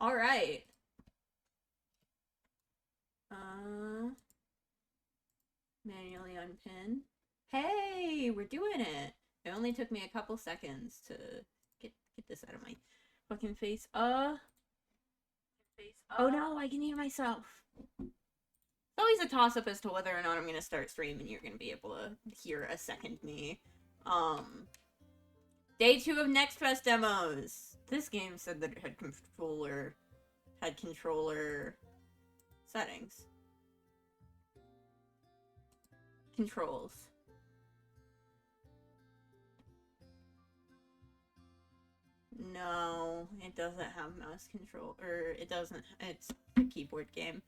All right. Uh, manually unpin. Hey, we're doing it. It only took me a couple seconds to get this out of my fucking face. Oh no, I can hear myself. It's always a toss up as to whether or not I'm gonna start streaming. You're gonna be able to hear a second me. Day 2 of Next Fest demos. This game said that it had controller settings. Controls. No, it doesn't have mouse control, or it doesn't. It's a keyboard game.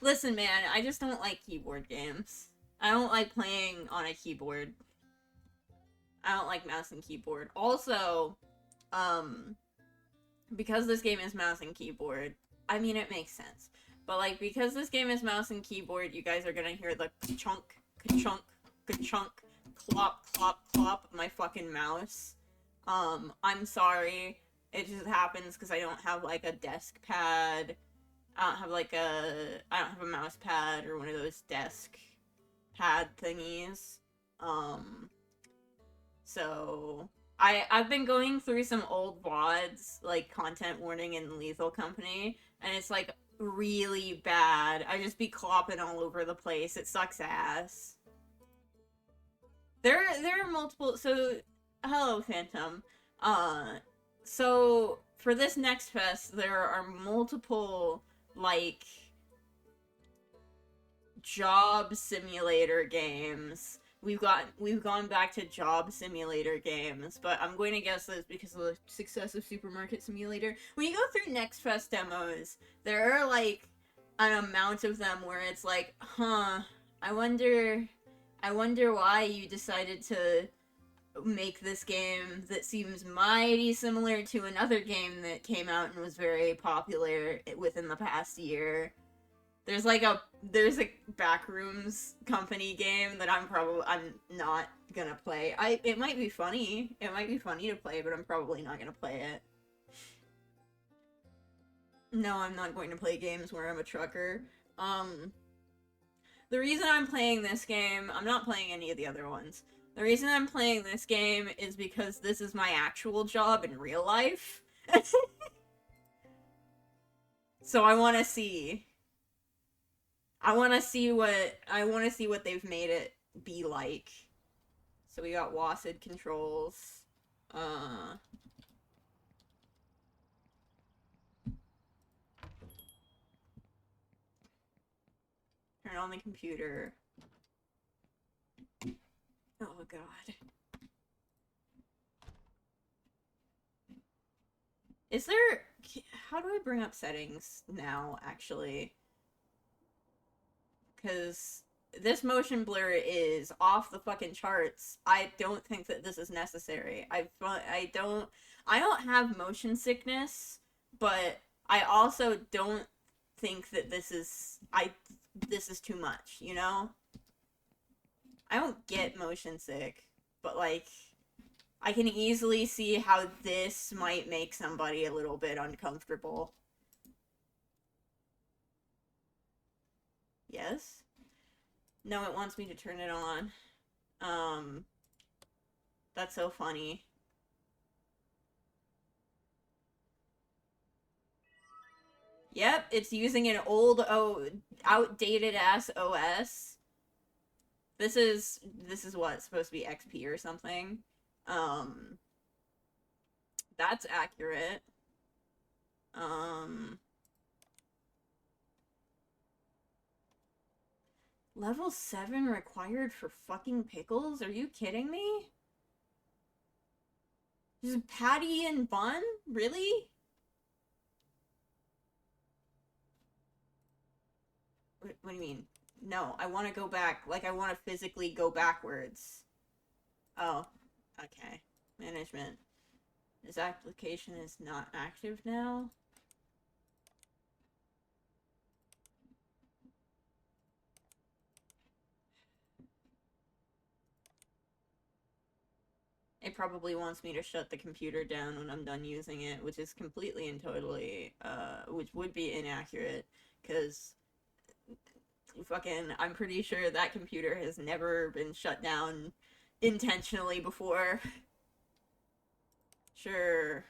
Listen, man, I just don't like keyboard games. I don't like playing on a keyboard. I don't like mouse and keyboard. Also, um, because this game is mouse and keyboard, I mean, it makes sense. But, like, because this game is mouse and keyboard, you guys are gonna hear the ka-chunk, ka-chunk, ka-chunk, clop, clop, clop of my fucking mouse. I'm sorry. It just happens because I don't have, like, a desk pad. I don't have a mouse pad or one of those desk pad thingies. Um, so I've been going through some old VODs, like Content Warning and Lethal Company, and it's like really bad. I just be clopping all over the place. It sucks ass. There are multiple. So hello Phantom. Uh, so for this next fest, there are multiple like job simulator games. We've gone back to job simulator games, but I'm going to guess that it's because of the success of Supermarket Simulator. When you go through Next Fest demos, there are like an amount of them where it's like, huh, I wonder I wonder why you decided to make this game that seems mighty similar to another game that came out and was very popular within the past year. There's a Backrooms company game that I'm not gonna play. It might be funny. It might be funny to play, but I'm probably not gonna play it. No, I'm not going to play games where I'm a trucker. Um the reason I'm playing this game, I'm not playing any of the other ones. The reason I'm playing this game is because this is my actual job in real life. So I want to see. I want to see what they've made it be like. So we got WASD controls. Uh Turn on the computer. Oh god. Is there how do I bring up settings now actually? Cuz this motion blur is off the fucking charts. I don't think that this is necessary. I don't have motion sickness, but I also don't think that this is too much, you know? I don't get motion sick, but like I can easily see how this might make somebody a little bit uncomfortable. Yes? No, it wants me to turn it on. Um, that's so funny. Yep, it's using an outdated ass OS. This is what supposed to be XP or something. Um, that's accurate. Um, level 7 required for fucking pickles? Are you kidding me? Just patty and bun? Really? What do you mean? No, I want to go back. Like, I want to physically go backwards. Oh, okay. Management. This application is not active now. It probably wants me to shut the computer down when I'm done using it, which is completely and totally, which would be inaccurate, because fucking, I'm pretty sure that computer has never been shut down intentionally before. Sure.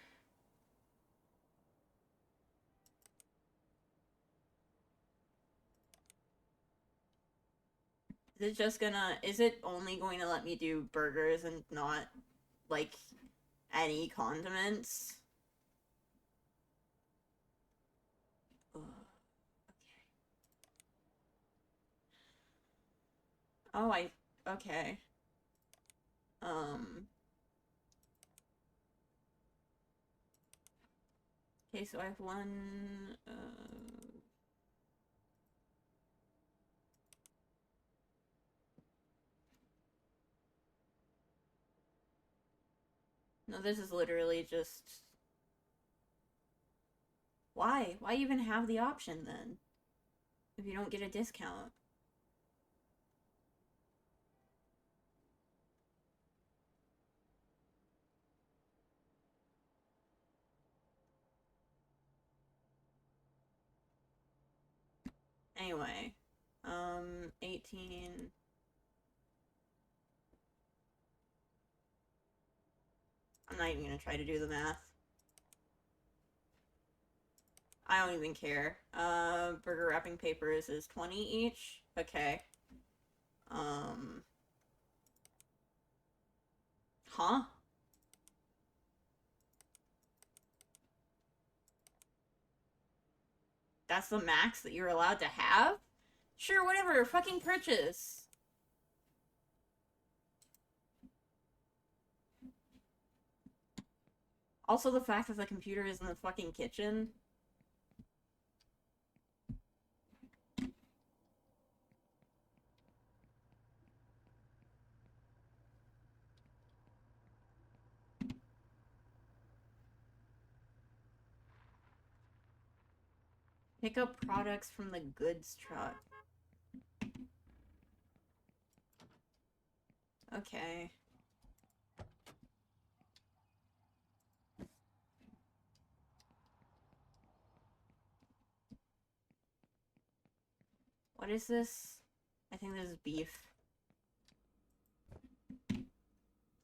Is it only going to let me do burgers and not, like, any condiments? Ugh, okay. Oh, okay. Um, okay, so I have one, no, this is literally just... Why? Why even have the option then? If you don't get a discount? Anyway, 18. I'm not even gonna try to do the math. I don't even care. Burger wrapping papers is 20 each. Okay. Um. Huh? That's the max that you're allowed to have? Sure, whatever. Fucking purchase. Also, the fact that the computer is in the fucking kitchen. Pick up products from the goods truck. Okay. What is this? I think this is beef.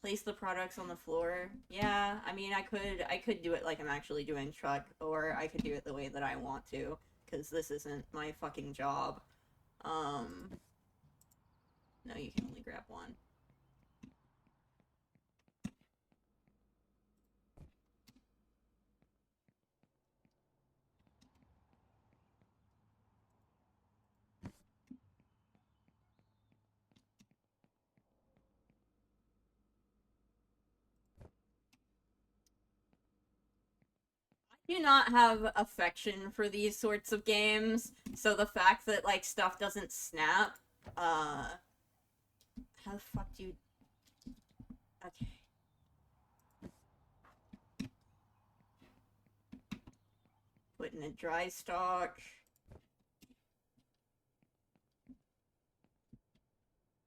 Place the products on the floor. Yeah, I mean, I could do it like I'm actually doing truck, or I could do it the way that I want to, because this isn't my fucking job. No, you can only grab one. Do not have affection for these sorts of games, so the fact that, like, stuff doesn't snap, how the fuck do you... Okay. Put in a dry stock.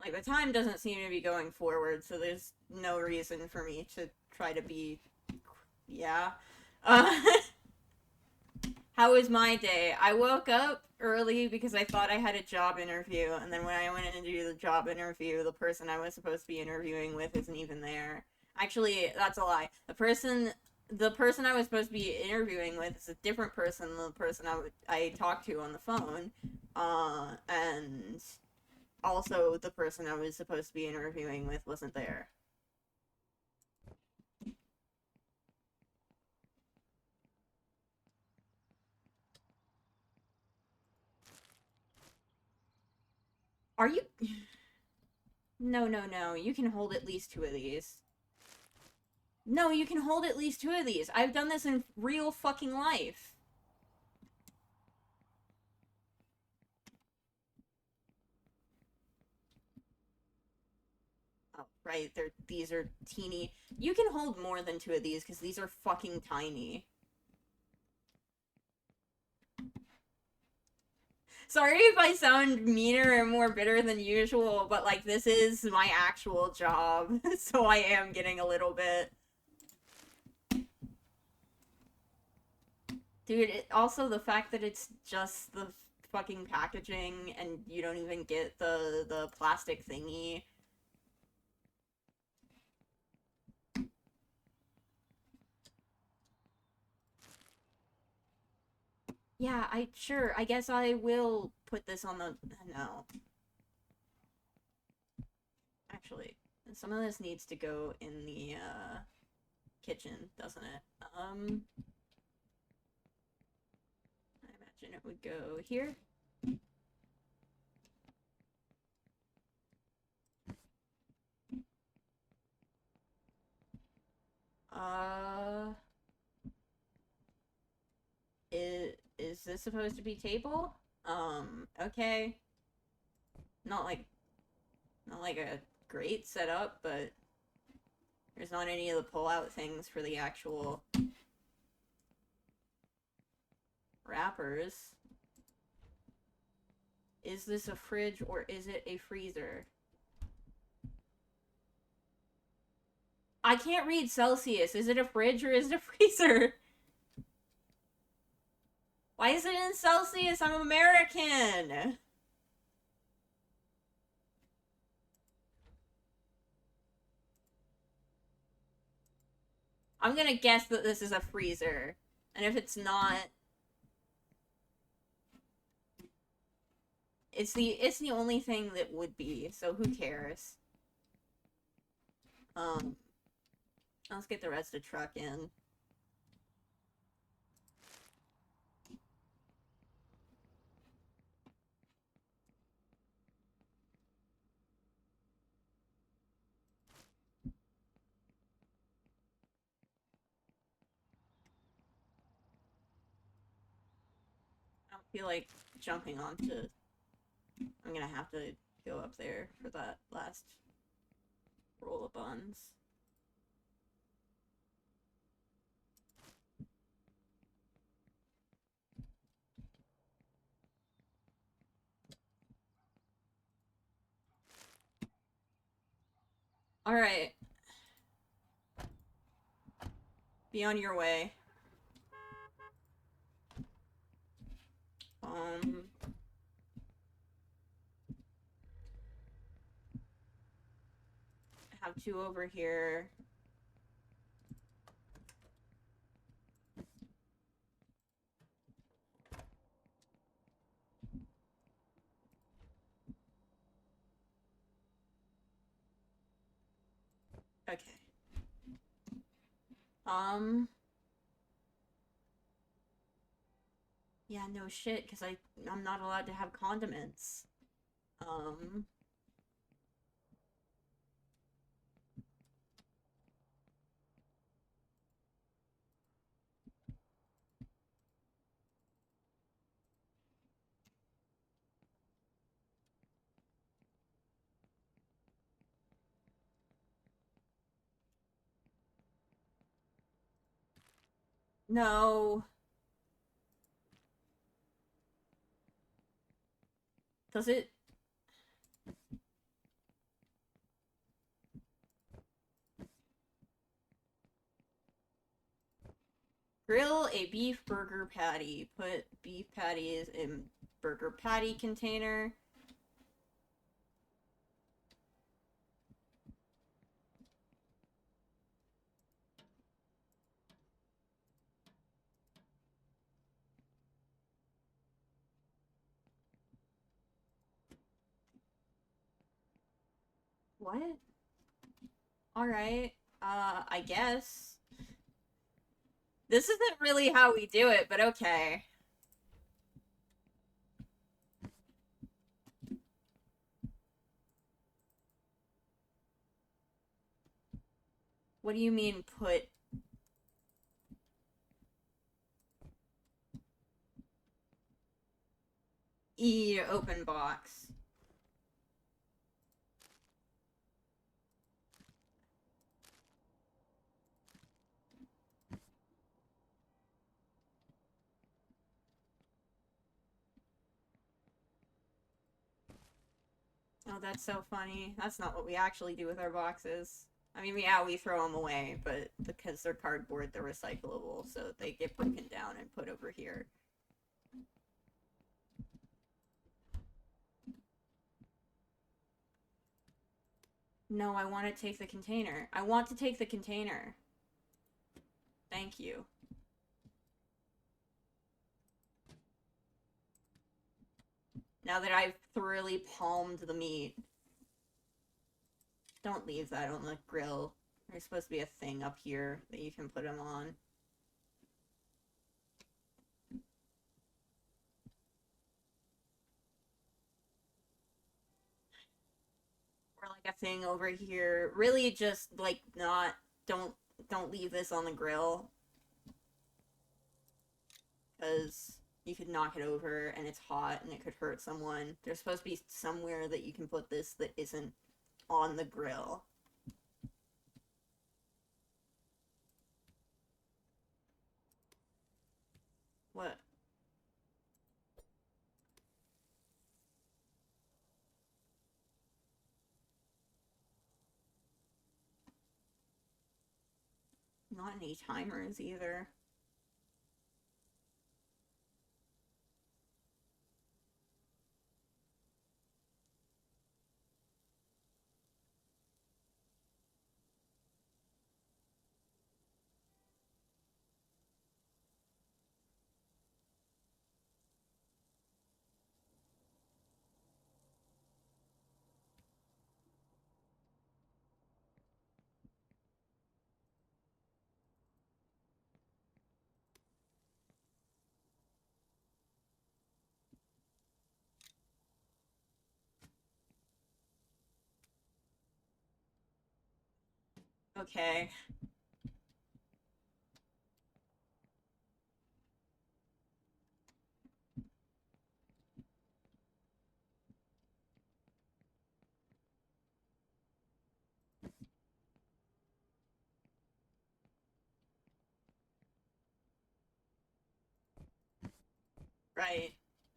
Like, the time doesn't seem to be going forward, so there's no reason for me to try to be... Yeah. How was my day? I woke up early because I thought I had a job interview, and then when I went in to do the job interview, the person I was supposed to be interviewing with isn't even there. Actually, that's a lie. The person I was supposed to be interviewing with is a different person than the person I talked to on the phone. And also the person I was supposed to be interviewing with wasn't there. Are you... No, no, no. You can hold at least two of these. No, you can hold at least two of these. I've done this in real fucking life. Oh, right. These are teeny. You can hold more than two of these because these are fucking tiny. Sorry if I sound meaner and more bitter than usual, but like this is my actual job, so I am getting a little bit. Dude, also the fact that it's just the fucking packaging and you don't even get the plastic thingy. Yeah, I guess I will put this on the no. Actually, some of this needs to go in the kitchen, doesn't it? I imagine it would go here. Uh, is this supposed to be table? Okay. Not like, not like a great setup, but there's not any of the pull-out things for the actual wrappers. Is this a fridge or is it a freezer? I can't read Celsius. Is it a fridge or is it a freezer? Why is it in Celsius? I'm American! I'm gonna guess that this is a freezer. And if it's not... It's the only thing that would be, so who cares? Let's get the rest of the truck in. I don't feel like jumping onto... I'm gonna have to go up there for that last roll of buns. Alright. Be on your way. I have two over here. Okay. Yeah, no shit, because I'm not allowed to have condiments. No. Does it... Grill a beef burger patty. Put beef patties in burger patty container. What? Alright. I guess. This isn't really how we do it, but okay. What do you mean, put... E open box? Oh, that's so funny. That's not what we actually do with our boxes. I mean, yeah, we throw them away, but because they're cardboard, they're recyclable, so they get broken down and put over here. No, I want to take the container. I want to take the container. Thank you. Now that I've thoroughly palmed the meat. Don't leave that on the grill. There's supposed to be a thing up here that you can put them on. Or like a thing over here. Really just like not don't leave this on the grill. Because you could knock it over and it's hot and it could hurt someone. There's supposed to be somewhere that you can put this that isn't on the grill. What? Not any timers either. Okay. Right.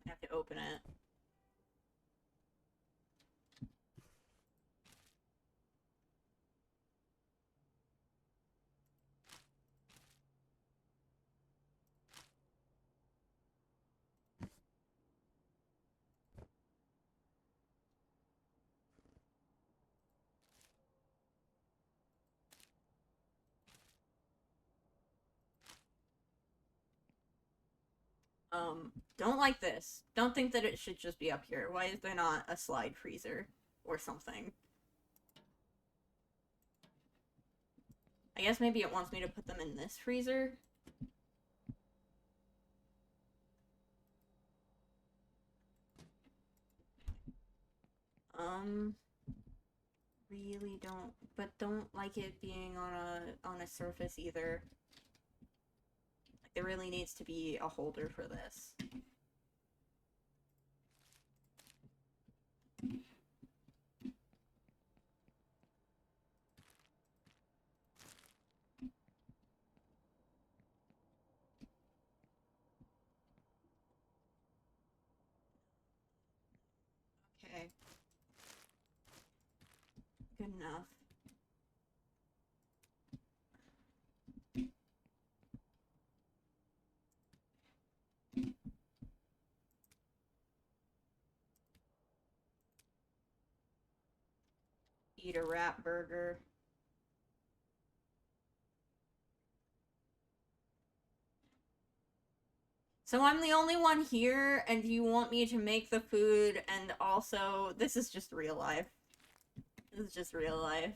I have to open it. Don't like this. Don't think that it should just be up here. Why is there not a slide freezer or something? I guess maybe it wants me to put them in this freezer. Really don't, but don't like it being on a surface either. Like, there really needs to be a holder for this. Okay. Good enough. Eat a wrap burger. So I'm the only one here, and you want me to make the food, and also, this is just real life. This is just real life.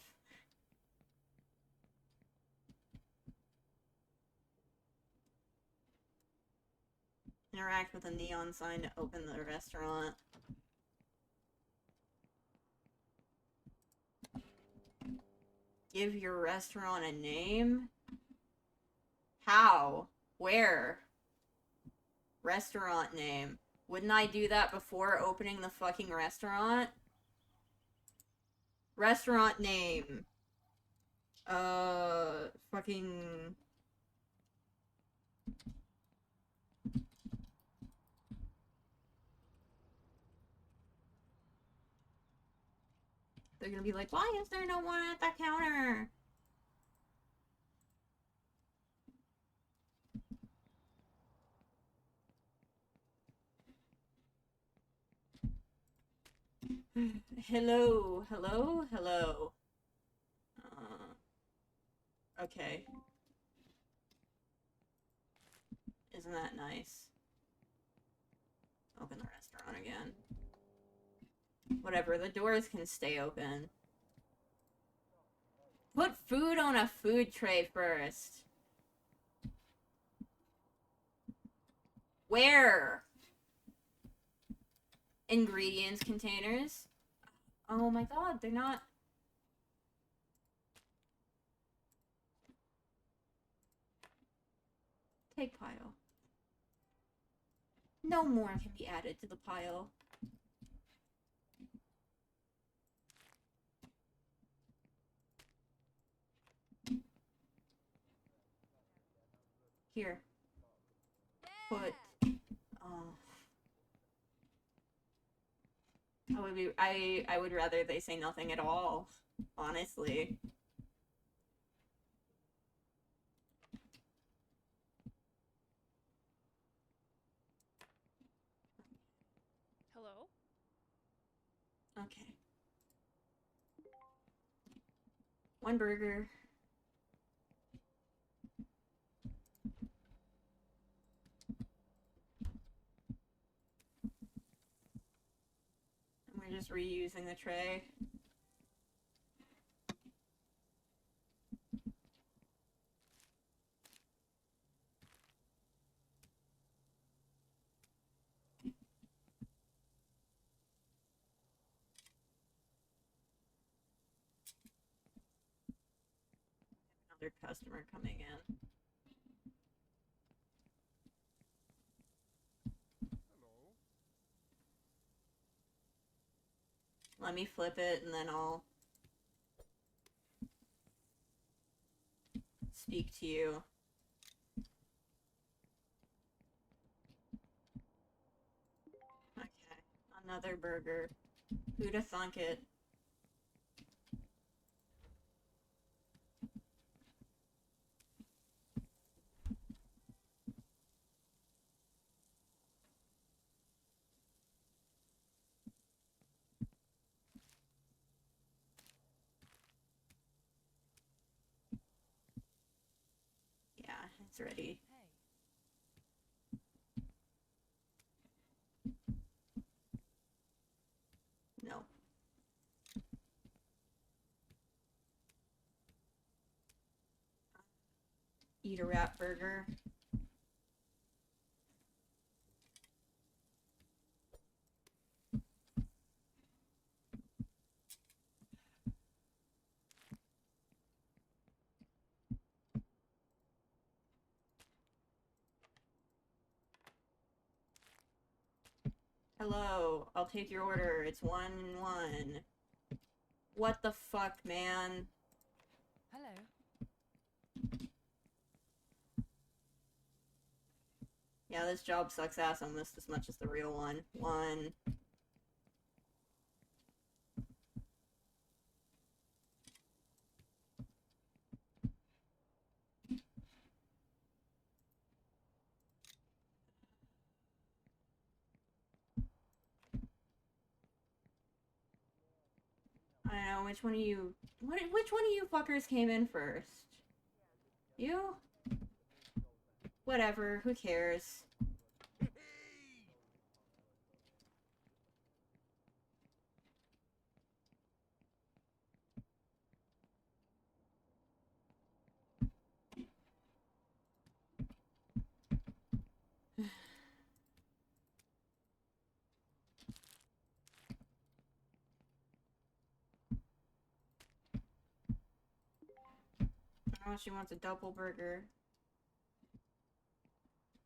Interact with a neon sign to open the restaurant. Give your restaurant a name? How? Where? Restaurant name. Wouldn't I do that before opening the fucking restaurant? Restaurant name. Fucking... They're gonna be like, why is there no one at the counter? Hello, hello, hello. Okay. Isn't that nice? Open the restaurant again. Whatever, the doors can stay open. Put food on a food tray first. Where? Ingredients containers? Oh my god, they're not... Take pile. No more can be added to the pile. Here. Put... Oh. I would rather they say nothing at all, honestly. Hello? Okay. One burger. And we're just reusing the tray. Another customer coming in. Hello. Let me flip it and then I'll speak to you. Okay. Another burger. Who'da thunk it? Yeah, it's ready. No. Eat a wrap burger. Hello, I'll take your order. It's 1-1. What the fuck, man? Hello. Yeah, this job sucks ass almost as much as the real one. One. I don't know, which one of you... Which one of you fuckers came in first? You? Whatever, who cares? Oh, she wants a double burger.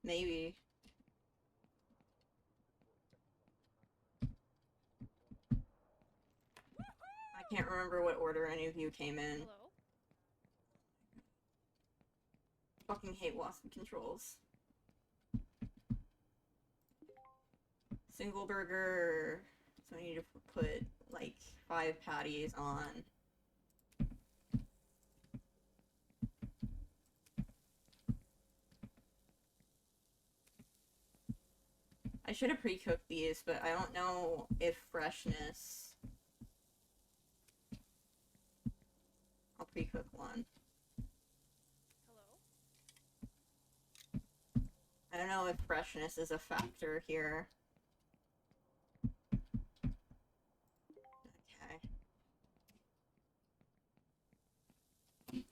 Maybe. I can't remember what order any of you came in. Hello? Fucking hate Wasp controls. Single burger. So I need to put like 5 patties on. I should have pre-cooked these, but I don't know if freshness... I'll pre-cook one. Hello? I don't know if freshness is a factor here. Okay.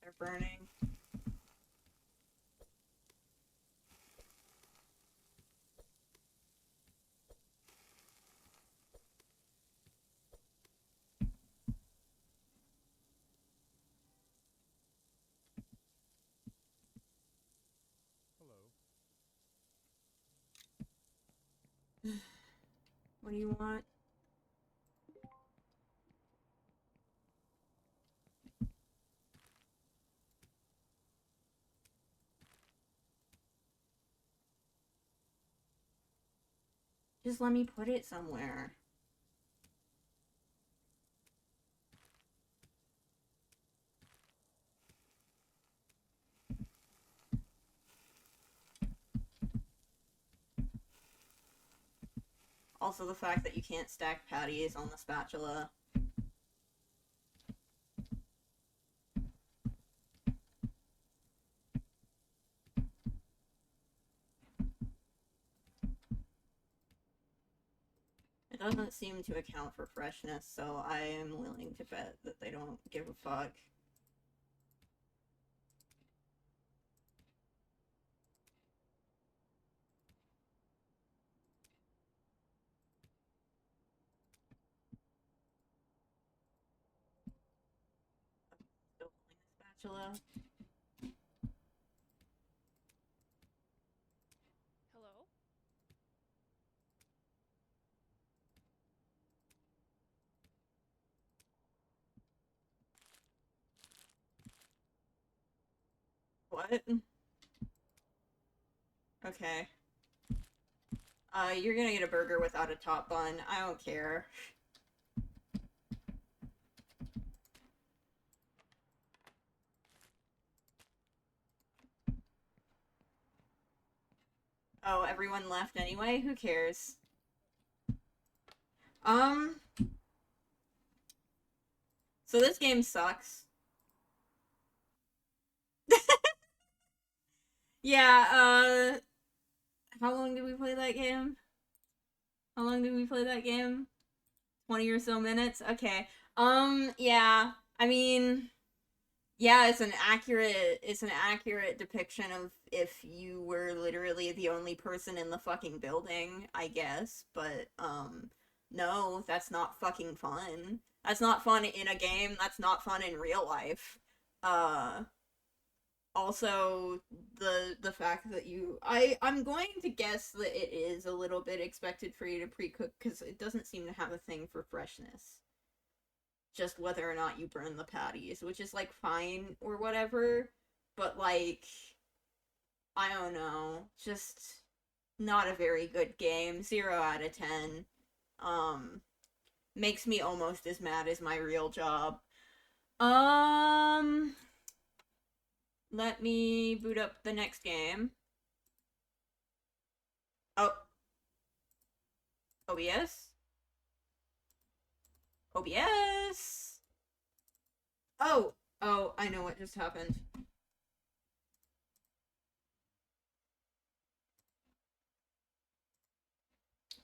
They're burning. What do you want? Just let me put it somewhere. Also the fact that you can't stack patties on the spatula. It doesn't seem to account for freshness, so I am willing to bet that they don't give a fuck. Still holding the spatula. Hello? What? Okay. You're gonna get a burger without a top bun. I don't care. Oh, everyone left anyway? Who cares? So this game sucks. Yeah, how long did we play that game? How long did we play that game? 20 or so minutes? Okay. Yeah. I mean, yeah, it's an accurate depiction of if you were literally the only person in the fucking building, I guess, but no, that's not fucking fun. That's not fun in a game. That's not fun in real life. Uh Also the fact that I'm going to guess that it is a little bit expected for you to pre-cook because it doesn't seem to have a thing for freshness, just whether or not you burn the patties, which is like fine or whatever, but like I don't know, just not a very good game. 0 out of 10. Makes me almost as mad as my real job. Let me boot up the next game. Oh. OBS? OBS? Oh! Oh, I know what just happened.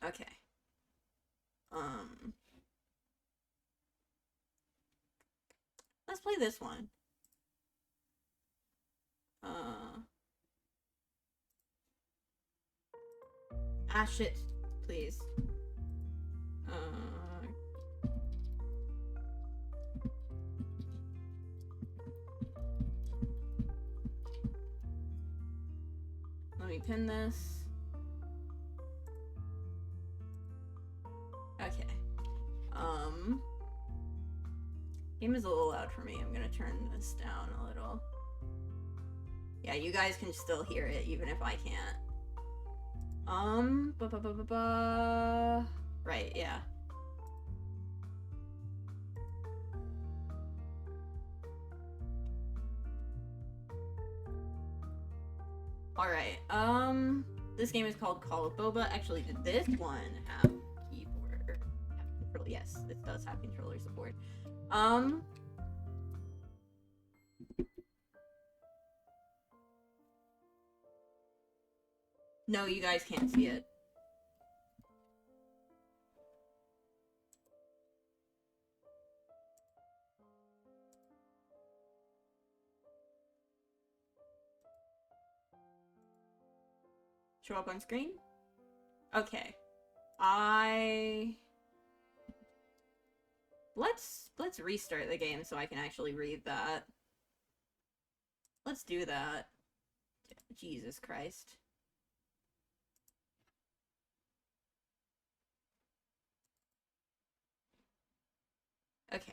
Okay. Let's play this one. Shit. Please. Let me pin this. Okay. Game is a little loud for me. I'm gonna turn this down a little. Yeah, you guys can still hear it, even if I can't. Right, yeah. Alright, this game is called Call of Boba. Actually, did this one have keyboard? Or have control? Yes, it does have controller support. No, you guys can't see it. Show up on screen? Okay. Let's restart the game so I can actually read that. Let's do that. Jesus Christ. Okay.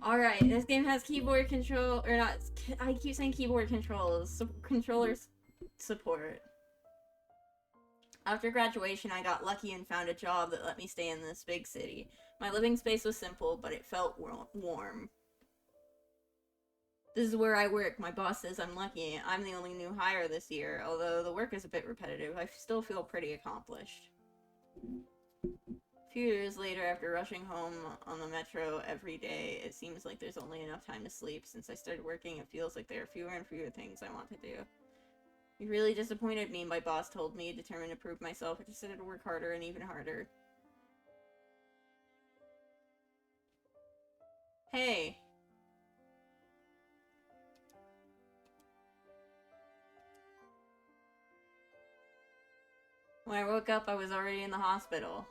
Alright, this game has keyboard control, or not, I keep saying keyboard controls, controllers support. After graduation, I got lucky and found a job that let me stay in this big city. My living space was simple, but it felt warm. This is where I work. My boss says I'm lucky. I'm the only new hire this year. Although the work is a bit repetitive, I still feel pretty accomplished. A few years later, after rushing home on the metro every day, it seems like there's only enough time to sleep. Since I started working, it feels like there are fewer and fewer things I want to do. You really disappointed me, my boss told me, determined to prove myself. I decided to work harder and even harder. Hey. When I woke up, I was already in the hospital.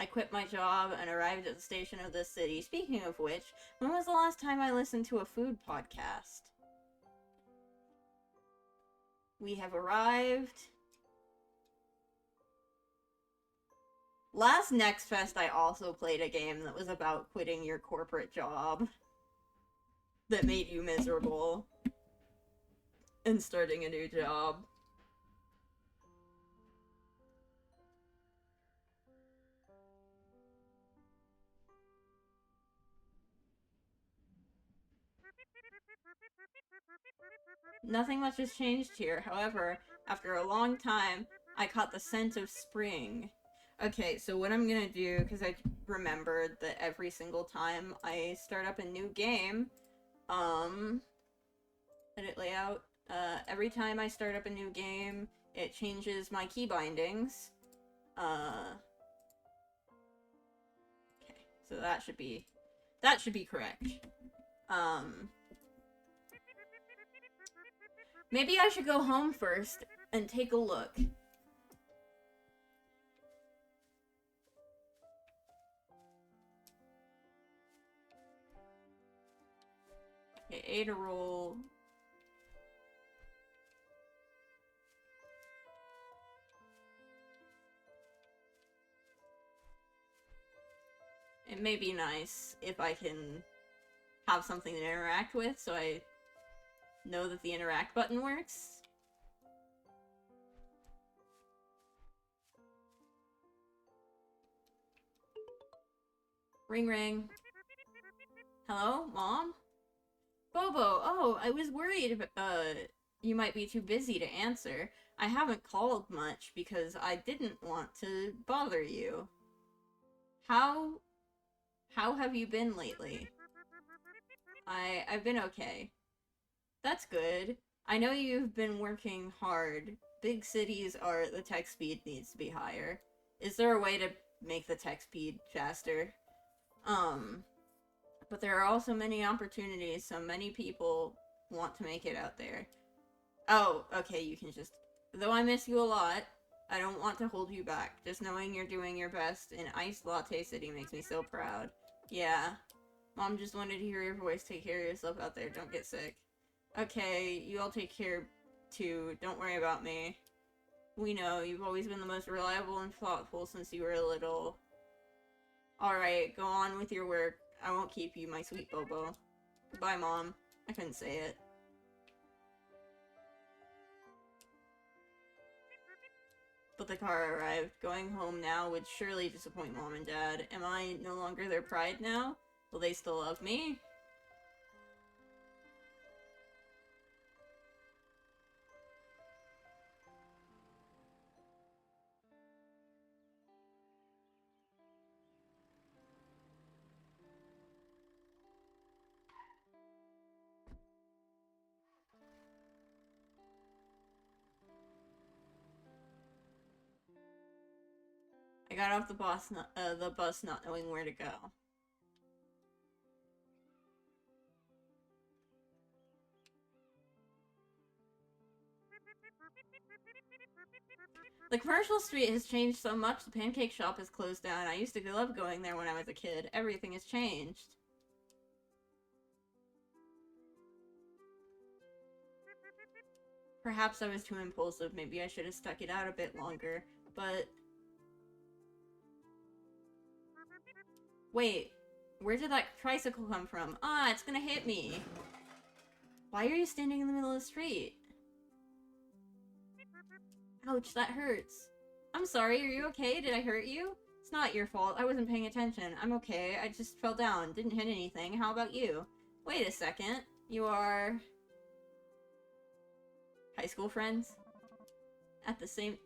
I quit my job and arrived at the station of this city. Speaking of which, when was the last time I listened to a food podcast? We have arrived. Last Next Fest, I also played a game that was about quitting your corporate job that made you miserable and starting a new job. Nothing much has changed here. However, after a long time, I caught the scent of spring. Okay, so what I'm gonna do, because I remembered that every single time I start up a new game, edit layout, every time I start up a new game, it changes my key bindings. Okay, so that should be correct. Maybe I should go home first and take a look. Okay, A to roll. It may be nice if I can have something to interact with, so I know that the interact button works. Ring ring. Hello, Mom? Bobo, oh, I was worried you might be too busy to answer. I haven't called much because I didn't want to bother you. How have you been lately? I've been okay. That's good. I know you've been working hard. Big cities are, the tech speed needs to be higher. Is there a way to make the tech speed faster? But there are also many opportunities, so many people want to make it out there. Oh, okay, you can just... Though I miss you a lot, I don't want to hold you back. Just knowing you're doing your best in Ice Latte City makes me so proud. Yeah. Mom just wanted to hear your voice. Take care of yourself out there. Don't get sick. Okay, you all take care, too. Don't worry about me. We know, you've always been the most reliable and thoughtful since you were little. Alright, go on with your work. I won't keep you, my sweet Bobo. Goodbye, Mom. I couldn't say it. But the car arrived. Going home now would surely disappoint Mom and Dad. Am I no longer their pride now? Will they still love me? I got off the bus not knowing where to go. The commercial street has changed so much, the pancake shop is closed down. I used to love going there when I was a kid. Everything has changed. Perhaps I was too impulsive. Maybe I should have stuck it out a bit longer. But... wait, where did that tricycle come from? Ah, it's gonna hit me. Why are you standing in the middle of the street? Ouch, that hurts. I'm sorry, are you okay? Did I hurt you? It's not your fault. I wasn't paying attention. I'm okay. I just fell down. Didn't hit anything. How about you? Wait a second. You are... high school friends? At the same...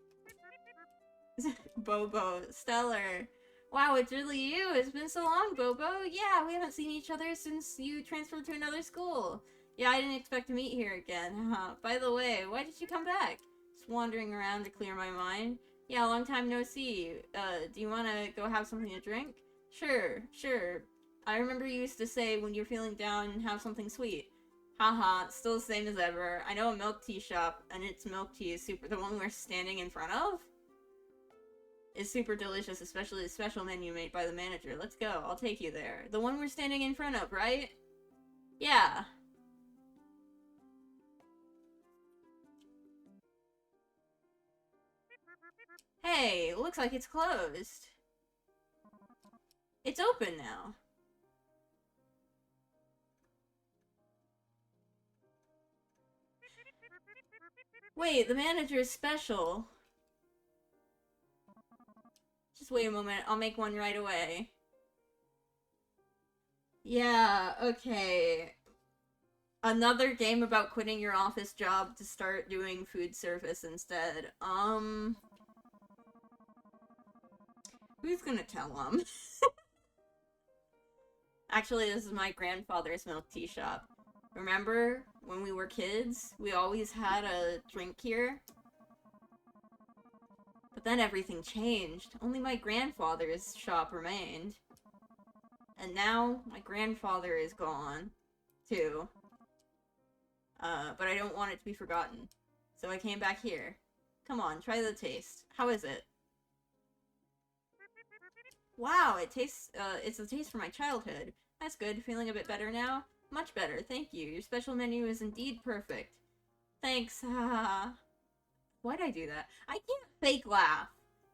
Bobo. Stellar. Wow, it's really you. It's been so long, Bobo. Yeah, we haven't seen each other since you transferred to another school. Yeah, I didn't expect to meet here again. By the way, why did you come back? Just wandering around to clear my mind. Yeah, long time no see. Do you want to go have something to drink? Sure. I remember you used to say when you're feeling down, have something sweet. Haha, still the same as ever. I know a milk tea shop, and its milk tea is super- the one we're standing in front of? Is super delicious, especially the special menu made by the manager. Let's go, I'll take you there. The one we're standing in front of, right? Yeah. Hey, looks like it's closed. It's open now. Wait, the manager is special. Just wait a moment, I'll make one right away. Yeah, okay. Another game about quitting your office job to start doing food service instead. Who's gonna tell him? Actually, this is my grandfather's milk tea shop. Remember when we were kids? We always had a drink here. But then everything changed. Only my grandfather's shop remained. And now, my grandfather is gone, too. But I don't want it to be forgotten. So I came back here. Come on, try the taste. How is it? Wow, it tastes, it's a taste from my childhood. That's good. Feeling a bit better now? Much better, thank you. Your special menu is indeed perfect. Thanks, haha. Why'd I do that? I can't fake laugh.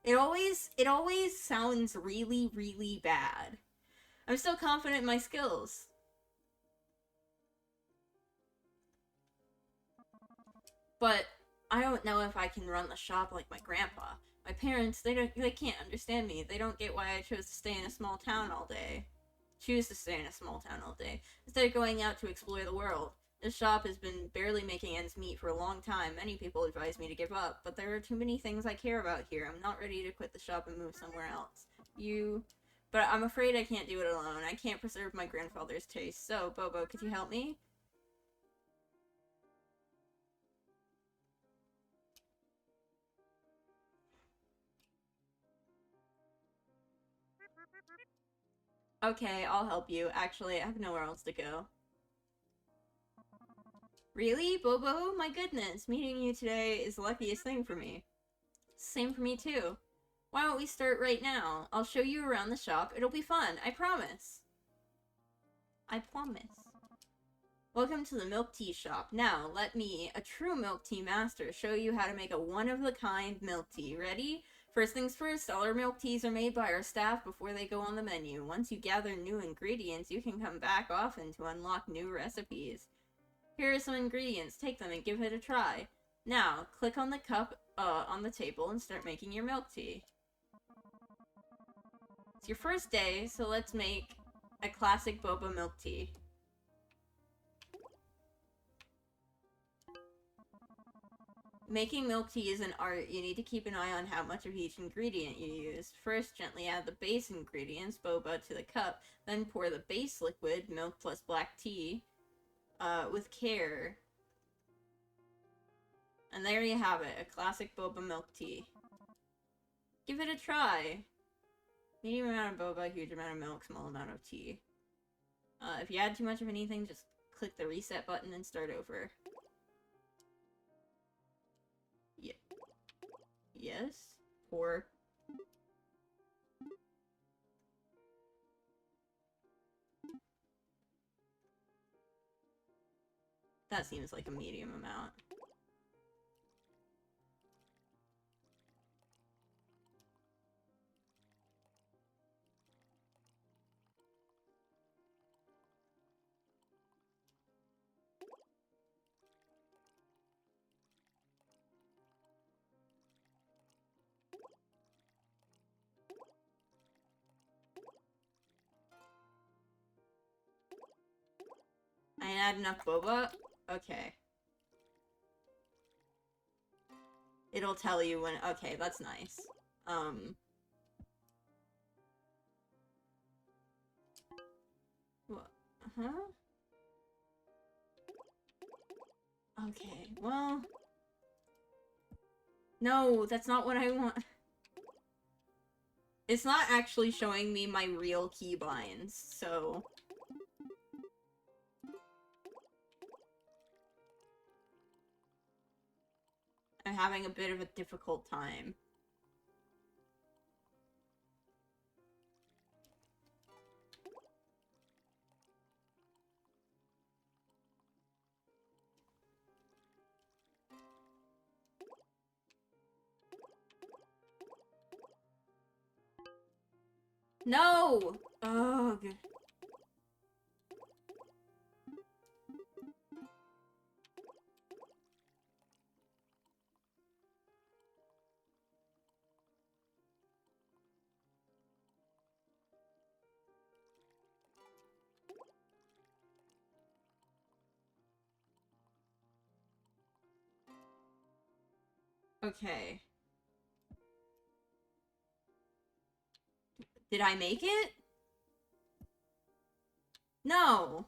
It always sounds really, really bad. I'm still confident in my skills. But I don't know if I can run the shop like my grandpa. My parents, they can't understand me. They don't get why I chose to stay in a small town all day. Choose to stay in a small town all day, instead of going out to explore the world. This shop has been barely making ends meet for a long time. Many people advise me to give up, but there are too many things I care about here. I'm not ready to quit the shop and move somewhere else. But I'm afraid I can't do it alone. I can't preserve my grandfather's taste. So, Bobo, could you help me? Okay, I'll help you. Actually, I have nowhere else to go. Really, Bobo? My goodness, meeting you today is the luckiest thing for me. Same for me too. Why don't we start right now? I'll show you around the shop. It'll be fun. I promise. I promise. Welcome to the milk tea shop. Now, let me, a true milk tea master, show you how to make a one-of-a-kind milk tea. Ready? First things first, all our milk teas are made by our staff before they go on the menu. Once you gather new ingredients, you can come back often to unlock new recipes. Here are some ingredients. Take them and give it a try. Now, click on the cup on the table and start making your milk tea. It's your first day, so let's make a classic boba milk tea. Making milk tea is an art. You need to keep an eye on how much of each ingredient you use. First, gently add the base ingredients, boba, to the cup, then pour the base liquid, milk plus black tea, with care. And there you have it, a classic boba milk tea. Give it a try. Medium amount of boba, huge amount of milk, small amount of tea. If you add too much of anything, just click the reset button and start over. Yes. Pour. That seems like a medium amount. I didn't add enough boba? Okay. It'll tell you when- okay, that's nice. What? Huh? Okay, well... No, that's not what I want. It's not actually showing me my real keybinds, so... I'm having a bit of a difficult time. No! Ugh. Okay. Did I make it? No!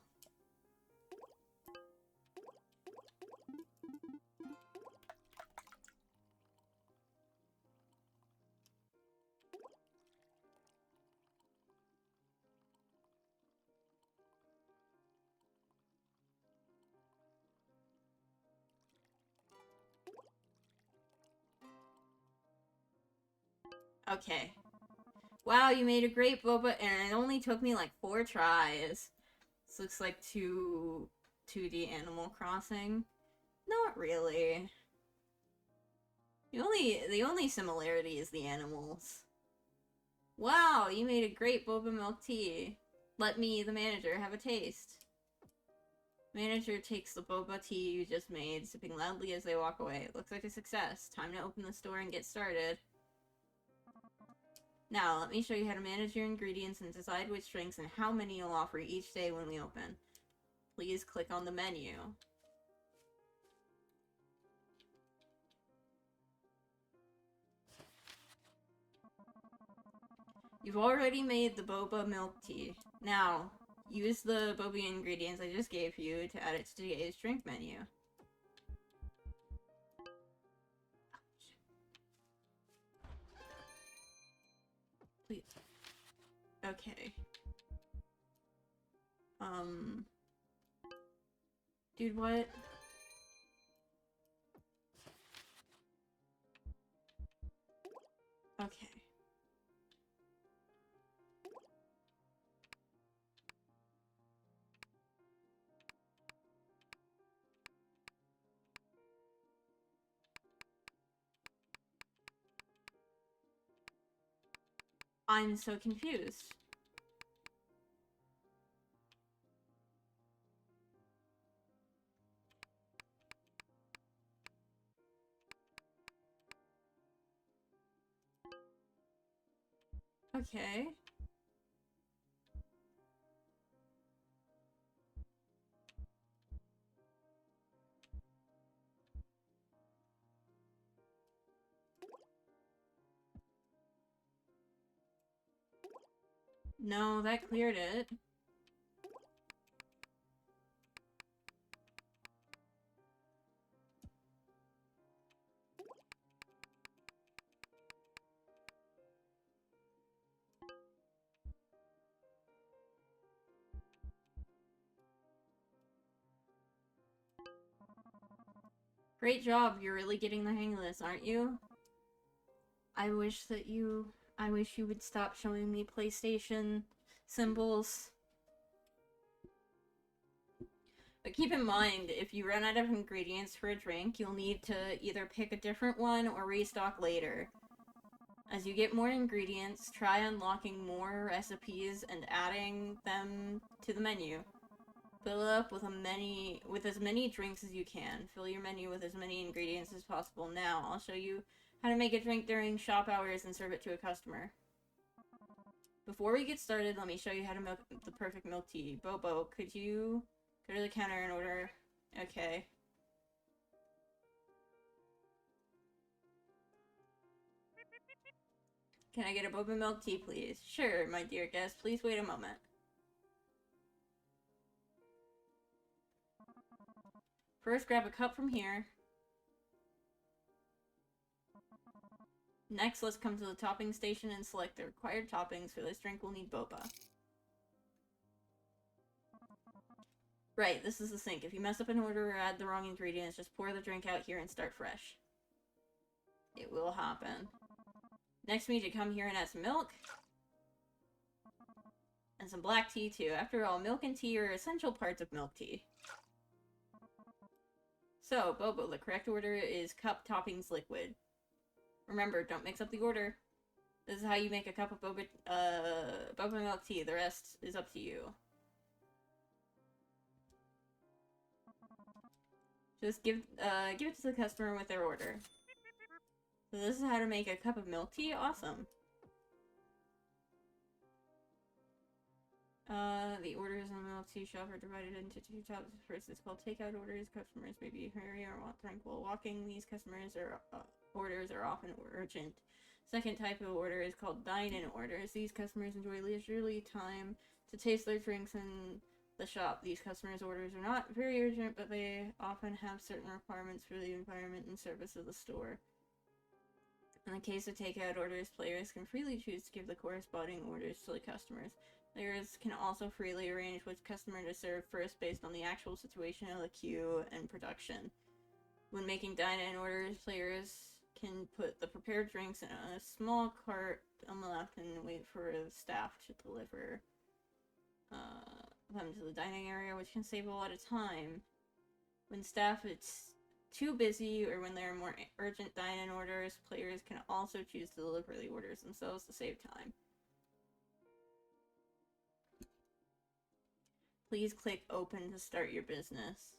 Okay. Wow, you made a great boba, and it only took me like 4 tries. This looks like 2D Animal Crossing. Not really. The only similarity is the animals. Wow, you made a great boba milk tea. Let me, the manager, have a taste. Manager takes the boba tea you just made, sipping loudly as they walk away. It looks like a success. Time to open the store and get started. Now, let me show you how to manage your ingredients and decide which drinks and how many you'll offer each day when we open. Please click on the menu. You've already made the boba milk tea. Now, use the boba ingredients I just gave you to add it to today's drink menu. Please. Okay. Dude, what? Okay. I'm so confused. Okay. No, that cleared it. Great job, you're really getting the hang of this, aren't you? I wish you would stop showing me PlayStation symbols. But keep in mind, if you run out of ingredients for a drink, you'll need to either pick a different one or restock later. As you get more ingredients, try unlocking more recipes and adding them to the menu. Fill up with as many drinks as you can. Fill your menu with as many ingredients as possible. Now, I'll show you how to make a drink during shop hours and serve it to a customer. Before we get started, let me show you how to make the perfect milk tea. Bobo, could you go to the counter and order? Okay. Can I get a boba milk tea, please? Sure, my dear guest. Please wait a moment. First, grab a cup from here. Next, let's come to the topping station and select the required toppings. For this drink, we'll need boba. Right, this is the sink. If you mess up an order or add the wrong ingredients, just pour the drink out here and start fresh. It will happen. Next, we need to come here and add some milk. And some black tea, too. After all, milk and tea are essential parts of milk tea. So, Bobo, the correct order is cup toppings liquid. Remember, don't mix up the order. This is how you make a cup of boba milk tea. The rest is up to you. Just give it to the customer with their order. So this is how to make a cup of milk tea? Awesome. The orders on the milk tea shop are divided into two types. First is called takeout orders. Customers may be hurry or want drink while walking. These orders are often urgent. Second type of order is called dine-in orders. These customers enjoy leisurely time to taste their drinks in the shop. These customers' orders are not very urgent, but they often have certain requirements for the environment and service of the store. In the case of takeout orders, players can freely choose to give the corresponding orders to the customers. Players can also freely arrange which customer to serve first based on the actual situation of the queue and production. When making dine-in orders, players can put the prepared drinks in a small cart on the left and wait for the staff to deliver them to the dining area, which can save a lot of time. When staff is too busy or when there are more urgent dine-in orders, players can also choose to deliver the orders themselves to save time. Please click open to start your business.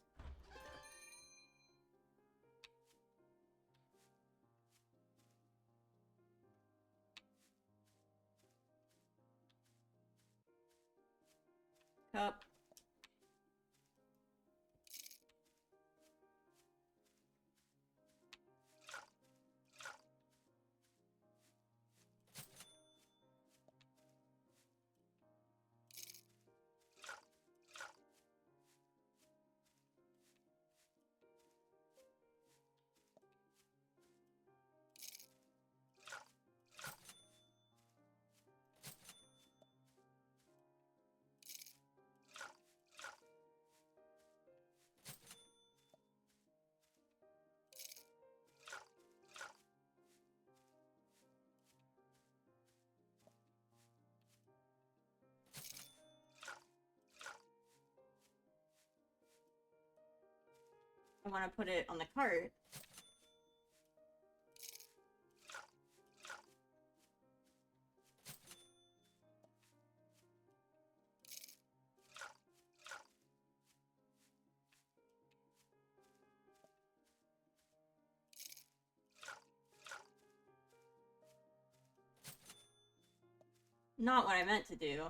Cup. I want to put it on the cart. not what I meant to do.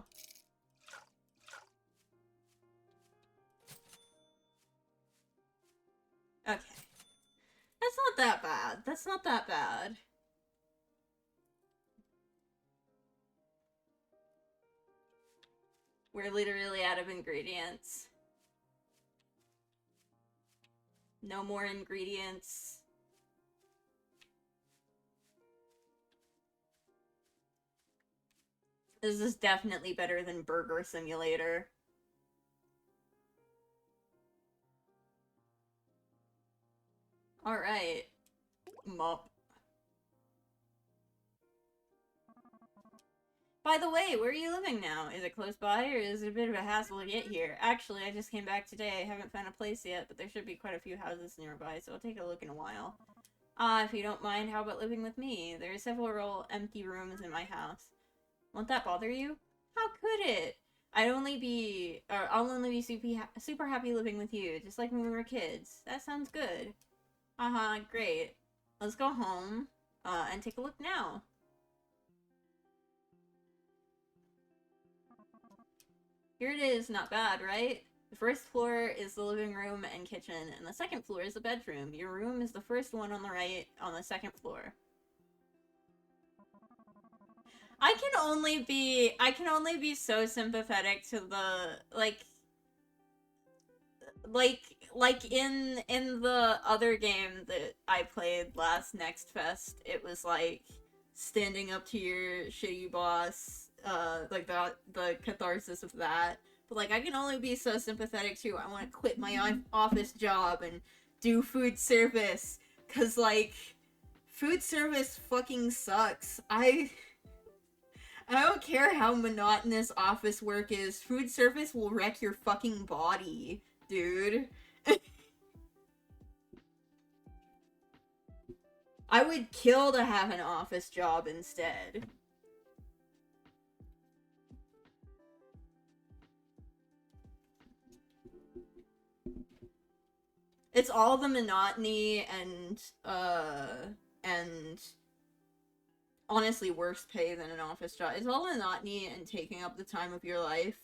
Okay. That's not that bad. That's not that bad. We're literally out of ingredients. No more ingredients. This is definitely better than Burger Simulator. Alright. Mop. By the way, where are you living now? Is it close by, or is it a bit of a hassle to get here? Actually, I just came back today. I haven't found a place yet, but there should be quite a few houses nearby, so I'll take a look in a while. If you don't mind, how about living with me? There are several empty rooms in my house. Won't that bother you? How could it? I'll only be super happy living with you, just like when we were kids. That sounds good. Great. Let's go home, and take a look now. Here it is, not bad, right? The first floor is the living room and kitchen, and the second floor is the bedroom. Your room is the first one on the right, on the second floor. I can only be so sympathetic to the, like in the other game that I played last Next Fest, it was like standing up to your shitty boss, like the catharsis of that. But like, I can only be so sympathetic to, I want to quit my office job and do food service, cause like, food service fucking sucks. I don't care how monotonous office work is, food service will wreck your fucking body, dude. I would kill to have an office job instead. It's all the monotony and honestly worse pay than an office job. It's all the monotony and taking up the time of your life.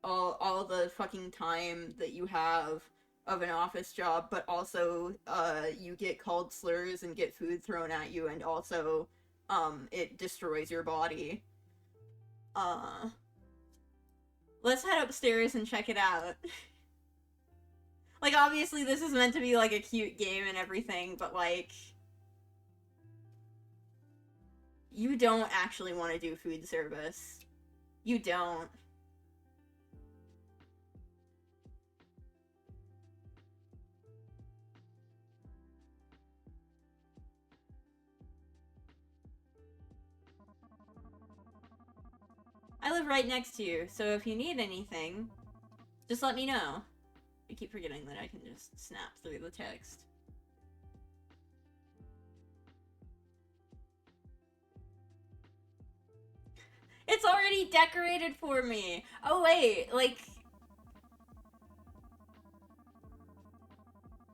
All the fucking time that you have of an office job, but also, you get called slurs and get food thrown at you, and also, it destroys your body. Let's head upstairs and check it out. Like, obviously this is meant to be, like, a cute game and everything, but, like, you don't actually want to do food service. You don't. I live right next to you, so if you need anything, just let me know. I keep forgetting that I can just snap through the text. It's already decorated for me! Oh wait, like...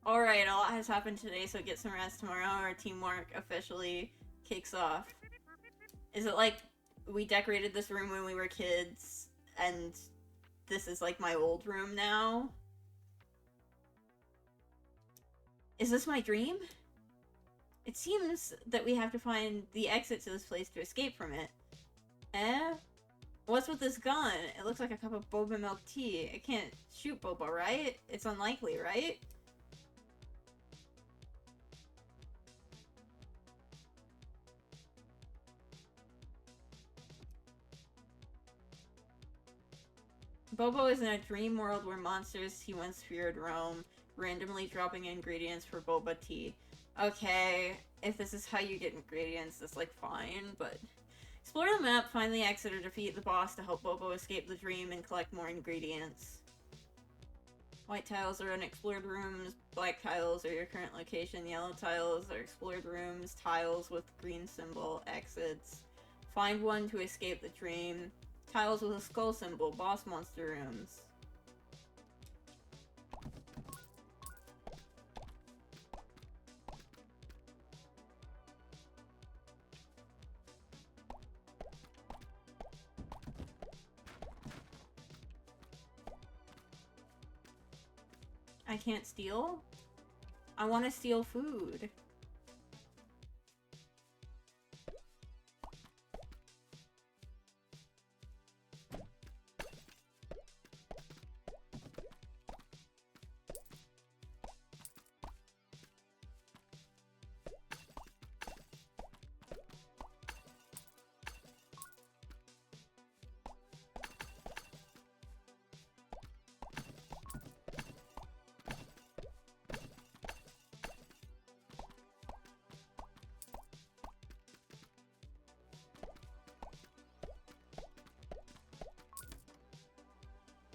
Alright, a lot has happened today, so get some rest tomorrow. Our teamwork officially kicks off. Is it like, we decorated this room when we were kids, and this is like my old room now? Is this my dream? It seems that we have to find the exit to this place to escape from it. Eh? What's with this gun? It looks like a cup of boba milk tea. It can't shoot boba, right? It's unlikely, right? Bobo is in a dream world where monsters he once feared roam, randomly dropping ingredients for boba tea. Okay, if this is how you get ingredients, that's like fine, but... Explore the map, find the exit, or defeat the boss to help Bobo escape the dream and collect more ingredients. White tiles are unexplored rooms, black tiles are your current location, yellow tiles are explored rooms, tiles with green symbol, exits. Find one to escape the dream. Tiles with a skull symbol, boss monster rooms. I can't steal? I want to steal food.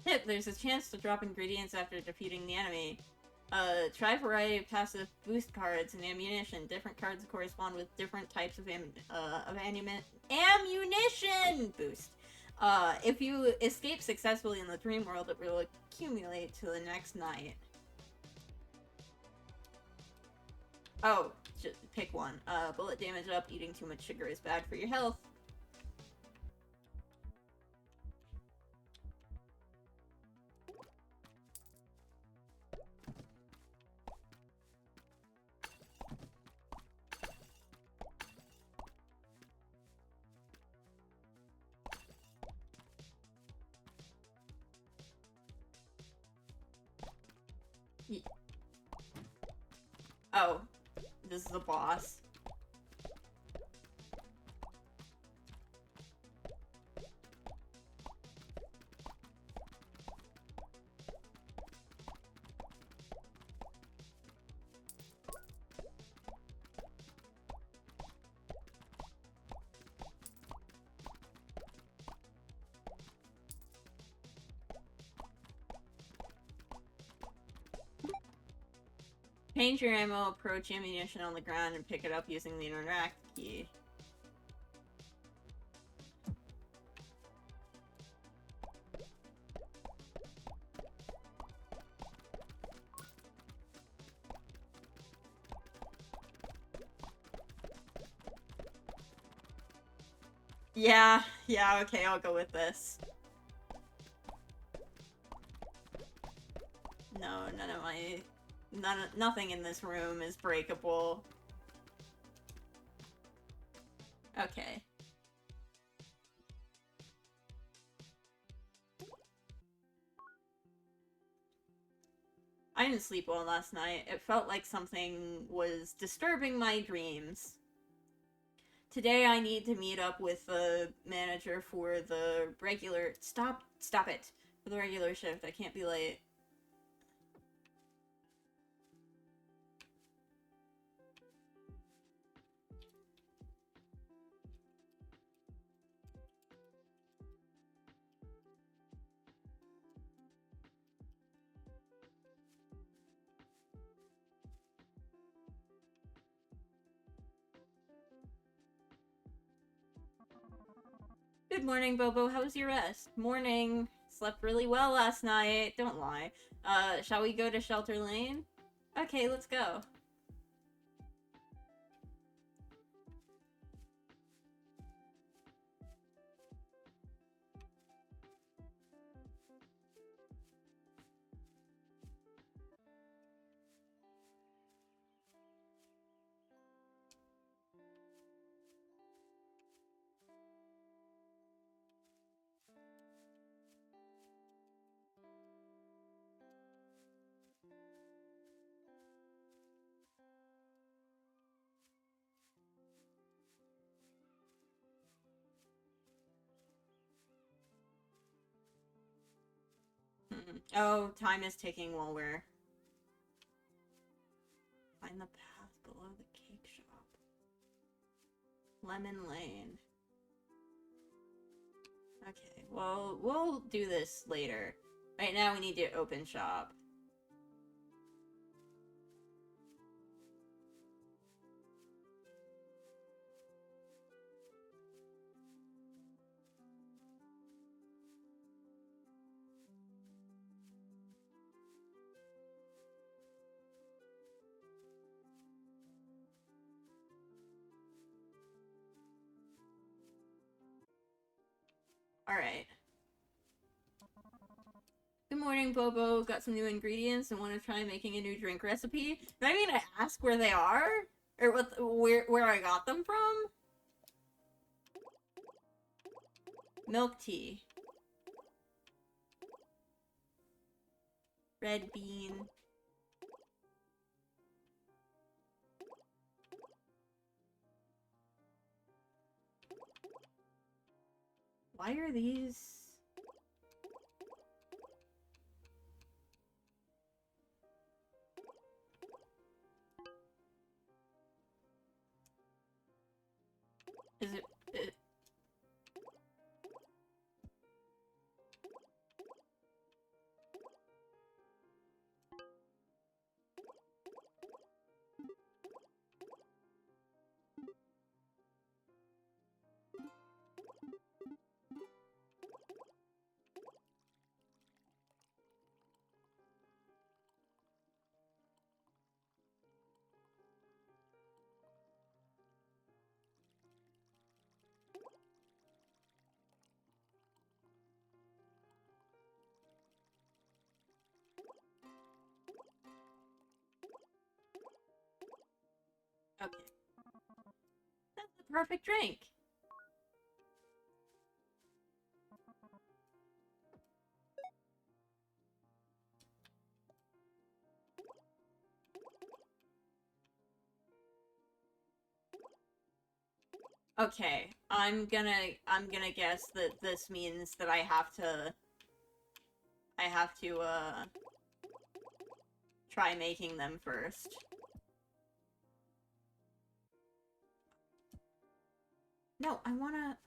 Tip, there's a chance to drop ingredients after defeating the enemy. Try a variety of passive boost cards and ammunition. Different cards correspond with different types of ammunition boost. If you escape successfully in the dream world, it will accumulate to the next night. Oh, just pick one. Bullet damage up. Eating too much sugar is bad for your health. Oh, this is a boss. Change your ammo, approach ammunition on the ground, and pick it up using the interact key. Yeah, okay, I'll go with this. No, nothing in this room is breakable. Okay. I didn't sleep well last night. It felt like something was disturbing my dreams. Today I need to meet up with the manager for the regular... Stop it. For the regular shift. I can't be late. Good morning, Bobo. How was your rest? Morning. Slept really well last night. Don't lie. Shall we go to Shelter Lane? Okay, let's go. Oh, time is ticking while we're... Find the path below the cake shop. Lemon Lane. Okay, well, we'll do this later. Right now we need to open shop. Alright. Good morning. morning, Bobo. Got some new ingredients and want to try making a new drink recipe. Do I mean to ask where they are? Or where I got them from? Milk tea. Red bean. Why are these... Is it... Okay. That's the perfect drink. Okay, I'm gonna guess that this means that I have to try making them first. No, I wanna...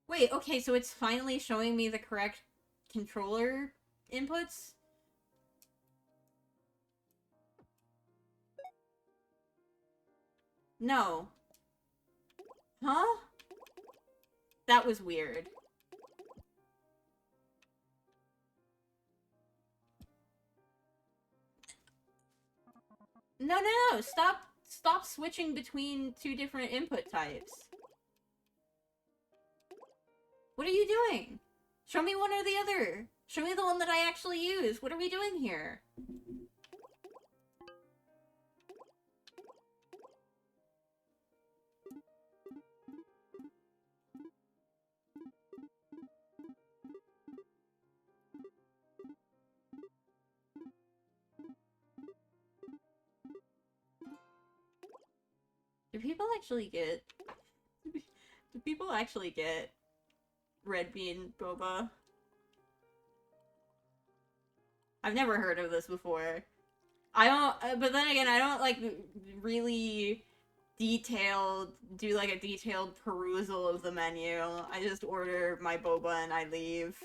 Wait, okay, so it's finally showing me the correct controller inputs? No. Huh? That was weird. No, no, no! Stop switching between two different input types. What are you doing? Show me one or the other. Show me the one that I actually use. What are we doing here? Do people actually get... Do people actually get red bean boba? I've never heard of this before. I don't... But then again, I don't, like, really do, like, a detailed perusal of the menu. I just order my boba and I leave.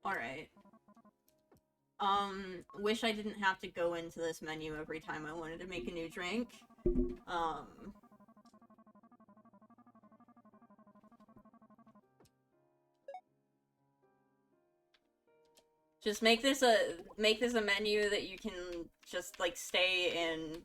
Alright. Wish I didn't have to go into this menu every time I wanted to make a new drink. Just make this a menu that you can just, like, stay in.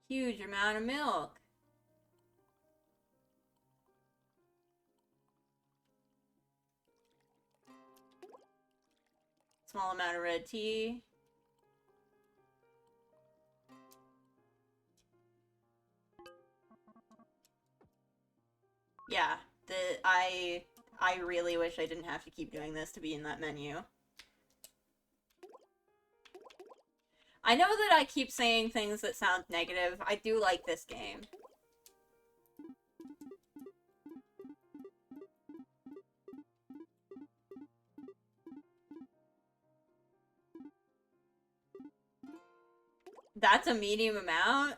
Huge amount of milk. Small amount of red tea. Yeah, I really wish I didn't have to keep doing this to be in that menu. I know that I keep saying things that sound negative. I do like this game. That's a medium amount?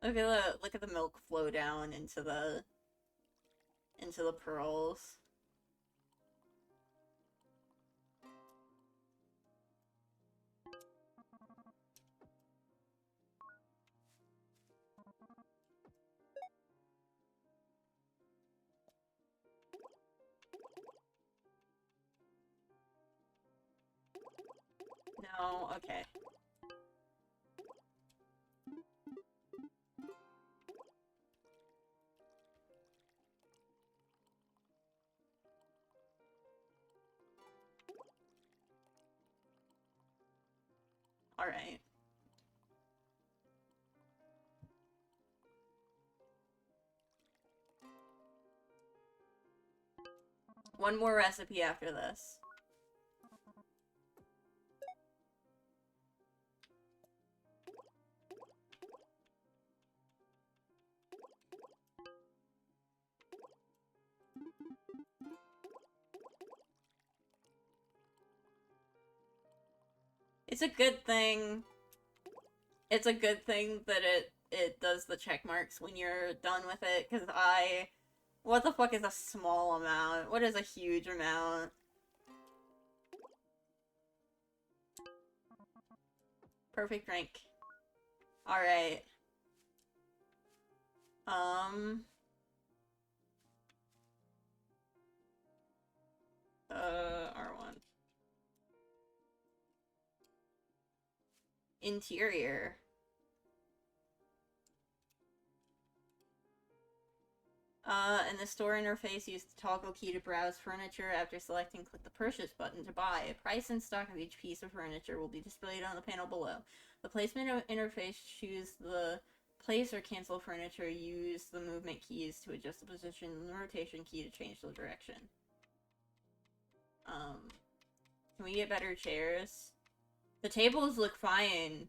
Look at the milk flow down into the pearls. No, okay. Alright. One more recipe after this. It's a good thing. It's a good thing that it does the check marks when you're done with it, because what the fuck is a small amount? What is a huge amount? Perfect drink. Alright. R1. Interior. In the store interface, use the toggle key to browse furniture. After selecting, click the purchase button to buy. Price and stock of each piece of furniture will be displayed on the panel below. The placement interface, choose the place or cancel furniture. Use the movement keys to adjust the position and the rotation key to change the direction. Can we get better chairs? The tables look fine,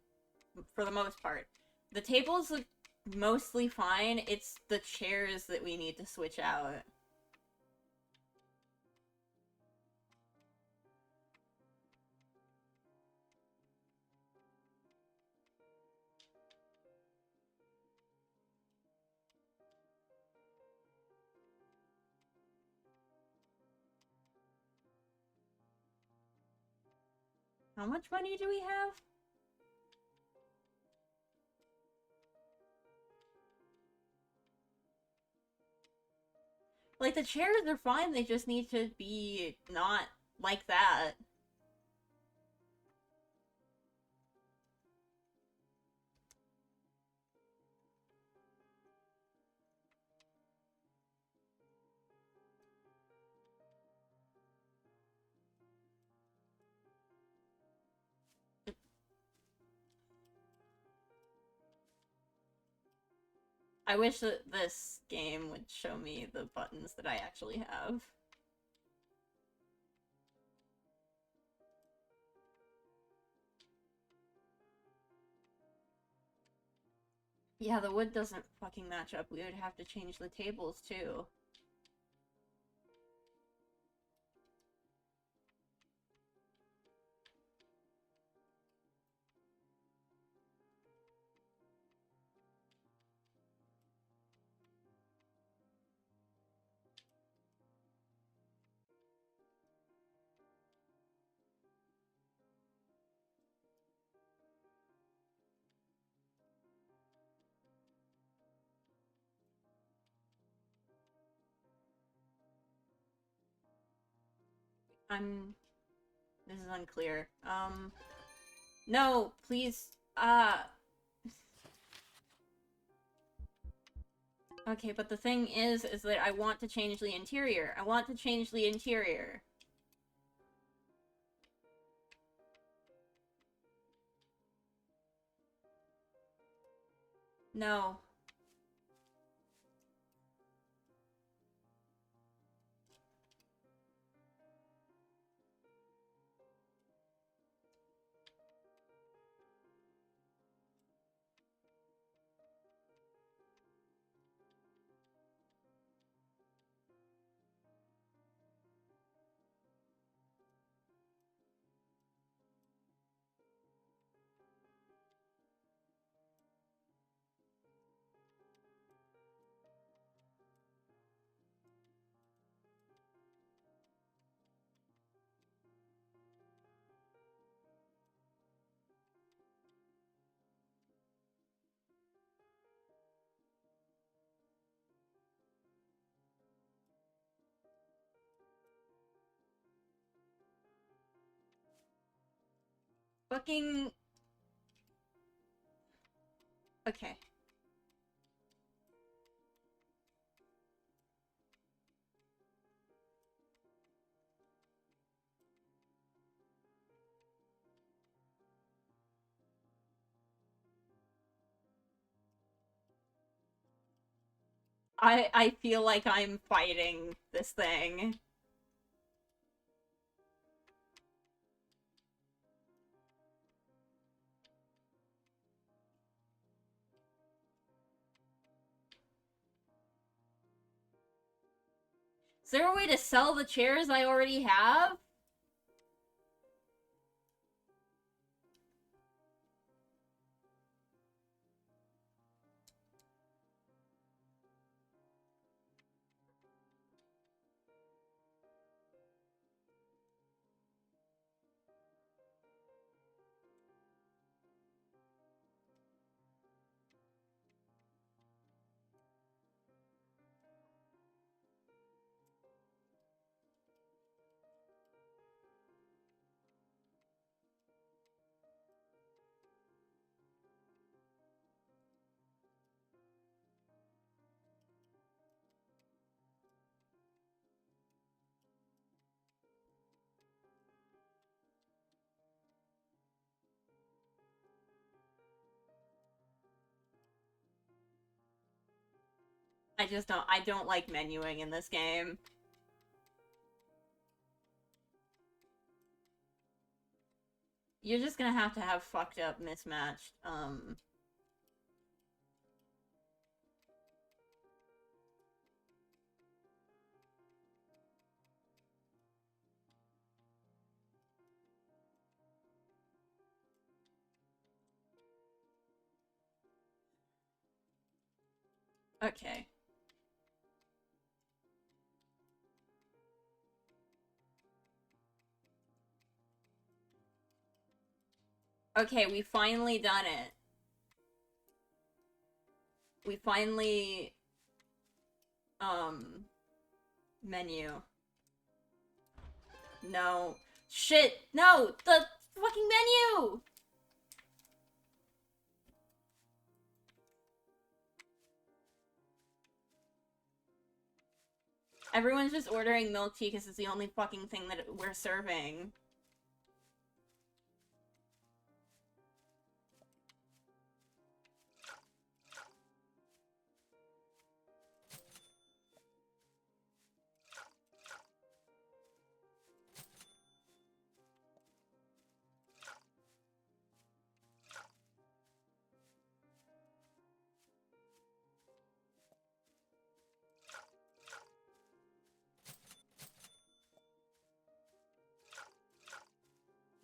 for the most part. The tables look mostly fine. It's the chairs that we need to switch out. How much money do we have? Like, the chairs are fine, they just need to be not like that. I wish that this game would show me the buttons that I actually have. Yeah, the wood doesn't fucking match up. We would have to change the tables, too. This is unclear. No, please, Okay, but the thing is that I want to change the interior. I want to change the interior. No. Fucking... Okay. I feel like I'm fighting this thing. Is there a way to sell the chairs I already have? I don't like menuing in this game. You're just gonna have fucked up mismatched, Okay. Okay, we finally done it. We finally... Menu. No. Shit! No! The fucking menu! Everyone's just ordering milk tea because it's the only fucking thing that we're serving.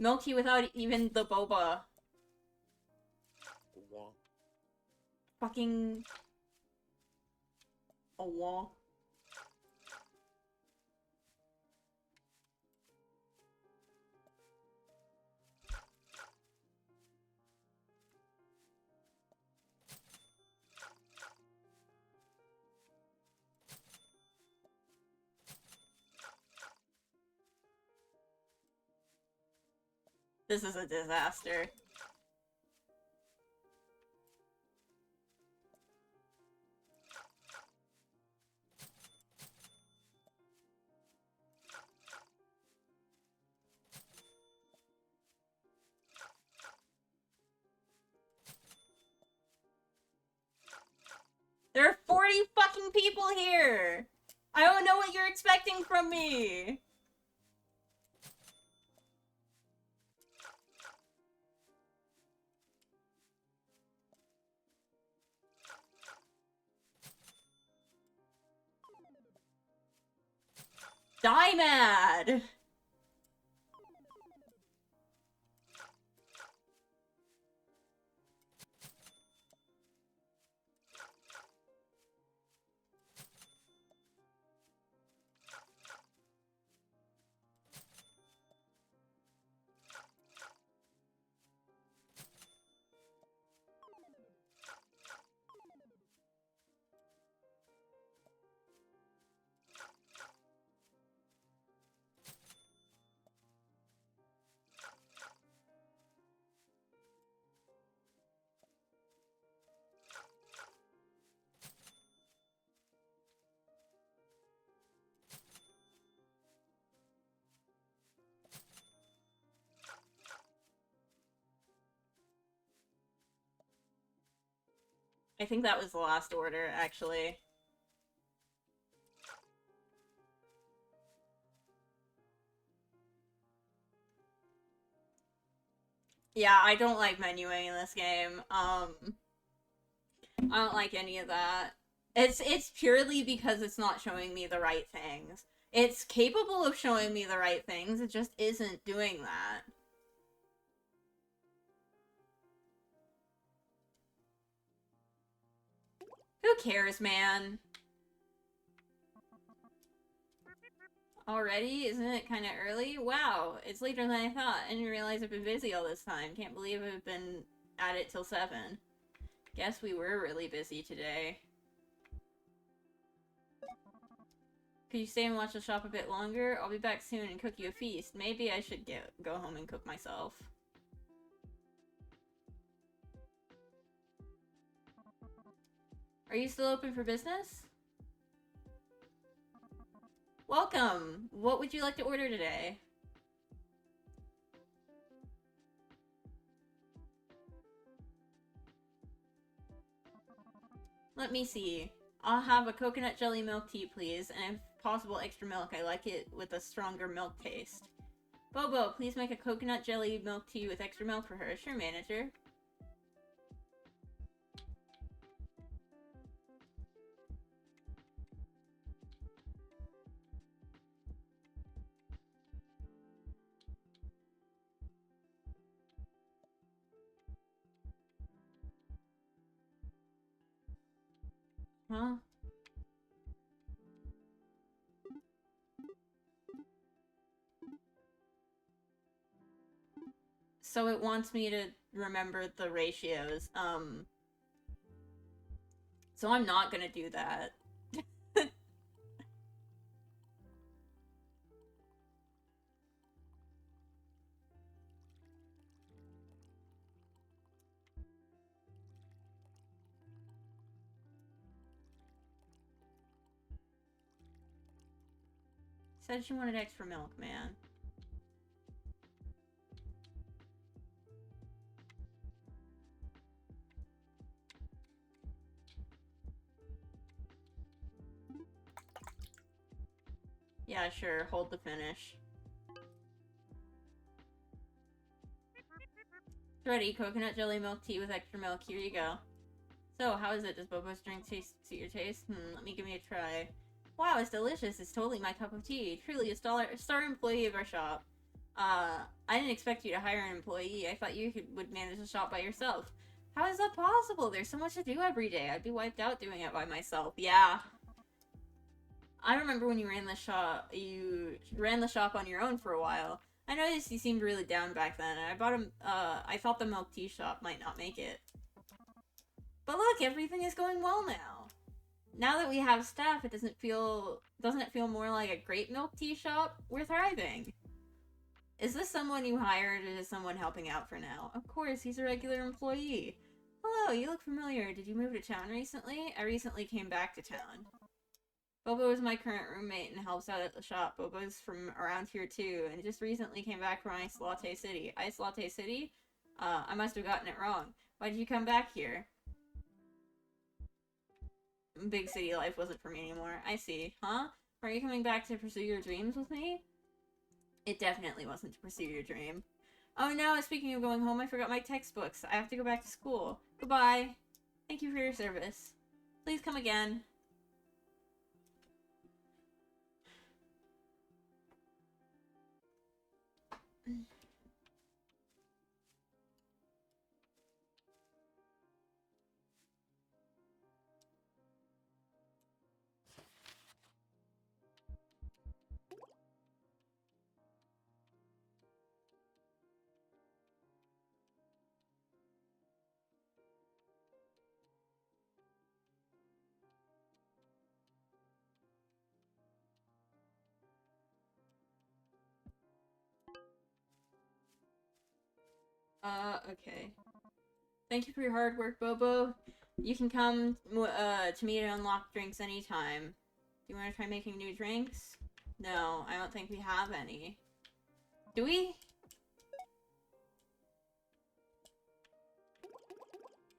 Milk tea without even the boba. Fucking... A wall. This is a disaster. 40 fucking people here! I don't know what you're expecting from me! Die mad! I think that was the last order, actually. Yeah, I don't like menuing in this game. I don't like any of that. It's purely because it's not showing me the right things. It's capable of showing me the right things, it just isn't doing that. Who cares, man? Already? Isn't it kind of early? Wow, it's later than I thought. I didn't realize I've been busy all this time. Can't believe I've been at it till 7. Guess we were really busy today. Could you stay and watch the shop a bit longer? I'll be back soon and cook you a feast. Maybe I should go home and cook myself. Are you still open for business? Welcome! What would you like to order today? Let me see. I'll have a coconut jelly milk tea, please, and if possible, extra milk. I like it with a stronger milk taste. Bobo, please make a coconut jelly milk tea with extra milk for her. Sure, manager. Huh? So it wants me to remember the ratios. So I'm not gonna do that. Said she wanted extra milk, man. Yeah, sure. Hold the finish. It's ready. Coconut jelly milk tea with extra milk. Here you go. So, how is it? Does Bobo's drink suit your taste? Let me give me a try. Wow, it's delicious. It's totally my cup of tea. Truly a star employee of our shop. I didn't expect you to hire an employee. I thought you would manage the shop by yourself. How is that possible? There's so much to do every day. I'd be wiped out doing it by myself. Yeah. I remember when you ran the shop on your own for a while. I noticed you seemed really down back then, and I thought the milk tea shop might not make it. But look, everything is going well now. Now that we have staff, doesn't it feel more like a great milk tea shop? We're thriving. Is this someone you hired, or is someone helping out for now? Of course, he's a regular employee. Hello, you look familiar. Did you move to town recently? I recently came back to town. Bobo is my current roommate and helps out at the shop. Bobo's from around here too, and just recently came back from Ice Latte City. Ice Latte City? I must have gotten it wrong. Why did you come back here? big city life wasn't for me anymore. I see. Huh? Are you coming back to pursue your dreams with me? It definitely wasn't to pursue your dream. Oh no, speaking of going home, I forgot my textbooks. I have to go back to school. Goodbye. Thank you for your service. Please come again. Okay. Thank you for your hard work, Bobo. You can come to me to unlock drinks anytime. Do you want to try making new drinks? No, I don't think we have any. Do we?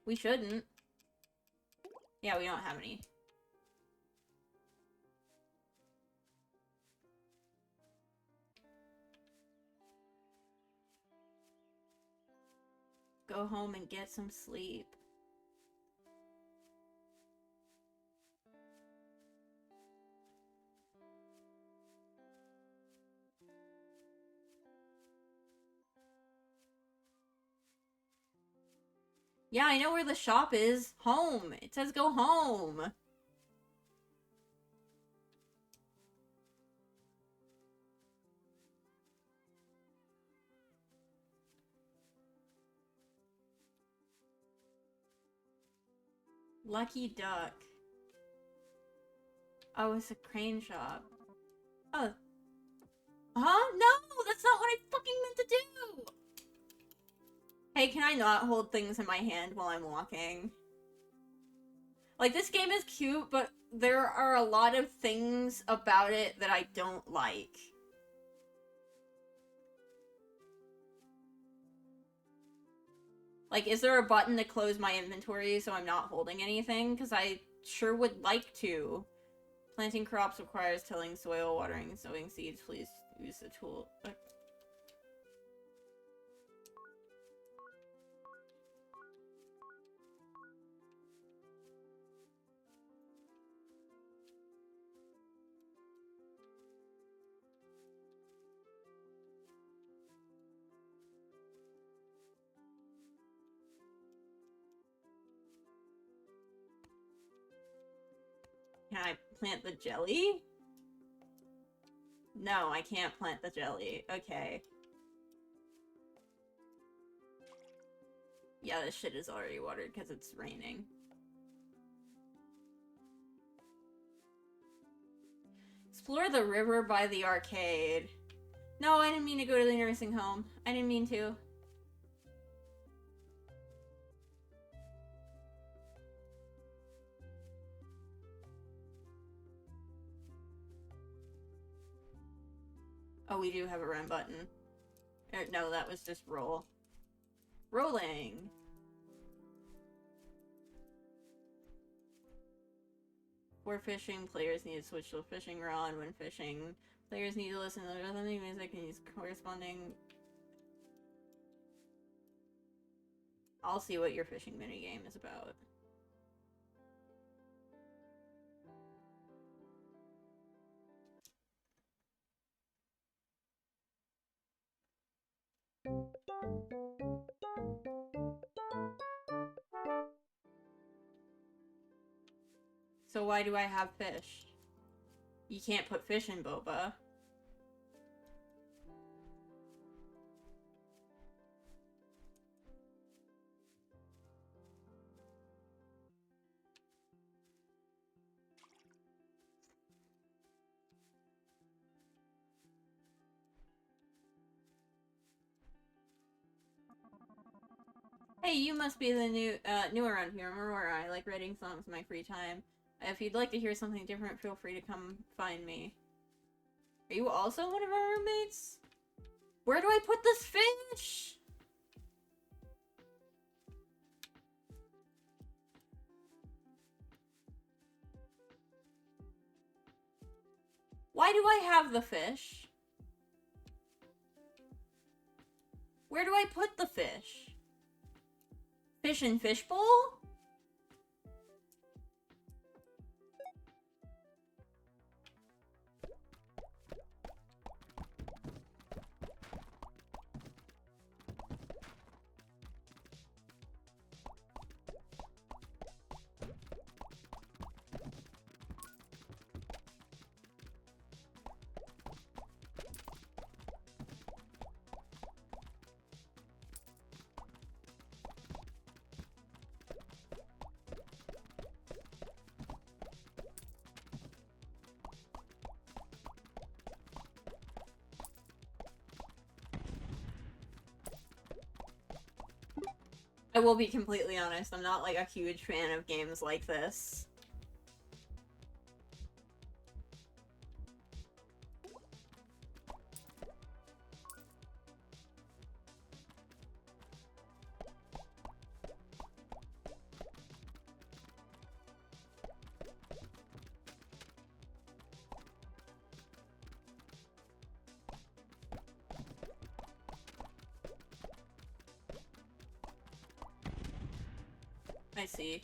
We shouldn't. Yeah, we don't have any. Go home and get some sleep. Yeah, I know where the shop is. Home. It says go home. Lucky Duck. Oh, it's a crane shop. Oh. Huh? No! That's not what I fucking meant to do! Hey, can I not hold things in my hand while I'm walking? Like, this game is cute, but there are a lot of things about it that I don't like. Like, is there a button to close my inventory so I'm not holding anything? Because I sure would like to. Planting crops requires tilling soil, watering, and sowing seeds. Please use the tool. Can I plant the jelly? No, I can't plant the jelly. Okay. Yeah, this shit is already watered because it's raining. Explore the river by the arcade. No, I didn't mean to go to the nursing home. I didn't mean to. Oh, we do have a run button. No, that was just roll. Rolling! For fishing, players need to switch to a fishing rod. When fishing, players need to listen to the rhythm music and use corresponding... I'll see what your fishing minigame is about. So why do I have fish? You can't put fish in boba. Hey, you must be the new around here. I'm Aurora. I like writing songs in my free time. If you'd like to hear something different, feel free to come find me. Are you also one of our roommates? Where do I put this fish? Why do I have the fish? Where do I put the fish? Fish in fishbowl? I will be completely honest, I'm not like a huge fan of games like this. I see.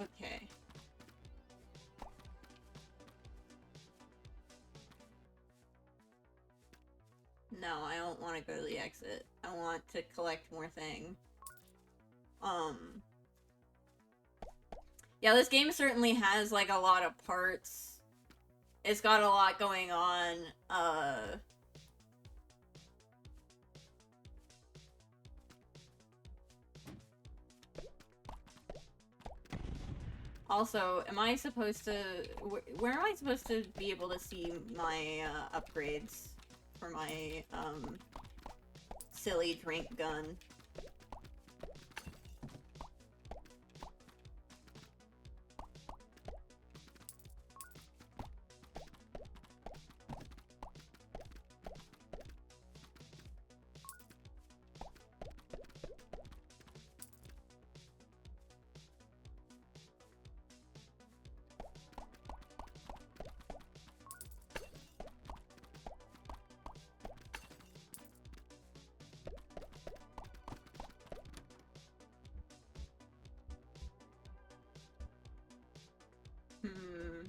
Okay. No, I don't want to go to the exit. I want to collect more thing. Yeah, this game certainly has, like, a lot of parts. It's got a lot going on, Also, am I supposed to... Where am I supposed to be able to see my, upgrades for my, silly drink gun? Hmm.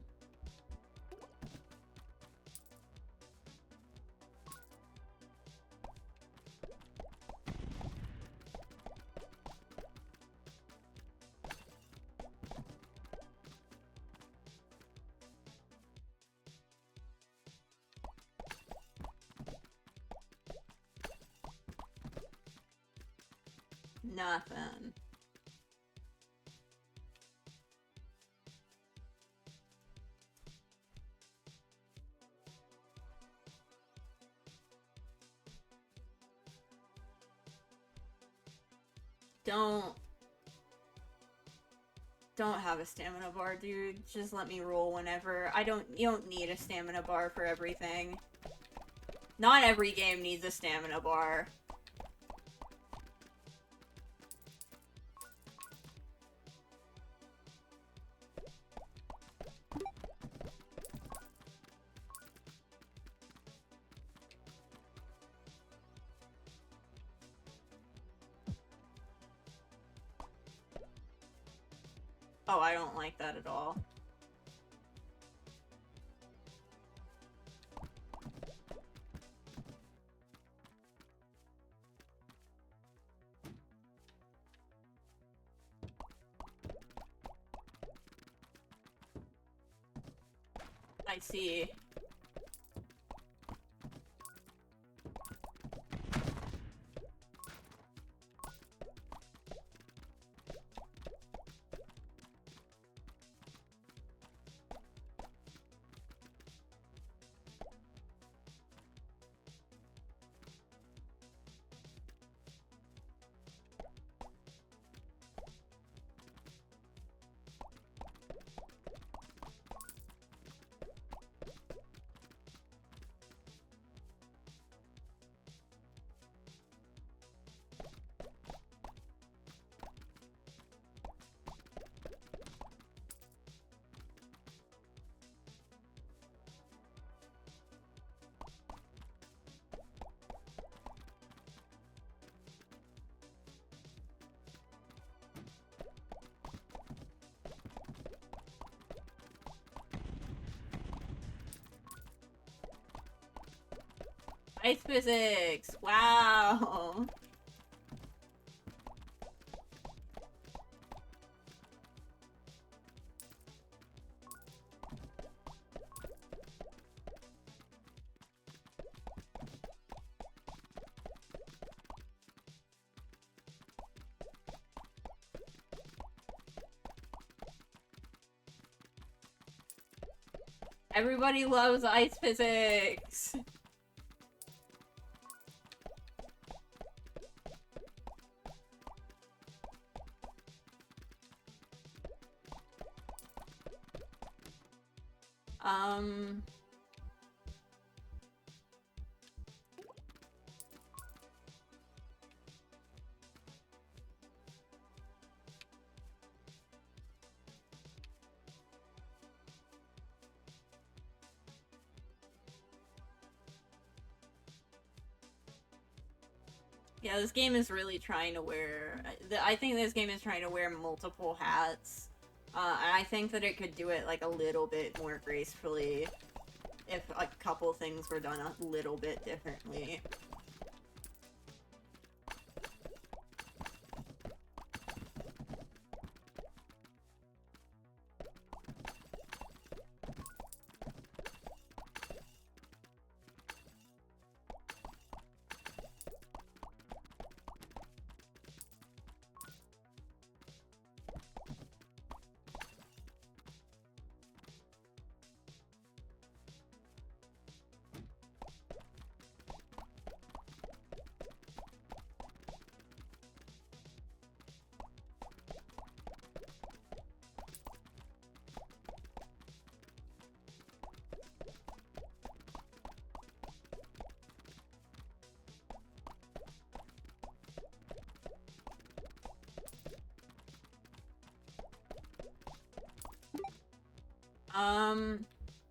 Nothing. Don't have a stamina bar, dude. Just let me roll whenever. You don't need a stamina bar for everything. Not every game needs a stamina bar. Oh, I don't like that at all. I see. Ice physics! Wow! Everybody loves ice physics! Um... Yeah, this game is really trying to wear... I think this game is trying to wear multiple hats. And I think that it could do it, like, a little bit more gracefully if a couple things were done a little bit differently.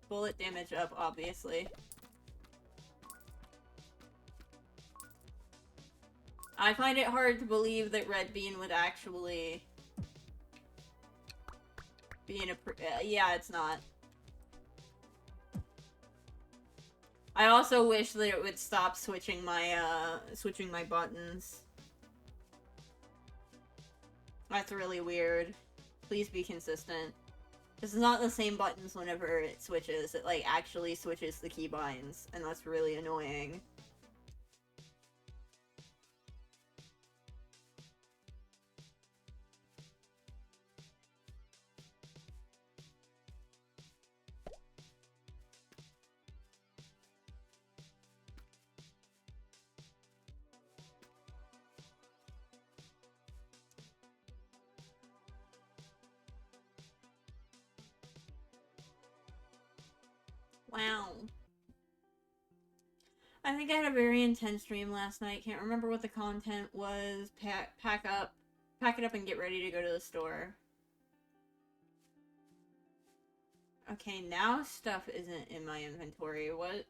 Bullet damage up, obviously. I find it hard to believe that Red Bean would actually be in a yeah, it's not. I also wish that it would stop switching my buttons. That's really weird. Please be consistent. This is not the same buttons whenever it switches. It, like, actually switches the keybinds, and that's really annoying. Wow. I think I had a very intense dream last night. Can't remember what the content was. Pack it up and get ready to go to the store. Okay, now stuff isn't in my inventory. What?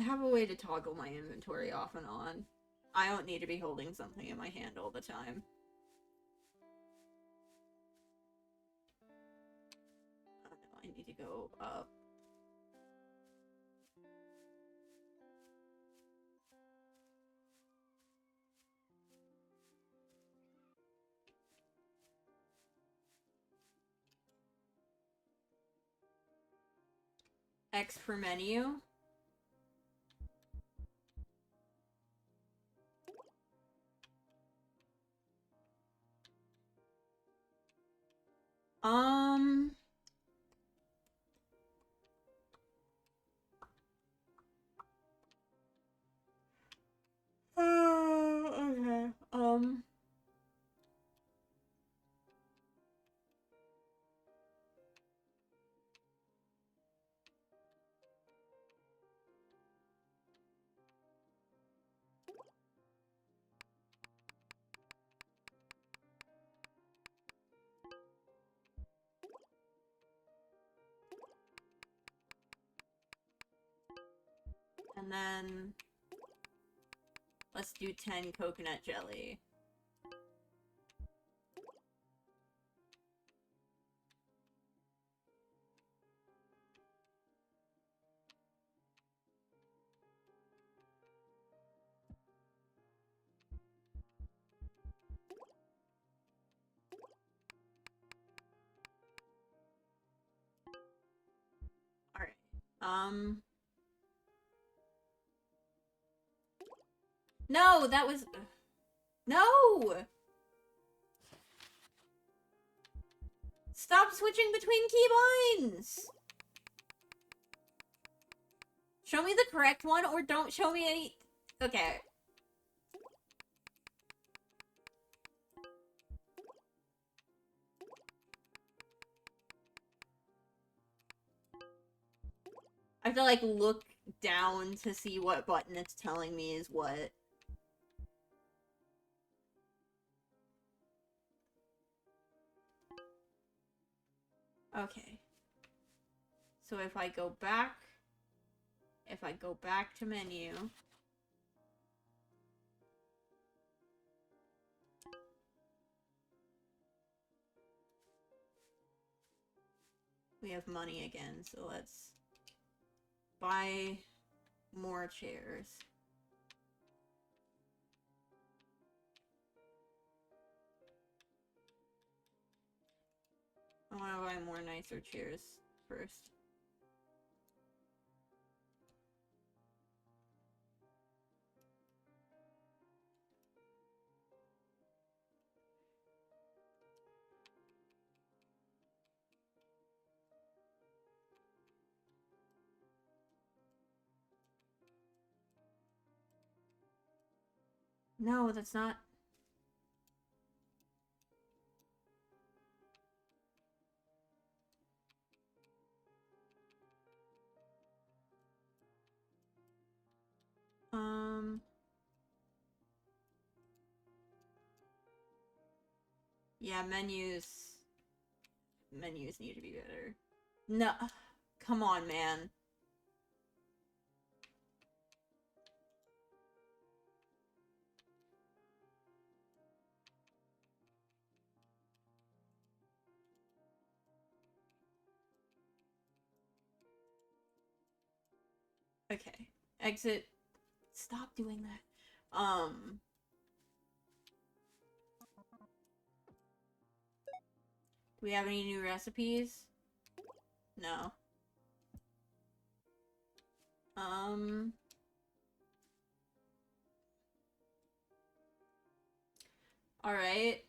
I have a way to toggle my inventory off and on. I don't need to be holding something in my hand all the time. Oh no, I need to go up. X for menu. Okay. And then let's do 10 coconut jelly. Alright. No, that was... No! Stop switching between keybinds! Show me the correct one, or don't show me any... Okay. I have to, like, look down to see what button it's telling me is what. Okay. So if I go back to menu, we have money again, so let's buy more chairs. I want to buy more nicer chairs first. No, that's not... Yeah, menus need to be better. No, come on, man. Okay. Exit. Stop doing that. Do we have any new recipes? No. Alright.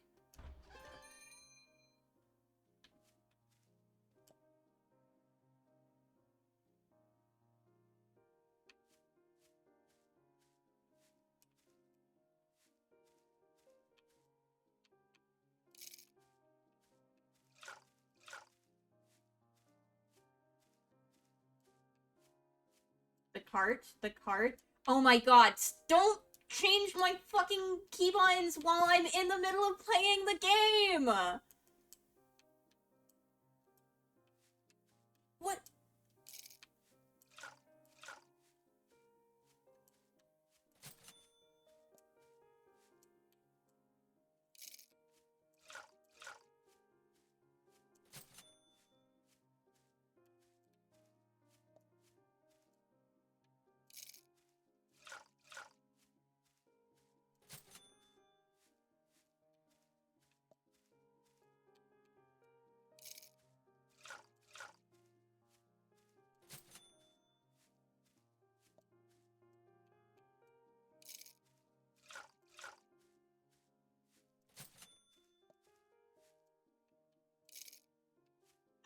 The cart. Oh my god, don't change my fucking keybinds while I'm in the middle of playing the game! What?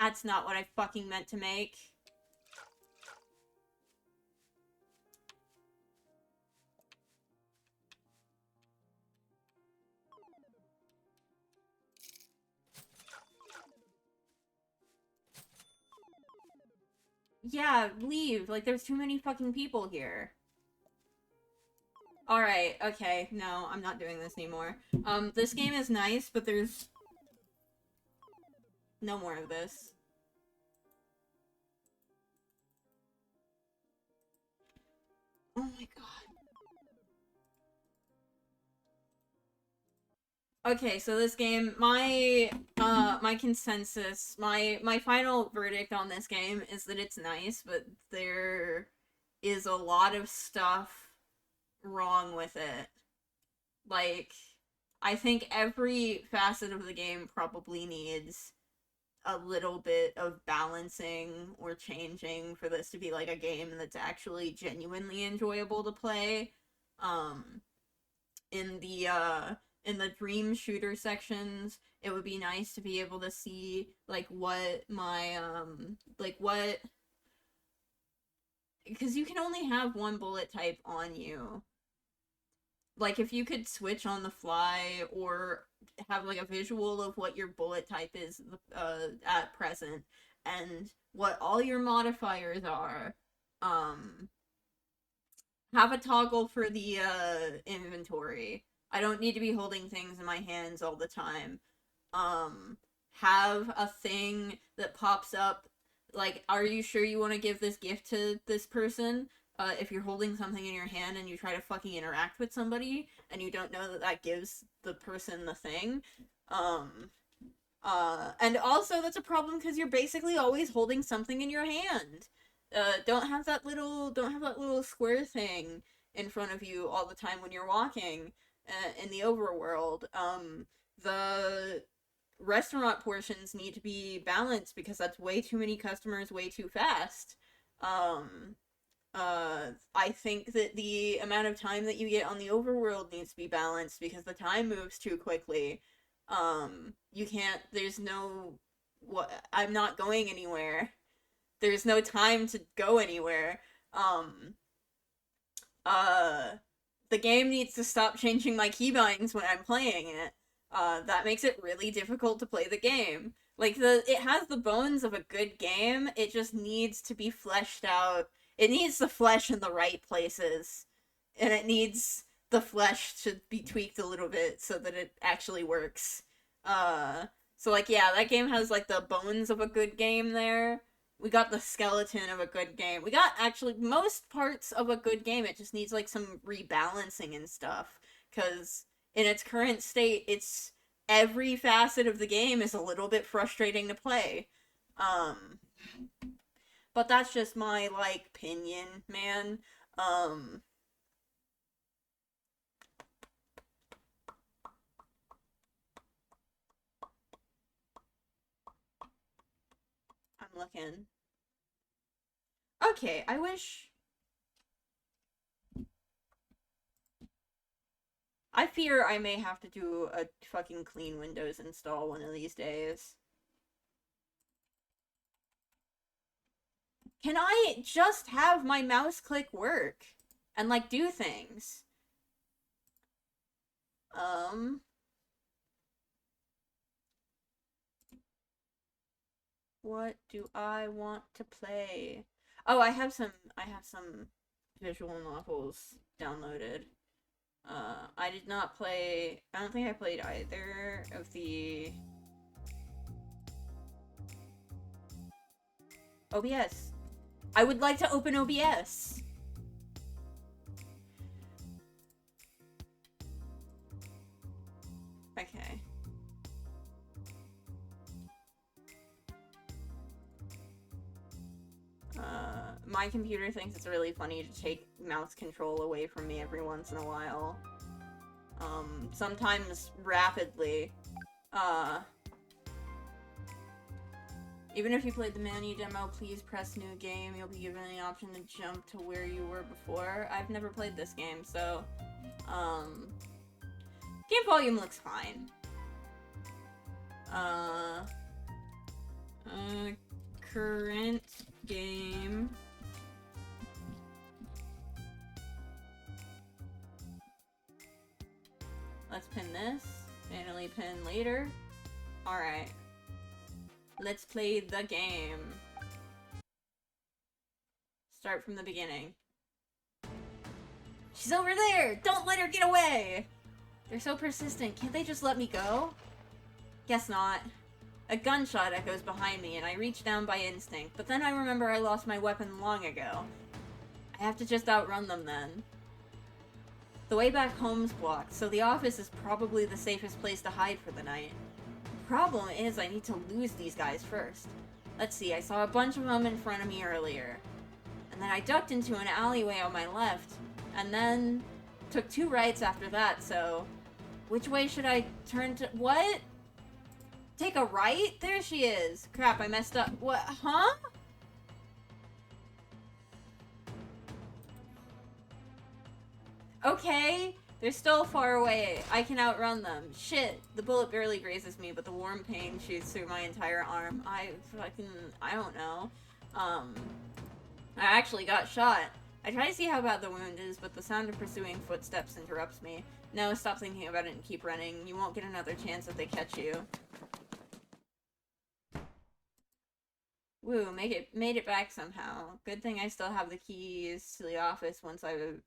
That's not what I fucking meant to make. Yeah, leave. Like, there's too many fucking people here. Alright, okay, no, I'm not doing this anymore. This game is nice, but there's no more of this. Oh my god. Okay, so this game, my consensus, my final verdict on this game is that it's nice, but there is a lot of stuff wrong with it. Like, I think every facet of the game probably needs a little bit of balancing or changing for this to be like a game that's actually genuinely enjoyable to play. In the dream shooter sections, it would be nice to be able to see like what my because you can only have one bullet type on you. Like, if you could switch on the fly or have like a visual of what your bullet type is at present and what all your modifiers are, have a toggle for the inventory. I don't need to be holding things in my hands all the time. Have a thing that pops up like, are you sure you want to give this gift to this person? If you're holding something in your hand and you try to fucking interact with somebody and you don't know that that gives the person the thing. And also that's a problem because you're basically always holding something in your hand. Don't have that little square thing in front of you all the time when you're walking in the overworld. The restaurant portions need to be balanced because that's way too many customers way too fast. I think that the amount of time that you get on the overworld needs to be balanced because the time moves too quickly. You can't, there's no, I'm not going anywhere. There's no time to go anywhere. The game needs to stop changing my keybinds when I'm playing it. That makes it really difficult to play the game. Like, it has the bones of a good game, it just needs to be fleshed out. It needs the flesh in the right places. And it needs the flesh to be tweaked a little bit so that it actually works. So like, yeah, that game has like the bones of a good game there. We got the skeleton of a good game. We got actually most parts of a good game. It just needs like some rebalancing and stuff. Because in its current state, it's every facet of the game is a little bit frustrating to play. But that's just my, like, opinion, man. I'm looking. Okay, I wish... I fear I may have to do a fucking clean Windows install one of these days. Can I just have my mouse click work? And, like, do things? What do I want to play? Oh, I have some visual novels downloaded. I did not play, I don't think I played either of the OBS. I would like to open OBS. Okay. My computer thinks it's really funny to take mouse control away from me every once in a while. Sometimes rapidly. Even if you played the Manny demo, please press new game. You'll be given the option to jump to where you were before. I've never played this game, so... Game volume looks fine. Current game. Let's pin this. Manually pin later. Alright. Let's play the game. Start from the beginning. She's over there! Don't let her get away! They're so persistent. Can't they just let me go? Guess not. A gunshot echoes behind me, and I reach down by instinct, but then I remember I lost my weapon long ago. I have to just outrun them then. The way back home's blocked, so the office is probably the safest place to hide for the night. The problem is I need to lose these guys first. Let's see, I saw a bunch of them in front of me earlier. And then I ducked into an alleyway on my left, and then took 2 rights after that, so... Which way should I turn to- what? Take a right? There she is! Crap, I messed up. What? Huh? Okay, they're still far away. I can outrun them. Shit, the bullet barely grazes me, but the warm pain shoots through my entire arm. I don't know. I actually got shot. I try to see how bad the wound is, but the sound of pursuing footsteps interrupts me. No, stop thinking about it and keep running. You won't get another chance if they catch you. Woo, made it back somehow. Good thing I still have the keys to the office once I've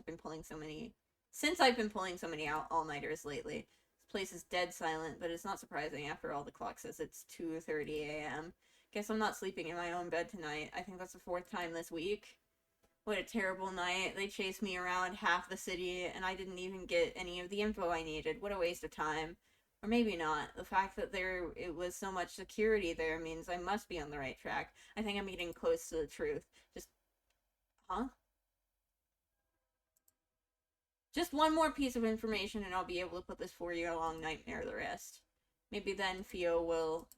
been pulling so many all-nighters lately. This place is dead silent, but it's not surprising after all the clock says it's 2:30 a.m. Guess I'm not sleeping in my own bed tonight. I think that's the 4th time this week. What a terrible night. They chased me around half the city, and I didn't even get any of the info I needed. What a waste of time. Or maybe not. The fact that it was so much security there means I must be on the right track. I think I'm getting close to the truth. Huh? Just one more piece of information and I'll be able to put this 4-year-long nightmare to rest. Maybe then Theo will...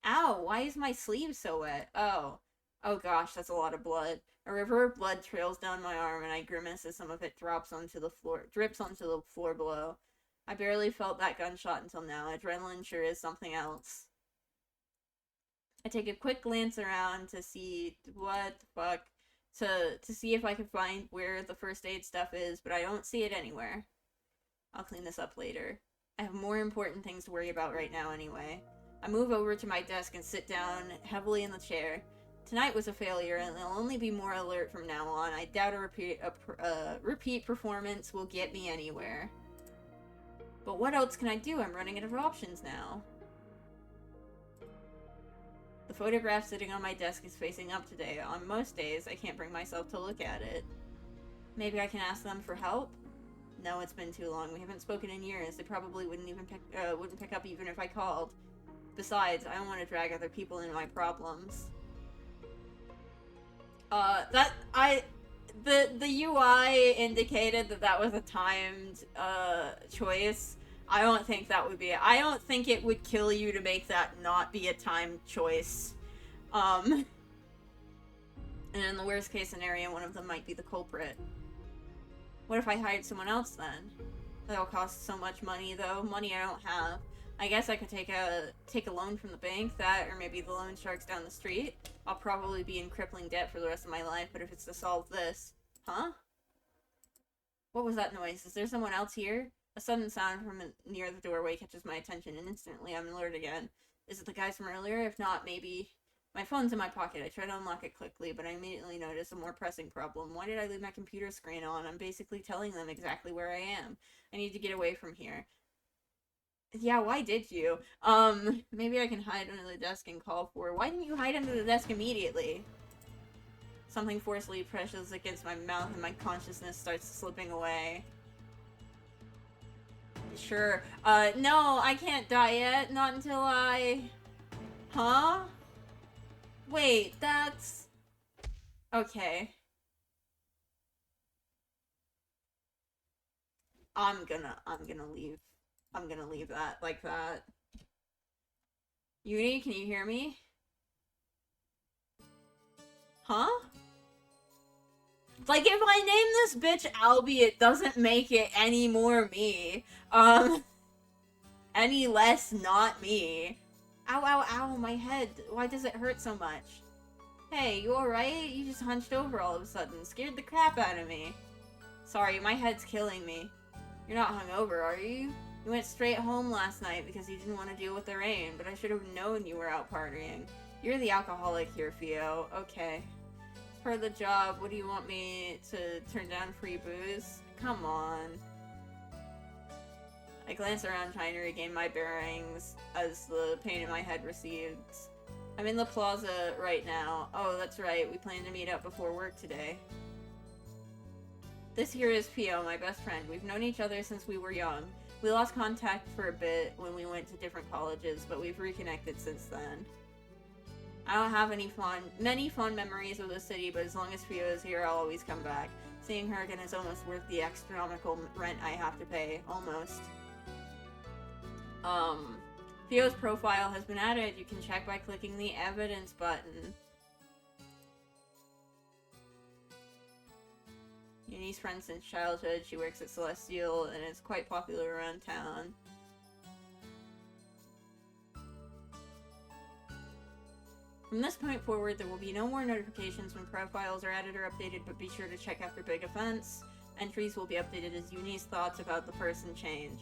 Ow, why is my sleeve so wet? Oh. Oh gosh, that's a lot of blood. A river of blood trails down my arm and I grimace as some of it drips onto the floor below. I barely felt that gunshot until now. Adrenaline sure is something else. I take a quick glance around to see what the fuck, to see if I can find where the first aid stuff is, but I don't see it anywhere. I'll clean this up later. I have more important things to worry about right now anyway. I move over to my desk and sit down heavily in the chair. Tonight was a failure, and I'll only be more alert from now on. I doubt a repeat performance will get me anywhere. But what else can I do? I'm running out of options now. The photograph sitting on my desk is facing up today. On most days, I can't bring myself to look at it. Maybe I can ask them for help? No, it's been too long. We haven't spoken in years. They probably wouldn't pick up even if I called. Besides, I don't want to drag other people into my problems. The UI indicated that was a timed, choice. I don't think that would be it. I don't think it would kill you to make that not be a timed choice. And in the worst case scenario, one of them might be the culprit. What if I hired someone else then? That'll cost so much money, though. Money I don't have. I guess I could take a loan from the bank, that, or maybe the loan sharks down the street. I'll probably be in crippling debt for the rest of my life, but if it's to solve this... Huh? What was that noise? Is there someone else here? A sudden sound from near the doorway catches my attention, and instantly I'm alert again. Is it the guys from earlier? If not, maybe... My phone's in my pocket. I try to unlock it quickly, but I immediately notice a more pressing problem. Why did I leave my computer screen on? I'm basically telling them exactly where I am. I need to get away from here. Yeah, why did you? Maybe I can hide under the desk and call for... Why didn't you hide under the desk immediately? Something forcefully presses against my mouth and my consciousness starts slipping away. Sure. No, I can't die yet. Not until I... Huh? Wait, that's... Okay. I'm gonna leave. I'm gonna leave that like that. Uni, can you hear me? Huh? Like, if I name this bitch Albie, it doesn't make it any more me. Any less not me. Ow, ow, ow, my head. Why does it hurt so much? Hey, you alright? You just hunched over all of a sudden. Scared the crap out of me. Sorry, my head's killing me. You're not hungover, are you? You went straight home last night because you didn't want to deal with the rain, but I should have known you were out partying. You're the alcoholic here, Theo. Okay. For the job, what do you want me to turn down free booze? Come on. I glance around trying to regain my bearings as the pain in my head recedes. I'm in the plaza right now. Oh, that's right. We plan to meet up before work today. This here is Pio, my best friend. We've known each other since we were young. We lost contact for a bit when we went to different colleges, but we've reconnected since then. I don't have many fond memories of the city, but as long as Pio is here, I'll always come back. Seeing her again is almost worth the astronomical rent I have to pay. Almost. Theo's profile has been added. You can check by clicking the evidence button. Uni's friend since childhood. She works at Celestial and is quite popular around town. From this point forward, there will be no more notifications when profiles are added or updated, but be sure to check after big events. Entries will be updated as Uni's thoughts about the person change.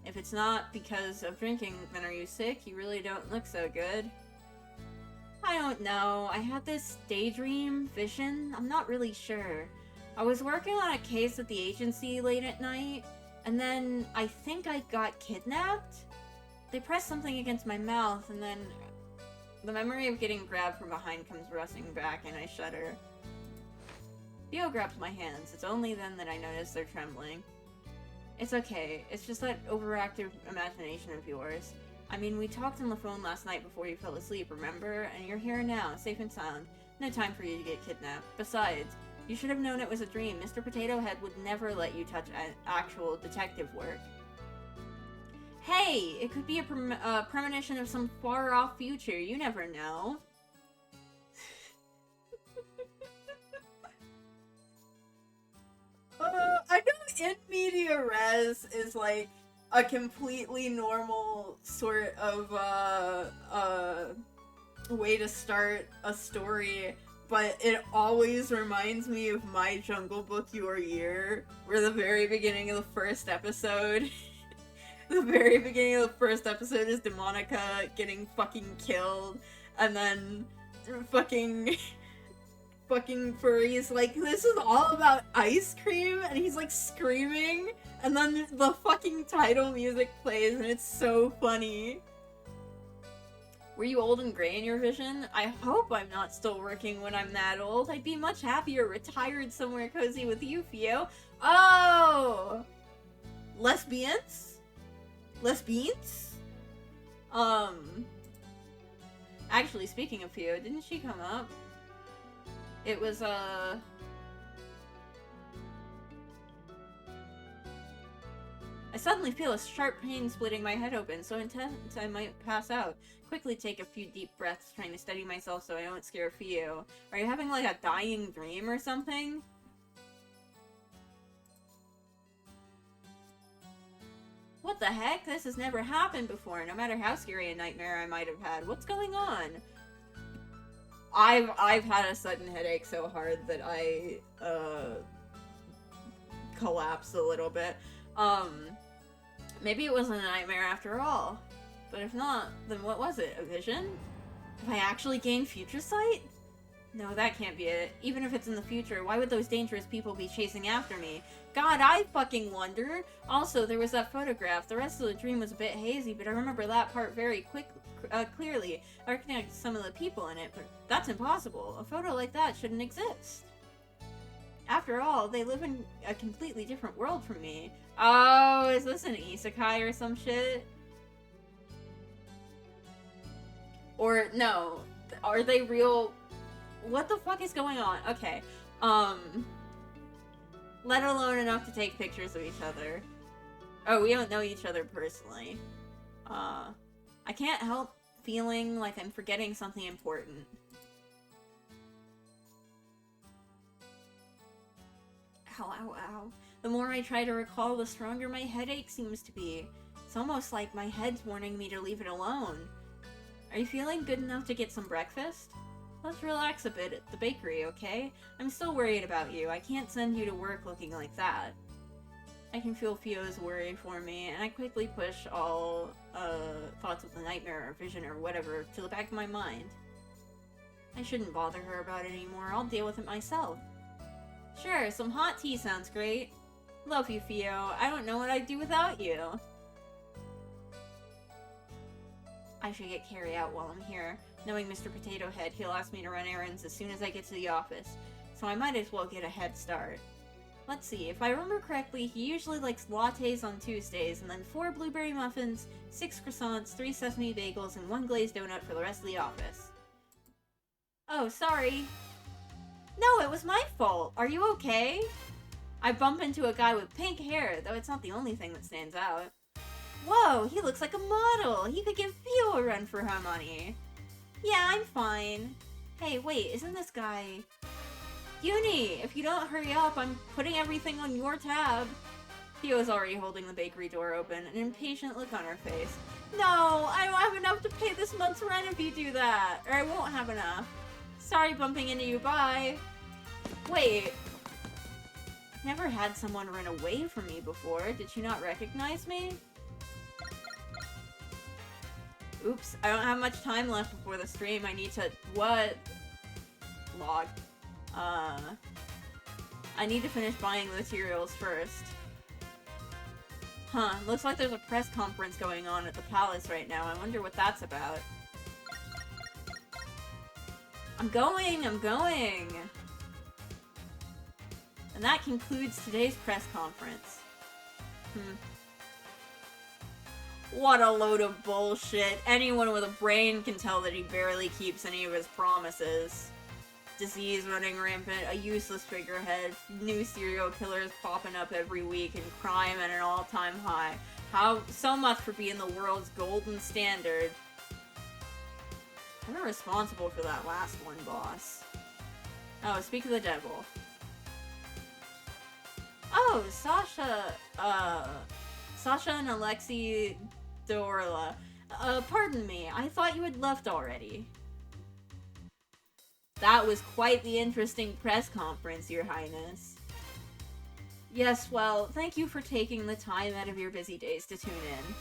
If it's not because of drinking, then are you sick? You really don't look so good. I don't know. I had this daydream vision. I'm not really sure. I was working on a case at the agency late at night, and then I think I got kidnapped. They pressed something against my mouth, and then the memory of getting grabbed from behind comes rushing back, and I shudder. Theo grabs my hands. It's only then that I notice they're trembling. It's okay. It's just that overactive imagination of yours. I mean, we talked on the phone last night before you fell asleep, remember? And you're here now, safe and sound. No time for you to get kidnapped. Besides, you should have known it was a dream. Mr. Potato Head would never let you touch actual detective work. Hey! It could be a premonition of some far-off future. You never know. I know in media res is like a completely normal sort of way to start a story, but it always reminds me of My Jungle Book Your Year, where the very beginning of the first episode the very beginning of the first episode is Demonica getting fucking killed, and then fucking Furry's like, this is all about ice cream, and he's like screaming, and then the fucking title music plays, and it's so funny. Were you old and gray in your vision? I hope I'm not still working when I'm that old. I'd be much happier retired somewhere cozy with you, Theo. Oh! Lesbians? Lesbians? Actually, speaking of Theo, didn't she come up? It was, I suddenly feel a sharp pain splitting my head open, so intense I might pass out. Quickly take a few deep breaths, trying to steady myself so I don't scare Theo. Are you having, like, a dying dream or something? What the heck? This has never happened before, no matter how scary a nightmare I might have had. What's going on? I've had a sudden headache so hard that I, collapsed a little bit. Maybe it wasn't a nightmare after all. But if not, then what was it? A vision? Have I actually gained future sight? No, that can't be it. Even if it's in the future, why would those dangerous people be chasing after me? God, I fucking wonder! Also, there was that photograph. The rest of the dream was a bit hazy, but I remember that part very clearly. I recognized some of the people in it, but that's impossible. A photo like that shouldn't exist. After all, they live in a completely different world from me. Oh, is this an isekai or some shit? Or, no. Are they real? What the fuck is going on? Okay. Let alone enough to take pictures of each other. Oh, we don't know each other personally. I can't help feeling like I'm forgetting something important. Ow, ow, ow. The more I try to recall, the stronger my headache seems to be. It's almost like my head's warning me to leave it alone. Are you feeling good enough to get some breakfast? Let's relax a bit at the bakery, okay? I'm still worried about you. I can't send you to work looking like that. I can feel Fio's worry for me, and I quickly push all thoughts of the nightmare or vision or whatever to the back of my mind. I shouldn't bother her about it anymore. I'll deal with it myself. Sure, some hot tea sounds great. Love you, Fio. I don't know what I'd do without you. I should get Carrie out while I'm here. Knowing Mr. Potato Head, he'll ask me to run errands as soon as I get to the office, so I might as well get a head start. Let's see, if I remember correctly, he usually likes lattes on Tuesdays, and then 4 blueberry muffins, 6 croissants, 3 sesame bagels, and 1 glazed donut for the rest of the office. Oh, sorry. No, it was my fault. Are you okay? I bump into a guy with pink hair, though it's not the only thing that stands out. Whoa, he looks like a model. He could give Fio a run for her money. Yeah, I'm fine. Hey, wait, isn't this guy... Uni, if you don't hurry up, I'm putting everything on your tab. Fio's already holding the bakery door open, an impatient look on her face. No, I don't have enough to pay this month's rent if you do that. Or I won't have enough. Sorry bumping into you, bye. Wait. Never had someone run away from me before. Did you not recognize me? Oops, I don't have much time left before the stream. I need to... What? Log. I need to finish buying the materials first. Huh, looks like there's a press conference going on at the palace right now. I wonder what that's about. I'm going! And that concludes today's press conference. What a load of bullshit. Anyone with a brain can tell that he barely keeps any of his promises. Disease running rampant, a useless figurehead, new serial killers popping up every week, and crime at an all-time high. How so much for being the world's golden standard. We're responsible for that last one, boss. Oh, speak of the devil. Oh, Sasha and Alexei Dorla. Pardon me, I thought you had left already. That was quite the interesting press conference, Your Highness. Yes, well, thank you for taking the time out of your busy days to tune in.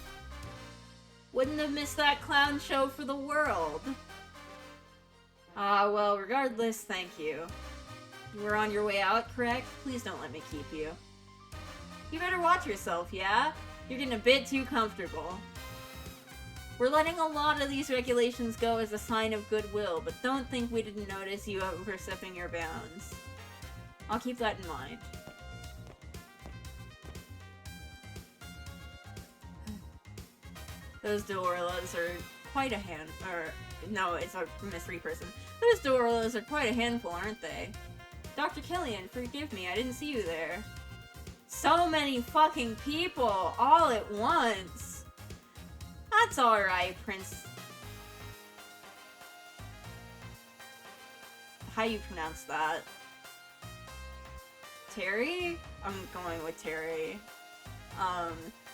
Wouldn't have missed that clown show for the world. Ah, well, regardless, thank you. You were on your way out, correct? Please don't let me keep you. You better watch yourself, yeah? You're getting a bit too comfortable. We're letting a lot of these regulations go as a sign of goodwill, but don't think we didn't notice you overstepping your bounds. I'll keep that in mind. Those Dorlas are quite a no, it's a mystery person. Those Dorlas are quite a handful, aren't they? Dr. Killian, forgive me, I didn't see you there. So many fucking people, all at once! That's alright, Prince. How you pronounce that? Terry? I'm going with Terry.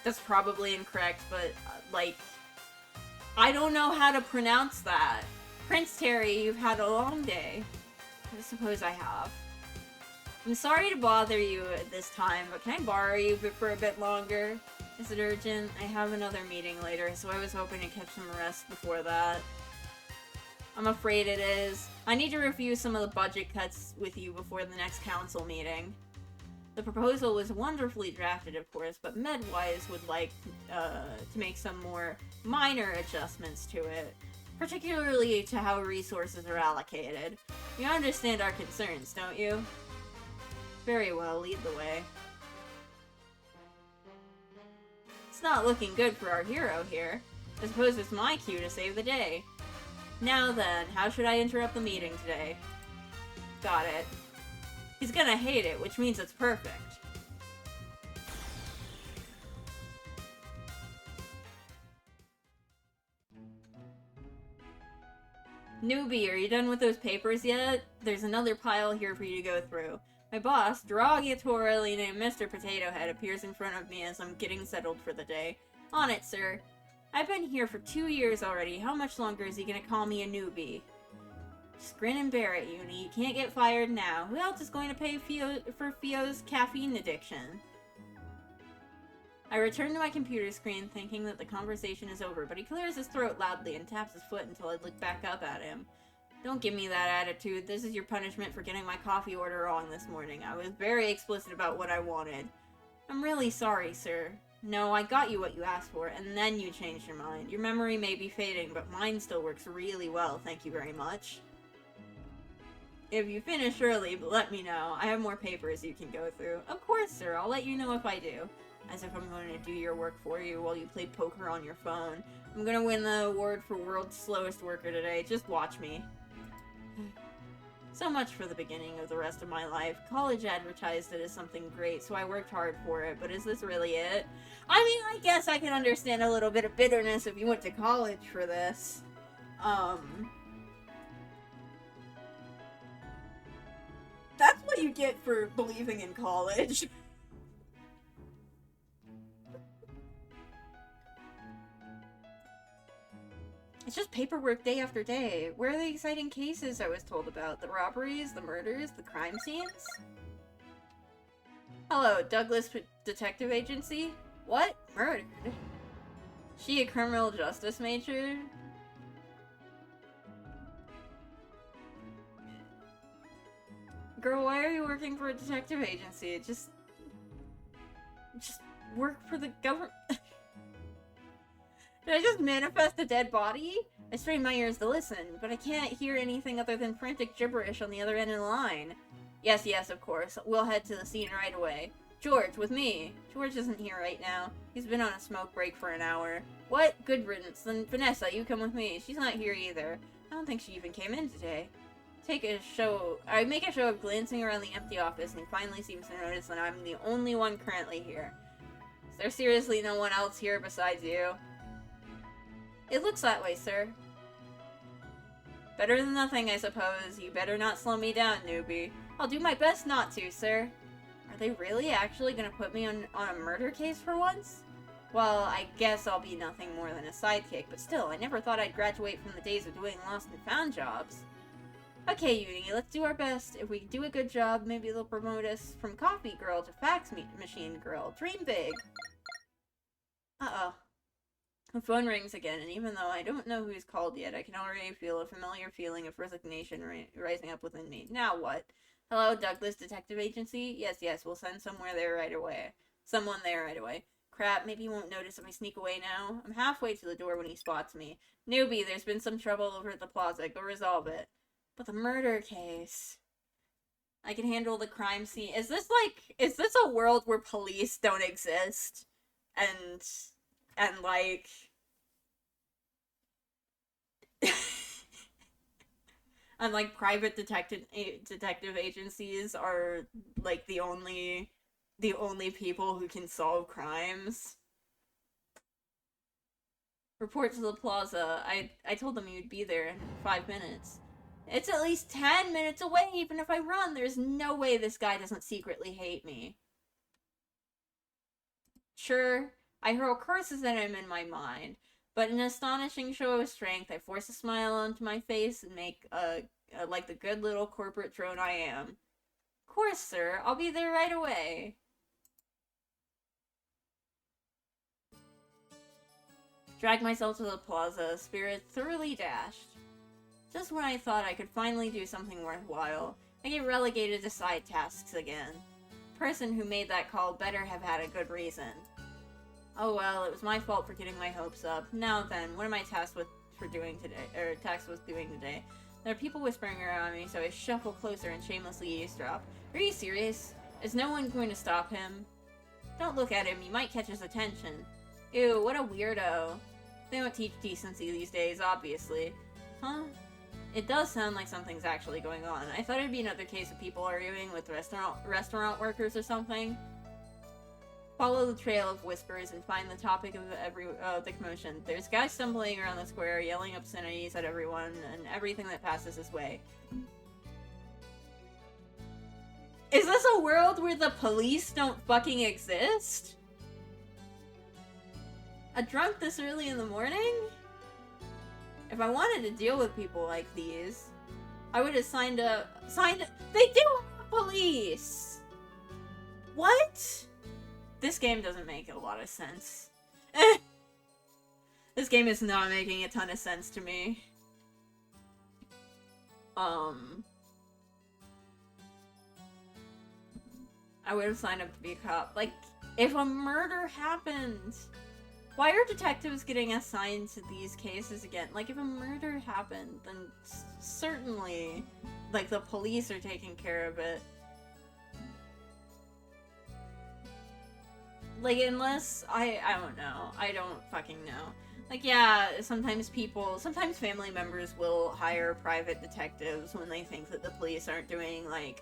That's probably incorrect, but, like, I don't know how to pronounce that. Prince Terry, you've had a long day. I suppose I have. I'm sorry to bother you at this time, but can I borrow you for a bit longer? Is it urgent? I have another meeting later, so I was hoping to catch some rest before that. I'm afraid it is. I need to review some of the budget cuts with you before the next council meeting. The proposal was wonderfully drafted, of course, but MedWise would like to make some more minor adjustments to it, particularly to how resources are allocated. You understand our concerns, don't you? Very well, lead the way. It's not looking good for our hero here. I suppose it's my cue to save the day. Now then, how should I interrupt the meeting today? Got it. He's gonna hate it, which means it's perfect. Newbie, are you done with those papers yet? There's another pile here for you to go through. My boss, derogatorily named Mr. Potato Head, appears in front of me as I'm getting settled for the day. On it, sir. I've been here for 2 years already. How much longer is he gonna call me a newbie? Just grin and bear it, Uni. You can't get fired now. Who else is going to pay for Fio's caffeine addiction? I return to my computer screen thinking that the conversation is over, but he clears his throat loudly and taps his foot until I look back up at him. Don't give me that attitude. This is your punishment for getting my coffee order wrong this morning. I was very explicit about what I wanted. I'm really sorry, sir. No, I got you what you asked for, and then you changed your mind. Your memory may be fading, but mine still works really well, thank you very much. If you finish early, let me know. I have more papers you can go through. Of course, sir. I'll let you know if I do. As if I'm going to do your work for you while you play poker on your phone. I'm gonna win the award for World's Slowest Worker today. Just watch me. So much for the beginning of the rest of my life. College advertised it as something great, so I worked hard for it, but is this really it? I mean, I guess I can understand a little bit of bitterness if you went to college for this. That's what you get for believing in college. It's just paperwork day after day. Where are the exciting cases I was told about? The robberies, the murders, the crime scenes? Hello, Douglas Detective Agency? What? Murdered? She a criminal justice major? Girl, why are you working for a detective agency? Just work for the government. Did I just manifest a dead body? I strain my ears to listen, but I can't hear anything other than frantic gibberish on the other end of the line. Yes, of course. We'll head to the scene right away. George, with me. George isn't here right now. He's been on a smoke break for an hour. What? Good riddance. Then Vanessa, you come with me. She's not here either. I don't think she even came in today. I make a show of glancing around the empty office, and he finally seems to notice that I'm the only one currently here. Is there seriously no one else here besides you? It looks that way, sir. Better than nothing, I suppose. You better not slow me down, newbie. I'll do my best not to, sir. Are they really actually gonna put me on a murder case for once? Well, I guess I'll be nothing more than a sidekick, but still, I never thought I'd graduate from the days of doing lost and found jobs. Okay, Uni, let's do our best. If we do a good job, maybe they'll promote us from coffee girl to fax machine girl. Dream big! Uh-oh. The phone rings again, and even though I don't know who's called yet, I can already feel a familiar feeling of resignation rising up within me. Now what? Hello, Douglas Detective Agency? Yes, we'll send someone there right away. Crap, maybe he won't notice if I sneak away now. I'm halfway to the door when he spots me. Newbie, there's been some trouble over at the plaza. Go resolve it. But the murder case... I can handle the crime scene. Is this a world where police don't exist? And like... and like private detective agencies are like the only people who can solve crimes. Report to the plaza. I told them you'd be there in 5 minutes. It's at least 10 minutes away, even if I run. There's no way this guy doesn't secretly hate me. Sure, I hurl curses at him in my mind, but in an astonishing show of strength, I force a smile onto my face and make like the good little corporate drone I am. Of course, sir. I'll be there right away. Drag myself to the plaza, spirit thoroughly dashed. Just when I thought I could finally do something worthwhile, I get relegated to side tasks again. The person who made that call better have had a good reason. Oh well, it was my fault for getting my hopes up. Now then, what am I tasked with doing today? There are people whispering around me, so I shuffle closer and shamelessly eavesdrop. Are you serious? Is no one going to stop him? Don't look at him, you might catch his attention. Ew, what a weirdo. They don't teach decency these days, obviously. Huh? It does sound like something's actually going on. I thought it'd be another case of people arguing with restaurant workers or something. Follow the trail of whispers and find the topic of the commotion. There's guys stumbling around the square, yelling obscenities at everyone and everything that passes his way. Is this a world where the police don't fucking exist? A drunk this early in the morning? If I wanted to deal with people like these, I would have signed. They do have police! What? This game doesn't make a lot of sense. This game is not making a ton of sense to me. I would have signed up to be a cop. Like, if a murder happened, why are detectives getting assigned to these cases again? Like, if a murder happened, then certainly, like, the police are taking care of it. Like, unless, I don't know. I don't fucking know. Like, yeah, sometimes family members will hire private detectives when they think that the police aren't doing, like,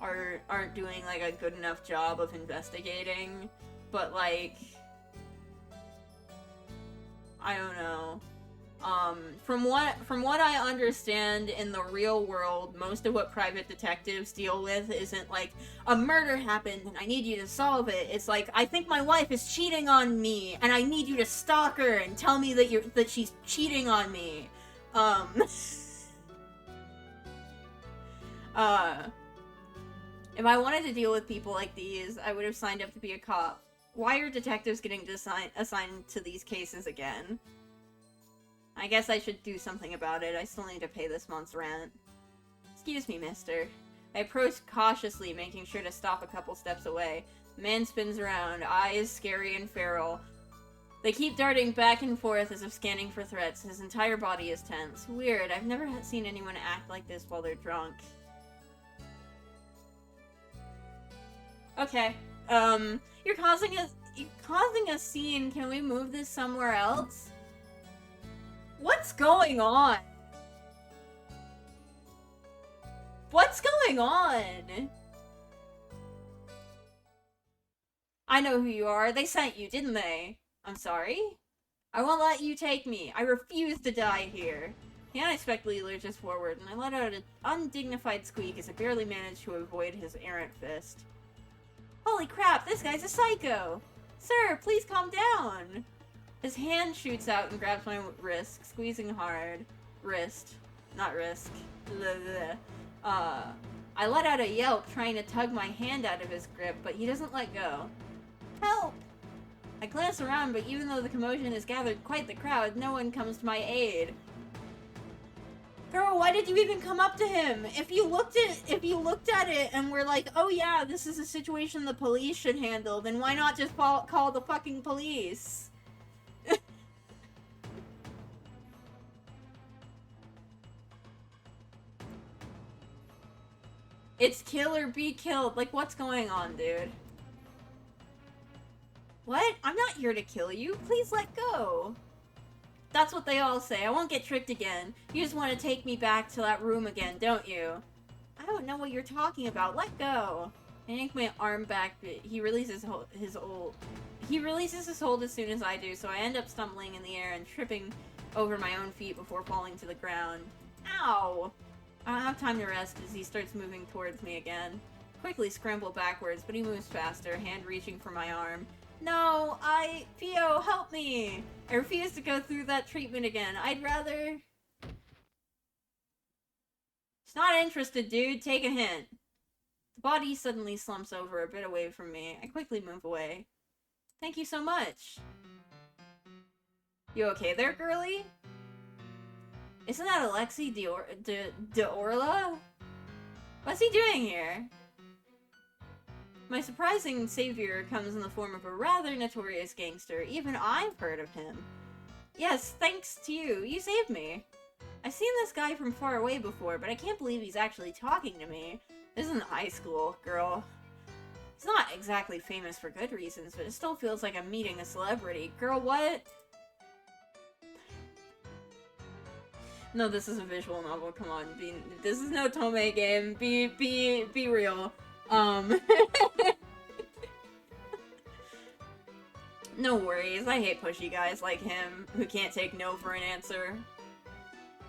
aren't doing, like, a good enough job of investigating. But, like, I don't know. From what I understand in the real world, most of what private detectives deal with isn't like, a murder happened and I need you to solve it. It's like, I think my wife is cheating on me and I need you to stalk her and tell me that she's cheating on me. If I wanted to deal with people like these, I would have signed up to be a cop. Why are detectives getting assigned to these cases again? I guess I should do something about it. I still need to pay this month's rent. Excuse me, mister. I approach cautiously, making sure to stop a couple steps away. The man spins around, eyes scary and feral. They keep darting back and forth as if scanning for threats. His entire body is tense. Weird, I've never seen anyone act like this while they're drunk. Okay. You're causing a scene. Can we move this somewhere else? What's going on? What's going on? I know who you are. They sent you, didn't they? I'm sorry? I won't let you take me. I refuse to die here. He unexpectedly lurches forward, and I let out an undignified squeak as I barely managed to avoid his errant fist. Holy crap, this guy's a psycho! Sir, please calm down! His hand shoots out and grabs my wrist, squeezing hard. Wrist. Not risk. I let out a yelp, trying to tug my hand out of his grip, but he doesn't let go. Help! I glance around, but even though the commotion has gathered quite the crowd, no one comes to my aid. Girl, why did you even come up to him? If you looked at it and were like, oh yeah, this is a situation the police should handle, then why not just call the fucking police? It's kill or be killed. Like, what's going on, dude? What? I'm not here to kill you. Please let go. That's what they all say. I won't get tricked again. You just want to take me back to that room again, don't you? I don't know what you're talking about. Let go. I yank my arm back, but he releases his hold as soon as I do, so I end up stumbling in the air and tripping over my own feet before falling to the ground. Ow! I don't have time to rest as he starts moving towards me again. Quickly scramble backwards, but he moves faster, hand reaching for my arm. No, Theo, help me! I refuse to go through that treatment again. I'd rather... He's not interested, dude. Take a hint. The body suddenly slumps over a bit away from me. I quickly move away. Thank you so much. You okay there, girlie? Isn't that Alexei D'Orla? What's he doing here? My surprising savior comes in the form of a rather notorious gangster. Even I've heard of him. Yes, thanks to you. You saved me. I've seen this guy from far away before, but I can't believe he's actually talking to me. This isn't high school, girl. He's not exactly famous for good reasons, but it still feels like I'm meeting a celebrity. Girl, what? No, this is a visual novel. Come on, this is no Tomei game. Be real. No worries. I hate pushy guys like him who can't take no for an answer.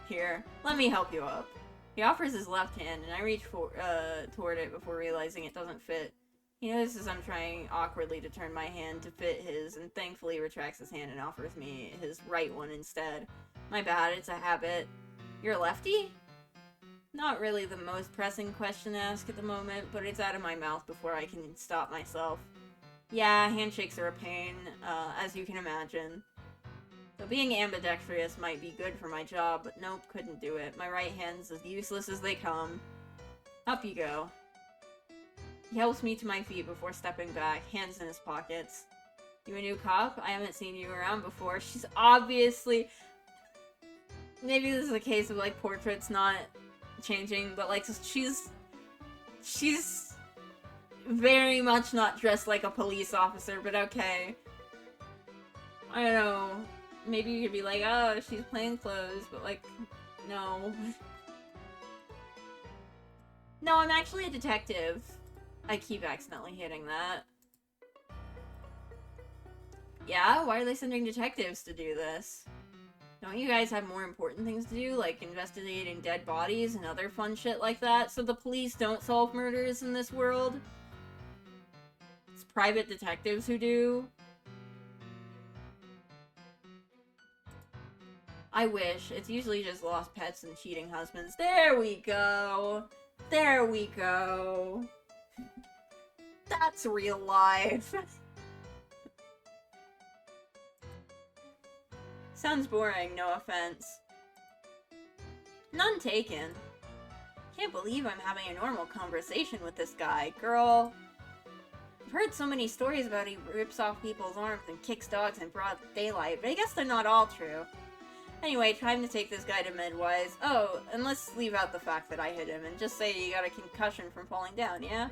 Here, let me help you up. He offers his left hand, and I reach toward it before realizing it doesn't fit. He notices I'm trying awkwardly to turn my hand to fit his, and thankfully retracts his hand and offers me his right one instead. My bad, it's a habit. You're a lefty? Not really the most pressing question to ask at the moment, but it's out of my mouth before I can stop myself. Yeah, handshakes are a pain, as you can imagine. Though being ambidextrous might be good for my job, but nope, couldn't do it. My right hand's as useless as they come. Up you go. He helps me to my feet before stepping back, hands in his pockets. You a new cop? I haven't seen you around before. She's obviously... Maybe this is a case of, like, portraits not changing, but, like, she's very much not dressed like a police officer, but okay. I don't know. Maybe you could be like, oh, she's plain clothes, but, like, no. No, I'm actually a detective. I keep accidentally hitting that. Yeah? Why are they sending detectives to do this? Don't you guys have more important things to do, like investigating dead bodies and other fun shit like that, so the police don't solve murders in this world? It's private detectives who do. I wish. It's usually just lost pets and cheating husbands. There we go! There we go! That's real life! Sounds boring, no offense. None taken. Can't believe I'm having a normal conversation with this guy. Girl, I've heard so many stories about he rips off people's arms and kicks dogs in broad daylight, but I guess they're not all true. Anyway, time to take this guy to Midwise. Oh, and let's leave out the fact that I hit him and just say you got a concussion from falling down, yeah?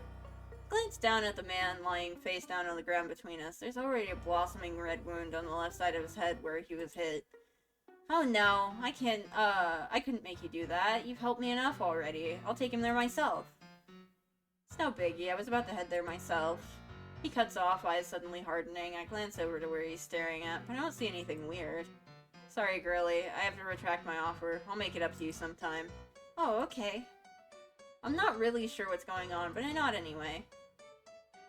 Glance down at the man lying face down on the ground between us. There's already a blossoming red wound on the left side of his head where he was hit. Oh no, I couldn't make you do that. You've helped me enough already. I'll take him there myself. It's no biggie, I was about to head there myself. He cuts off, eyes suddenly hardening. I glance over to where he's staring at, but I don't see anything weird. Sorry, girlie, I have to retract my offer. I'll make it up to you sometime. Oh, okay. I'm not really sure what's going on, but I nod anyway.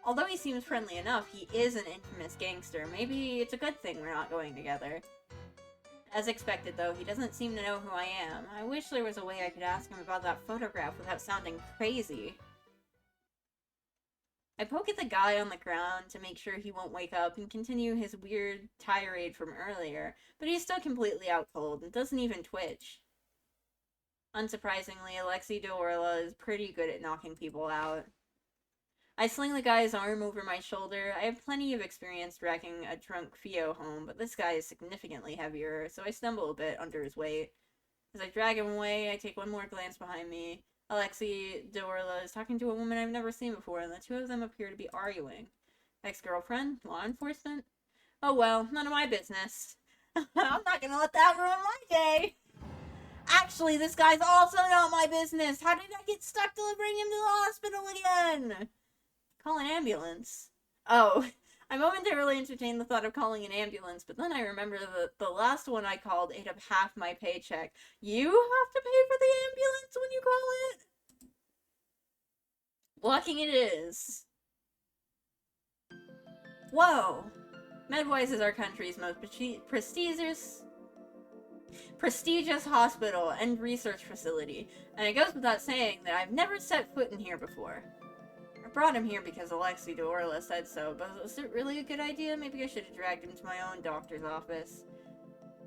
Although he seems friendly enough, he is an infamous gangster. Maybe it's a good thing we're not going together. As expected, though, he doesn't seem to know who I am. I wish there was a way I could ask him about that photograph without sounding crazy. I poke at the guy on the ground to make sure he won't wake up and continue his weird tirade from earlier, but he's still completely out cold and doesn't even twitch. Unsurprisingly, Alexei d'Orla is pretty good at knocking people out. I sling the guy's arm over my shoulder. I have plenty of experience dragging a drunk Fio home, but this guy is significantly heavier, so I stumble a bit under his weight. As I drag him away, I take one more glance behind me. Alexei d'Orla is talking to a woman I've never seen before, and the two of them appear to be arguing. Ex-girlfriend? Law enforcement? Oh well, none of my business. I'm not gonna let that ruin my day! Actually, this guy's also not my business! How did I get stuck delivering him to the hospital again? Call an ambulance. Oh, I momentarily entertained the thought of calling an ambulance, but then I remember that the last one I called ate up half my paycheck. You have to pay for the ambulance when you call it? Walking it is. Whoa! Medwise is our country's most prestigious hospital and research facility, and it goes without saying that I've never set foot in here before. I brought him here because Alexei d'Orla said so, but was it really a good idea? Maybe I should have dragged him to my own doctor's office.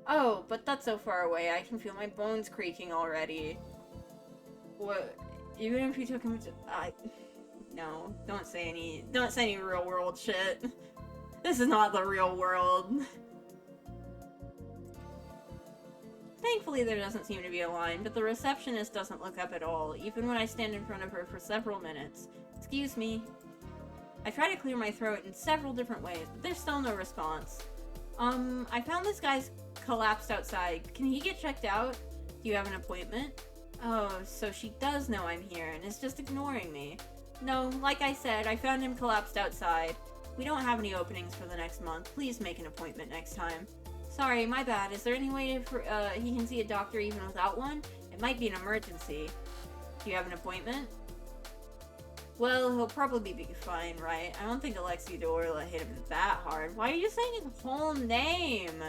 Oh, but that's so far away, I can feel my bones creaking already. What? Even if you took him to... No, don't say any real world shit. This is not the real world. Thankfully, there doesn't seem to be a line, but the receptionist doesn't look up at all, even when I stand in front of her for several minutes. Excuse me. I try to clear my throat in several different ways, but there's still no response. I found this guy's collapsed outside. Can he get checked out? Do you have an appointment? Oh, so she does know I'm here and is just ignoring me. No, like I said, I found him collapsed outside. We don't have any openings for the next month. Please make an appointment next time. Sorry, my bad. Is there any way he can see a doctor even without one? It might be an emergency. Do you have an appointment? Well, he'll probably be fine, right? I don't think Alexi de Orla hit him that hard. Why are you saying his whole name?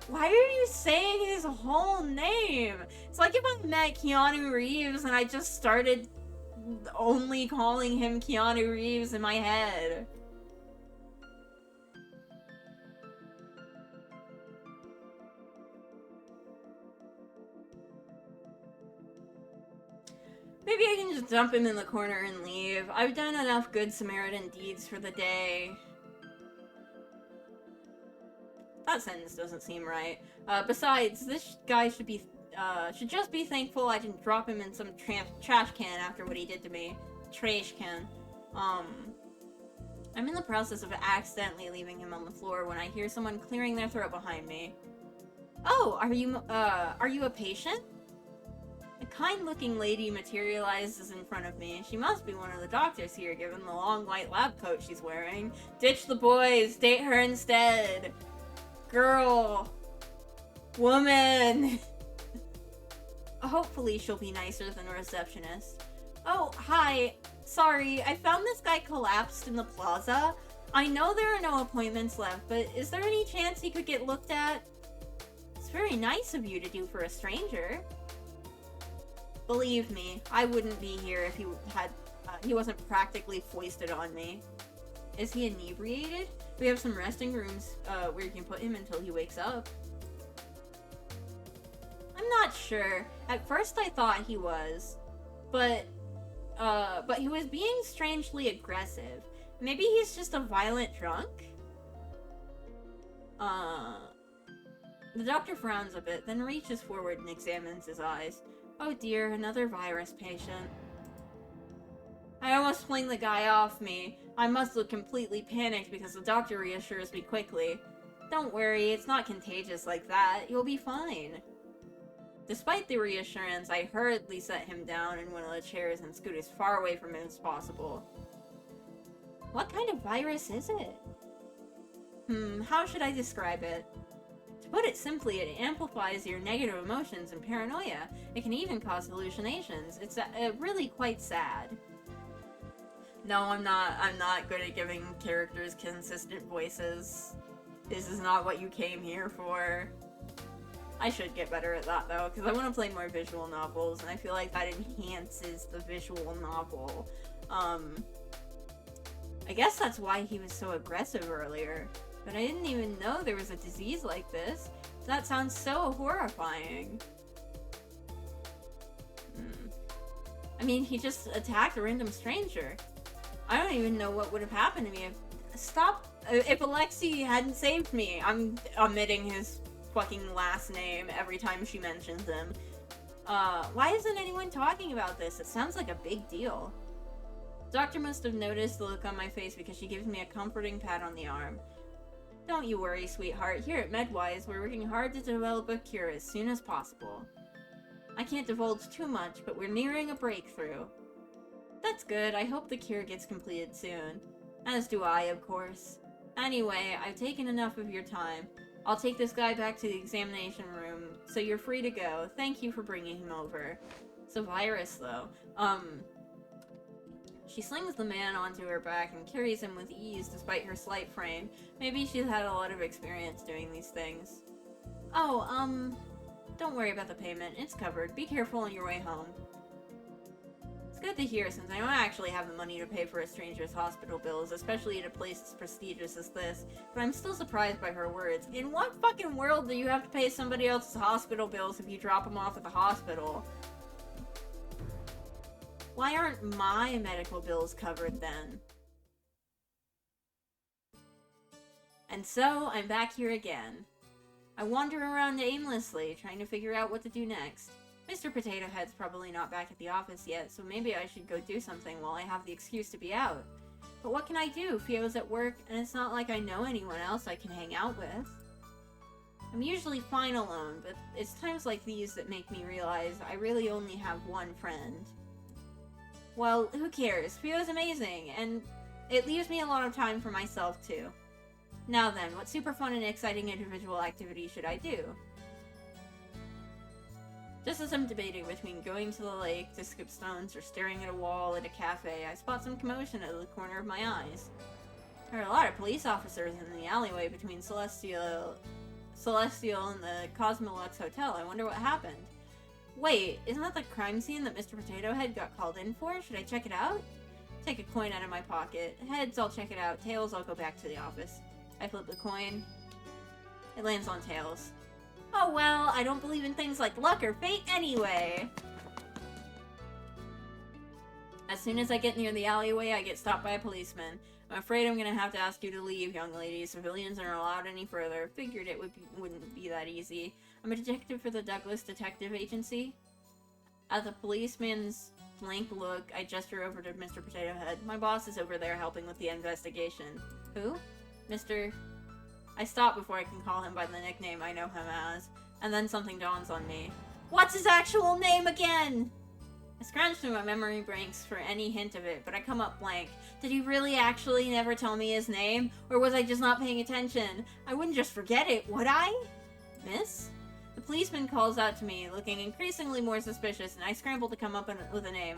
Why are you saying his whole name? It's like if I met Keanu Reeves and I just started only calling him Keanu Reeves in my head. Maybe I can just dump him in the corner and leave. I've done enough good Samaritan deeds for the day. That sentence doesn't seem right. Besides, this guy should just be thankful I didn't drop him in some trash can after what he did to me. Trash can. I'm in the process of accidentally leaving him on the floor when I hear someone clearing their throat behind me. Oh, are you a patient? A kind-looking lady materializes in front of me. She must be one of the doctors here, given the long white lab coat she's wearing. Ditch the boys, date her instead. Girl. Woman. Hopefully she'll be nicer than a receptionist. Oh, hi. Sorry, I found this guy collapsed in the plaza. I know there are no appointments left, but is there any chance he could get looked at? It's very nice of you to do for a stranger. Believe me, I wouldn't be here if he wasn't practically foisted on me. Is he inebriated? We have some resting rooms where you can put him until he wakes up. I'm not sure. At first I thought he was, but he was being strangely aggressive. Maybe he's just a violent drunk? The doctor frowns a bit, then reaches forward and examines his eyes. Oh dear, another virus patient. I almost fling the guy off me. I must look completely panicked because the doctor reassures me quickly. Don't worry, it's not contagious like that. You'll be fine. Despite the reassurance, I hurriedly set him down in one of the chairs and scoot as far away from him as possible. What kind of virus is it? How should I describe it? To put it simply, it amplifies your negative emotions and paranoia. It can even cause hallucinations. It's really quite sad. No, I'm not good at giving characters consistent voices. This is not what you came here for. I should get better at that, though, because I want to play more visual novels, and I feel like that enhances the visual novel. I guess that's why he was so aggressive earlier. But I didn't even know there was a disease like this. That sounds so horrifying. I mean, he just attacked a random stranger. I don't even know what would have happened to me if Alexi hadn't saved me. I'm omitting his fucking last name every time she mentions him. Why isn't anyone talking about this? It sounds like a big deal. The doctor must have noticed the look on my face because she gives me a comforting pat on the arm. Don't you worry, sweetheart. Here at MedWise, we're working hard to develop a cure as soon as possible. I can't divulge too much, but we're nearing a breakthrough. That's good. I hope the cure gets completed soon. As do I, of course. Anyway, I've taken enough of your time. I'll take this guy back to the examination room, so you're free to go. Thank you for bringing him over. It's a virus, though. She slings the man onto her back and carries him with ease despite her slight frame. Maybe she's had a lot of experience doing these things. Oh, don't worry about the payment. It's covered. Be careful on your way home. It's good to hear, since I don't actually have the money to pay for a stranger's hospital bills, especially at a place as prestigious as this, but I'm still surprised by her words. In what fucking world do you have to pay somebody else's hospital bills if you drop them off at the hospital? Why aren't my medical bills covered then? And so, I'm back here again. I wander around aimlessly, trying to figure out what to do next. Mr. Potato Head's probably not back at the office yet, so maybe I should go do something while I have the excuse to be out. But what can I do? Fio's at work, and it's not like I know anyone else I can hang out with. I'm usually fine alone, but it's times like these that make me realize I really only have one friend. Well, who cares? Fio's amazing, and it leaves me a lot of time for myself, too. Now then, what super fun and exciting individual activity should I do? Just as I'm debating between going to the lake to skip stones or staring at a wall at a cafe, I spot some commotion out of the corner of my eyes. There are a lot of police officers in the alleyway between Celestial and the Cosmolux Hotel. I wonder what happened. Wait, isn't that the crime scene that Mr. Potato Head got called in for? Should I check it out? Take a coin out of my pocket. Heads, I'll check it out. Tails, I'll go back to the office. I flip the coin. It lands on tails. Oh well, I don't believe in things like luck or fate anyway. As soon as I get near the alleyway, I get stopped by a policeman. I'm afraid I'm gonna have to ask you to leave, young lady. Civilians aren't allowed any further. Figured it wouldn't be that easy. I'm a detective for the Douglas Detective Agency. At the policeman's blank look, I gesture over to Mr. Potato Head. My boss is over there helping with the investigation. Who? Mr. I stop before I can call him by the nickname I know him as, and then something dawns on me. What's his actual name again? I scrounge through my memory banks for any hint of it, but I come up blank. Did he really actually never tell me his name? Or was I just not paying attention? I wouldn't just forget it, would I? Miss? The policeman calls out to me, looking increasingly more suspicious, and I scramble to come up with a name.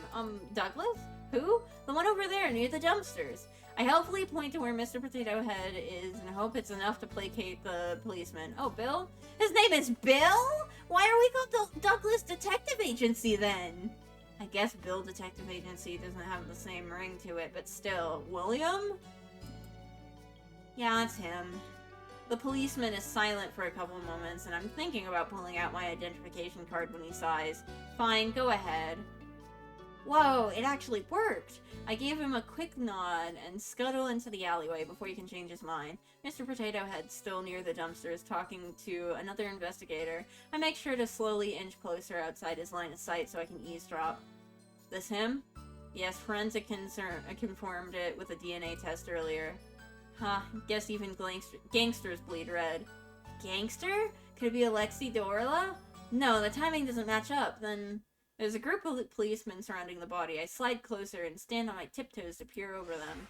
Douglas? Who? The one over there, near the dumpsters. I helpfully point to where Mr. Potato Head is and hope it's enough to placate the policeman. Oh, Bill? His name is Bill? Why are we called the Douglas Detective Agency then? I guess Bill Detective Agency doesn't have the same ring to it, but still. William? Yeah, it's him. The policeman is silent for a couple moments, and I'm thinking about pulling out my identification card when he sighs. Fine, go ahead. Whoa, it actually worked! I gave him a quick nod and scuttle into the alleyway before he can change his mind. Mr. Potato Head's still near the dumpsters talking to another investigator. I make sure to slowly inch closer outside his line of sight so I can eavesdrop. This him? Yes, forensic confirmed it with a DNA test earlier. Huh, guess even gangsters bleed red. Gangster? Could it be Alexi Dorla? No, the timing doesn't match up. Then there's a group of policemen surrounding the body. I slide closer and stand on my tiptoes to peer over them.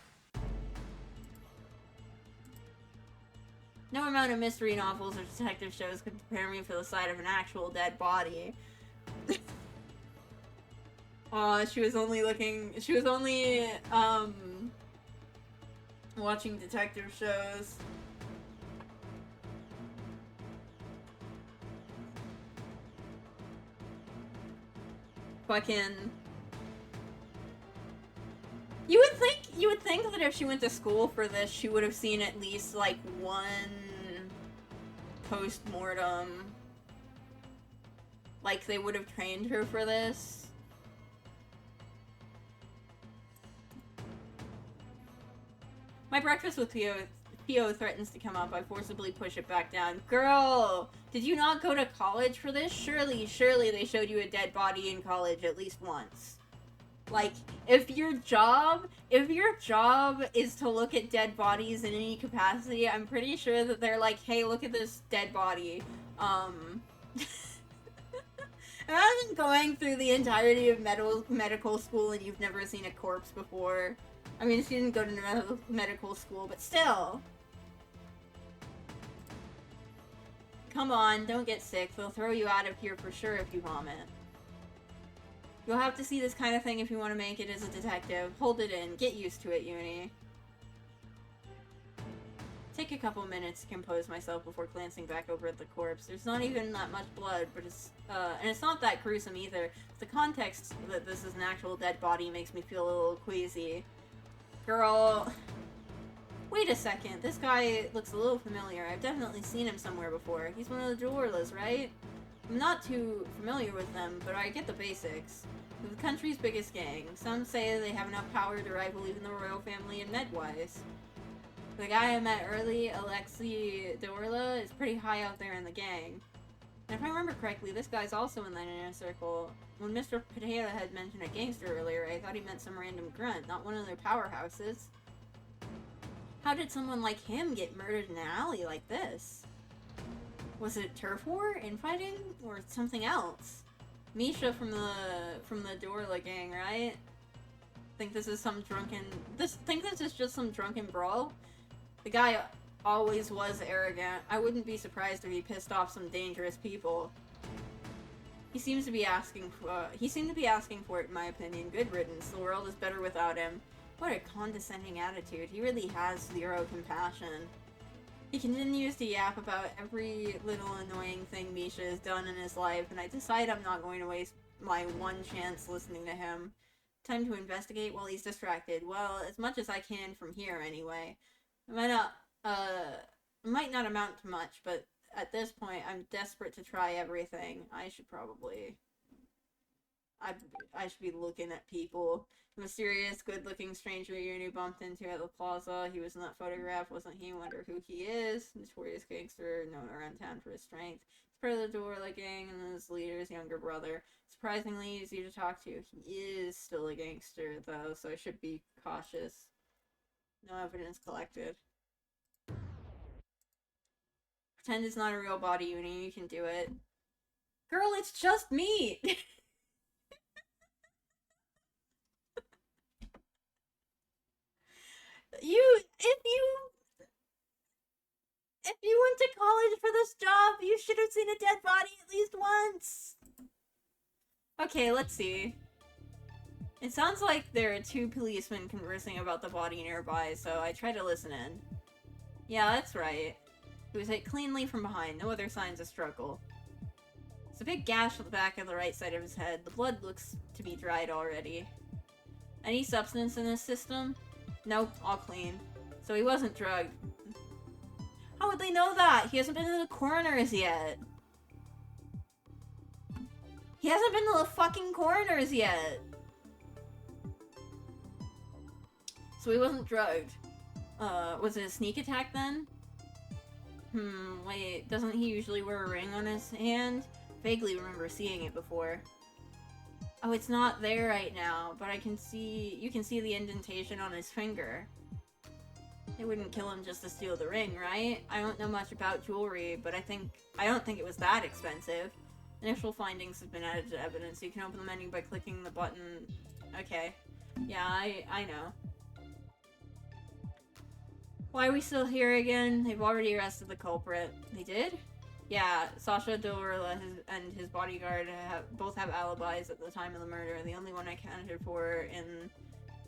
No amount of mystery novels or detective shows could prepare me for the sight of an actual dead body. Aw, she was only watching detective shows. Fucking... You would think that if she went to school for this, she would have seen at least, like, one post-mortem. Like, they would have trained her for this. My breakfast with Pio threatens to come up. I forcibly push it back down. Girl, did you not go to college for this? Surely they showed you a dead body in college at least once. Like, if your job is to look at dead bodies in any capacity, I'm pretty sure that they're like, hey, look at this dead body. Imagine going through the entirety of medical school and you've never seen a corpse before. I mean, she didn't go to medical school, but still. Come on, don't get sick. They'll throw you out of here for sure if you vomit. You'll have to see this kind of thing if you want to make it as a detective. Hold it in. Get used to it, Uni. Take a couple minutes to compose myself before glancing back over at the corpse. There's not even that much blood, but and it's not that gruesome either. The context that this is an actual dead body makes me feel a little queasy. Girl... Wait a second, this guy looks a little familiar. I've definitely seen him somewhere before. He's one of the Dorlas, right? I'm not too familiar with them, but I get the basics. They're the country's biggest gang. Some say they have enough power to rival even the royal family in Medwise. The guy I met early, Alexi Dorla, is pretty high out there in the gang. And if I remember correctly, this guy's also in that inner circle. When Mr. Potato Head mentioned a gangster earlier, I thought he meant some random grunt, not one of their powerhouses. How did someone like him get murdered in an alley like this? Was it turf war, infighting, or something else? Misha from the Dorla gang, right? Think this is just some drunken brawl? The guy always was arrogant. I wouldn't be surprised if he pissed off some dangerous people. He seemed to be asking for it, in my opinion. Good riddance. The world is better without him. What a condescending attitude. He really has zero compassion. He continues to yap about every little annoying thing Misha has done in his life, and I decide I'm not going to waste my one chance listening to him. Time to investigate while he's distracted. Well, as much as I can from here, anyway. It might not amount to much, but at this point, I'm desperate to try everything. I should be looking at people. The mysterious, good-looking stranger you bumped into at the plaza. He was in that photograph, wasn't he? Wonder who he is. Notorious gangster, known around town for his strength. He's part of the Dorla gang and his leader's younger brother. Surprisingly easy to talk to. He is still a gangster, though, so I should be cautious. No evidence collected. Pretend it's not a real body, Uni. You can do it. Girl, it's just me! If you went to college for this job, you should have seen a dead body at least once. Okay, let's see. It sounds like there are two policemen conversing about the body nearby, so I try to listen in. Yeah, that's right. He was hit cleanly from behind, no other signs of struggle. There's a big gash on the back of the right side of his head. The blood looks to be dried already. Any substance in his system? Nope, all clean. So he wasn't drugged. How would they know that? He hasn't been to the coroner's yet. He hasn't been to the fucking coroner's yet. So he wasn't drugged. Was it a sneak attack then? Wait, doesn't he usually wear a ring on his hand? Vaguely remember seeing it before. Oh, it's not there right now, but you can see the indentation on his finger. They wouldn't kill him just to steal the ring, right? I don't know much about jewelry, but I don't think it was that expensive. Initial findings have been added to evidence. You can open the menu by clicking the button. Okay. Yeah, I know. Why are we still here again? They've already arrested the culprit. They did? Yeah, Sasha Dorla and his bodyguard both have alibis at the time of the murder. The only one I counted for in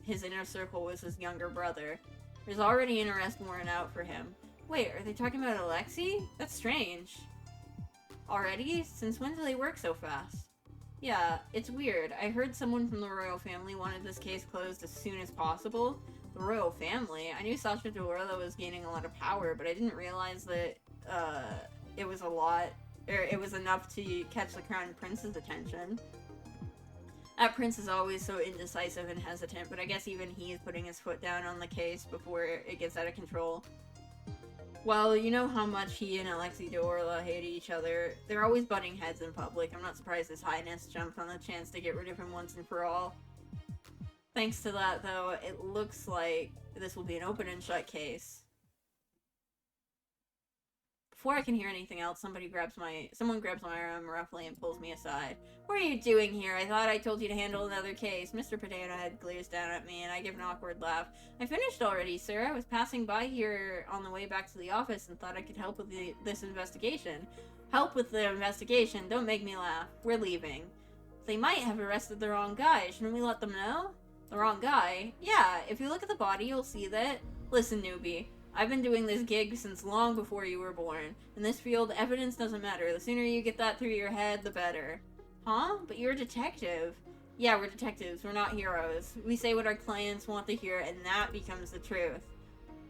his inner circle was his younger brother. There's already an arrest warrant out for him. Wait, are they talking about Alexei? That's strange. Already? Since when do they work so fast? Yeah, it's weird. I heard someone from the royal family wanted this case closed as soon as possible. The royal family? I knew Sasha Dorla was gaining a lot of power, but I didn't realize that, it was it was enough to catch the crown prince's attention. That prince is always so indecisive and hesitant, but I guess even he is putting his foot down on the case before it gets out of control. Well, you know how much he and Alexei Dorla hate each other. They're always butting heads in public. I'm not surprised His Highness jumped on the chance to get rid of him once and for all. Thanks to that, though, it looks like this will be an open and shut case. Before I can hear anything else, someone grabs my arm roughly and pulls me aside. What are you doing here? I thought I told you to handle another case. Mr. Potato Head glares down at me, and I give an awkward laugh. I finished already, sir. I was passing by here on the way back to the office and thought I could help with this investigation. Help with the investigation? Don't make me laugh. We're leaving. They might have arrested the wrong guy. Shouldn't we let them know? The wrong guy? Yeah, if you look at the body, you'll see that... Listen, newbie. I've been doing this gig since long before you were born. In this field, evidence doesn't matter. The sooner you get that through your head, the better. Huh? But you're a detective. Yeah, we're detectives. We're not heroes. We say what our clients want to hear, and that becomes the truth.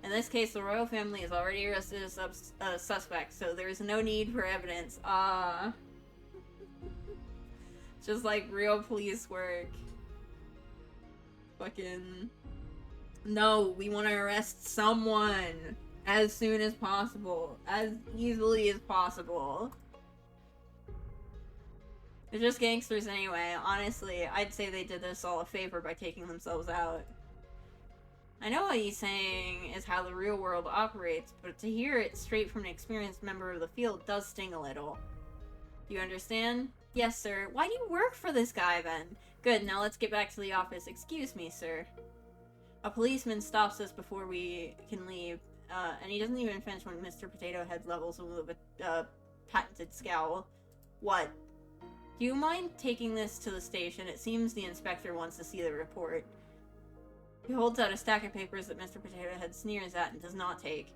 In this case, the royal family has already arrested a suspect, so there is no need for evidence. Just like real police work. Fucking... No, we want to arrest someone as soon as possible, as easily as possible. They're just gangsters anyway. Honestly, I'd say they did us all a favor by taking themselves out. I know what he's saying is how the real world operates, but to hear it straight from an experienced member of the field does sting a little. Do you understand? Yes, sir. Why do you work for this guy, then? Good, now let's get back to the office. Excuse me, sir. A policeman stops us before we can leave, and he doesn't even finish when Mr. Potato Head levels him with a patented scowl. What? Do you mind taking this to the station? It seems the inspector wants to see the report. He holds out a stack of papers that Mr. Potato Head sneers at and does not take.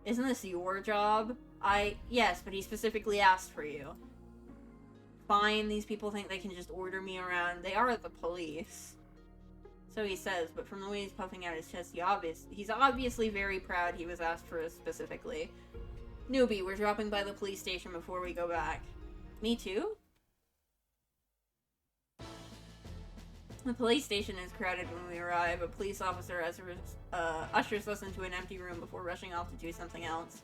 Isn't this your job? Yes, but he specifically asked for you. Fine, these people think they can just order me around. They are the police. So he says, but from the way he's puffing out his chest, he's obviously very proud he was asked for us specifically. Newbie, we're dropping by the police station before we go back. Me too? The police station is crowded when we arrive. A police officer ushers us into an empty room before rushing off to do something else.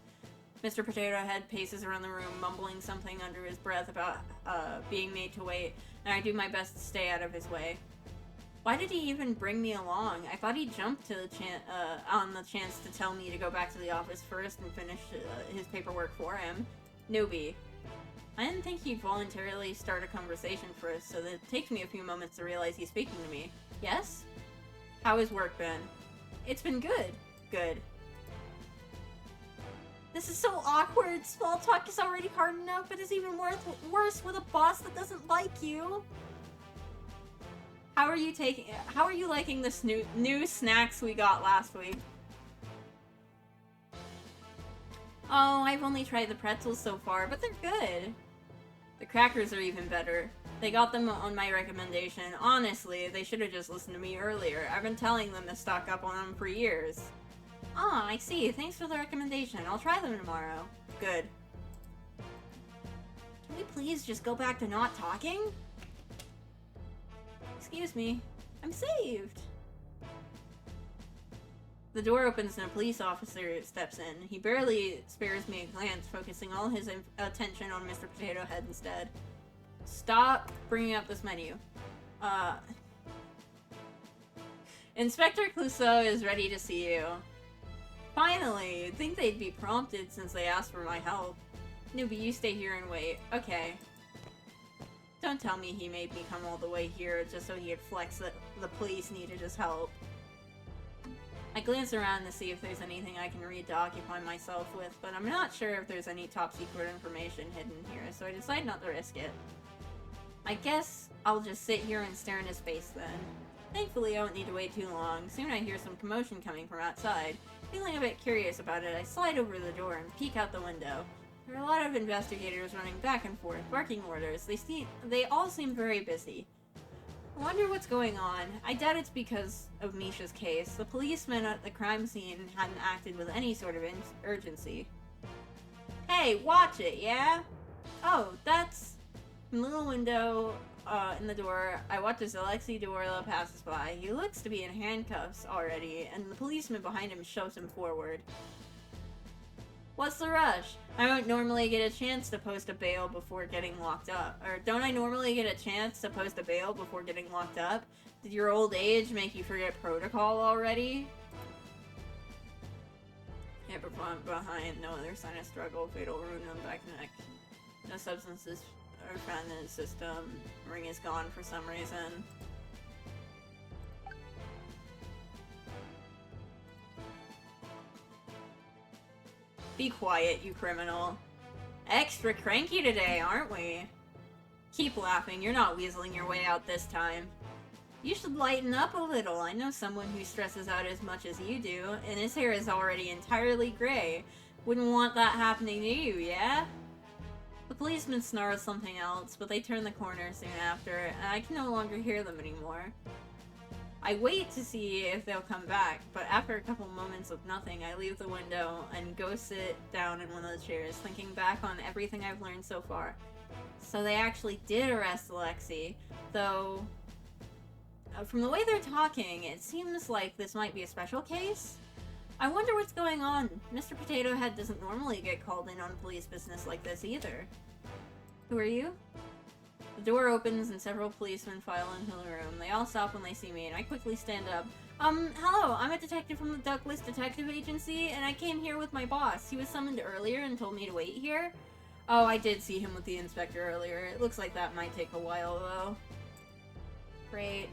Mr. Potato Head paces around the room, mumbling something under his breath about being made to wait, and I do my best to stay out of his way. Why did he even bring me along? I thought he jumped to on the chance to tell me to go back to the office first and finish his paperwork for him. Newbie. I didn't think he'd voluntarily start a conversation first, so it takes me a few moments to realize he's speaking to me. Yes? How has work been? It's been good. Good. This is so awkward. Small talk is already hard enough, but it's even worse with a boss that doesn't like you. How are you liking this new snacks we got last week? Oh, I've only tried the pretzels so far, but they're good. The crackers are even better. They got them on my recommendation. Honestly, they should have just listened to me earlier. I've been telling them to stock up on them for years. Ah, I see. Thanks for the recommendation. I'll try them tomorrow. Good. Can we please just go back to not talking? Excuse me. I'm saved. The door opens and a police officer steps in. He barely spares me a glance, focusing all his attention on Mr. Potato Head instead. Stop bringing up this menu. Inspector Clouseau is ready to see you. Finally, you'd think they'd be prompted since they asked for my help. Newbie, you stay here and wait. Okay. Don't tell me he made me come all the way here just so he could flex that the police needed his help. I glance around to see if there's anything I can read to occupy myself with, but I'm not sure if there's any top secret information hidden here, so I decide not to risk it. I guess I'll just sit here and stare in his face then. Thankfully, I don't need to wait too long. Soon I hear some commotion coming from outside. Feeling a bit curious about it, I slide over the door and peek out the window. There are a lot of investigators running back and forth, barking orders. They all seem very busy. I wonder what's going on. I doubt it's because of Misha's case. The policemen at the crime scene hadn't acted with any sort of urgency. Hey, watch it, yeah? Oh, that's... From the little window in the door, I watch as Alexei Dorla passes by. He looks to be in handcuffs already, and the policeman behind him shoves him forward. What's the rush? I don't normally get a chance to post a bail before getting locked up. Or don't I normally get a chance to post a bail before getting locked up? Did your old age make you forget protocol already? Hip behind, no other sign of struggle, fatal wound on back neck. No substances are found in his system. Ring is gone for some reason. Be quiet, you criminal. Extra cranky today, aren't we? Keep laughing, you're not weaseling your way out this time. You should lighten up a little. I know someone who stresses out as much as you do, and his hair is already entirely gray. Wouldn't want that happening to you, yeah? The policeman snarls something else, but they turn the corner soon after, and I can no longer hear them anymore. I wait to see if they'll come back, but after a couple moments of nothing, I leave the window and go sit down in one of the chairs, thinking back on everything I've learned so far. So they actually did arrest Alexei, though from the way they're talking, it seems like this might be a special case. I wonder what's going on. Mr. Potato Head doesn't normally get called in on police business like this either. Who are you? The door opens and several policemen file into the room. They all stop when they see me, and I quickly stand up. Hello, I'm a detective from the Douglas Detective Agency, and I came here with my boss. He was summoned earlier and told me to wait here. Oh, I did see him with the inspector earlier. It looks like that might take a while, though. Great.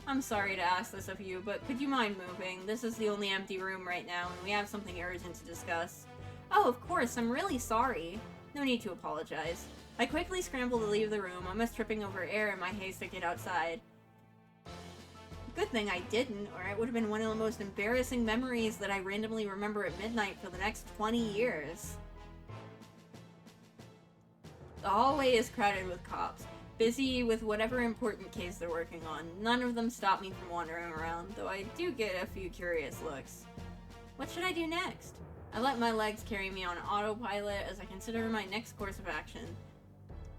I'm sorry to ask this of you, but could you mind moving? This is the only empty room right now, and we have something urgent to discuss. Oh, of course, I'm really sorry. No need to apologize. I quickly scramble to leave the room, almost tripping over air in my haste to get outside. Good thing I didn't, or it would have been one of the most embarrassing memories that I randomly remember at midnight for the next 20 years. The hallway is crowded with cops, busy with whatever important case they're working on. None of them stop me from wandering around, though I do get a few curious looks. What should I do next? I let my legs carry me on autopilot as I consider my next course of action.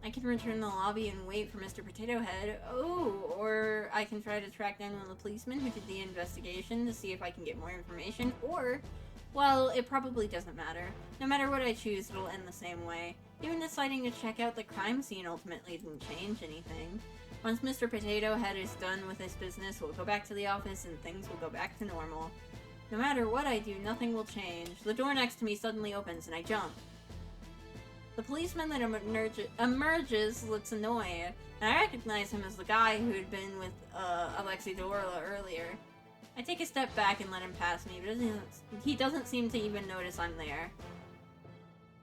I can return to the lobby and wait for Mr. Potato Head. Oh, or I can try to track down one of the policemen who did the investigation to see if I can get more information, or, well, it probably doesn't matter. No matter what I choose, it'll end the same way. Even deciding to check out the crime scene ultimately didn't change anything. Once Mr. Potato Head is done with his business, we'll go back to the office and things will go back to normal. No matter what I do, nothing will change. The door next to me suddenly opens and I jump. The policeman that emerges looks annoyed, and I recognize him as the guy who had been with Alexi Dorla earlier. I take a step back and let him pass me, but he doesn't seem to even notice I'm there.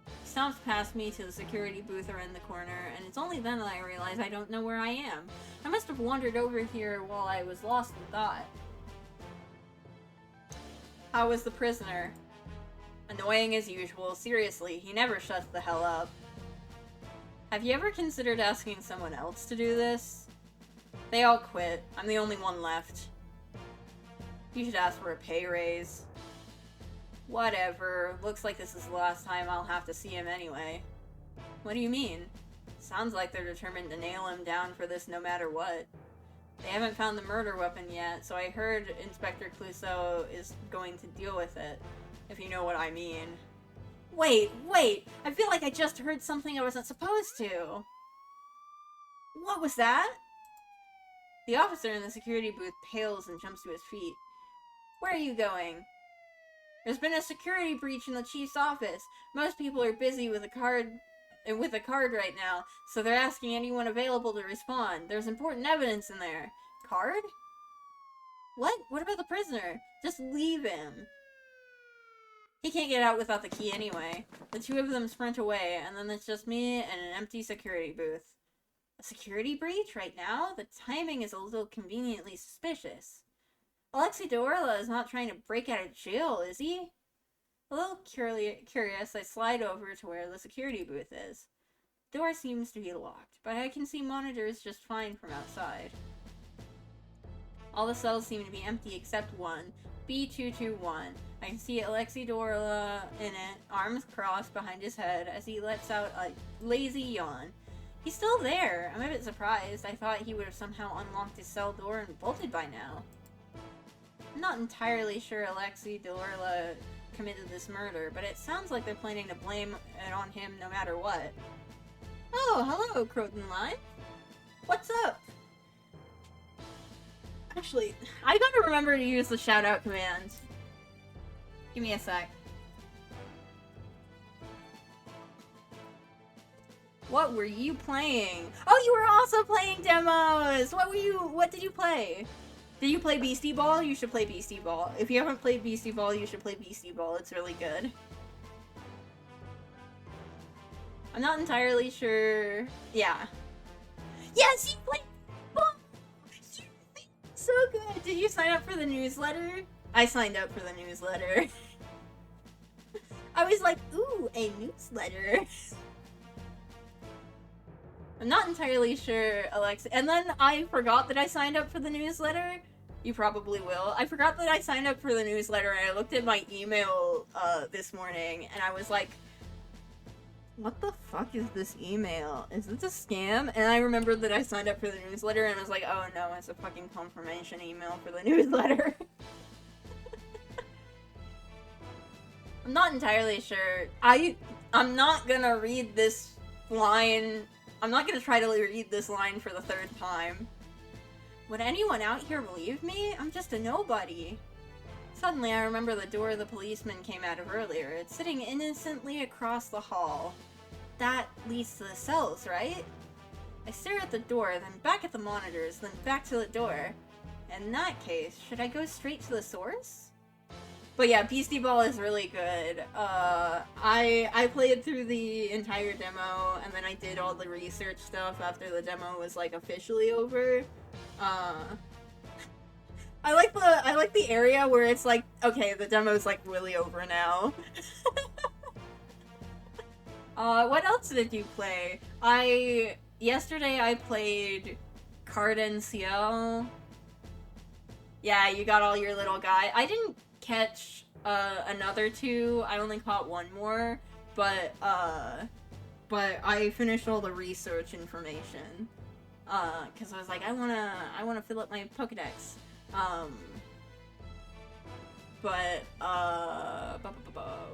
He stomps past me to the security booth around the corner, and it's only then that I realize I don't know where I am. I must have wandered over here while I was lost in thought. How was the prisoner? Annoying as usual. Seriously, he never shuts the hell up. Have you ever considered asking someone else to do this? They all quit. I'm the only one left. You should ask for a pay raise. Whatever. Looks like this is the last time I'll have to see him anyway. What do you mean? Sounds like they're determined to nail him down for this no matter what. They haven't found the murder weapon yet, so I heard Inspector Clouseau is going to deal with it. If you know what I mean. Wait! I feel like I just heard something I wasn't supposed to! What was that? The officer in the security booth pales and jumps to his feet. Where are you going? There's been a security breach in the chief's office. Most people are busy with a card right now, so they're asking anyone available to respond. There's important evidence in there. Card? What? What about the prisoner? Just leave him. He can't get out without the key anyway. The two of them sprint away, and then it's just me and an empty security booth. A security breach right now? The timing is a little conveniently suspicious. Alexi Dorla is not trying to break out of jail, is he? A little curious, I slide over to where the security booth is. The door seems to be locked, but I can see monitors just fine from outside. All the cells seem to be empty except one, B221. I can see Alexi Dorla in it, arms crossed behind his head as he lets out a lazy yawn. He's still there. I'm a bit surprised. I thought he would have somehow unlocked his cell door and bolted by now. I'm not entirely sure Alexi Dorla committed this murder, but it sounds like they're planning to blame it on him no matter what. Oh, hello, Croton Line. What's up? Actually, I gotta remember to use the shout-out command. Give me a sec. What were you playing? Oh, you were also playing demos! What did you play? Did you play Beastie Ball? You should play Beastie Ball. If you haven't played Beastie Ball, you should play Beastie Ball. It's really good. I'm not entirely sure. Yeah. Yes, you played ball! So good! Did you sign up for the newsletter? I signed up for the newsletter. I was like, ooh, a newsletter. I'm not entirely sure, Alexa. And then I forgot that I signed up for the newsletter. You probably will. I forgot that I signed up for the newsletter, and I looked at my email this morning, and I was like, what the fuck is this email? Is this a scam? And I remembered that I signed up for the newsletter, and I was like, oh no, it's a fucking confirmation email for the newsletter. I'm not entirely sure. I'm not gonna read this line. I'm not gonna try to read this line for the third time. Would anyone out here believe me? I'm just a nobody. Suddenly, I remember the door the policeman came out of earlier. It's sitting innocently across the hall. That leads to the cells, right? I stare at the door, then back at the monitors, then back to the door. In that case, should I go straight to the source? But yeah, Beastie Ball is really good. I played through the entire demo, and then I did all the research stuff after the demo was like officially over. Uh, I like the area where it's like, okay, the demo's like really over now. What else did you play? Yesterday I played Cardenciel. Yeah, you got all your little guy. I didn't catch another two. I only caught one more, but I finished all the research information. Cause I was like, I wanna fill up my Pokedex. What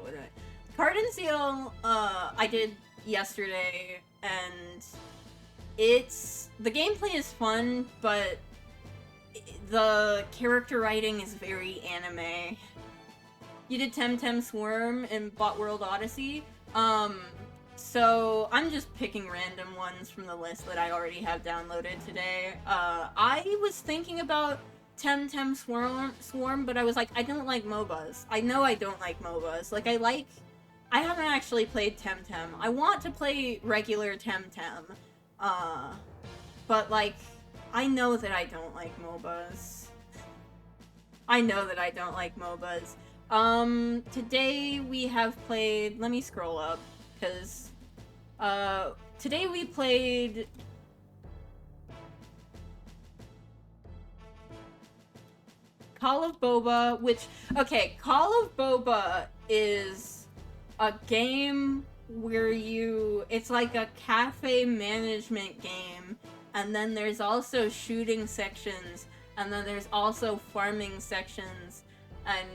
did I? Cardenciel, I did yesterday, and the gameplay is fun, but the character writing is very anime. You did Temtem Swarm in Bot World Odyssey. So I'm just picking random ones from the list that I already have downloaded today. I was thinking about Temtem Swarm, but I was like, I don't like MOBAs. I know I don't like MOBAs. Like, I haven't actually played Temtem. I want to play regular Temtem. But like, I know that I don't like MOBAs. I know that I don't like MOBAs. Today we have played, let me scroll up, because, today we played Call of Boba, which, okay, Call of Boba is a game where it's like a cafe management game, and then there's also shooting sections, and then there's also farming sections, and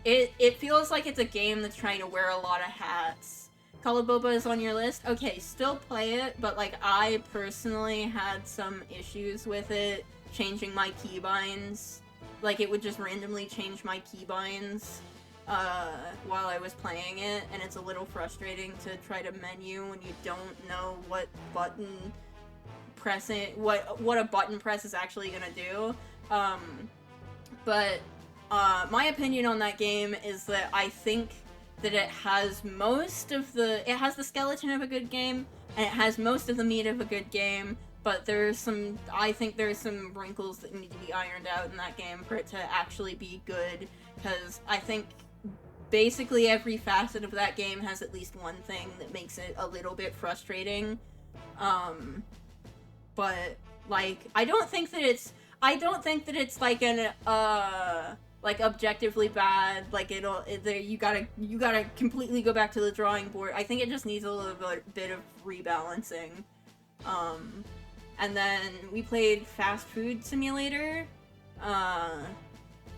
it feels like it's a game that's trying to wear a lot of hats. Call of Boba is on your list? Okay, still play it, but like, I personally had some issues with it changing my keybinds. Like, it would just randomly change my keybinds while I was playing it, and it's a little frustrating to try to menu when you don't know what button pressing, what a button press is actually gonna do. But my opinion on that game is that I think that it has the skeleton of a good game, and it has most of the meat of a good game, but I think there's some wrinkles that need to be ironed out in that game for it to actually be good, because I think basically every facet of that game has at least one thing that makes it a little bit frustrating. But like, I don't think that it's like an like objectively bad, like you gotta completely go back to the drawing board. I think it just needs a little bit of rebalancing. And then we played Fast Food Simulator,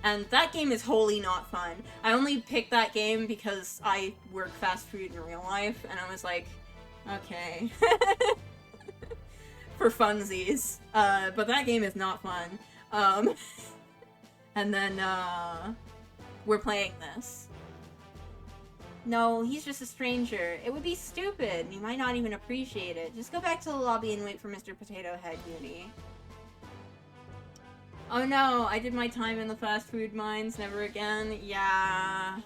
and that game is wholly not fun. I only picked that game because I work fast food in real life, and I was like, okay. For funsies. But that game is not fun. And then, we're playing this. No, he's just a stranger. It would be stupid. You might not even appreciate it. Just go back to the lobby and wait for Mr. Potato Head, Uni. Oh no, I did my time in the fast food mines, never again. Yeah.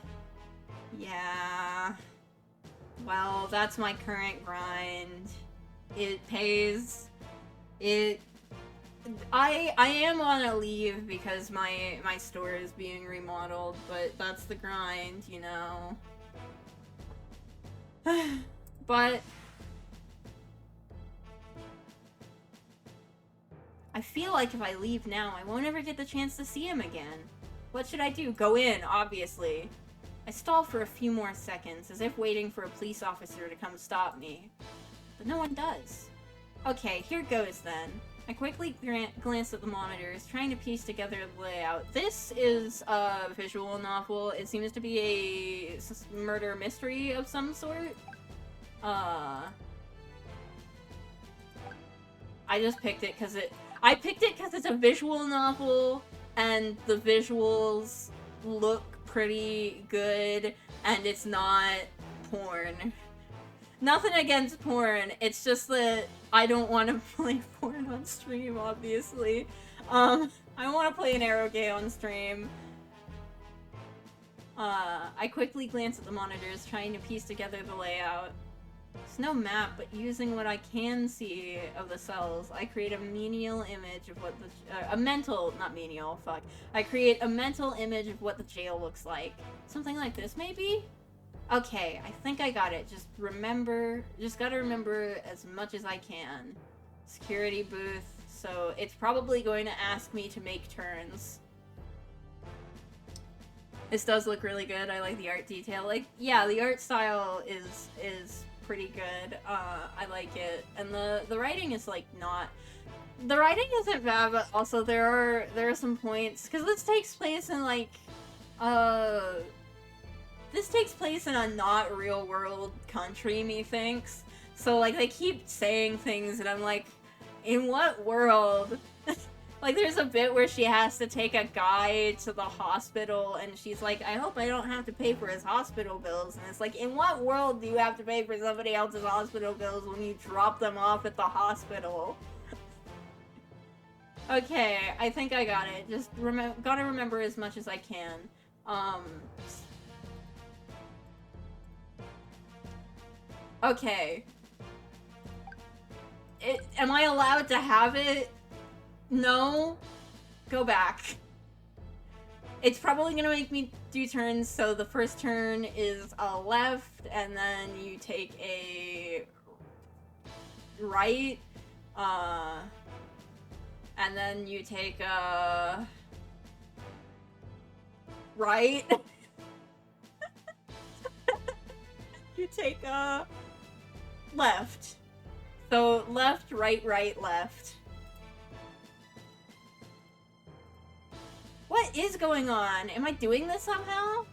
Well, that's my current grind. It pays. I am on a leave because my store is being remodeled, but that's the grind, you know. But I feel like if I leave now, I won't ever get the chance to see him again. What should I do? Go in, obviously. I stall for a few more seconds, as if waiting for a police officer to come stop me. But no one does. Okay, here goes then. I quickly glanced at the monitors, trying to piece together the layout. This is a visual novel. It seems to be a murder mystery of some sort. I just picked it because it's a visual novel, and the visuals look pretty good, and it's not porn. Nothing against porn, it's just that I don't want to play porn on stream, obviously. I want to play an Arrowgate on stream. I quickly glance at the monitors, trying to piece together the layout. There's no map, but using what I can see of the cells, I create a menial image of what I create a mental image of what the jail looks like. Something like this, maybe? Okay, I think I got it. Just gotta remember as much as I can. Security booth, so it's probably going to ask me to make turns. This does look really good. I like the art detail. Like, yeah, the art style is pretty good. I like it. And the writing is, like, not... The writing isn't bad, but also there are some points... Because this takes place in, like, this takes place in a not real-world country, methinks. So, like, they keep saying things, and I'm like, in what world? Like, there's a bit where she has to take a guy to the hospital, and she's like, I hope I don't have to pay for his hospital bills. And it's like, in what world do you have to pay for somebody else's hospital bills when you drop them off at the hospital? Okay, I think I got it. Just gotta remember as much as I can. Okay. Am I allowed to have it? No? Go back. It's probably gonna make me do turns, so the first turn is a left, and then you take a right, and then you take a right. You take a left. So left, right, right, left. What is going on? Am I doing this somehow?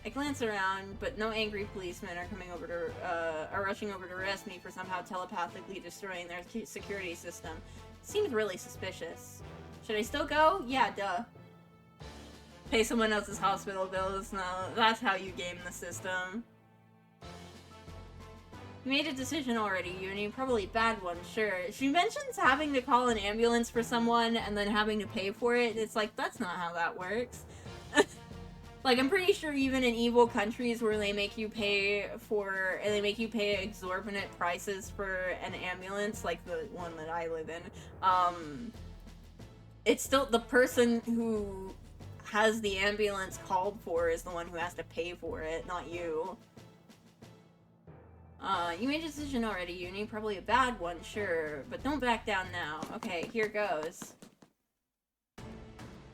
I glance around, but no angry policemen are rushing over to arrest me for somehow telepathically destroying their security system. Seems really suspicious. Should I still go? Yeah, duh. Pay someone else's hospital bills? No, that's how you game the system. You made a decision already, Uni. Probably a bad one, sure. She mentions having to call an ambulance for someone and then having to pay for it. It's like, that's not how that works. Like, I'm pretty sure even in evil countries where they make you pay exorbitant prices for an ambulance, like the one that I live in, it's still the person who has the ambulance called for is the one who has to pay for it, not you. You made a decision already, Uni. Probably a bad one, sure. But don't back down now. Okay, here goes.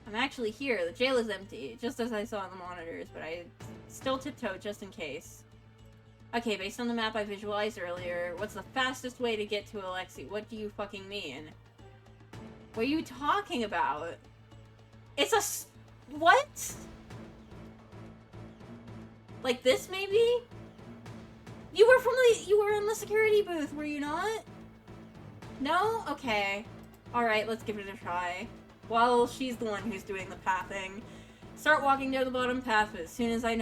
I'm actually here. The jail is empty, just as I saw on the monitors, but I still tiptoe just in case. Okay, based on the map I visualized earlier, what's the fastest way to get to Alexei? What do you fucking mean? What are you talking about? It's a what? Like this, maybe? You were in the security booth, were you not? No? Okay. Alright, let's give it a try. Well, she's the one who's doing the pathing. Start walking down the bottom path, but as soon as I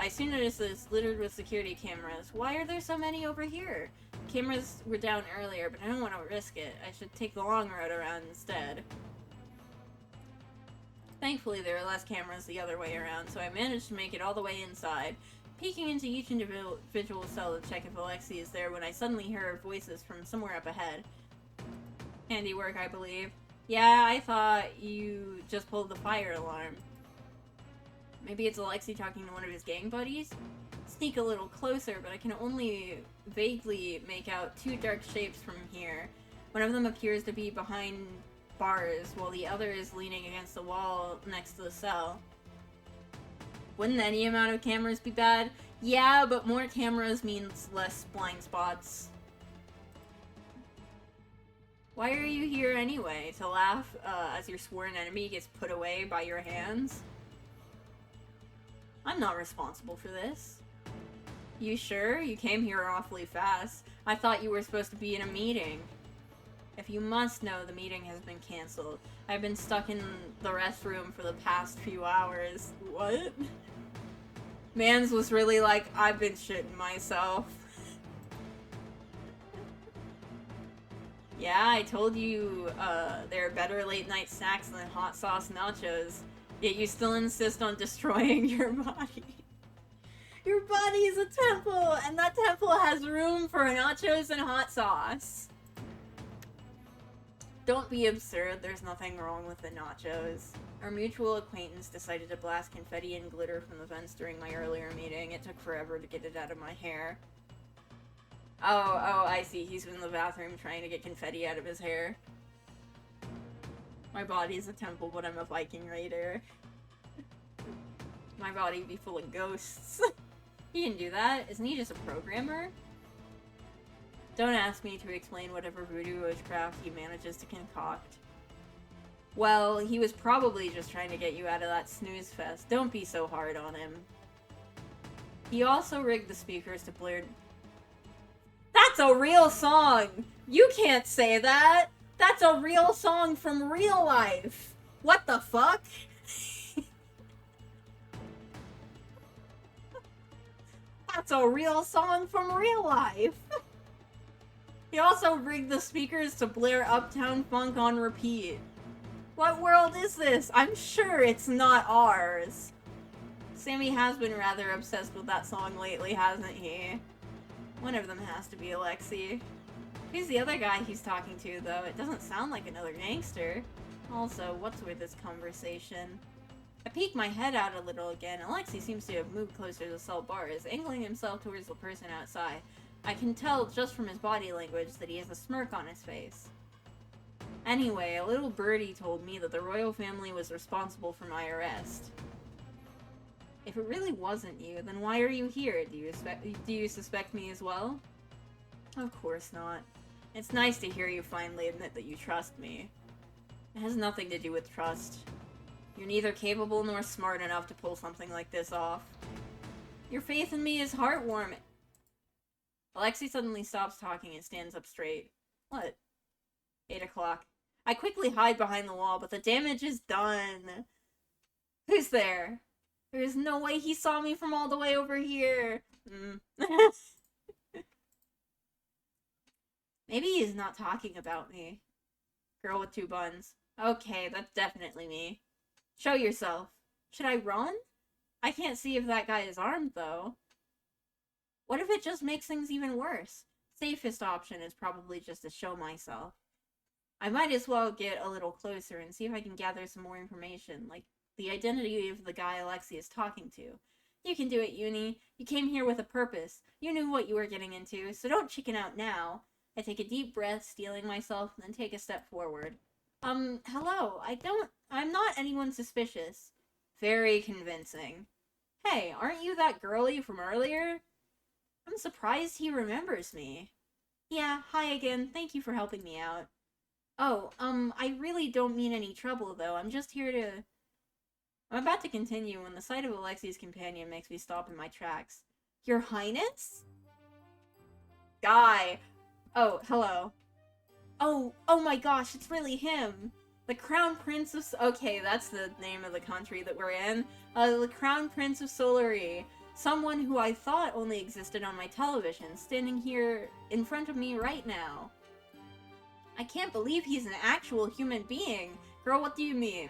soon noticed that it's littered with security cameras. Why are there so many over here? Cameras were down earlier, but I don't want to risk it. I should take the long road around instead. Thankfully, there are less cameras the other way around, so I managed to make it all the way inside. Peeking into each individual cell to check if Alexei is there when I suddenly hear voices from somewhere up ahead. Handiwork, I believe. Yeah, I thought you just pulled the fire alarm. Maybe it's Alexei talking to one of his gang buddies? Sneak a little closer, but I can only vaguely make out two dark shapes from here. One of them appears to be behind bars, while the other is leaning against the wall next to the cell. Wouldn't any amount of cameras be bad? Yeah, but more cameras means less blind spots. Why are you here anyway? To laugh as your sworn enemy gets put away by your hands? I'm not responsible for this. You sure? You came here awfully fast. I thought you were supposed to be in a meeting. If you must know, the meeting has been cancelled. I've been stuck in the restroom for the past few hours. What? Mans was really like, I've been shitting myself. Yeah, I told you there are better late night snacks than hot sauce nachos. Yet you still insist on destroying your body. Your body is a temple, and that temple has room for nachos and hot sauce. Don't be absurd, there's nothing wrong with the nachos. Our mutual acquaintance decided to blast confetti and glitter from the vents during my earlier meeting. It took forever to get it out of my hair. Oh, I see. He's in the bathroom trying to get confetti out of his hair. My body's a temple, but I'm a Viking raider. My body be full of ghosts. He can do that. Isn't he just a programmer? Don't ask me to explain whatever voodoo witchcraft he manages to concoct. Well, he was probably just trying to get you out of that snooze fest. Don't be so hard on him. He also rigged the speakers to blare... That's a real song! You can't say that! That's a real song from real life! What the fuck? That's a real song from real life! He also rigged the speakers to blare Uptown Funk on repeat. What world is this? I'm sure it's not ours. Sammy has been rather obsessed with that song lately, hasn't he? One of them has to be Alexei. Who's the other guy he's talking to, though? It doesn't sound like another gangster. Also, what's with this conversation? I peek my head out a little again. Alexei seems to have moved closer to the cell bars, angling himself towards the person outside. I can tell just from his body language that he has a smirk on his face. Anyway, a little birdie told me that the royal family was responsible for my arrest. If it really wasn't you, then why are you here? Do you suspect me as well? Of course not. It's nice to hear you finally admit that you trust me. It has nothing to do with trust. You're neither capable nor smart enough to pull something like this off. Your faith in me is heartwarming. Alexei suddenly stops talking and stands up straight. What? 8 o'clock. I quickly hide behind the wall, but the damage is done. Who's there? There's no way he saw me from all the way over here. Maybe he's not talking about me. Girl with 2 buns. Okay, that's definitely me. Show yourself. Should I run? I can't see if that guy is armed, though. What if it just makes things even worse? Safest option is probably just to show myself. I might as well get a little closer and see if I can gather some more information, like the identity of the guy Alexei is talking to. You can do it, Uni. You came here with a purpose. You knew what you were getting into, so don't chicken out now. I take a deep breath, steeling myself, then take a step forward. Hello. I'm not anyone suspicious. Very convincing. Hey, aren't you that girlie from earlier? I'm surprised he remembers me. Yeah, hi again. Thank you for helping me out. Oh, I really don't mean any trouble, though. I'm just here to... I'm about to continue when the sight of Alexei's companion makes me stop in my tracks. Your Highness? Guy! Oh, hello. Oh my gosh, it's really him! The Crown Prince of... Okay, that's the name of the country that we're in. The Crown Prince of Solari. Someone who I thought only existed on my television, standing here in front of me right now. I can't believe he's an actual human being. Girl, what do you mean?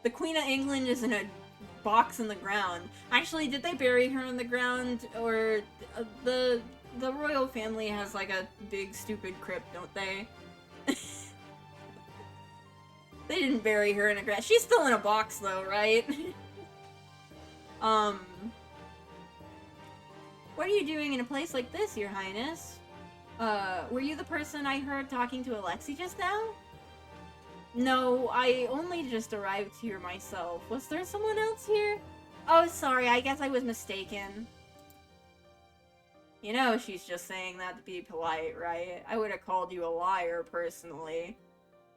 The Queen of England is in a box in the ground. Actually, did they bury her in the ground? Or the royal family has like a big stupid crypt, don't they? They didn't bury her in a ground. She's still in a box though, right? What are you doing in a place like this, Your Highness? Were you the person I heard talking to Alexei just now? No, I only just arrived here myself. Was there someone else here? Oh, sorry, I guess I was mistaken. You know, she's just saying that to be polite, right? I would have called you a liar, personally.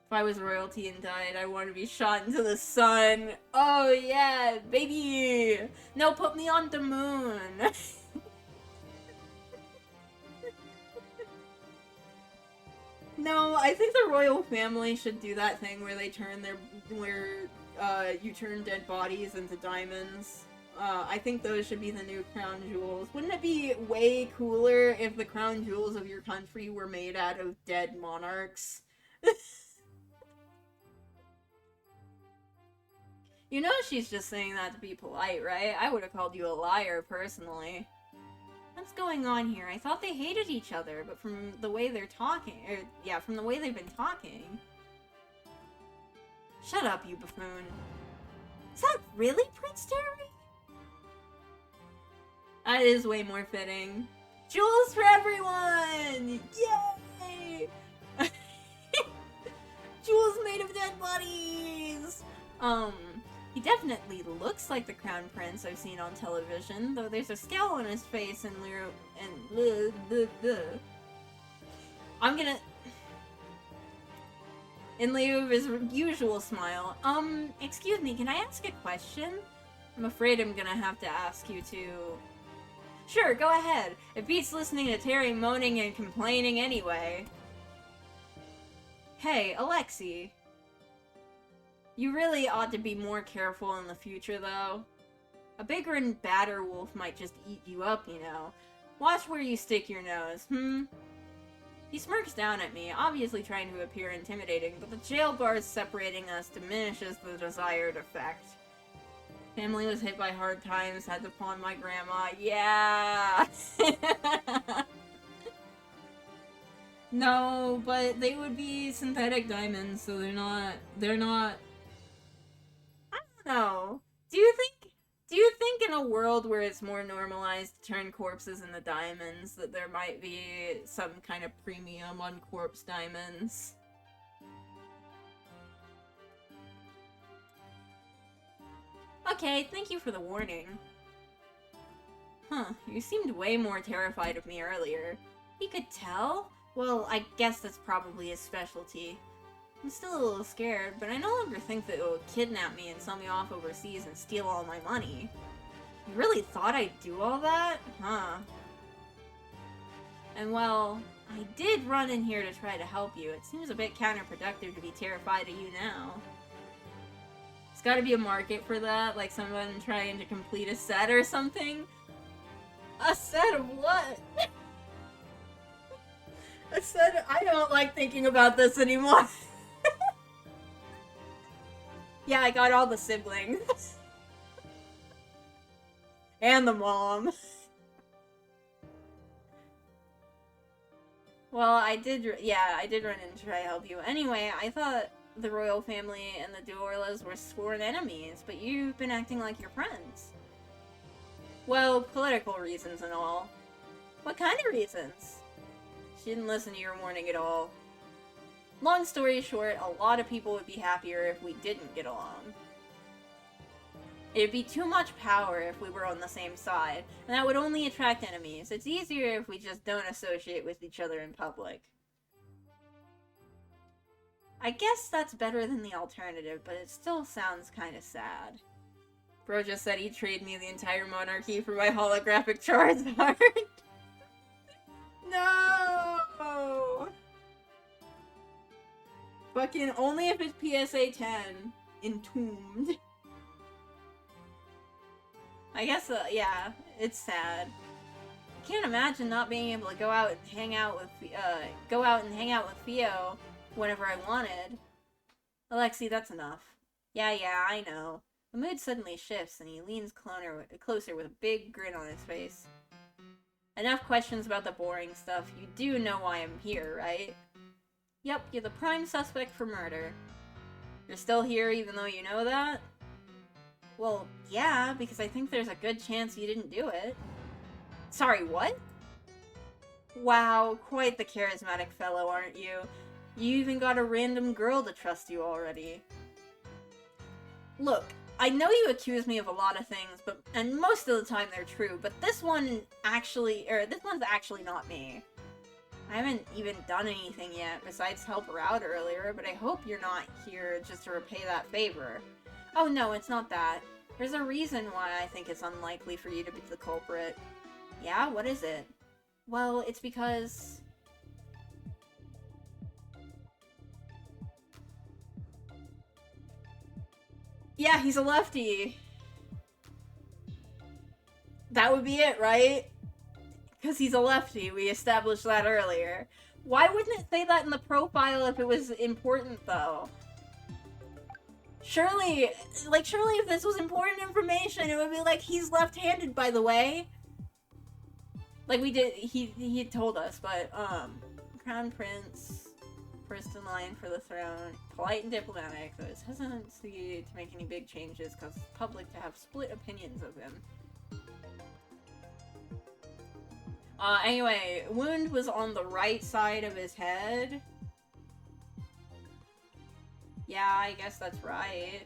If I was royalty and died, I want to be shot into the sun. Oh, yeah, baby! No, put me on the moon! No, I think the royal family should do that thing where they turn you turn dead bodies into diamonds. I think those should be the new crown jewels. Wouldn't it be way cooler if the crown jewels of your country were made out of dead monarchs? You know she's just saying that to be polite, right? I would have called you a liar, personally. What's going on here? I thought they hated each other, but from the way they're talking, from the way they've been talking... Shut up, you buffoon. Is that really Prince Terry? That is way more fitting. Jewels for everyone! Yay! Jewels made of dead bodies! He definitely looks like the Crown Prince I've seen on television, though there's a scowl on his face and I'm gonna... In lieu of his usual smile, excuse me, can I ask a question? I'm afraid I'm gonna have to ask you to... Sure, go ahead. It beats listening to Terry moaning and complaining anyway. Hey, Alexi. You really ought to be more careful in the future, though. A bigger and badder wolf might just eat you up, you know. Watch where you stick your nose, He smirks down at me, obviously trying to appear intimidating, but the jail bars separating us diminishes the desired effect. Family was hit by hard times, had to pawn my grandma. Yeah! No, but they would be synthetic diamonds, so they're not... I don't know. Do you think in a world where it's more normalized to turn corpses into diamonds, that there might be some kind of premium on corpse diamonds? Okay, thank you for the warning. Huh, you seemed way more terrified of me earlier. He could tell? Well, I guess that's probably his specialty. I'm still a little scared, but I no longer think that it will kidnap me and sell me off overseas and steal all my money. You really thought I'd do all that? Huh. And well, I did run in here to try to help you. It seems a bit counterproductive to be terrified of you now. There's gotta be a market for that, like someone trying to complete a set or something. A set of what? A set of... I don't like thinking about this anymore. Yeah, I got all the siblings. And the mom. Well, I did run in to try to help you. Anyway, I thought the royal family and the Dorlas were sworn enemies, but you've been acting like you're friends. Well, political reasons and all. What kind of reasons? She didn't listen to your warning at all. Long story short, a lot of people would be happier if we didn't get along. It'd be too much power if we were on the same side, and that would only attract enemies. It's easier if we just don't associate with each other in public. I guess that's better than the alternative, but it still sounds kinda sad. Bro just said he'd trade me the entire monarchy for my holographic Charizard. No! Fucking only if it's PSA 10. Entombed. I guess, yeah, it's sad. I can't imagine not being able to go out and hang out with Theo whenever I wanted. Alexi, that's enough. Yeah, I know. The mood suddenly shifts and he leans closer with a big grin on his face. Enough questions about the boring stuff. You do know why I'm here, right? Yep, you're the prime suspect for murder. You're still here even though you know that? Well, yeah, because I think there's a good chance you didn't do it. Sorry, what? Wow, quite the charismatic fellow, aren't you? You even got a random girl to trust you already. Look, I know you accuse me of a lot of things, and most of the time they're true, but this one's actually not me. I haven't even done anything yet besides help her out earlier, but I hope you're not here just to repay that favor. Oh no, it's not that. There's a reason why I think it's unlikely for you to be the culprit. Yeah, what is it? Well, it's because... Yeah, he's a lefty. That would be it, right? Because he's a lefty. We established that earlier. Why wouldn't it say that in the profile if it was important, though? Surely, surely if this was important information, it would be like, he's left-handed, by the way. Like, he had told us, but, Crown Prince, first in line for the throne, polite and diplomatic, though his hesitancy to make any big changes caused the public to have split opinions of him. Anyway, wound was on the right side of his head. Yeah, I guess that's right.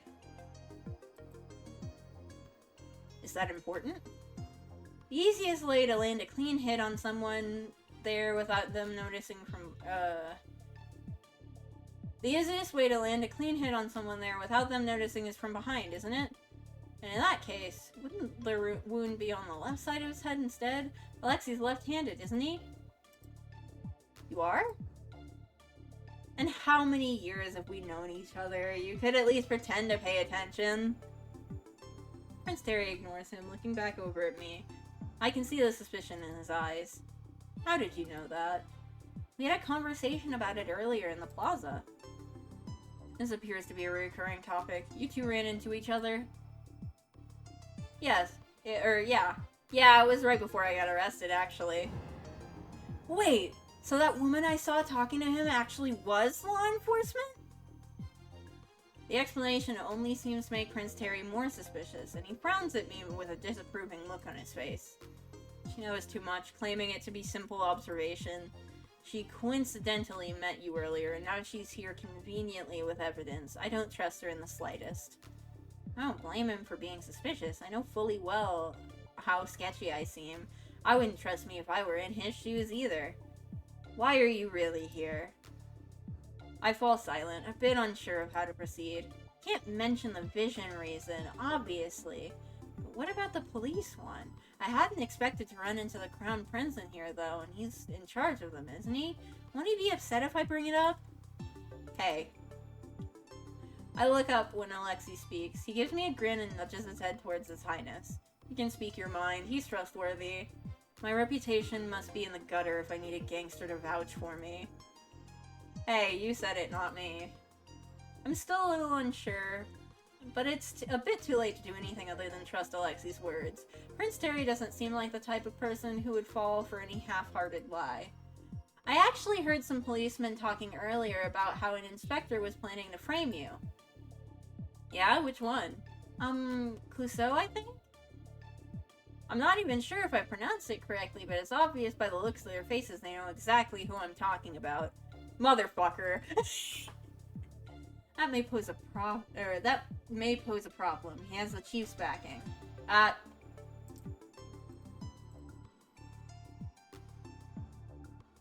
Is that important? The easiest way to land a clean hit on someone there without them noticing from, The easiest way to land a clean hit on someone there without them noticing is from behind, isn't it? And in that case, wouldn't the wound be on the left side of his head instead? Alexi's left-handed, isn't he? You are? And how many years have we known each other? You could at least pretend to pay attention. Prince Terry ignores him, looking back over at me. I can see the suspicion in his eyes. How did you know that? We had a conversation about it earlier in the plaza. This appears to be a recurring topic. You two ran into each other? Yes. Yeah. Yeah, it was right before I got arrested, actually. Wait, so that woman I saw talking to him actually was law enforcement? The explanation only seems to make Prince Terry more suspicious, and he frowns at me with a disapproving look on his face. She knows too much, claiming it to be simple observation. She coincidentally met you earlier, and now she's here conveniently with evidence. I don't trust her in the slightest. I don't blame him for being suspicious. I know fully well how sketchy I seem. I wouldn't trust me if I were in his shoes either. Why are you really here? I fall silent, a bit unsure of how to proceed. Can't mention the vision reason, obviously. But what about the police one? I hadn't expected to run into the Crown Prince in here, though, and he's in charge of them, isn't he? Won't he be upset if I bring it up? Hey. I look up when Alexi speaks. He gives me a grin and nudges his head towards His Highness. You can speak your mind. He's trustworthy. My reputation must be in the gutter if I need a gangster to vouch for me. Hey, you said it, not me. I'm still a little unsure, but it's a bit too late to do anything other than trust Alexi's words. Prince Terry doesn't seem like the type of person who would fall for any half-hearted lie. I actually heard some policemen talking earlier about how an inspector was planning to frame you. Yeah, which one? Clouseau, I think? I'm not even sure if I pronounced it correctly, but it's obvious by the looks of their faces they know exactly who I'm talking about. Motherfucker. That may pose a problem. He has the chief's backing.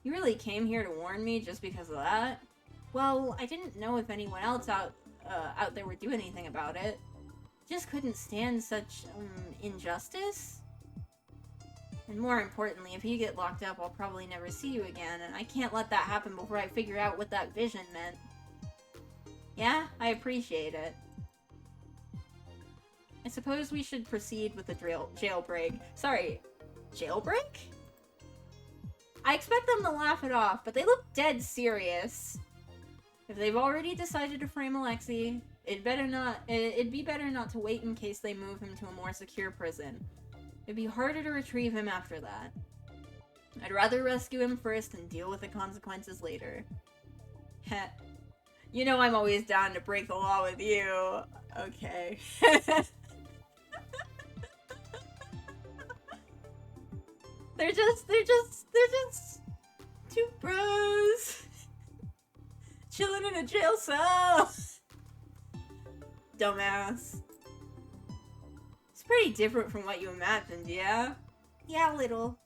You really came here to warn me just because of that? Well, I didn't know if anyone else out there would do anything about it. Just couldn't stand such, injustice. And more importantly, if you get locked up, I'll probably never see you again, and I can't let that happen before I figure out what that vision meant. Yeah, I appreciate it. I suppose we should proceed with the jailbreak. Sorry, jailbreak? I expect them to laugh it off, but they look dead serious. If they've already decided to frame Alexi, it'd be better not to wait in case they move him to a more secure prison. It'd be harder to retrieve him after that. I'd rather rescue him first and deal with the consequences later. Heh. You know I'm always down to break the law with you. Okay. They're just two bros chilling in a jail cell. Dumbass. It's pretty different from what you imagined, yeah? Yeah, a little.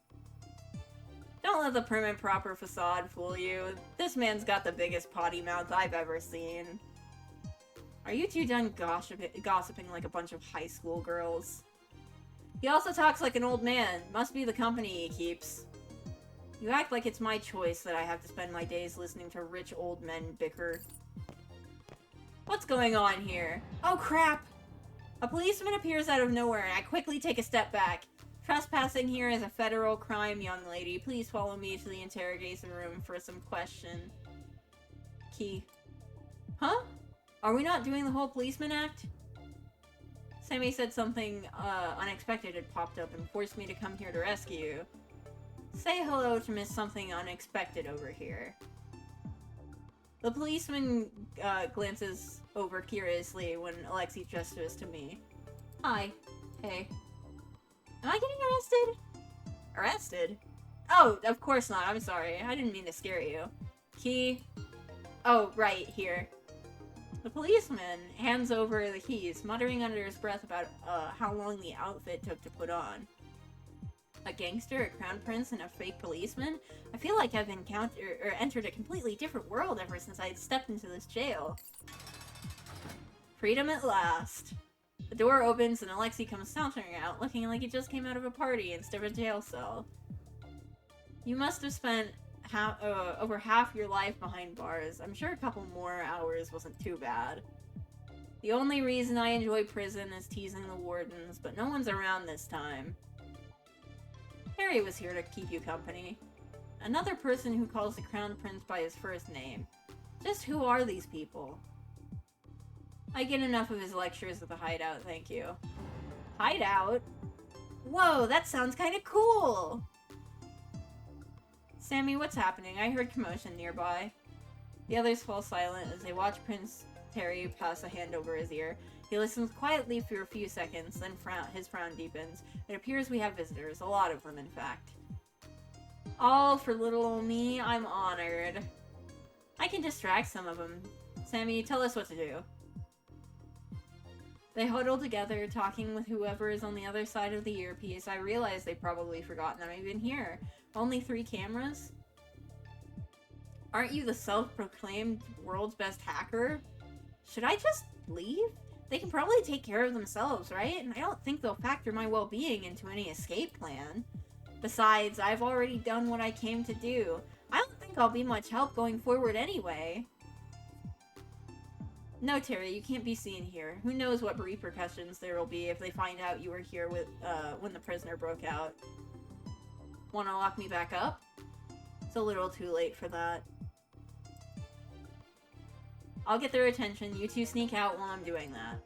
Don't let the prim and proper facade fool you. This man's got the biggest potty mouth I've ever seen. Are you two done gossiping like a bunch of high school girls? He also talks like an old man. Must be the company he keeps. You act like it's my choice that I have to spend my days listening to rich old men bicker. What's going on here? Oh crap! A policeman appears out of nowhere and I quickly take a step back. Trespassing here is a federal crime, young lady. Please follow me to the interrogation room for some question. Key. Huh? Are we not doing the whole policeman act? Sammy said something unexpected had popped up and forced me to come here to rescue you. Say hello to Miss Something Unexpected over here. The policeman glances over curiously when Alexei gestures to me. Hi. Hey. Am I getting arrested? Arrested? Oh, of course not. I'm sorry. I didn't mean to scare you. Key? Oh, right, here. The policeman hands over the keys, muttering under his breath about how long the outfit took to put on. A gangster, a crown prince, and a fake policeman? I feel like I've entered a completely different world ever since I stepped into this jail. Freedom at last. The door opens and Alexei comes sauntering out, looking like he just came out of a party instead of a jail cell. You must have spent over half your life behind bars. I'm sure a couple more hours wasn't too bad. The only reason I enjoy prison is teasing the wardens, but no one's around this time. Harry was here to keep you company. Another person who calls the Crown Prince by his first name. Just who are these people? I get enough of his lectures at the hideout, thank you. Hideout? Whoa, that sounds kinda cool! Sammy, what's happening? I heard commotion nearby. The others fall silent as they watch Prince Terry pass a hand over his ear. He listens quietly for a few seconds, then his frown deepens. It appears we have visitors, a lot of them in fact. All for little old me, I'm honored. I can distract some of them. Sammy, tell us what to do. They huddle together, talking with whoever is on the other side of the earpiece. I realize they've probably forgotten I'm even here. Only 3 cameras? Aren't you the self-proclaimed world's best hacker? Should I just leave? They can probably take care of themselves, right? And I don't think they'll factor my well-being into any escape plan. Besides, I've already done what I came to do. I don't think I'll be much help going forward anyway. No, Terry, you can't be seen here. Who knows what repercussions there will be if they find out you were here with, when the prisoner broke out. Wanna lock me back up? It's a little too late for that. I'll get their attention, you two sneak out while I'm doing that.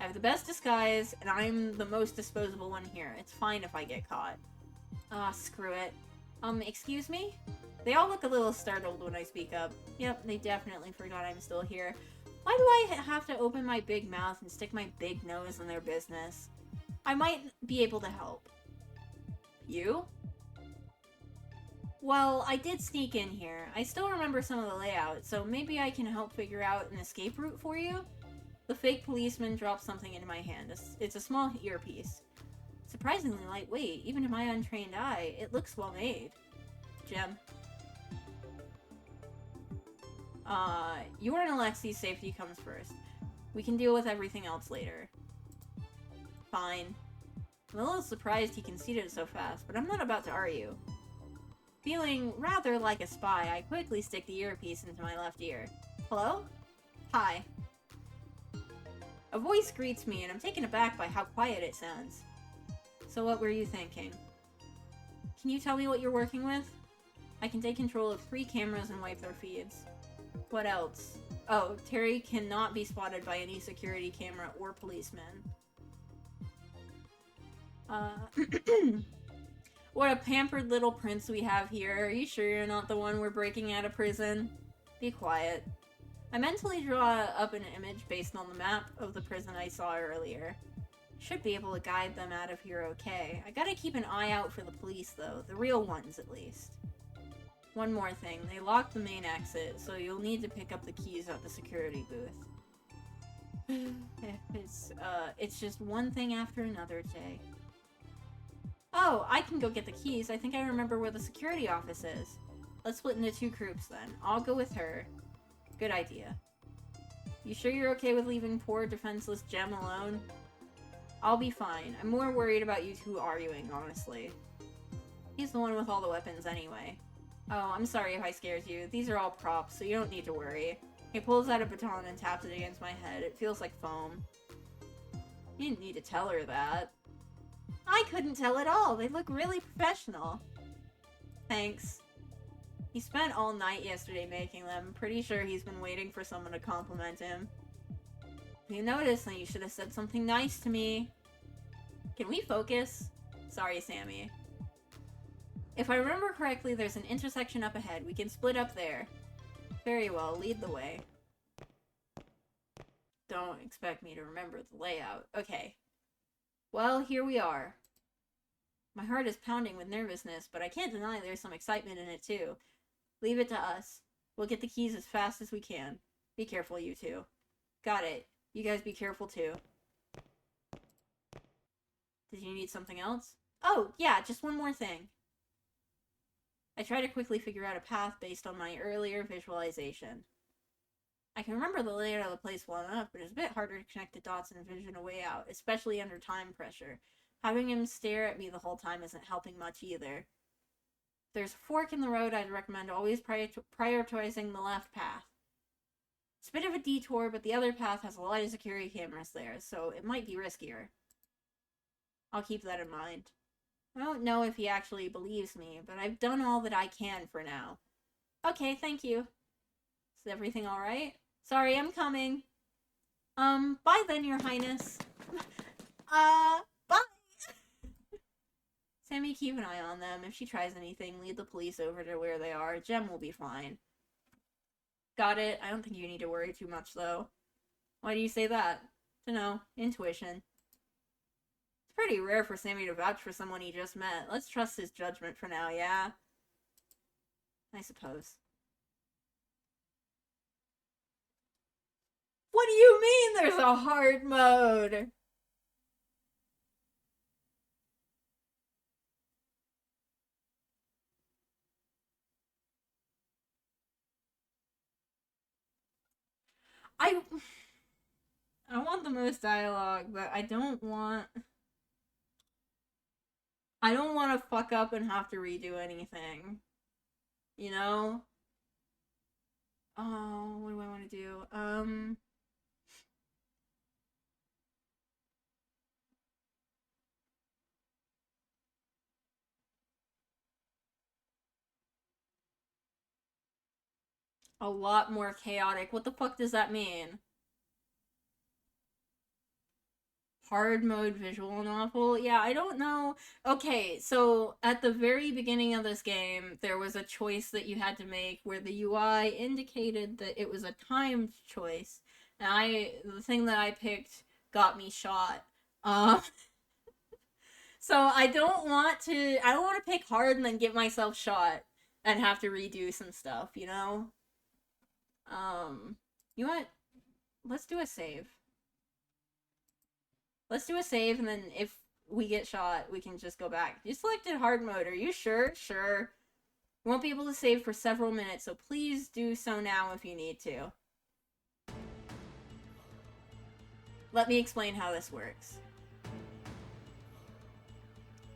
I have the best disguise, and I'm the most disposable one here. It's fine if I get caught. Ah, screw it. Excuse me? They all look a little startled when I speak up. Yep, they definitely forgot I'm still here. Why do I have to open my big mouth and stick my big nose in their business? I might be able to help. You? Well, I did sneak in here. I still remember some of the layout, so maybe I can help figure out an escape route for you? The fake policeman drops something into my hand. It's a small earpiece. Surprisingly lightweight, even to my untrained eye. It looks well made. Gem. Your and Alexei's safety comes first. We can deal with everything else later. Fine. I'm a little surprised he conceded so fast, but I'm not about to argue. Feeling rather like a spy, I quickly stick the earpiece into my left ear. Hello? Hi. A voice greets me, and I'm taken aback by how quiet it sounds. So what were you thinking? Can you tell me what you're working with? I can take control of 3 cameras and wipe their feeds. What else? Oh, Terry cannot be spotted by any security camera or policeman. What a pampered little prince we have here. Are you sure you're not the one we're breaking out of prison? Be quiet. I mentally draw up an image based on the map of the prison I saw earlier. Should be able to guide them out of here okay. I gotta keep an eye out for the police though, the real ones at least. One more thing, they locked the main exit, so you'll need to pick up the keys at the security booth. It's just one thing after another, Jay. Oh, I can go get the keys. I think I remember where the security office is. Let's split into 2 groups then. I'll go with her. Good idea. You sure you're okay with leaving poor, defenseless Gem alone? I'll be fine. I'm more worried about you 2 arguing, honestly. He's the one with all the weapons anyway. Oh, I'm sorry if I scared you. These are all props, so you don't need to worry. He pulls out a baton and taps it against my head. It feels like foam. You didn't need to tell her that. I couldn't tell at all. They look really professional. Thanks. He spent all night yesterday making them. Pretty sure he's been waiting for someone to compliment him. If you noticed, then you should have said something nice to me. Can we focus? Sorry, Sammy. If I remember correctly, there's an intersection up ahead. We can split up there. Very well, lead the way. Don't expect me to remember the layout. Okay. Well, here we are. My heart is pounding with nervousness, but I can't deny there's some excitement in it too. Leave it to us. We'll get the keys as fast as we can. Be careful, you two. Got it. You guys be careful too. Did you need something else? Oh, yeah, just one more thing. I try to quickly figure out a path based on my earlier visualization. I can remember the layout of the place well enough, but it's a bit harder to connect the dots and envision a way out, especially under time pressure. Having him stare at me the whole time isn't helping much either. If there's a fork in the road, I'd recommend always prioritizing the left path. It's a bit of a detour, but the other path has a lot of security cameras there, so it might be riskier. I'll keep that in mind. I don't know if he actually believes me, but I've done all that I can for now. Okay, thank you. Is everything alright? Sorry, I'm coming. Bye then, Your Highness. Bye! Sammy, keep an eye on them. If she tries anything, lead the police over to where they are. Jem will be fine. Got it. I don't think you need to worry too much, though. Why do you say that? Dunno. Intuition. It's pretty rare for Sammy to vouch for someone he just met. Let's trust his judgment for now, yeah? I suppose. What do you mean there's a hard mode? I want the most dialogue, but I don't want to fuck up and have to redo anything. You know? Oh, what do I want to do? A lot more chaotic. What the fuck does that mean? Hard mode visual novel? Yeah, I don't know. Okay, so at the very beginning of this game, there was a choice that you had to make where the UI indicated that it was a timed choice. And the thing that I picked got me shot. So I don't want to pick hard and then get myself shot and have to redo some stuff, you know? You know what? Let's do a save. Let's do a save, and then if we get shot, we can just go back. You selected hard mode. Are you sure? Sure. You won't be able to save for several minutes, so please do so now if you need to. Let me explain how this works.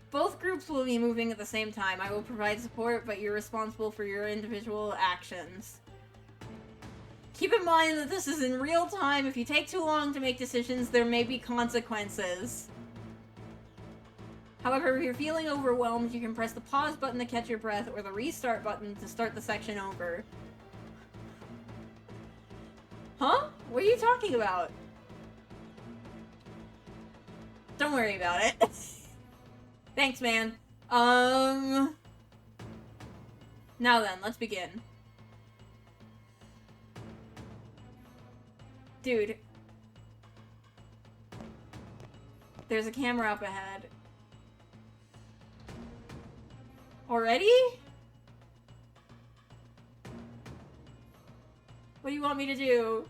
Both groups will be moving at the same time. I will provide support, but you're responsible for your individual actions. Keep in mind that this is in real time. If you take too long to make decisions, there may be consequences. However, if you're feeling overwhelmed, you can press the pause button to catch your breath or the restart button to start the section over. Huh? What are you talking about? Don't worry about it. Thanks, man. Now then, let's begin. Dude. There's a camera up ahead. Already? What do you want me to do?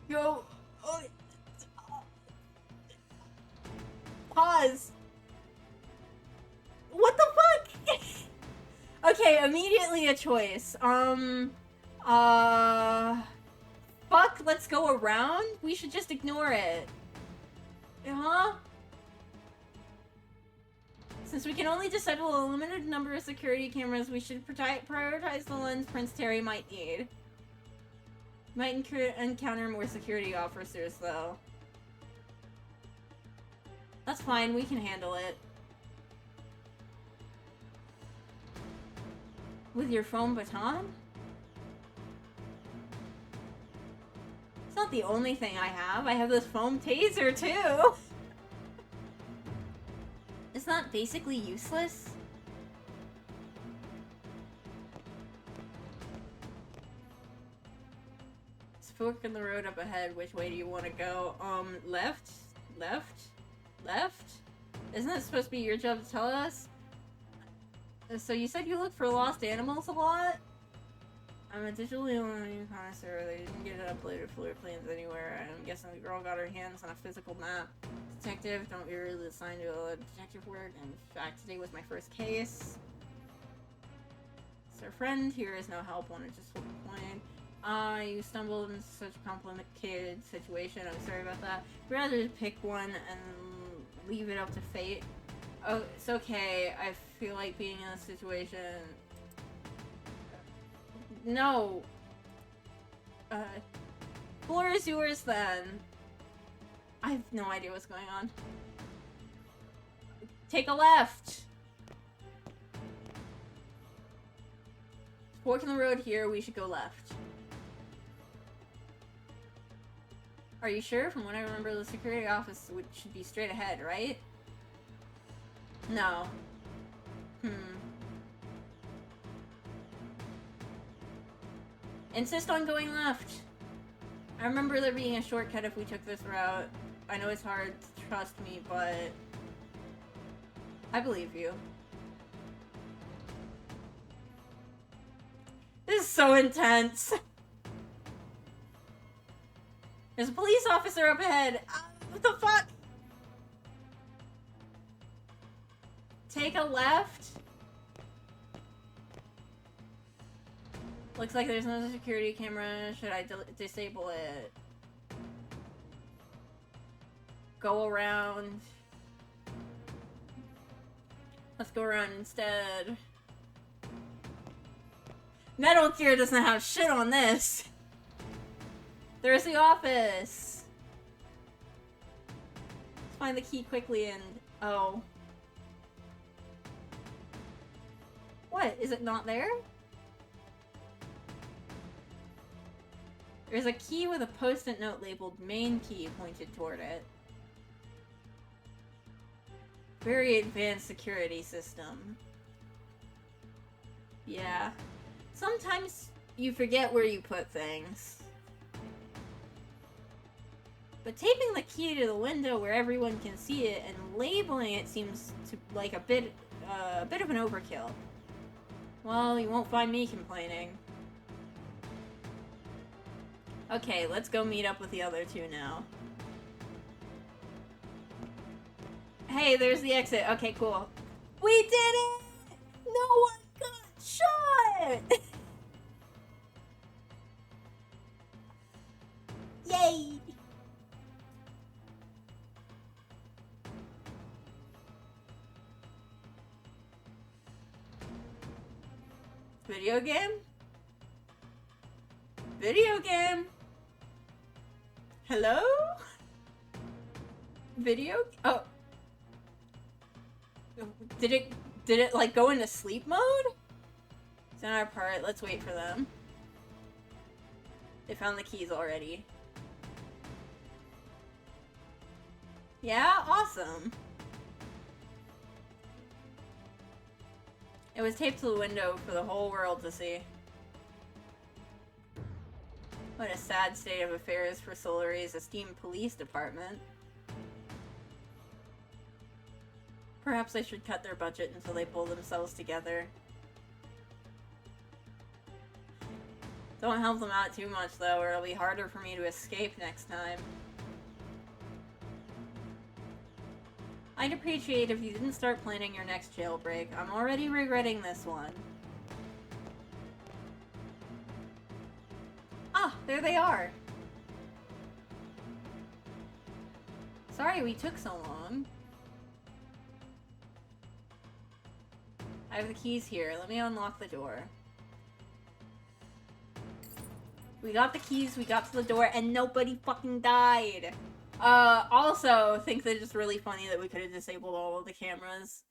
Go. Oh. Pause. What the fuck? Okay, immediately a choice. Fuck, let's go around? We should just ignore it. Huh? Since we can only disable a limited number of security cameras, we should prioritize the ones Prince Terry might need. Might encounter more security officers, though. That's fine, we can handle it. With your foam baton? It's not the only thing I have. I have this foam taser, too! It's not basically useless? Fork in the road up ahead. Which way do you want to go? Left? Left? Left? Isn't it supposed to be your job to tell us? So you said you look for lost animals a lot? I'm a digitally learning connoisseur. They didn't get it uploaded floor plans anywhere. I'm guessing the girl got her hands on a physical map. Detective, don't be really assigned to a detective work. In fact, today was my first case. So friend, here is no help. Wanted just flip a coin. You stumbled into such a complicated situation. I'm sorry about that. I'd rather pick one and leave it up to fate. Oh, it's okay. I feel like being in a situation... No. Floor is yours then. I have no idea what's going on. Take a left. Fork in the road here, we should go left. Are you sure? From what I remember, the security office should be straight ahead, right? No. Insist on going left. I remember there being a shortcut if we took this route. I know it's hard to trust me, but... I believe you. This is so intense. There's a police officer up ahead. What the fuck? Take a left. Looks like there's no security camera. Should I disable it? Go around. Let's go around instead. Metal Gear doesn't have shit on this. There's the office. Let's find the key quickly and... Oh. What? Is it not there? There's a key with a post-it note labeled main key pointed toward it. Very advanced security system. Yeah. Sometimes you forget where you put things. But taping the key to the window where everyone can see it and labeling it seems to like a bit of an overkill. Well, you won't find me complaining. Okay, let's go meet up with the other two now. Hey, there's the exit. Okay, cool. We did it! No one got shot! Yay! Video game? Video game? Hello? Video? Oh. Did it like go into sleep mode? It's on our part. Let's wait for them. They found the keys already. Yeah? Awesome. It was taped to the window for the whole world to see. What a sad state of affairs for Solari's esteemed police department. Perhaps they should cut their budget until they pull themselves together. Don't help them out too much though, or it'll be harder for me to escape next time. I'd appreciate if you didn't start planning your next jailbreak. I'm already regretting this one. Ah, there they are. Sorry we took so long. I have the keys here. Let me unlock the door. We got the keys, we got to the door, and nobody fucking died. Also, think that it's really funny that we could have disabled all of the cameras.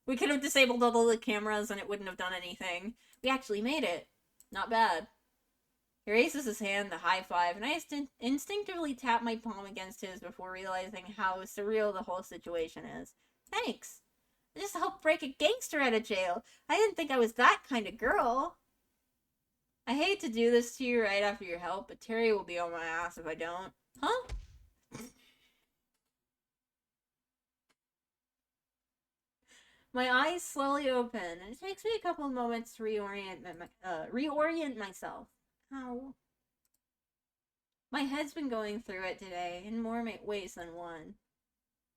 We could have disabled all of the cameras and it wouldn't have done anything. We actually made it. Not bad. He raises his hand to high five, and I instinctively tap my palm against his before realizing how surreal the whole situation is. Thanks. I just helped break a gangster out of jail. I didn't think I was that kind of girl. I hate to do this to you right after your help, but Terry will be on my ass if I don't. Huh? My eyes slowly open, and it takes me a couple of moments to reorient myself. Ow. My head's been going through it today, in more ways than one.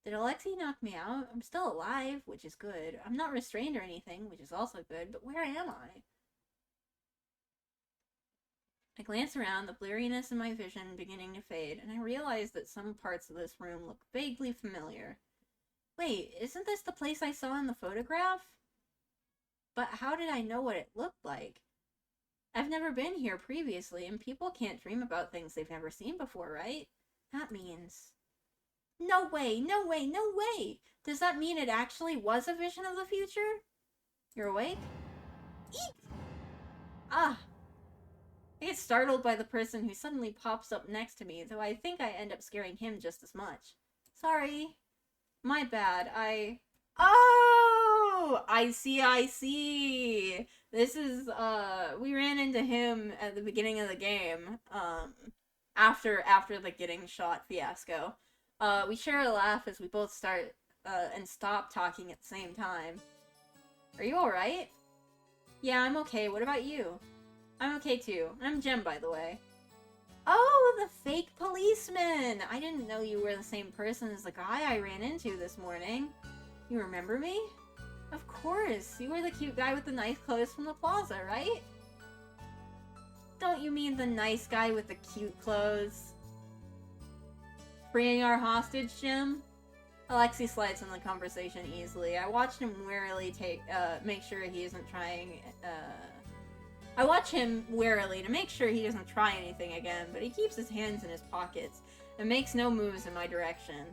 Did Alexei knock me out? I'm still alive, which is good. I'm not restrained or anything, which is also good, but where am I? I glance around, the blurriness in my vision beginning to fade, and I realize that some parts of this room look vaguely familiar. Wait, isn't this the place I saw in the photograph? But how did I know what it looked like? I've never been here previously, and people can't dream about things they've never seen before, right? That means... No way, no way, no way! Does that mean it actually was a vision of the future? You're awake? Eek! Ah! I get startled by the person who suddenly pops up next to me, though I think I end up scaring him just as much. Sorry. My bad, Oh! I see. This is, we ran into him at the beginning of the game, after the getting shot fiasco. We share a laugh as we both start, and stop talking at the same time. Are you alright? Yeah, I'm okay. What about you? I'm okay too. I'm Jem, by the way. Oh, the fake policeman! I didn't know you were the same person as the guy I ran into this morning. You remember me? Of course, you were the cute guy with the nice clothes from the plaza, right? Don't you mean the nice guy with the cute clothes? Freeing our hostage, Jim? Alexei slides in the conversation easily. I watched him warily make sure he isn't trying, I watch him warily to make sure he doesn't try anything again, but he keeps his hands in his pockets and makes no moves in my direction.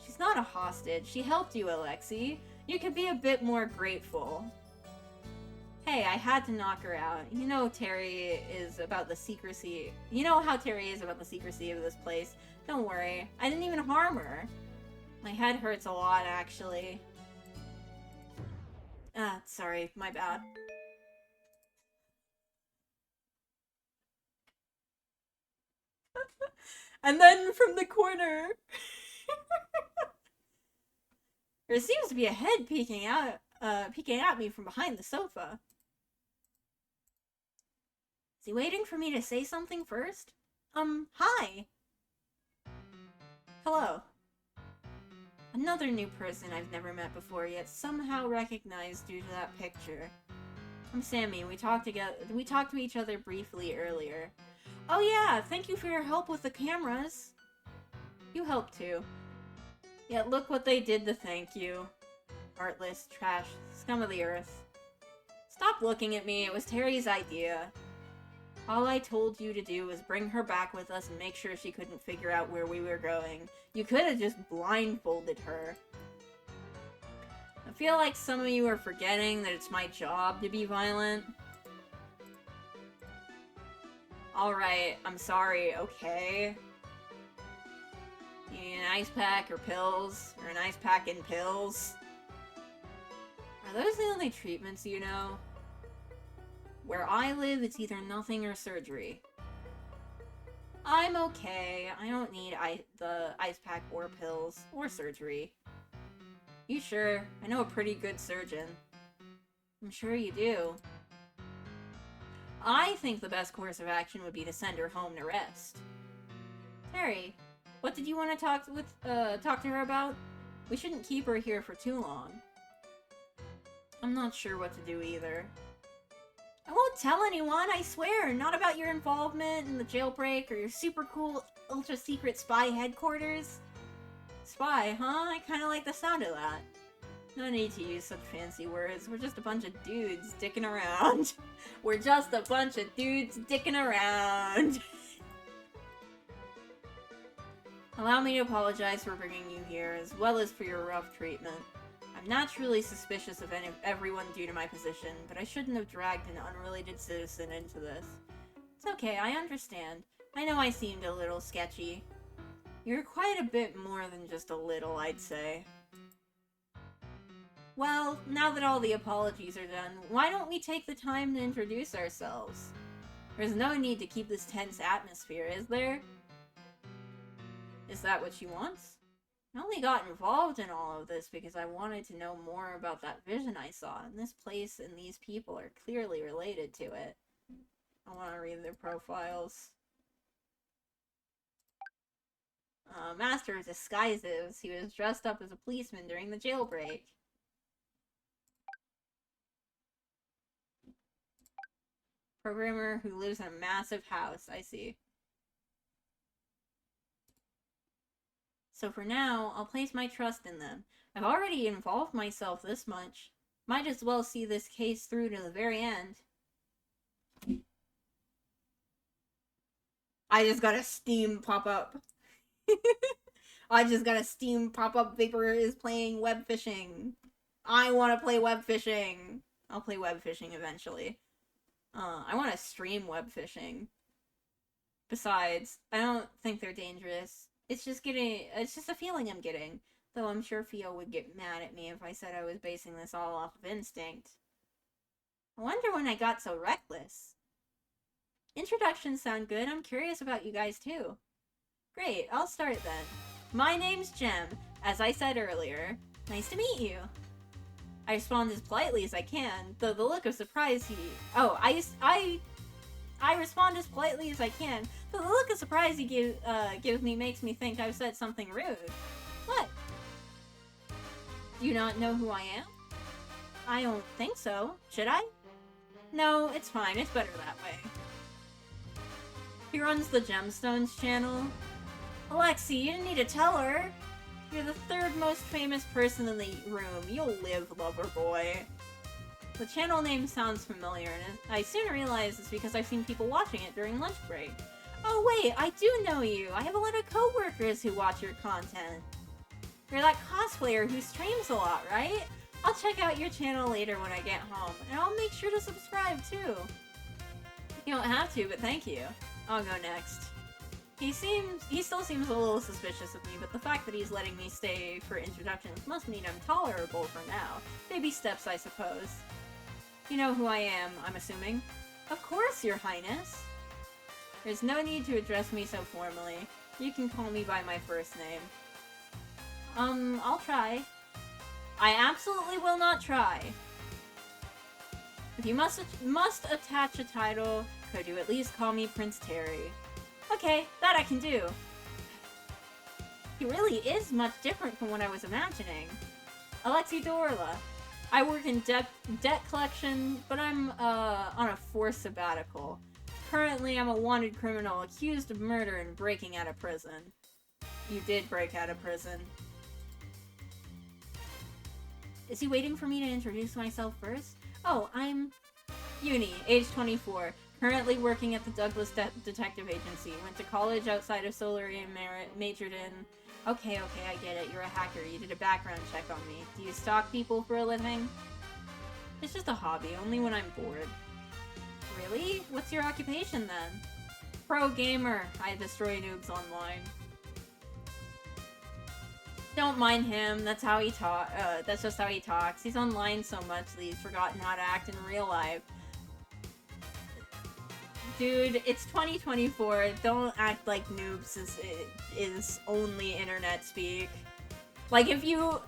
She's not a hostage. She helped you, Alexei. You could be a bit more grateful. Hey, I had to knock her out. You know Terry is about the secrecy. You know how Terry is about the secrecy of this place. Don't worry. I didn't even harm her. My head hurts a lot, actually. Sorry. My bad. And then from the corner, there seems to be a head peeking at me from behind the sofa. Is he waiting for me to say something first? Hi. Hello. Another new person I've never met before, yet somehow recognized due to that picture. I'm Sammy. We talked to each other briefly earlier. Oh yeah, thank you for your help with the cameras. You helped too. Yet look what they did to thank you. Heartless, trash, scum of the earth. Stop looking at me, it was Terry's idea. All I told you to do was bring her back with us and make sure she couldn't figure out where we were going. You could have just blindfolded her. I feel like some of you are forgetting that it's my job to be violent. Alright, I'm sorry, okay? You need an ice pack or pills? Or an ice pack and pills? Are those the only treatments you know? Where I live, it's either nothing or surgery. I'm okay. I don't need the ice pack or pills or surgery. You sure? I know a pretty good surgeon. I'm sure you do. I think the best course of action would be to send her home to rest. Terry, what did you want to talk to her about? We shouldn't keep her here for too long. I'm not sure what to do either. I won't tell anyone, I swear! Not about your involvement in the jailbreak or your super cool, ultra-secret spy headquarters. Spy, huh? I kinda like the sound of that. No need to use such fancy words. We're just a bunch of dudes dicking around. We're just a bunch of dudes dicking around. Allow me to apologize for bringing you here, as well as for your rough treatment. I'm naturally suspicious of everyone due to my position, but I shouldn't have dragged an unrelated citizen into this. It's okay, I understand. I know I seemed a little sketchy. You're quite a bit more than just a little, I'd say. Well, now that all the apologies are done, why don't we take the time to introduce ourselves? There's no need to keep this tense atmosphere, is there? Is that what she wants? I only got involved in all of this because I wanted to know more about that vision I saw, and this place and these people are clearly related to it. I want to read their profiles. Master of Disguises. He was dressed up as a policeman during the jailbreak. Programmer who lives in a massive house. I see. So for now, I'll place my trust in them. I've already involved myself this much. Might as well see this case through to the very end. I just got a Steam pop-up. I just got a Steam pop-up. Vapor is playing web fishing. I want to play web fishing. I'll play web fishing eventually. I want to stream web fishing. Besides, I don't think they're dangerous. It's just a feeling I'm getting. Though I'm sure Fio would get mad at me if I said I was basing this all off of instinct. I wonder when I got so reckless. Introductions sound good. I'm curious about you guys too. Great, I'll start then. My name's Jem, as I said earlier. Nice to meet you. I respond as politely as I can, though the look of surprise I respond as politely as I can, though the look of surprise he gives me makes me think I've said something rude. What? Do you not know who I am? I don't think so. Should I? No, it's fine. It's better that way. He runs the Gemstones channel. Alexi, you didn't need to tell her. You're the third most famous person in the room. You'll live, lover boy. The channel name sounds familiar, and I soon realized it's because I've seen people watching it during lunch break. Oh wait, I do know you! I have a lot of coworkers who watch your content. You're that cosplayer who streams a lot, right? I'll check out your channel later when I get home, and I'll make sure to subscribe too. You don't have to, but thank you. I'll go next. He still seems a little suspicious of me, but the fact that he's letting me stay for introductions must mean I'm tolerable for now. Baby steps, I suppose. You know who I am, I'm assuming? Of course, Your Highness! There's no need to address me so formally. You can call me by my first name. I'll try. I absolutely will not try. If you must attach a title, could you at least call me Prince Terry? Okay, that I can do. He really is much different from what I was imagining. Alexi Dorla. I work in debt collection, but I'm on a forced sabbatical. Currently, I'm a wanted criminal accused of murder and breaking out of prison. You did break out of prison. Is he waiting for me to introduce myself first? Oh, I'm Uni, age 24. Currently working at the Douglas Detective Agency. Went to college outside of Solarian, majored in... Okay, I get it. You're a hacker. You did a background check on me. Do you stalk people for a living? It's just a hobby, only when I'm bored. Really? What's your occupation then? Pro gamer. I destroy noobs online. Don't mind him. That's how he that's just how he talks. He's online so much that he's forgotten how to act in real life. Dude, it's 2024. Don't act like noobs is only internet speak. Like, if you're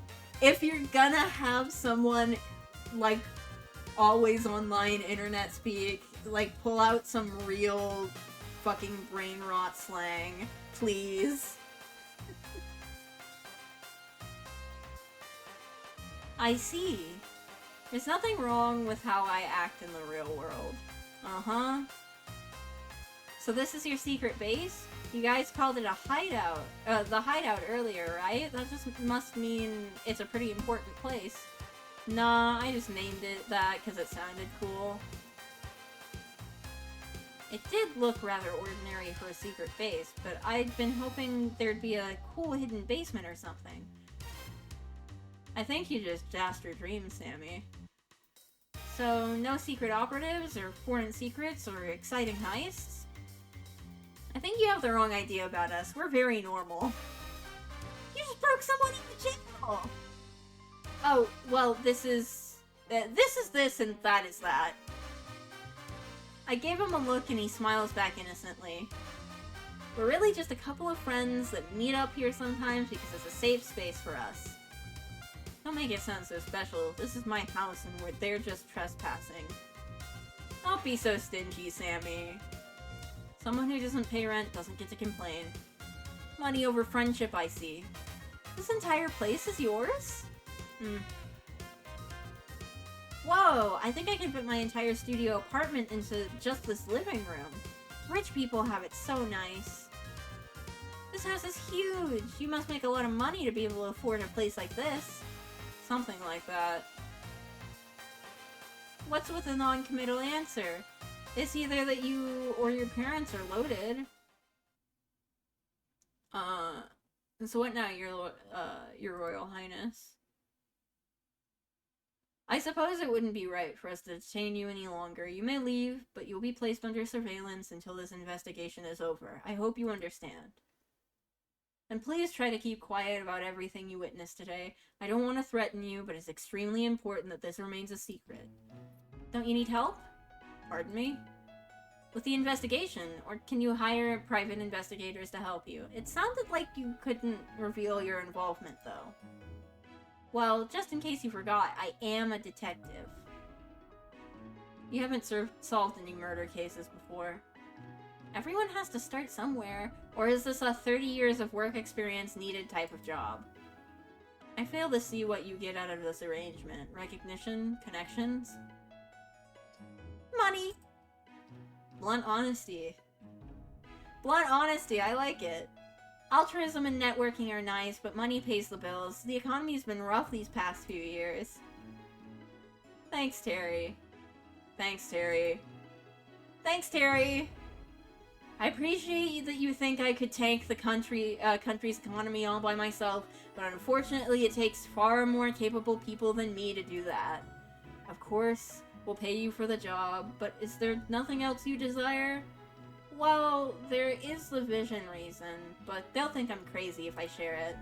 gonna have someone, like, always online internet speak, like, pull out some real fucking brain rot slang, please. I see. There's nothing wrong with how I act in the real world. Uh-huh. So this is your secret base? You guys called it a hideout. The hideout earlier, right? That just must mean it's a pretty important place. Nah, I just named it that because it sounded cool. It did look rather ordinary for a secret base, but I'd been hoping there'd be a cool hidden basement or something. I think you just jazzed your dreams, Sammy. So, no secret operatives, or foreign secrets, or exciting heists? I think you have the wrong idea about us. We're very normal. You just broke someone in the jail! Oh, well, this is this, and that is that. I gave him a look and he smiles back innocently. We're really just a couple of friends that meet up here sometimes because it's a safe space for us. Don't make it sound so special. This is my house and they're just trespassing. Don't be so stingy, Sammy. Someone who doesn't pay rent doesn't get to complain. Money over friendship, I see. This entire place is yours? Whoa, I think I can fit my entire studio apartment into just this living room. Rich people have it so nice. This house is huge. You must make a lot of money to be able to afford a place like this. Something like that. What's with a non-committal answer? It's either that you or your parents are loaded. So what now, your Royal Highness? I suppose it wouldn't be right for us to detain you any longer. You may leave, but you'll be placed under surveillance until this investigation is over. I hope you understand. And please try to keep quiet about everything you witnessed today. I don't want to threaten you, but it's extremely important that this remains a secret. Don't you need help? Pardon me? With the investigation, or can you hire private investigators to help you? It sounded like you couldn't reveal your involvement, though. Well, just in case you forgot, I am a detective. You haven't solved any murder cases before. Everyone has to start somewhere, or is this a 30 years of work experience needed type of job? I fail to see what you get out of this arrangement. Recognition? Connections? Money! Blunt honesty. Blunt honesty, I like it. Altruism and networking are nice, but money pays the bills. The economy's been rough these past few years. Thanks, Terry. Thanks, Terry. Thanks, Terry! I appreciate that you think I could tank the country's economy all by myself, but unfortunately it takes far more capable people than me to do that. Of course, we'll pay you for the job, but is there nothing else you desire? Well, there is the vision reason, but they'll think I'm crazy if I share it.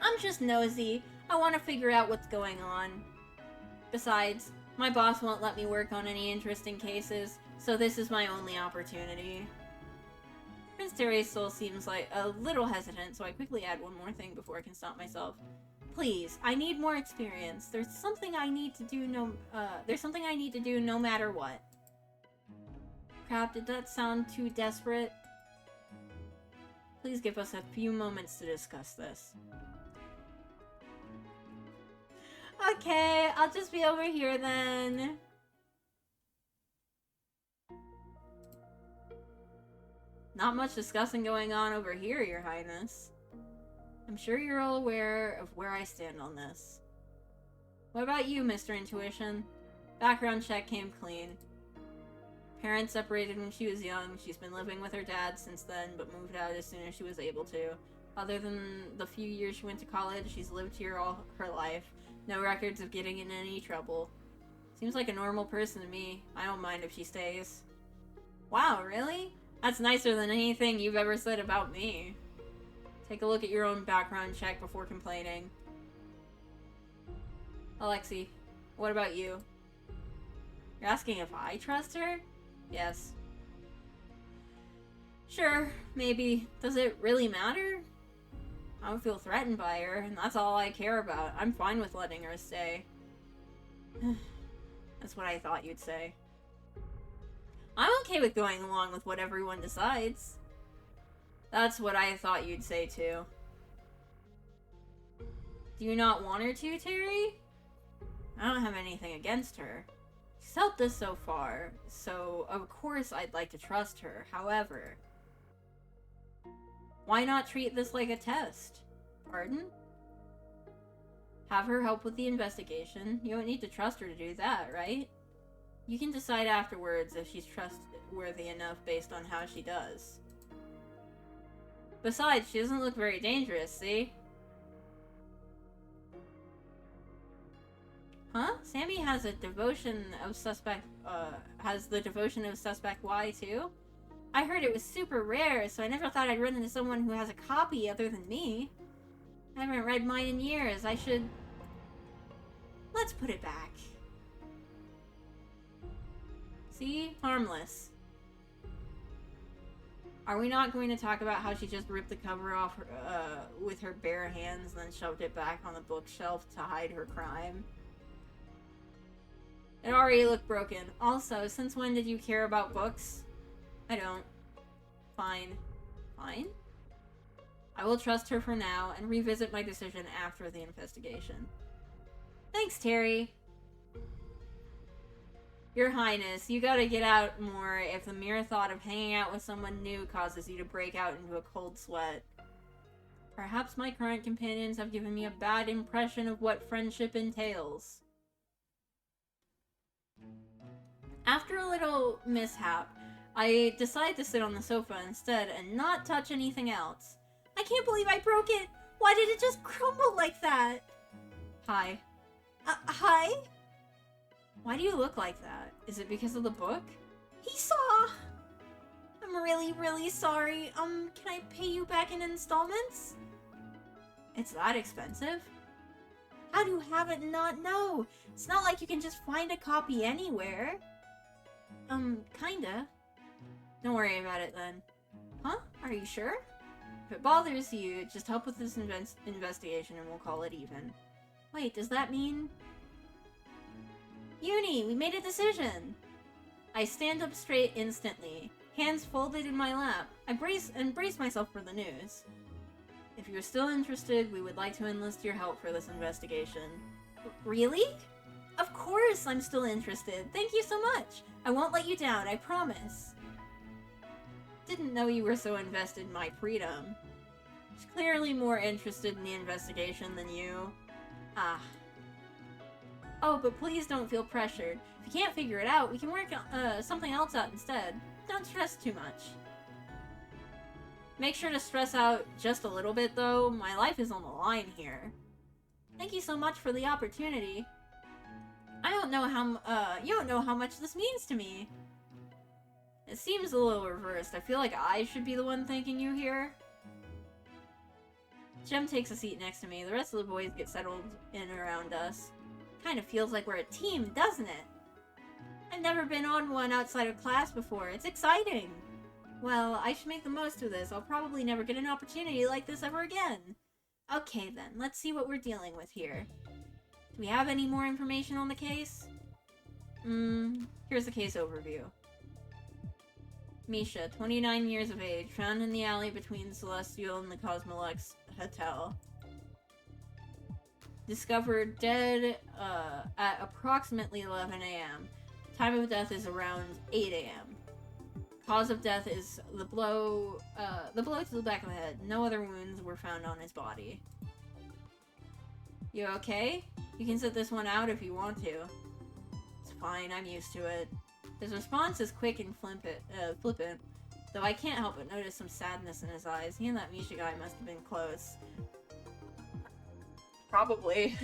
I'm just nosy. I want to figure out what's going on. Besides, my boss won't let me work on any interesting cases, so this is my only opportunity. Prince Terry still seems like a little hesitant, so I quickly add one more thing before I can stop myself. Please, I need more experience. There's something I need to do no matter what. Crap, did that sound too desperate? Please give us a few moments to discuss this. Okay, I'll just be over here then. Not much discussing going on over here, Your Highness. I'm sure you're all aware of where I stand on this. What about you, Mr. Intuition? Background check came clean. Parents separated when she was young. She's been living with her dad since then, but moved out as soon as she was able to. Other than the few years she went to college, she's lived here all her life. No records of getting in any trouble. Seems like a normal person to me. I don't mind if she stays. Wow, really? That's nicer than anything you've ever said about me. Take a look at your own background check before complaining. Alexi, what about you? You're asking if I trust her? Yes. Sure, maybe. Does it really matter? I don't feel threatened by her, and that's all I care about. I'm fine with letting her stay. That's what I thought you'd say. I'm okay with going along with what everyone decides. That's what I thought you'd say too. Do you not want her to, Terry? I don't have anything against her. She's helped us so far, so of course I'd like to trust her. However, why not treat this like a test? Pardon? Have her help with the investigation. You don't need to trust her to do that, right? You can decide afterwards if she's trustworthy enough based on how she does. Besides, she doesn't look very dangerous, see? Huh? Sammy has a devotion of suspect, has the devotion of suspect Y too? I heard it was super rare, so I never thought I'd run into someone who has a copy other than me. I haven't read mine in years. I should... Let's put it back. See? Harmless. Are we not going to talk about how she just ripped the cover off with her bare hands, then shoved it back on the bookshelf to hide her crime? It already looked broken. Also, since when did you care about books? I don't. Fine. Fine? I will trust her for now and revisit my decision after the investigation. Thanks, Terry. Your Highness, you gotta get out more if the mere thought of hanging out with someone new causes you to break out into a cold sweat. Perhaps my current companions have given me a bad impression of what friendship entails. After a little mishap, I decide to sit on the sofa instead and not touch anything else. I can't believe I broke it! Why did it just crumble like that? Hi. Hi? Why do you look like that? Is it because of the book? He saw! I'm really, really sorry. Can I pay you back in installments? It's that expensive? How do you have it not know? It's not like you can just find a copy anywhere. Kinda. Don't worry about it then. Huh? Are you sure? If it bothers you, just help with this investigation and we'll call it even. Wait, does that mean... Uni, we made a decision! I stand up straight instantly, hands folded in my lap. I brace myself for the news. If you're still interested, we would like to enlist your help for this investigation. Really? Of course I'm still interested. Thank you so much. I won't let you down, I promise. Didn't know you were so invested in my freedom. She's clearly more interested in the investigation than you. Ah. Oh, but please don't feel pressured. If you can't figure it out, we can work something else out instead. Don't stress too much. Make sure to stress out just a little bit, though. My life is on the line here. Thank you so much for the opportunity. I don't know how, you don't know how much this means to me. It seems a little reversed. I feel like I should be the one thanking you here. Jem takes a seat next to me. The rest of the boys get settled in around us. Kind of feels like we're a team, doesn't it? I've never been on one outside of class before. It's exciting. Well, I should make the most of this. I'll probably never get an opportunity like this ever again. Okay then, let's see what we're dealing with here. Do we have any more information on the case? Here's the case overview. Misha, 29 years of age, found in the alley between Celestial and the Cosmolux Hotel. Discovered dead at approximately 11 a.m. Time of death is around 8 a.m. Cause of death is the blow to the back of the head. No other wounds were found on his body. You okay? You can sit this one out if you want to. It's fine, I'm used to it. His response is quick and flippant, though I can't help but notice some sadness in his eyes. He and that Misha guy must have been close. Probably.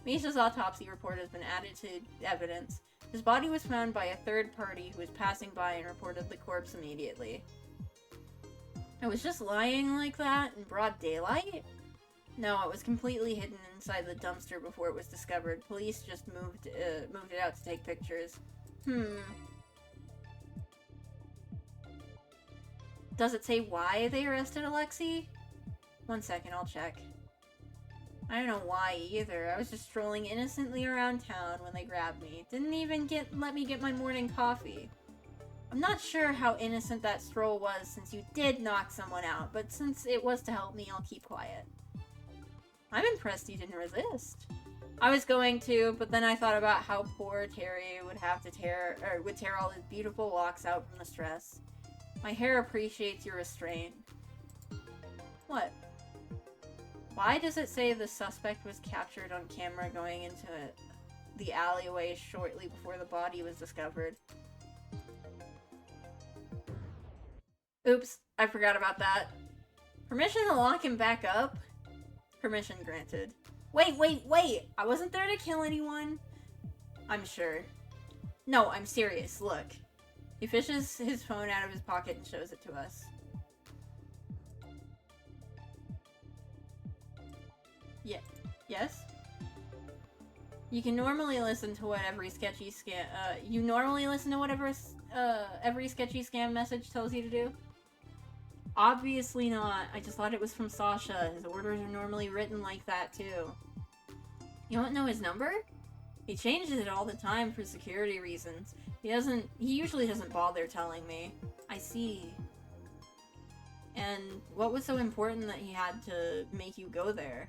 Misha's autopsy report has been added to evidence. His body was found by a third party who was passing by and reported the corpse immediately. It was just lying like that in broad daylight? No, it was completely hidden inside the dumpster before it was discovered. Police just moved it out to take pictures. Does it say why they arrested Alexei? 1 second, I'll check. I don't know why either. I was just strolling innocently around town when they grabbed me. Didn't even let me get my morning coffee. I'm not sure how innocent that stroll was since you did knock someone out, but since it was to help me, I'll keep quiet. I'm impressed you didn't resist. I was going to, but then I thought about how poor Terry would have to tear all his beautiful locks out from the stress. My hair appreciates your restraint. What? Why does it say the suspect was captured on camera going into the alleyway shortly before the body was discovered. Oops, I forgot about that. Permission to lock him back up? Permission granted. Wait! I wasn't there to kill anyone. I'm sure. No, I'm serious, look. He fishes his phone out of his pocket and shows it to us. Yeah. Yes? You can normally listen to what every sketchy scam, you normally listen to whatever, every sketchy scam message tells you to do? Obviously not. I just thought it was from Sasha. His orders are normally written like that, too. You don't know his number? He changes it all the time for security reasons. He usually doesn't bother telling me. I see. And what was so important that he had to make you go there?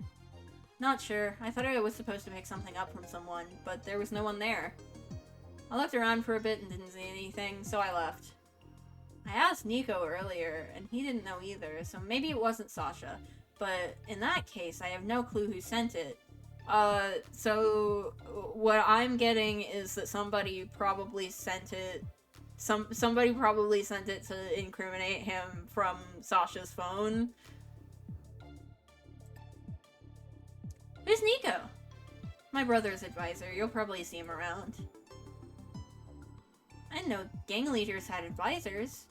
Not sure. I thought I was supposed to pick something up from someone, but there was no one there. I looked around for a bit and didn't see anything, so I left. I asked Nico earlier, and he didn't know either, so maybe it wasn't Sasha. But in that case, I have no clue who sent it. So what I'm getting is that somebody probably sent it. Somebody probably sent it to incriminate him from Sasha's phone. Who's Nico? My brother's advisor. You'll probably see him around. I didn't know gang leaders had advisors.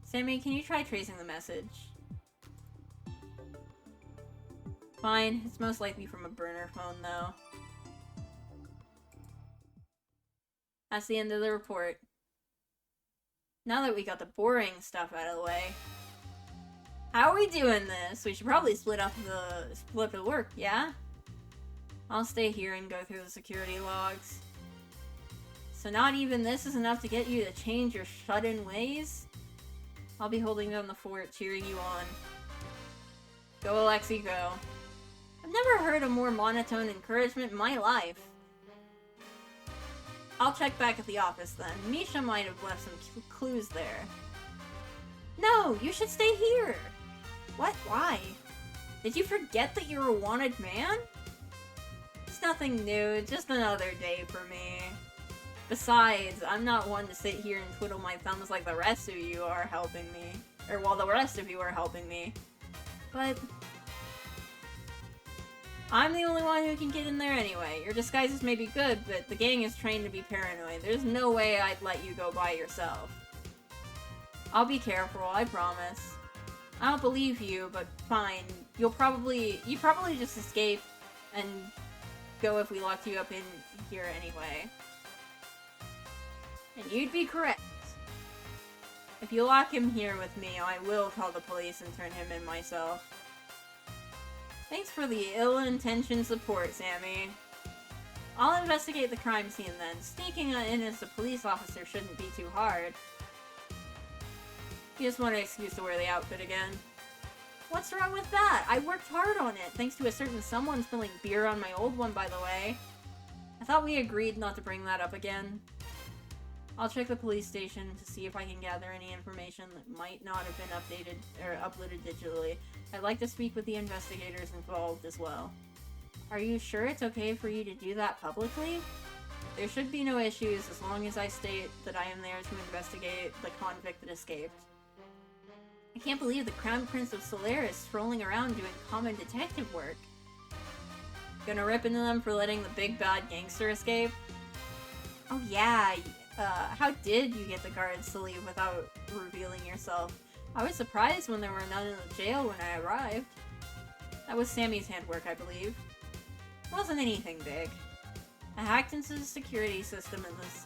Sammy, can you try tracing the message? Fine, it's most likely from a burner phone, though. That's the end of the report. Now that we got the boring stuff out of the way, how are we doing this? We should probably split up the work, yeah? I'll stay here and go through the security logs. So not even this is enough to get you to change your shut-in ways? I'll be holding down the fort, cheering you on. Go, Alexi, go. I've never heard a more monotone encouragement in my life. I'll check back at the office then. Misha might have left some clues there. No, you should stay here. What? Why? Did you forget that you're a wanted man? It's nothing new, just another day for me. Besides, I'm not one to sit here and twiddle my thumbs like the rest of you are helping me. Or while the rest of you are helping me. But I'm the only one who can get in there anyway. Your disguises may be good, but the gang is trained to be paranoid. There's no way I'd let you go by yourself. I'll be careful, I promise. I don't believe you, but fine. You'd probably just escape and go if we locked you up in here anyway. And you'd be correct. If you lock him here with me, I will call the police and turn him in myself. Thanks for the ill-intentioned support, Sammy. I'll investigate the crime scene then. Sneaking in as a police officer shouldn't be too hard. You just want an excuse to wear the outfit again. What's wrong with that? I worked hard on it, thanks to a certain someone spilling beer on my old one, by the way. I thought we agreed not to bring that up again. I'll check the police station to see if I can gather any information that might not have been updated or uploaded digitally. I'd like to speak with the investigators involved as well. Are you sure it's okay for you to do that publicly? There should be no issues as long as I state that I am there to investigate the convict that escaped. I can't believe the Crown Prince of Solaris is strolling around doing common detective work. Gonna rip into them for letting the big bad gangster escape? Oh yeah, how did you get the guards to leave without revealing yourself? I was surprised when there were none in the jail when I arrived. That was Sammy's handwork, I believe. It wasn't anything big. I hacked into the security system in this,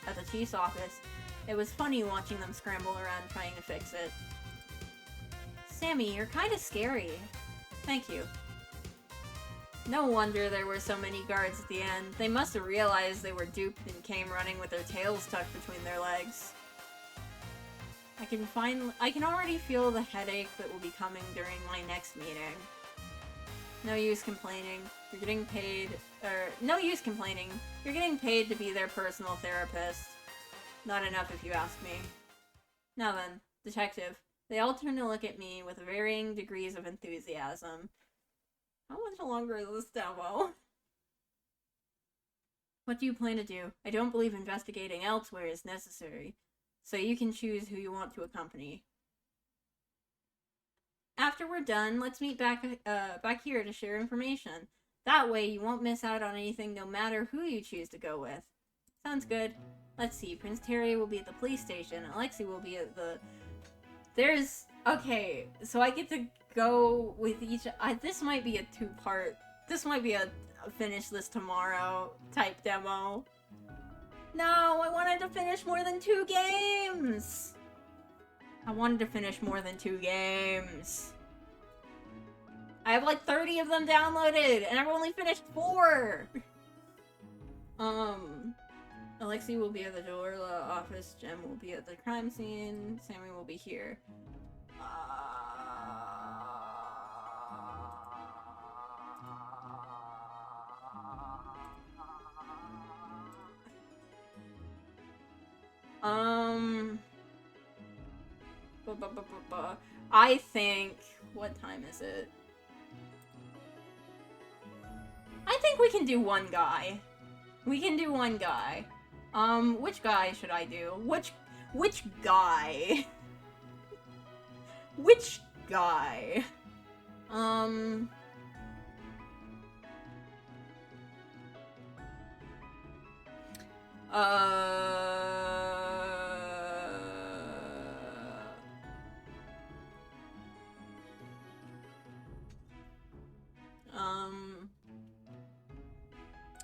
at the chief's office. It was funny watching them scramble around trying to fix it. Sammy, you're kinda scary. Thank you. No wonder there were so many guards at the end. They must have realized they were duped and came running with their tails tucked between their legs. I can already feel the headache that will be coming during my next meeting. No use complaining. You're getting paid, no use complaining. You're getting paid to be their personal therapist. Not enough if you ask me. Now then, detective. They all turn to look at me with varying degrees of enthusiasm. How much longer is this demo? What do you plan to do? I don't believe investigating elsewhere is necessary, so you can choose who you want to accompany. After we're done, let's meet back here to share information. That way, you won't miss out on anything no matter who you choose to go with. Sounds good. Let's see, Prince Terry will be at the police station, Alexei will be at the... Okay, so I get to go with each... this might be a two-part... This might be a finish this tomorrow type demo. No, I wanted to finish more than 2 games! I wanted to finish more than 2 games. I have like 30 of them downloaded, and I've only finished 4! Alexei will be at the Dorla office, Jem will be at the crime scene, Sammy will be here. I think... What time is it? I think we can do one guy. We can do one guy. Which guy should I do? Which guy? Which guy?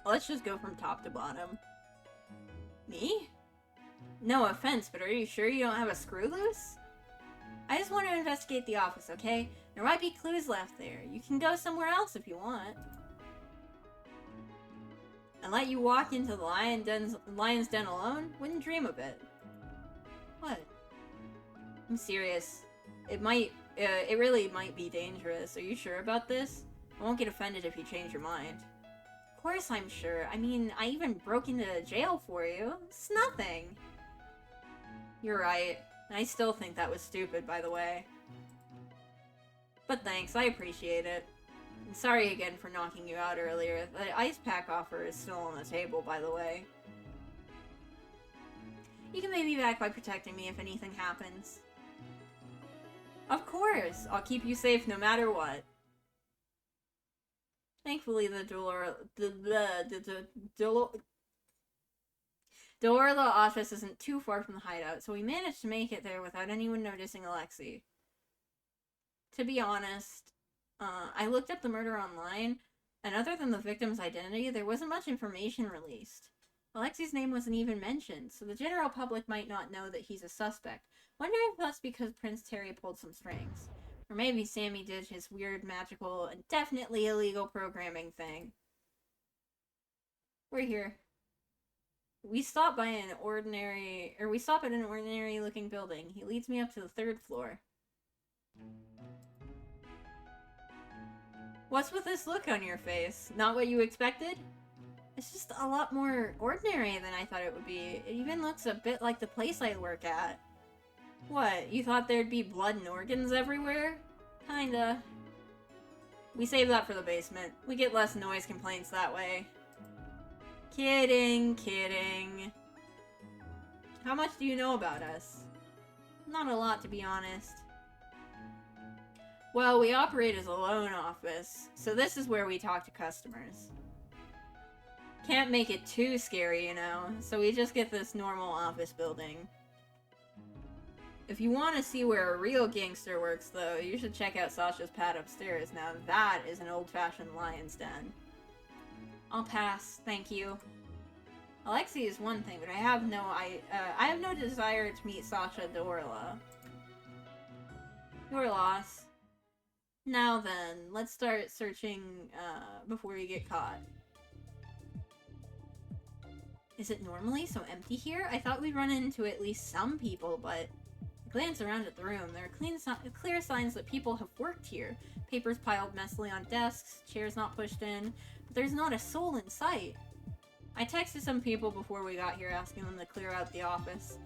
Let's just go from top to bottom. Me? No offense, but are you sure you don't have a screw loose? I just want to investigate the office, okay? There might be clues left there. You can go somewhere else if you want. And let you walk into the Lion's Den alone? Wouldn't dream of it. What? I'm serious. It really might be dangerous. Are you sure about this? I won't get offended if you change your mind. Of course I'm sure. I mean, I even broke into jail for you. It's nothing. You're right. I still think that was stupid, by the way. But thanks, I appreciate it. And sorry again for knocking you out earlier. The ice pack offer is still on the table, by the way. You can pay me back by protecting me if anything happens. Of course! I'll keep you safe no matter what. Thankfully, the Dorla office isn't too far from the hideout, so we managed to make it there without anyone noticing Alexei. To be honest, I looked up the murder online, and other than the victim's identity, there wasn't much information released. Alexei's name wasn't even mentioned, so the general public might not know that he's a suspect. Wonder if that's because Prince Terry pulled some strings. Or maybe Sammy did his weird, magical, and definitely illegal programming thing. We're here. We stop at an ordinary looking building. He leads me up to the 3rd floor. What's with this look on your face? Not what you expected? It's just a lot more ordinary than I thought it would be. It even looks a bit like the place I work at. What, you thought there'd be blood and organs everywhere? Kinda. We save that for the basement. We get less noise complaints that way. Kidding, kidding. How much do you know about us? Not a lot, to be honest. Well, we operate as a loan office, so this is where we talk to customers. Can't make it too scary, you know, so we just get this normal office building. If you want to see where a real gangster works, though, you should check out Sasha's pad upstairs. Now that is an old-fashioned lion's den. I'll pass, thank you. Alexei is one thing, but I have no desire to meet Sasha Dorla. Your loss. Now then, let's start searching before you get caught. Is it normally so empty here? I thought we'd run into at least some people, but... Glance around at the room. There are clear signs that people have worked here. Papers piled messily on desks, chairs not pushed in, but there's not a soul in sight. I texted some people before we got here asking them to clear out the office.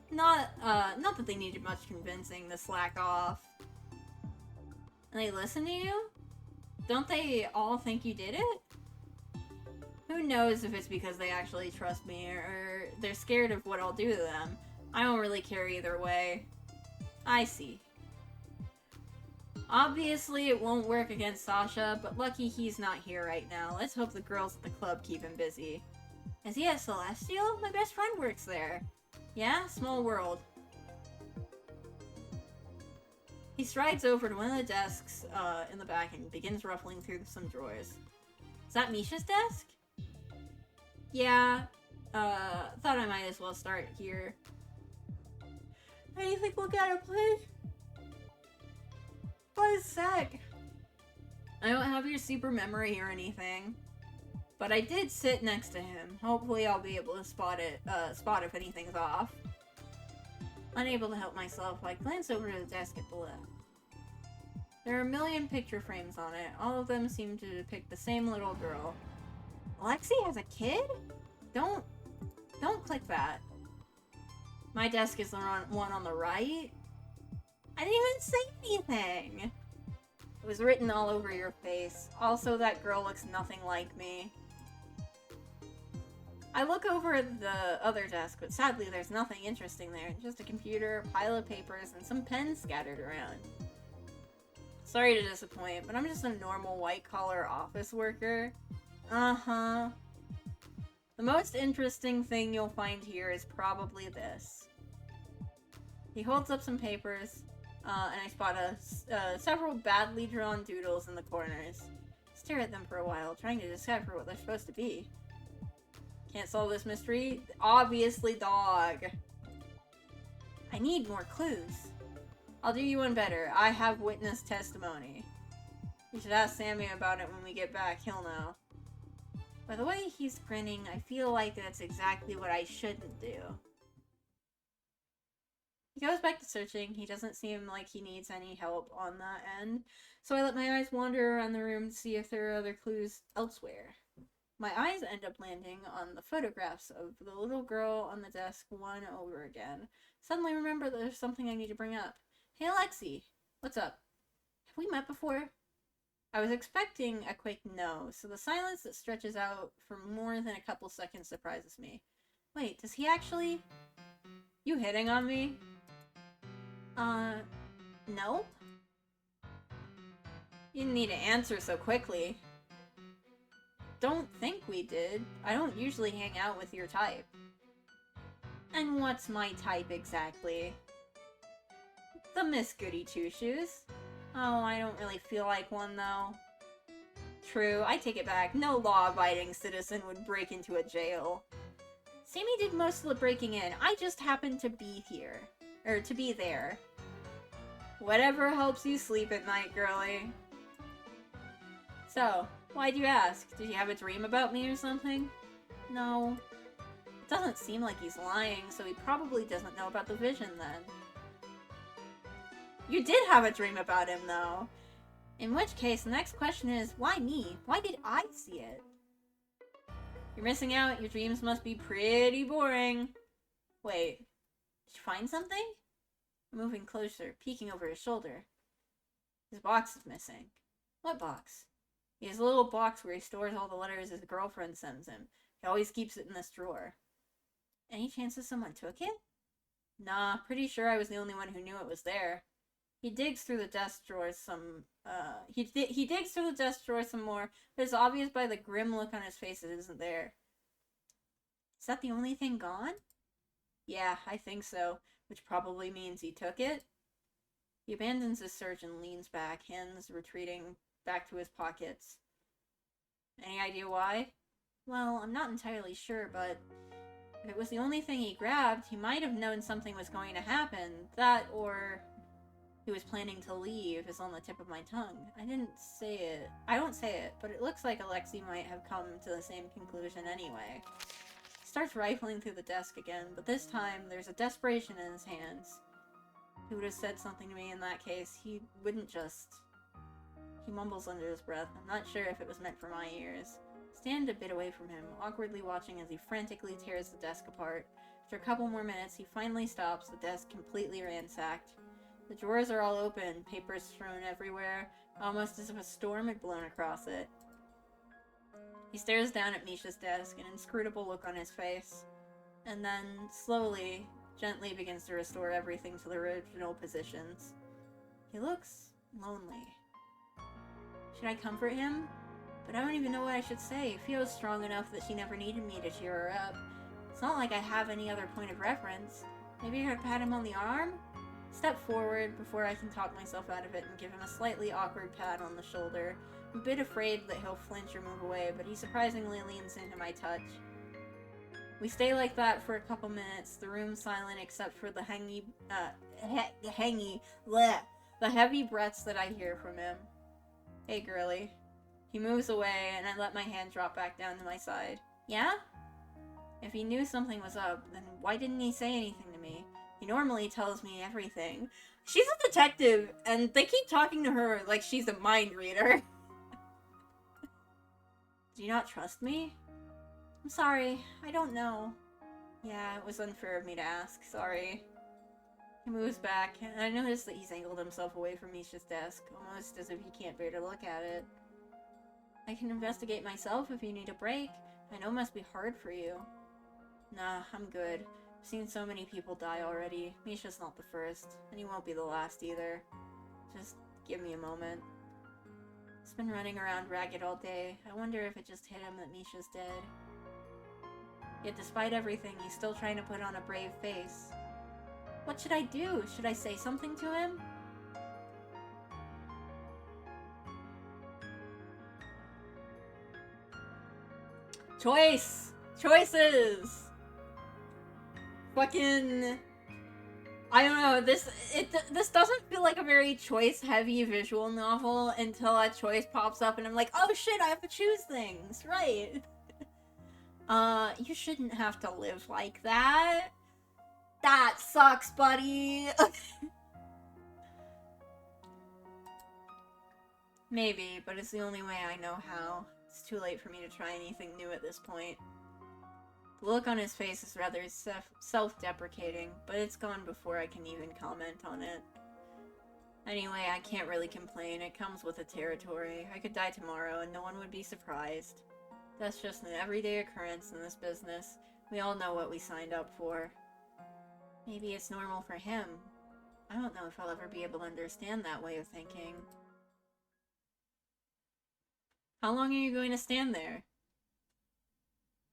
Not that they needed much convincing to slack off. And they listen to you? Don't they all think you did it? Who knows if it's because they actually trust me or they're scared of what I'll do to them. I don't really care either way. I see. Obviously, it won't work against Sasha, but lucky he's not here right now. Let's hope the girls at the club keep him busy. Is he at Celestial? My best friend works there. Yeah? Small world. He strides over to one of the desks in the back and begins ruffling through some drawers. Is that Misha's desk? Yeah. Thought I might as well start here. Anything look at it, please? One sec. I don't have your super memory or anything, but I did sit next to him. Hopefully I'll be able to spot if anything's off. Unable to help myself, I glance over to the desk at the left. There are a million picture frames on it. All of them seem to depict the same little girl. Lexi has a kid? Don't click that. My desk is the one on the right. I didn't even say anything. It was written all over your face. Also, that girl looks nothing like me. I look over at the other desk, but sadly there's nothing interesting there. Just a computer, a pile of papers, and some pens scattered around. Sorry to disappoint, but I'm just a normal white-collar office worker. Uh-huh. The most interesting thing you'll find here is probably this. He holds up some papers, and I spot several badly drawn doodles in the corners. Stare at them for a while, trying to decipher what they're supposed to be. Can't solve this mystery? Obviously, dog. I need more clues. I'll do you one better. I have witness testimony. You should ask Sammy about it when we get back. He'll know. By the way he's grinning, I feel like that's exactly what I shouldn't do. He goes back to searching. He doesn't seem like he needs any help on that end, so I let my eyes wander around the room to see if there are other clues elsewhere. My eyes end up landing on the photographs of the little girl on the desk one over again. Suddenly remember that there's something I need to bring up. Hey Alexi, what's up? Have we met before? I was expecting a quick no, so the silence that stretches out for more than a couple seconds surprises me. Wait, does he actually... You hitting on me? No? You didn't need to answer so quickly. Don't think we did. I don't usually hang out with your type. And what's my type exactly? The Miss Goody Two-Shoes. Oh, I don't really feel like one, though. True, I take it back. No law-abiding citizen would break into a jail. Sammy did most of the breaking in. I just happened to be here. Or to be there. Whatever helps you sleep at night, girlie. So, why'd you ask? Did you have a dream about me or something? No. It doesn't seem like he's lying, so he probably doesn't know about the vision then. You did have a dream about him, though. In which case, the next question is, why me? Why did I see it? You're missing out. Your dreams must be pretty boring. Wait, did you find something? I'm moving closer, peeking over his shoulder. His box is missing. What box? He has a little box where he stores all the letters his girlfriend sends him. He always keeps it in this drawer. Any chances someone took it? Nah, pretty sure I was the only one who knew it was there. He digs through the desk drawers some, he digs through the desk drawers some more, but it's obvious by the grim look on his face it isn't there. Is that the only thing gone? Yeah, I think so, which probably means he took it. He abandons his search and leans back, hands retreating back to his pockets. Any idea why? Well, I'm not entirely sure, but if it was the only thing he grabbed, he might have known something was going to happen. That, or he was planning to leave, is on the tip of my tongue. I don't say it, but it looks like Alexi might have come to the same conclusion anyway. He starts rifling through the desk again, but this time there's a desperation in his hands. He would have said something to me in that case. He wouldn't just... He mumbles under his breath. I'm not sure if it was meant for my ears. Stand a bit away from him, awkwardly watching as he frantically tears the desk apart. After a couple more minutes, he finally stops, the desk completely ransacked. The drawers are all open, papers strewn everywhere, almost as if a storm had blown across it. He stares down at Misha's desk, an inscrutable look on his face, and then, slowly, gently begins to restore everything to the original positions. He looks lonely. Should I comfort him? But I don't even know what I should say. Fio's strong enough that she never needed me to cheer her up. It's not like I have any other point of reference. Maybe I could pat him on the arm? Step forward before I can talk myself out of it and give him a slightly awkward pat on the shoulder. I'm a bit afraid that he'll flinch or move away, but he surprisingly leans into my touch. We stay like that for a couple minutes, the room silent except for the the heavy breaths that I hear from him. Hey, girly. He moves away, and I let my hand drop back down to my side. Yeah? If he knew something was up, then why didn't he say anything to me? He normally tells me everything. She's a detective, and they keep talking to her like she's a mind reader. Do you not trust me? I'm sorry, I don't know. Yeah, it was unfair of me to ask, sorry. He moves back, and I notice that he's angled himself away from Misha's desk, almost as if he can't bear to look at it. I can investigate myself if you need a break. I know it must be hard for you. Nah, I'm good. I've seen so many people die already. Misha's not the first, and he won't be the last either. Just give me a moment. He's been running around ragged all day. I wonder if it just hit him that Misha's dead. Yet despite everything, he's still trying to put on a brave face. What should I do? Should I say something to him? Choice! Choices! Fucking... I don't know, this doesn't feel like a very choice-heavy visual novel until a choice pops up and I'm like, oh shit, I have to choose things, right? You shouldn't have to live like that. That sucks, buddy! Maybe, but it's the only way I know how. It's too late for me to try anything new at this point. The look on his face is rather self-deprecating, but it's gone before I can even comment on it. Anyway, I can't really complain. It comes with the territory. I could die tomorrow and no one would be surprised. That's just an everyday occurrence in this business. We all know what we signed up for. Maybe it's normal for him. I don't know if I'll ever be able to understand that way of thinking. How long are you going to stand there?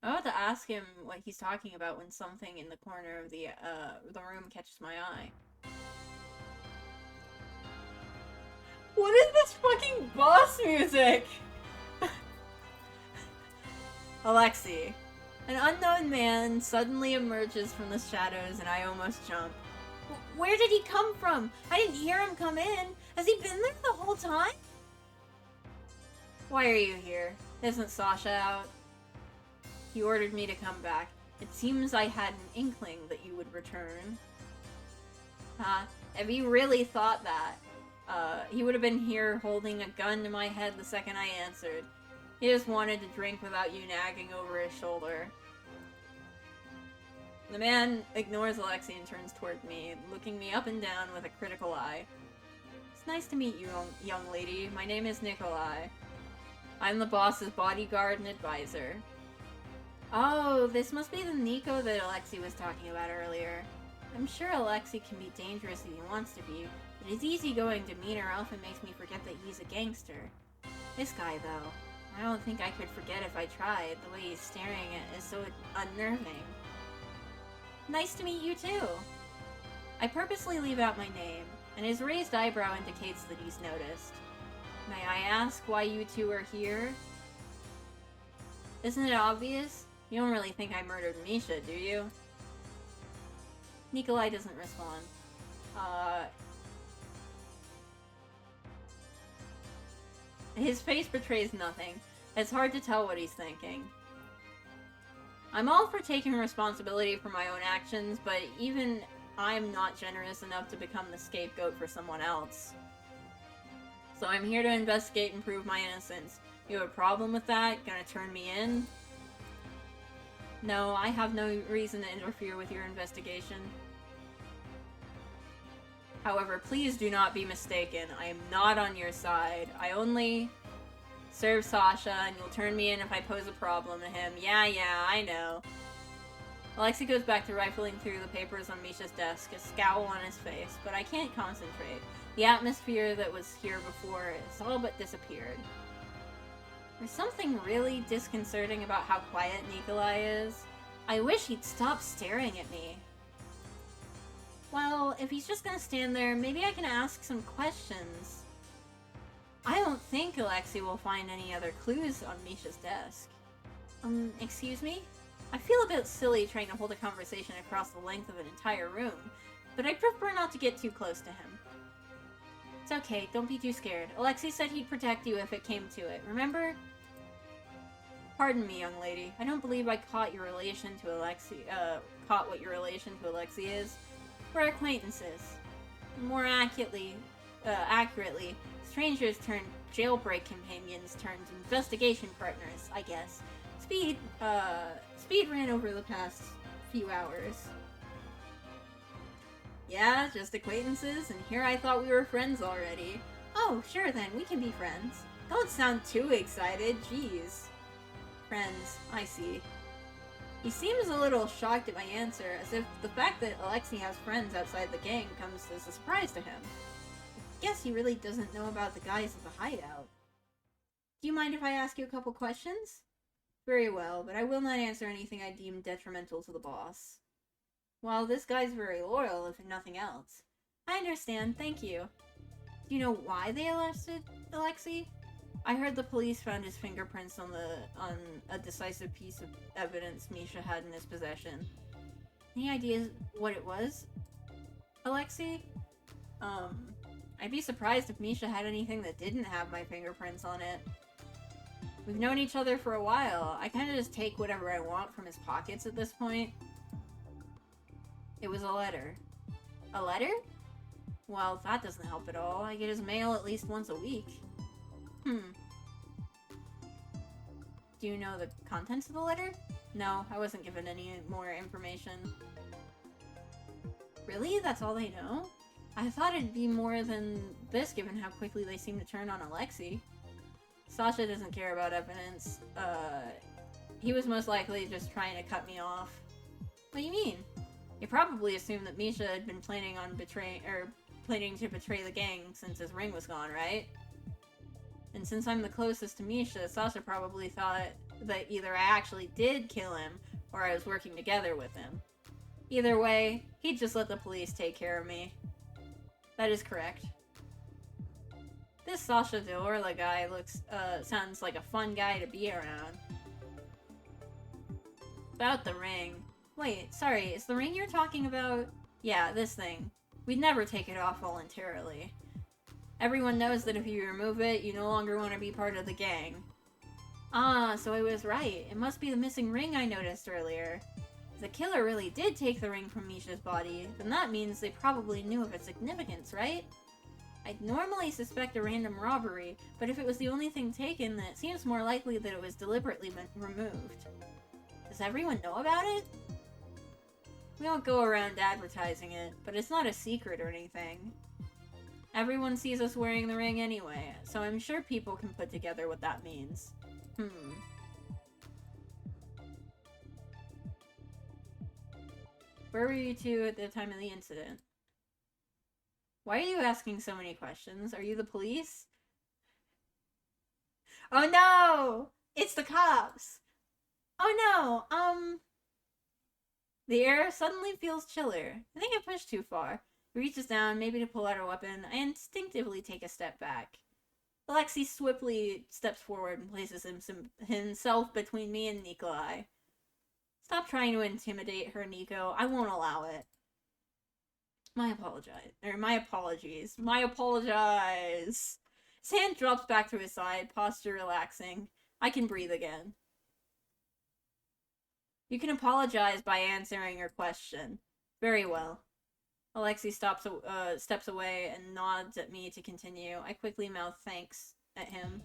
I ought to ask him what he's talking about when something in the corner of the room catches my eye. What is this fucking boss music? Alexei. An unknown man suddenly emerges from the shadows and I almost jump. Where did he come from? I didn't hear him come in. Has he been there the whole time? Why are you here? Isn't Sasha out? He ordered me to come back. It seems I had an inkling that you would return. If he really thought that, he would have been here holding a gun to my head the second I answered. He just wanted to drink without you nagging over his shoulder. The man ignores Alexei and turns toward me, looking me up and down with a critical eye. It's nice to meet you, young lady. My name is Nikolai. I'm the boss's bodyguard and advisor. Oh, this must be the Nico that Alexei was talking about earlier. I'm sure Alexei can be dangerous if he wants to be, but his easygoing demeanor often makes me forget that he's a gangster. This guy, though, I don't think I could forget if I tried. The way he's staring is so unnerving. Nice to meet you, too. I purposely leave out my name, and his raised eyebrow indicates that he's noticed. May I ask why you two are here? Isn't it obvious? You don't really think I murdered Misha, do you? Nikolai doesn't respond. His face betrays nothing. It's hard to tell what he's thinking. I'm all for taking responsibility for my own actions, but even I'm not generous enough to become the scapegoat for someone else. So I'm here to investigate and prove my innocence. You have a problem with that? Gonna turn me in? No, I have no reason to interfere with your investigation. However, please do not be mistaken. I am not on your side. I only Serve Sasha, and you'll turn me in if I pose a problem to him. Yeah, I know. Alexei goes back to rifling through the papers on Misha's desk, a scowl on his face, but I can't concentrate. The atmosphere that was here before has all but disappeared. There's something really disconcerting about how quiet Nikolai is. I wish he'd stop staring at me. Well, if he's just gonna stand there, maybe I can ask some questions. I don't think Alexei will find any other clues on Misha's desk. Excuse me? I feel a bit silly trying to hold a conversation across the length of an entire room, but I'd prefer not to get too close to him. It's okay, don't be too scared. Alexei said he'd protect you if it came to it, remember? Pardon me, young lady. I don't believe I caught your relation to Alexei, caught what your relation to Alexei is. We're acquaintances. More accurately, strangers turned jailbreak companions turned investigation partners, I guess. Speed ran over the past few hours. Yeah, just acquaintances, and here I thought we were friends already. Oh, sure then, we can be friends. Don't sound too excited, jeez. Friends, I see. He seems a little shocked at my answer, as if the fact that Alexei has friends outside the gang comes as a surprise to him. Guess he really doesn't know about the guys at the hideout. Do you mind if I ask you a couple questions? Very well, but I will not answer anything I deem detrimental to the boss. Well, this guy's very loyal, if nothing else. I understand, thank you. Do you know why they arrested Alexei? I heard the police found his fingerprints on a decisive piece of evidence Misha had in his possession. Any ideas what it was, Alexei? I'd be surprised if Misha had anything that didn't have my fingerprints on it. We've known each other for a while. I kind of just take whatever I want from his pockets at this point. It was a letter. A letter? Well, that doesn't help at all. I get his mail at least once a week. Do you know the contents of the letter? No, I wasn't given any more information. Really? That's all they know? I thought it'd be more than this given how quickly they seem to turn on Alexei. Sasha doesn't care about evidence. He was most likely just trying to cut me off. What do you mean? He probably assumed that Misha had been planning to betray the gang since his ring was gone, right? And since I'm the closest to Misha, Sasha probably thought that either I actually did kill him, or I was working together with him. Either way, he'd just let the police take care of me. That is correct. This Sasha Deorla guy sounds like a fun guy to be around. About the ring. Wait, sorry, is the ring you're talking about? Yeah, this thing. We'd never take it off voluntarily. Everyone knows that if you remove it, you no longer want to be part of the gang. Ah, so I was right. It must be the missing ring I noticed earlier. If the killer really did take the ring from Misha's body, then that means they probably knew of its significance, right? I'd normally suspect a random robbery, but if it was the only thing taken, then it seems more likely that it was deliberately removed. Does everyone know about it? We don't go around advertising it, but it's not a secret or anything. Everyone sees us wearing the ring anyway, so I'm sure people can put together what that means. Where were you two at the time of the incident? Why are you asking so many questions? Are you the police? Oh no! It's the cops! Oh no, The air suddenly feels chiller. I think I pushed too far. He reaches down, maybe to pull out a weapon. I instinctively take a step back. Alexei swiftly steps forward and places himself between me and Nikolai. Stop trying to intimidate her, Nico. I won't allow it. My apologies. My apologize. His hand drops back to his side, posture relaxing. I can breathe again. You can apologize by answering your question. Very well. Alexei steps away and nods at me to continue. I quickly mouth thanks at him.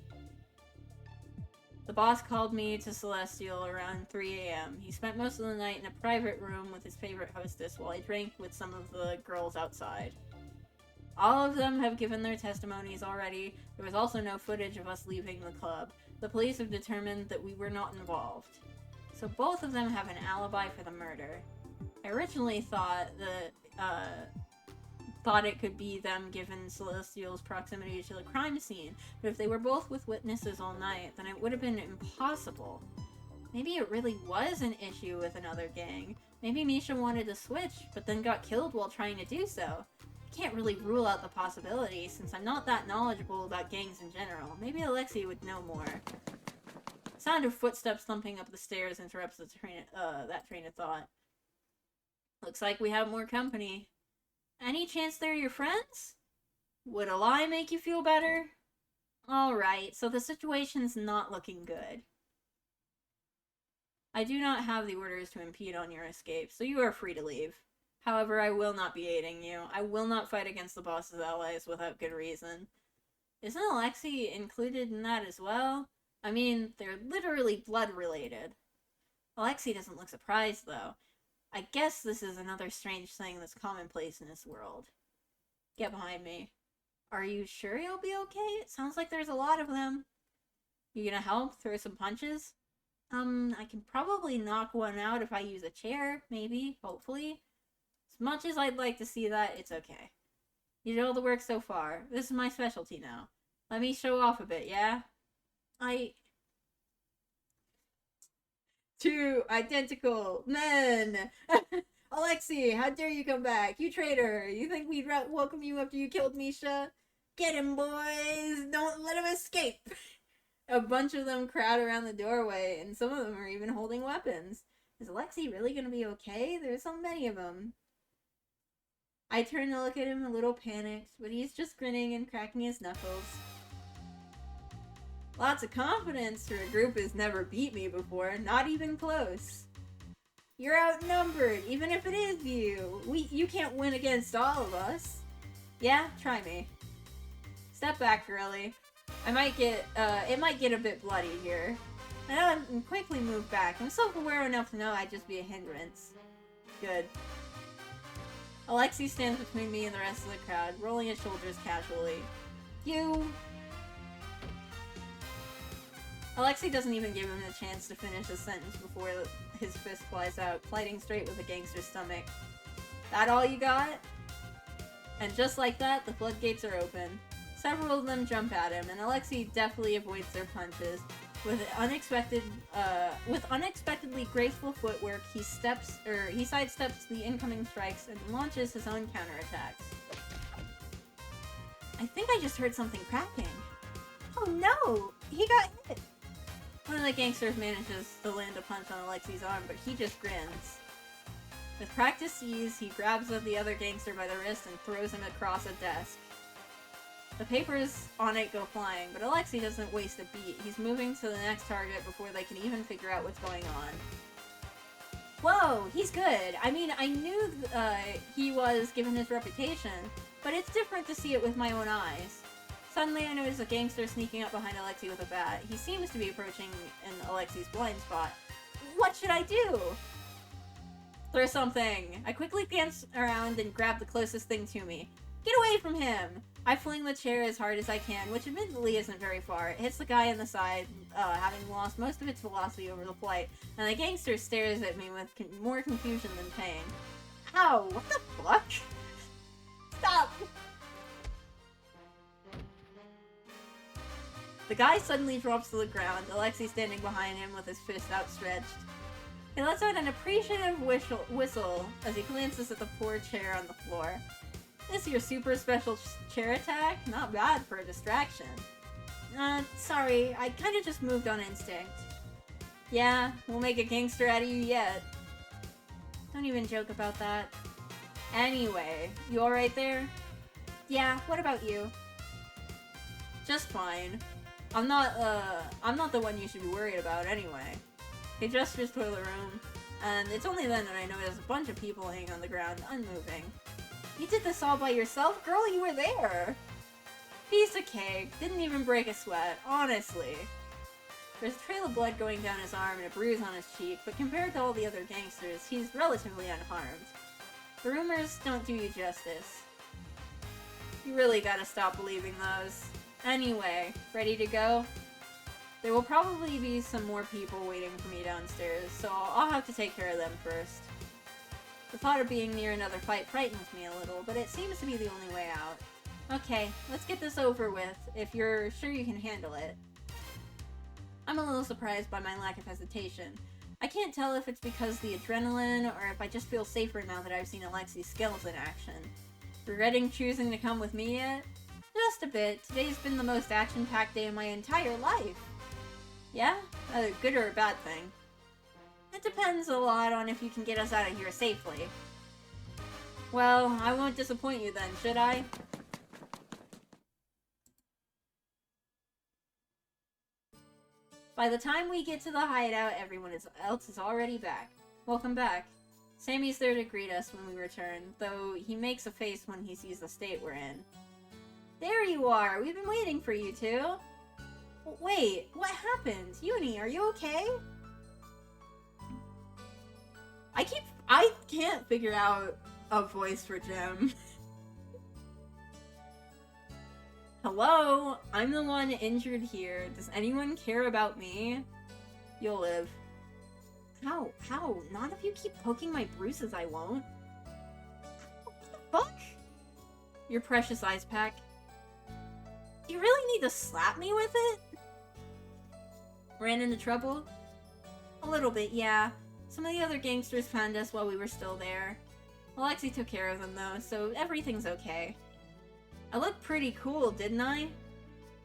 The boss called me to Celestial around 3 a.m. He spent most of the night in a private room with his favorite hostess while I drank with some of the girls outside. All of them have given their testimonies already. There was also no footage of us leaving the club. The police have determined that we were not involved. So both of them have an alibi for the murder. I originally thought it could be them given Celestial's proximity to the crime scene, but if they were both with witnesses all night, then it would have been impossible. Maybe it really was an issue with another gang. Maybe Misha wanted to switch, but then got killed while trying to do so. I can't really rule out the possibility, since I'm not that knowledgeable about gangs in general. Maybe Alexei would know more. Sound of footsteps thumping up the stairs interrupts that train of thought. Looks like we have more company. Any chance they're your friends? Would a lie make you feel better? Alright, so the situation's not looking good. I do not have the orders to impede on your escape, so you are free to leave. However, I will not be aiding you. I will not fight against the boss's allies without good reason. Isn't Alexei included in that as well? I mean, they're literally blood-related. Alexei doesn't look surprised, though. I guess this is another strange thing that's commonplace in this world. Get behind me. Are you sure you'll be okay? It sounds like there's a lot of them. You gonna help? Throw some punches? I can probably knock one out if I use a chair, maybe, hopefully. As much as I'd like to see that, it's okay. You did all the work so far. This is my specialty now. Let me show off a bit, yeah? Two identical men! Alexei, how dare you come back? You traitor! You think we'd welcome you after you killed Misha? Get him, boys! Don't let him escape! A bunch of them crowd around the doorway, and some of them are even holding weapons. Is Alexei really gonna be okay? There's so many of them. I turn to look at him a little panicked, but he's just grinning and cracking his knuckles. Lots of confidence for a group who's never beat me before, not even close. You're outnumbered, even if it is you. You can't win against all of us. Yeah, try me. Step back, girlie. It might get a bit bloody here. I quickly move back. I'm self-aware enough to know I'd just be a hindrance. Good. Alexei stands between me and the rest of the crowd, rolling his shoulders casually. You... Alexei doesn't even give him a chance to finish a sentence before his fist flies out, colliding straight with the gangster's stomach. That all you got? And just like that, the floodgates are open. Several of them jump at him, and Alexei deftly avoids their punches. With unexpectedly graceful footwork, he sidesteps the incoming strikes and launches his own counterattacks. I think I just heard something cracking. Oh no! He got hit! One of the gangsters manages to land a punch on Alexei's arm, but he just grins. With practiced ease, he grabs the other gangster by the wrist and throws him across a desk. The papers on it go flying, but Alexei doesn't waste a beat. He's moving to the next target before they can even figure out what's going on. Whoa, he's good. I mean, I knew he was, given his reputation, but it's different to see it with my own eyes. Suddenly I notice a gangster sneaking up behind Alexei with a bat. He seems to be approaching in Alexei's blind spot. What should I do? Throw something. I quickly glance around and grab the closest thing to me. Get away from him! I fling the chair as hard as I can, which admittedly isn't very far. It hits the guy in the side, having lost most of its velocity over the flight, and the gangster stares at me with more confusion than pain. Ow! What the fuck? Stop! The guy suddenly drops to the ground, Alexei standing behind him with his fist outstretched. He lets out an appreciative whistle as he glances at the poor chair on the floor. This your super special chair attack? Not bad for a distraction. Sorry, I kinda just moved on instinct. Yeah, we'll make a gangster out of you yet. Don't even joke about that. Anyway, you alright there? Yeah, what about you? Just fine. I'm not the one you should be worried about anyway. He gestures toward the room, and it's only then that I notice a bunch of people laying on the ground, unmoving. You did this all by yourself? Girl, you were there! Piece of cake. Didn't even break a sweat, honestly. There's a trail of blood going down his arm and a bruise on his cheek, but compared to all the other gangsters, he's relatively unharmed. The rumors don't do you justice. You really gotta stop believing those. Anyway, ready to go? There will probably be some more people waiting for me downstairs, so I'll have to take care of them first. The thought of being near another fight frightens me a little, but it seems to be the only way out. Okay, let's get this over with, if you're sure you can handle it. I'm a little surprised by my lack of hesitation. I can't tell if it's because the adrenaline, or if I just feel safer now that I've seen Alexi's skills in action. Regretting choosing to come with me yet? Just a bit. Today's been the most action-packed day of my entire life. Yeah? A good or a bad thing? It depends a lot on if you can get us out of here safely. Well, I won't disappoint you then, should I? By the time we get to the hideout, everyone else is already back. Welcome back. Sammy's there to greet us when we return, though he makes a face when he sees the state we're in. There you are! We've been waiting for you two! Wait, what happened? Uni, are you okay? I can't figure out a voice for Jim. Hello? I'm the one injured here. Does anyone care about me? You'll live. How? How? Not if you keep poking my bruises, I won't. What the fuck? Your precious ice pack. Do you really need to slap me with it? Ran into trouble? A little bit, yeah. Some of the other gangsters found us while we were still there. Alexi took care of them though, so everything's okay. I looked pretty cool, didn't I?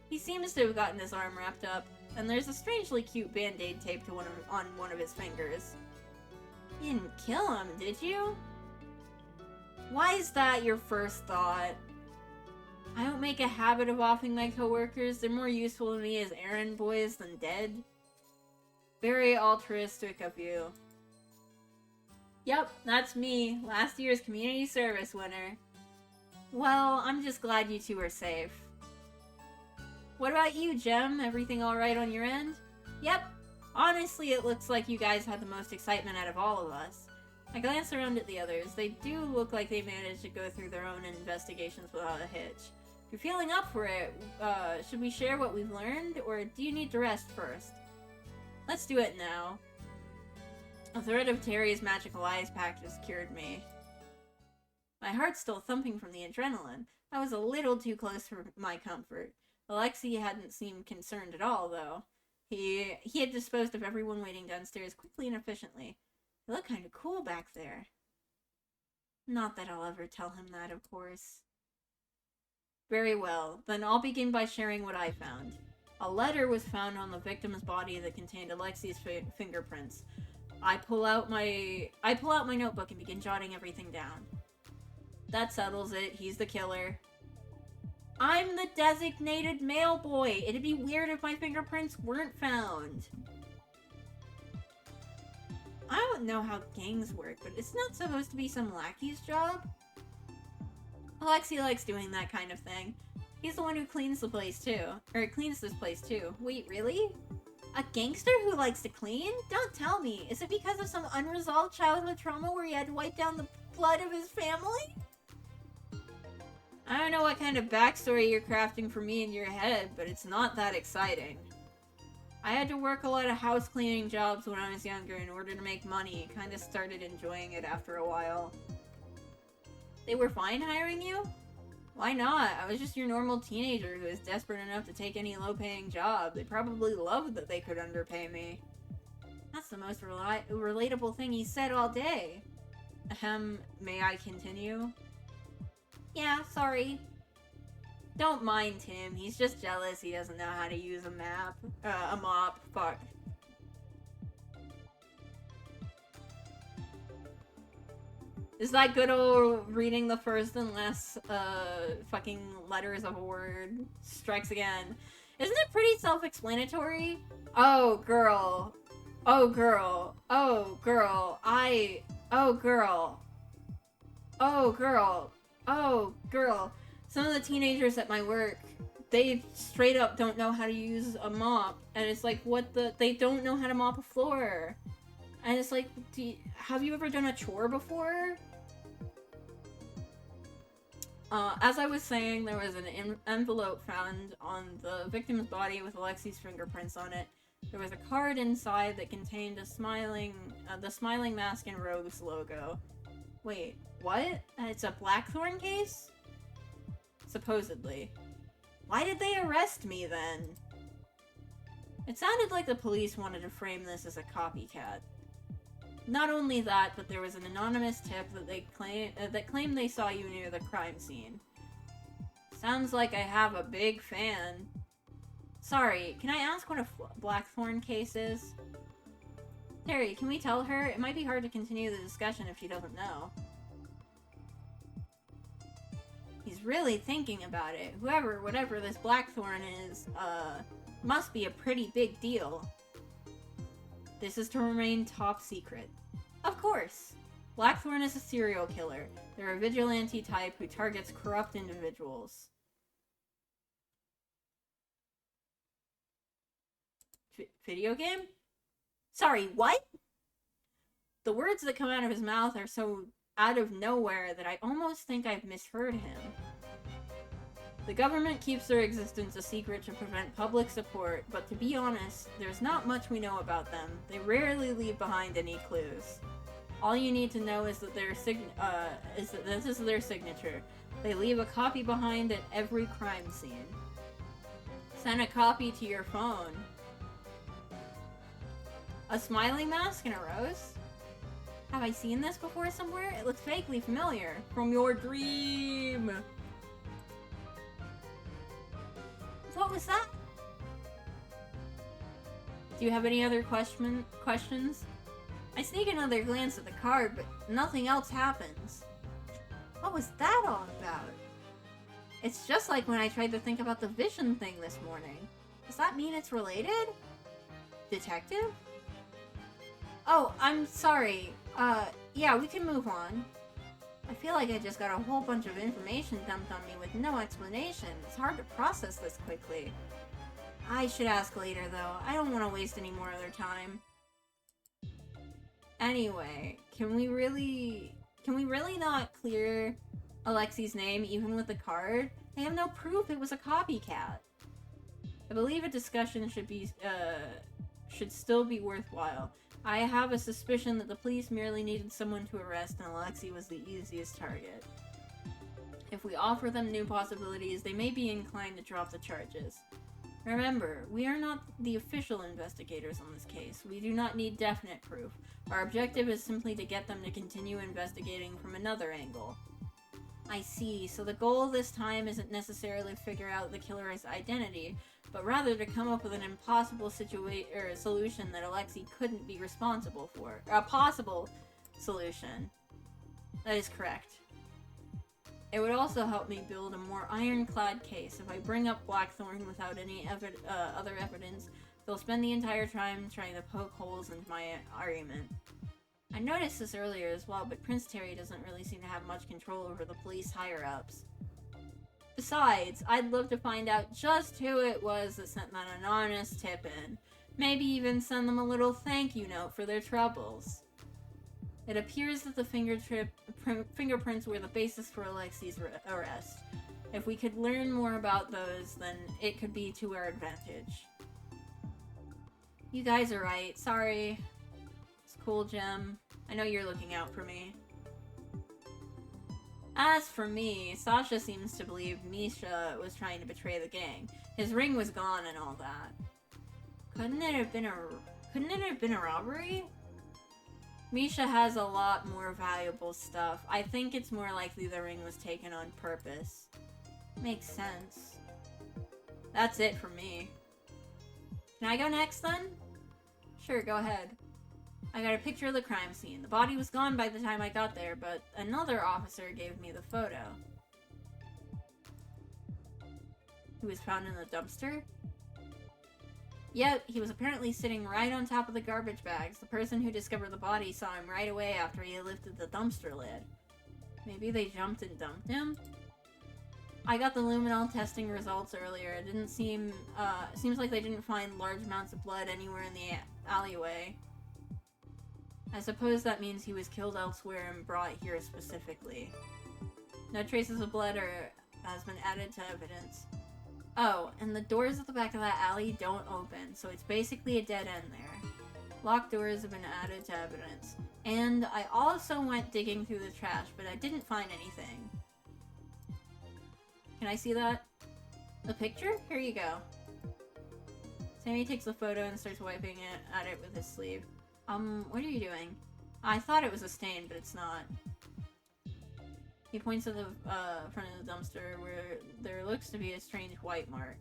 He seems to have gotten his arm wrapped up, and there's a strangely cute band-aid taped to on one of his fingers. You didn't kill him, did you? Why is that your first thought? I don't make a habit of offing my coworkers. They're more useful to me as errand boys than dead. Very altruistic of you. Yep, that's me, last year's community service winner. Well, I'm just glad you two are safe. What about you, Jem? Everything alright on your end? Yep. Honestly, it looks like you guys had the most excitement out of all of us. I glance around at the others. They do look like they managed to go through their own investigations without a hitch. If you're feeling up for it, should we share what we've learned, or do you need to rest first? Let's do it now. A thread of Terry's magical ice pack just cured me. My heart's still thumping from the adrenaline. I was a little too close for my comfort. Alexi hadn't seemed concerned at all, though. He had disposed of everyone waiting downstairs quickly and efficiently. They look kind of cool back there. Not that I'll ever tell him that, of course. Very well, then I'll begin by sharing what I found. A letter was found on the victim's body that contained Alexi's fingerprints. I pull out my notebook and begin jotting everything down. That settles it. He's the killer. I'm the designated mail boy. It'd be weird if my fingerprints weren't found. I don't know how gangs work, but it's not supposed to be some lackey's job. Alexi likes doing that kind of thing. He's the one who cleans the place too. Or cleans this place too. Wait, really? A gangster who likes to clean? Don't tell me. Is it because of some unresolved childhood trauma where he had to wipe down the blood of his family? I don't know what kind of backstory you're crafting for me in your head, but it's not that exciting. I had to work a lot of house cleaning jobs when I was younger in order to make money. Kinda started enjoying it after a while. They were fine hiring you? Why not? I was just your normal teenager who was desperate enough to take any low-paying job. They probably loved that they could underpay me. That's the most relatable thing he said all day. Ahem, may I continue? Yeah, sorry. Don't mind him. He's just jealous he doesn't know how to use a mop. Fuck. Is that good old reading the first and last, fucking letters of a word strikes again? Isn't it pretty self-explanatory? Oh, girl. Oh, girl. Oh, girl. Oh, girl. Oh, girl. Oh, girl. Some of the teenagers at my work, they straight up don't know how to use a mop. And it's like, they don't know how to mop a floor. And it's like, have you ever done a chore before? As I was saying, there was an envelope found on the victim's body with Alexi's fingerprints on it. There was a card inside that contained the smiling mask and Rogue's logo. Wait, what? It's a Blackthorn case? Supposedly. Why did they arrest me then? It sounded like the police wanted to frame this as a copycat. Not only that, but there was an anonymous tip that claimed they saw you near the crime scene. Sounds like I have a big fan. Sorry, can I ask what a Blackthorn case is? Terry, can we tell her? It might be hard to continue the discussion if she doesn't know. He's really thinking about it. Whatever this Blackthorn is, must be a pretty big deal. This is to remain top secret. Of course! Blackthorn is a serial killer. They're a vigilante type who targets corrupt individuals. Video game? Sorry, what? The words that come out of his mouth are so out of nowhere that I almost think I've misheard him. The government keeps their existence a secret to prevent public support, but to be honest, there's not much we know about them. They rarely leave behind any clues. All you need to know is that this is their signature. They leave a copy behind at every crime scene. Send a copy to your phone. A smiling mask and a rose? Have I seen this before somewhere? It looks vaguely familiar. From your dream! What was that? Do you have any other questions? I sneak another glance at the card, but nothing else happens. What was that all about? It's just like when I tried to think about the vision thing this morning. Does that mean it's related? Detective? Oh, I'm sorry. Yeah, we can move on. I feel like I just got a whole bunch of information dumped on me with no explanation. It's hard to process this quickly. I should ask later, though. I don't want to waste any more of their time. Anyway, can we really not clear Alexi's name even with the card? I have no proof it was a copycat. I believe a discussion should still be worthwhile. I have a suspicion that the police merely needed someone to arrest and Alexi was the easiest target. If we offer them new possibilities, they may be inclined to drop the charges. Remember, we are not the official investigators on this case. We do not need definite proof. Our objective is simply to get them to continue investigating from another angle. I see, so the goal this time isn't necessarily to figure out the killer's identity, but rather to come up with an impossible solution that Alexi couldn't be responsible for. A possible solution. That is correct. It would also help me build a more ironclad case. If I bring up Blackthorn without any other evidence, they'll spend the entire time trying to poke holes into my argument. I noticed this earlier as well, but Prince Terry doesn't really seem to have much control over the police higher-ups. Besides, I'd love to find out just who it was that sent that anonymous tip in. Maybe even send them a little thank you note for their troubles. It appears that the fingerprints were the basis for Alexi's arrest. If we could learn more about those, then it could be to our advantage. You guys are right. Sorry. It's cool, Jem. I know you're looking out for me. As for me, Sasha seems to believe Misha was trying to betray the gang. His ring was gone and all that. Couldn't it have been a robbery? Misha has a lot more valuable stuff. I think it's more likely the ring was taken on purpose. Makes sense. That's it for me. Can I go next then? Sure, go ahead. I got a picture of the crime scene. The body was gone by the time I got there, but another officer gave me the photo. He was found in the dumpster? Yep, he was apparently sitting right on top of the garbage bags. The person who discovered the body saw him right away after he lifted the dumpster lid. Maybe they jumped and dumped him? I got the luminol testing results earlier. It didn't seems like they didn't find large amounts of blood anywhere in the alleyway. I suppose that means he was killed elsewhere and brought here specifically. No traces of blood has been added to evidence. Oh, and the doors at the back of that alley don't open, so it's basically a dead end there. Locked doors have been added to evidence. And I also went digging through the trash, but I didn't find anything. Can I see that? A picture? Here you go. Sammy takes a photo and starts wiping at it with his sleeve. What are you doing? I thought it was a stain, but it's not. He points to the front of the dumpster where there looks to be a strange white mark.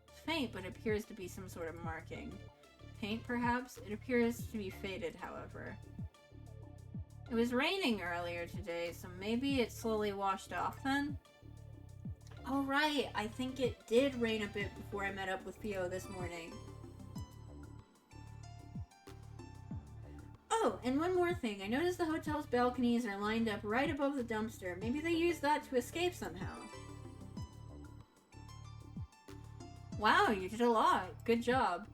It's faint, but appears to be some sort of marking. Paint, perhaps? It appears to be faded, however. It was raining earlier today, so maybe it slowly washed off then? Oh right, I think it did rain a bit before I met up with Theo this morning. Oh, and one more thing. I noticed the hotel's balconies are lined up right above the dumpster. Maybe they used that to escape somehow. Wow, you did a lot. Good job.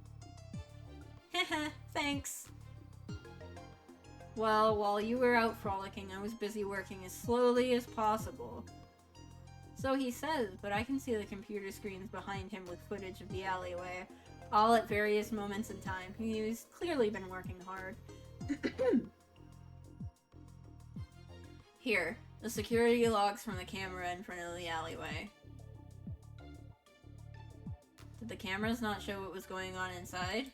Haha, thanks. Well, while you were out frolicking, I was busy working as slowly as possible. So he says, but I can see the computer screens behind him with footage of the alleyway, all at various moments in time. He's clearly been working hard. Here, the security logs from the camera in front of the alleyway. Did the cameras not show what was going on inside?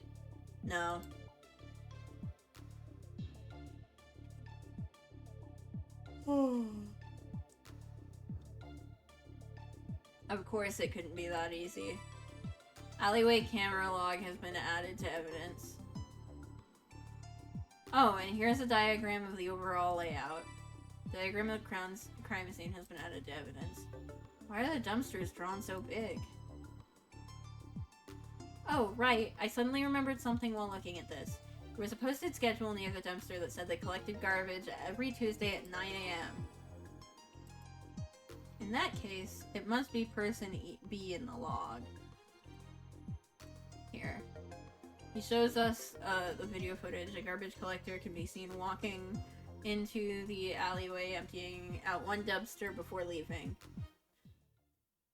No. Of course it couldn't be that easy. Alleyway camera log has been added to evidence. Oh, and here's a diagram of the overall layout. Diagram of the crime scene has been added to evidence. Why are the dumpsters drawn so big? Oh, right. I suddenly remembered something while looking at this. There was a posted schedule near the dumpster that said they collected garbage every Tuesday at 9 a.m. In that case, it must be person B in the log. Here. He shows us the video footage. A garbage collector can be seen walking into the alleyway, emptying out one dumpster before leaving.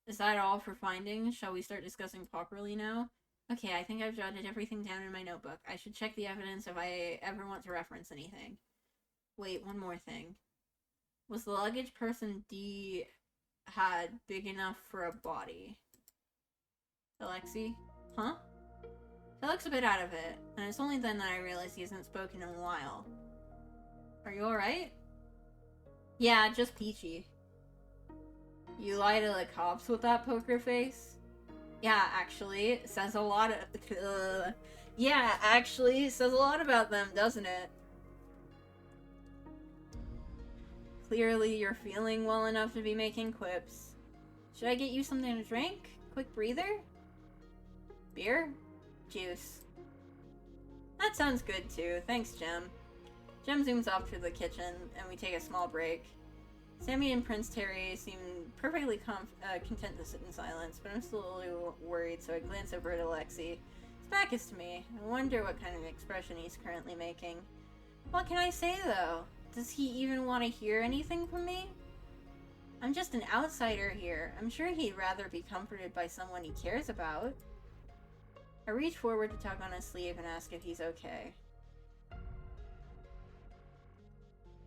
Is that all for findings? Shall we start discussing properly now? Okay, I think I've jotted everything down in my notebook. I should check the evidence if I ever want to reference anything. Wait, one more thing. Was the luggage person D had big enough for a body? Alexi? Huh? That looks a bit out of it, and it's only then that I realized he hasn't spoken in a while. Are you alright? Yeah, just peachy. You lie to the cops with that poker face? Yeah, actually, it says a lot of... yeah, actually, it says a lot about them, doesn't it? Clearly, you're feeling well enough to be making quips. Should I get you something to drink? Quick breather? Beer? Juice. That sounds good too. Thanks, Jem. Jem zooms off to the kitchen, and we take a small break. Sammy and Prince Terry seem perfectly content to sit in silence, but I'm still a little worried, so I glance over at Alexi. His back is to me. I wonder what kind of expression he's currently making. What can I say, though? Does he even want to hear anything from me? I'm just an outsider here. I'm sure he'd rather be comforted by someone he cares about. I reach forward to tug on his sleeve and ask if he's okay.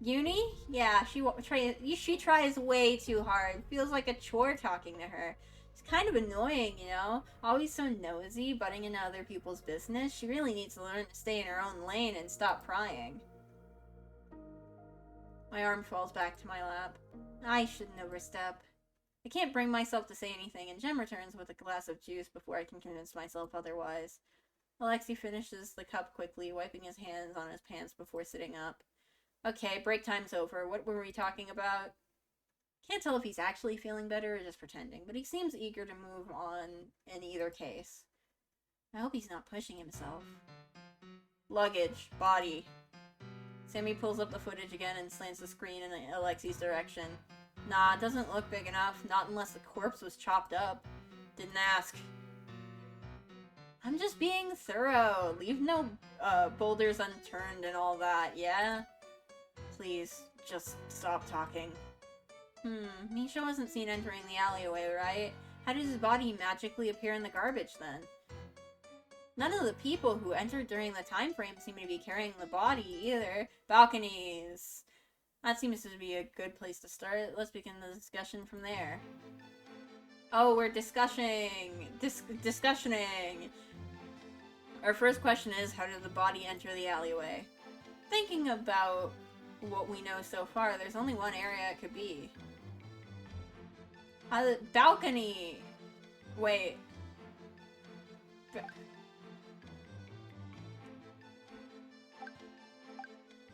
Uni? Yeah, she tries way too hard. Feels like a chore talking to her. It's kind of annoying, you know? Always so nosy, butting into other people's business. She really needs to learn to stay in her own lane and stop prying. My arm falls back to my lap. I shouldn't overstep. I can't bring myself to say anything, and Jem returns with a glass of juice before I can convince myself otherwise. Alexi finishes the cup quickly, wiping his hands on his pants before sitting up. Okay, break time's over. What were we talking about? Can't tell if he's actually feeling better or just pretending, but he seems eager to move on in either case. I hope he's not pushing himself. Luggage. Body. Sammy pulls up the footage again and slants the screen in Alexi's direction. Nah, it doesn't look big enough, not unless the corpse was chopped up. Didn't ask. I'm just being thorough. Leave no boulders unturned and all that, yeah? Please, just stop talking. Misha wasn't seen entering the alleyway, right? How did his body magically appear in the garbage then? None of the people who entered during the time frame seem to be carrying the body either. Balconies. That seems to be a good place to start. Let's begin the discussion from there. Oh, we're discussing. Discussioning. Our first question is, how did the body enter the alleyway? Thinking about what we know so far, there's only one area it could be. Balcony! Wait.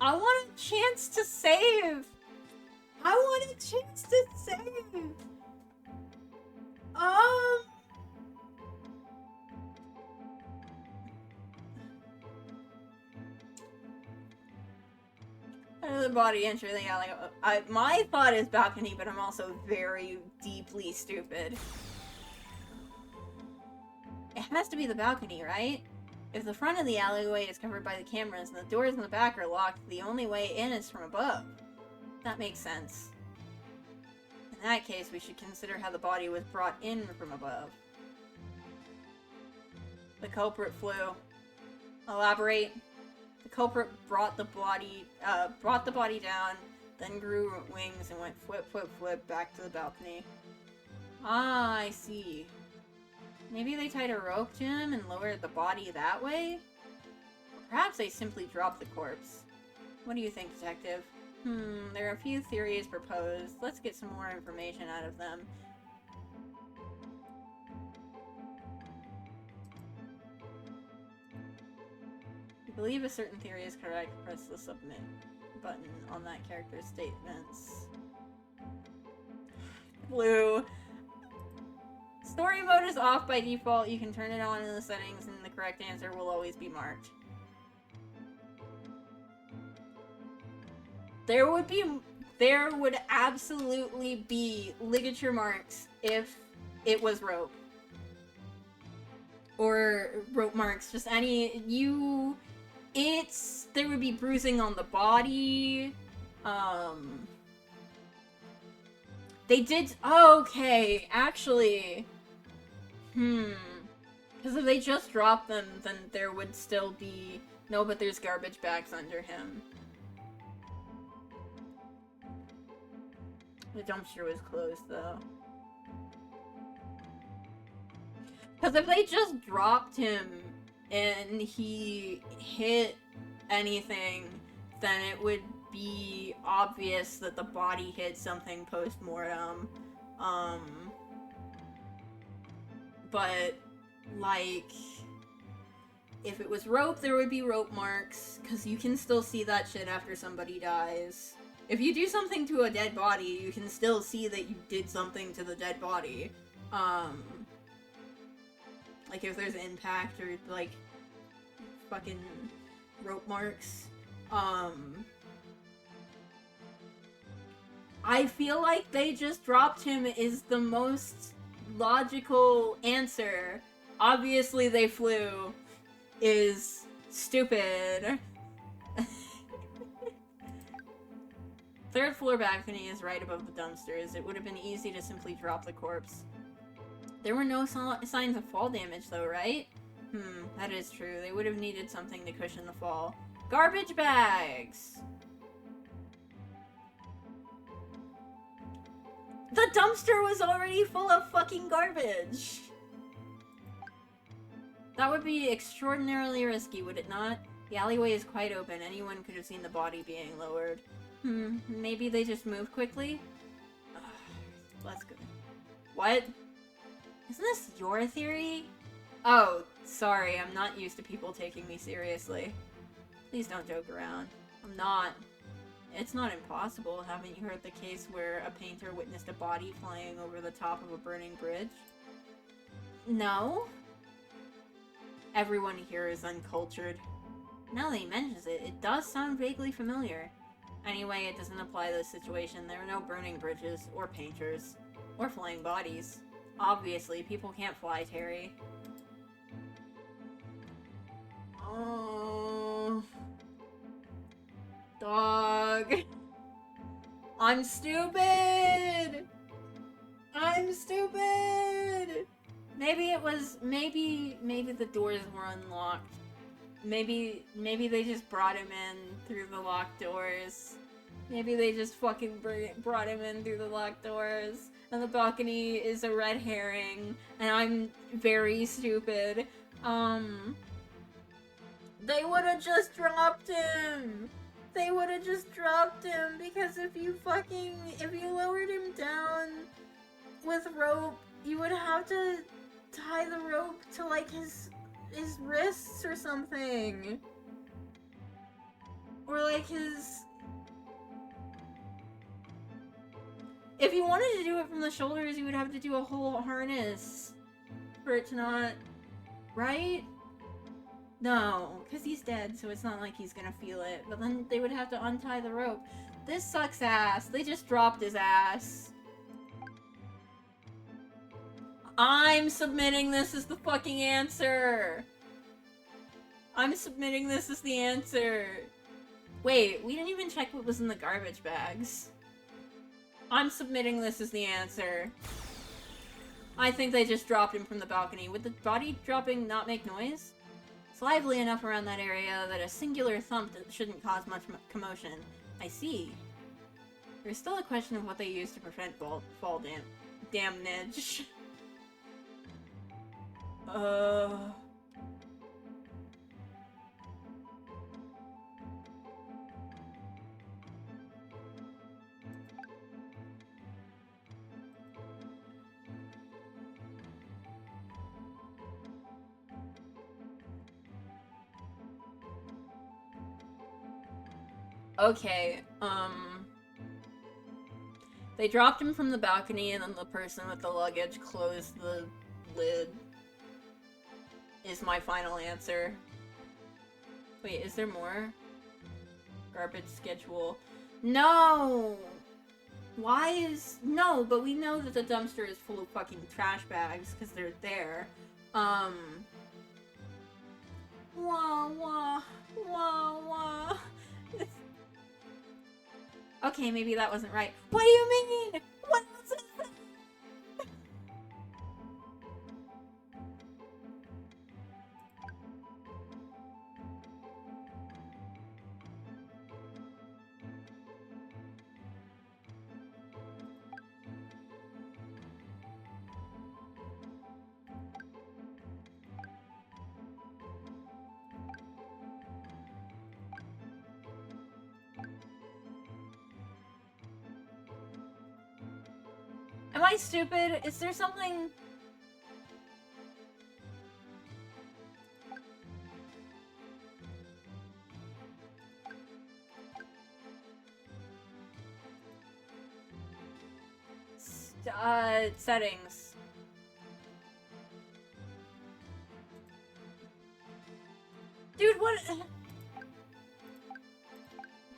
I want a chance to save! I want a chance to save! How did the body enter the alley? My thought is balcony, but I'm also very deeply stupid. It has to be the balcony, right? If the front of the alleyway is covered by the cameras and the doors in the back are locked, the only way in is from above. That makes sense. In that case, we should consider how the body was brought in from above. The culprit flew. Elaborate. The culprit brought the body down, then grew wings and went flip, flip, flip back to the balcony. Ah, I see. Maybe they tied a rope to him and lowered the body that way? Perhaps they simply dropped the corpse. What do you think, Detective? There are a few theories proposed. Let's get some more information out of them. If you believe a certain theory is correct, press the submit button on that character's statements. Blue. Story mode is off by default. You can turn it on in the settings and the correct answer will always be marked. There would absolutely be ligature marks if it was rope. Or rope marks, just any, there would be bruising on the body, they did, okay, actually, because if they just dropped them, then there would still be, no, but there's garbage bags under him. The dumpster was closed, though. Because if they just dropped him and he hit anything, then it would be obvious that the body hit something post-mortem. But, like, if it was rope, there would be rope marks, because you can still see that shit after somebody dies. If you do something to a dead body, you can still see that you did something to the dead body. Like, if there's impact or, like, fucking rope marks. I feel like they just dropped him is the most logical answer. Obviously they flew is stupid. Third floor balcony is right above the dumpsters. It would have been easy to simply drop the corpse. There were no signs of fall damage though, right? That is true. They would have needed something to cushion the fall. Garbage bags! The dumpster was already full of fucking garbage! That would be extraordinarily risky, would it not? The alleyway is quite open. Anyone could have seen the body being lowered. Maybe they just moved quickly? Let's go. What? Isn't this your theory? Oh, sorry, I'm not used to people taking me seriously. Please don't joke around. I'm not. It's not impossible. Haven't you heard the case where a painter witnessed a body flying over the top of a burning bridge? No? Everyone here is uncultured. Now that he mentions it, it does sound vaguely familiar. Anyway, it doesn't apply to this situation. There are no burning bridges, or painters, or flying bodies. Obviously, people can't fly, Terry. Oh... Dog. I'm stupid! I'm stupid! Maybe it was, maybe the doors were unlocked. Maybe they just brought him in through the locked doors. Maybe they just fucking brought him in through the locked doors. And the balcony is a red herring. And I'm very stupid. They would've just dropped him! They would've just dropped him, because if you lowered him down with rope, you would have to tie the rope to, like, his wrists or something. Or, like, his... If you wanted to do it from the shoulders, you would have to do a whole harness for it to not... Right? No, because he's dead, so it's not like he's gonna feel it. But then they would have to untie the rope. This sucks ass. They just dropped his ass. I'm submitting this as the fucking answer. I'm submitting this as the answer. Wait, we didn't even check what was in the garbage bags. I'm submitting this as the answer. I think they just dropped him from the balcony. Would the body dropping not make noise? It's lively enough around that area that a singular thump shouldn't cause much commotion. I see. There's still a question of what they use to prevent fall damage. Okay, they dropped him from the balcony and then the person with the luggage closed the lid. Is my final answer. Wait, is there more? Garbage schedule. No! Why is... No, but we know that the dumpster is full of fucking trash bags because they're there. Wah, wah, wah, wah. Okay, maybe that wasn't right. What do you mean? What else is that? Am I stupid? Is there something... settings. Dude, what?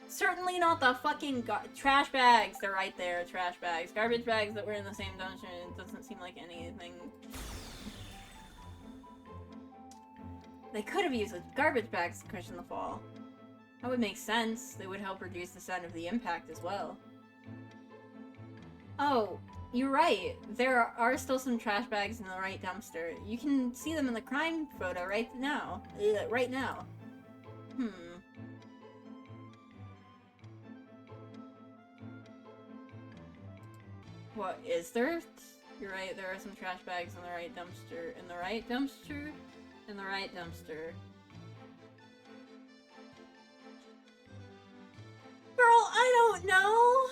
Certainly not the fucking trash bags. They're right there, trash bags. Garbage bags that were in the same dungeon. It doesn't seem like anything. They could have used the garbage bags to cushion the fall. That would make sense. They would help reduce the sound of the impact as well. Oh, you're right. There are still some trash bags in the right dumpster. You can see them in the crime photo right now. Right now. What is there? You're right, there are some trash bags in the right dumpster. In the right dumpster? In the right dumpster. Girl, I don't know!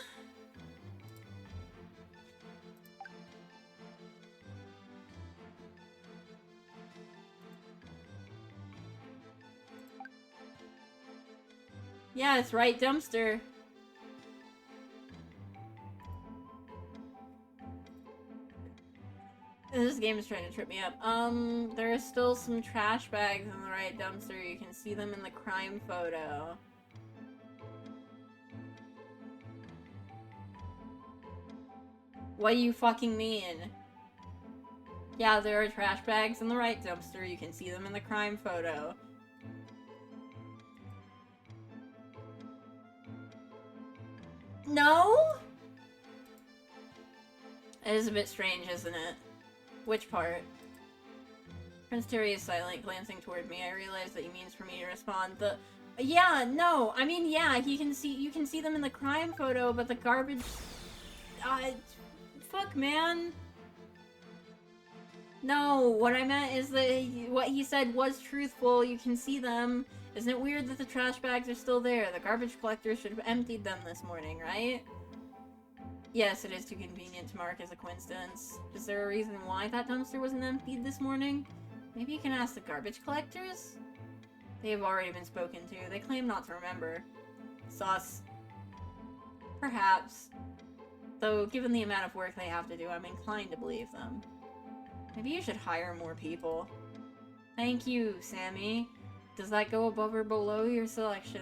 Yeah, it's right dumpster. This game is trying to trip me up. There are still some trash bags in the right dumpster. You can see them in the crime photo. What do you fucking mean? Yeah, there are trash bags in the right dumpster. You can see them in the crime photo. No? It is a bit strange, isn't it? Which part? Prince Terry is silent, glancing toward me. I realize that he means for me to respond. Yeah, no. I mean, yeah, you can see them in the crime photo, but the garbage... fuck, man. No, what I meant is that what he said was truthful. You can see them. Isn't it weird that the trash bags are still there? The garbage collector should have emptied them this morning, right? Yes, it is too convenient to mark as a coincidence. Is there a reason why that dumpster wasn't emptied this morning? Maybe you can ask the garbage collectors? They have already been spoken to. They claim not to remember. Sus. Perhaps. Though, given the amount of work they have to do, I'm inclined to believe them. Maybe you should hire more people. Thank you, Sammy. Does that go above or below your selection?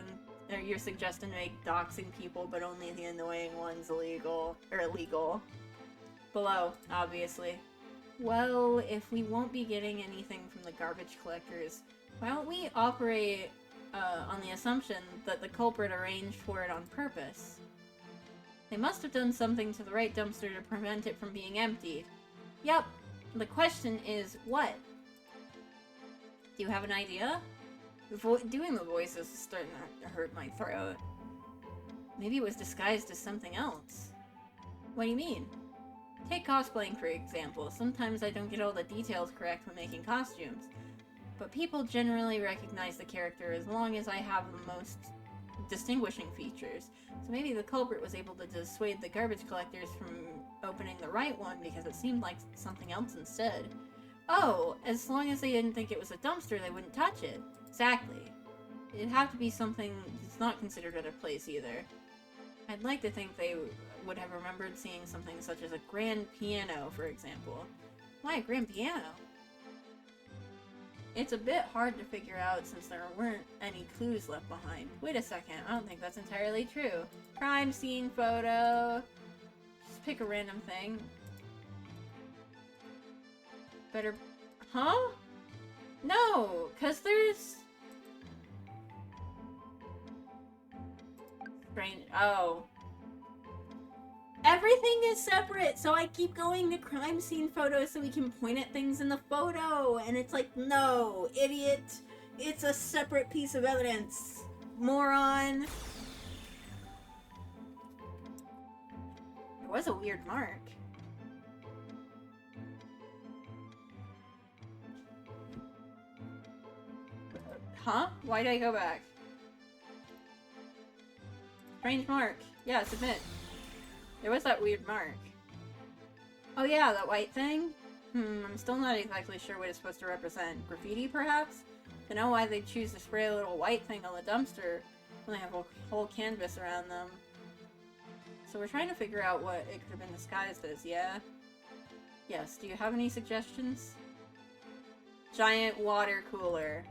Or your suggestion to make doxing people, but only the annoying ones illegal. Below, obviously. Well, if we won't be getting anything from the garbage collectors, why don't we operate on the assumption that the culprit arranged for it on purpose? They must have done something to the right dumpster to prevent it from being emptied. Yep. The question is, what? Do you have an idea? Doing the voices is starting to hurt my throat. Maybe it was disguised as something else. What do you mean? Take cosplaying, for example. Sometimes I don't get all the details correct when making costumes. But people generally recognize the character as long as I have the most distinguishing features. So maybe the culprit was able to dissuade the garbage collectors from opening the right one because it seemed like something else instead. Oh, as long as they didn't think it was a dumpster, they wouldn't touch it. Exactly. It'd have to be something that's not considered out of place either. I'd like to think they would have remembered seeing something such as a grand piano, for example. Why a grand piano? It's a bit hard to figure out since there weren't any clues left behind. Wait a second, I don't think that's entirely true. Crime scene photo. Just pick a random thing. Better... Huh? No, because there's... Strange... Oh. Everything is separate, so I keep going to crime scene photos so we can point at things in the photo, and it's like, no, idiot, it's a separate piece of evidence, moron. There was a weird mark. Huh? Why did I go back? Strange mark. Yeah, submit. There was that weird mark. Oh yeah, that white thing? I'm still not exactly sure what it's supposed to represent. Graffiti, perhaps? To know why they choose to spray a little white thing on the dumpster when they have a whole canvas around them. So we're trying to figure out what it could have been disguised as, yeah? Yes, do you have any suggestions? Giant water cooler.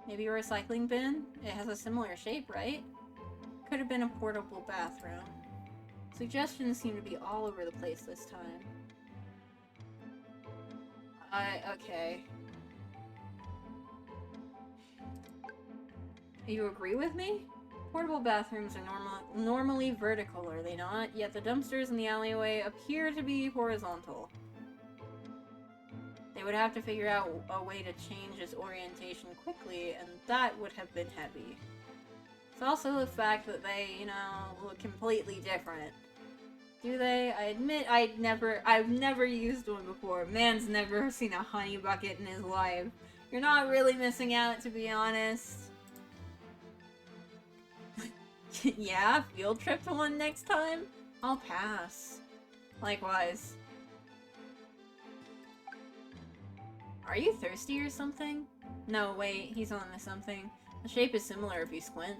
Maybe a recycling bin? It has a similar shape, right? Could have been a portable bathroom. Suggestions seem to be all over the place this time. Okay. You agree with me? Portable bathrooms are normally vertical, are they not? Yet the dumpsters in the alleyway appear to be horizontal. They would have to figure out a way to change its orientation quickly, and that would have been heavy. It's also the fact that they, you know, look completely different. Do they? I admit I've never used one before. Man's never seen a honey bucket in his life. You're not really missing out, to be honest. Yeah, field trip to one next time? I'll pass. Likewise. Are you thirsty or something? No, wait, he's on to something. The shape is similar if you squint.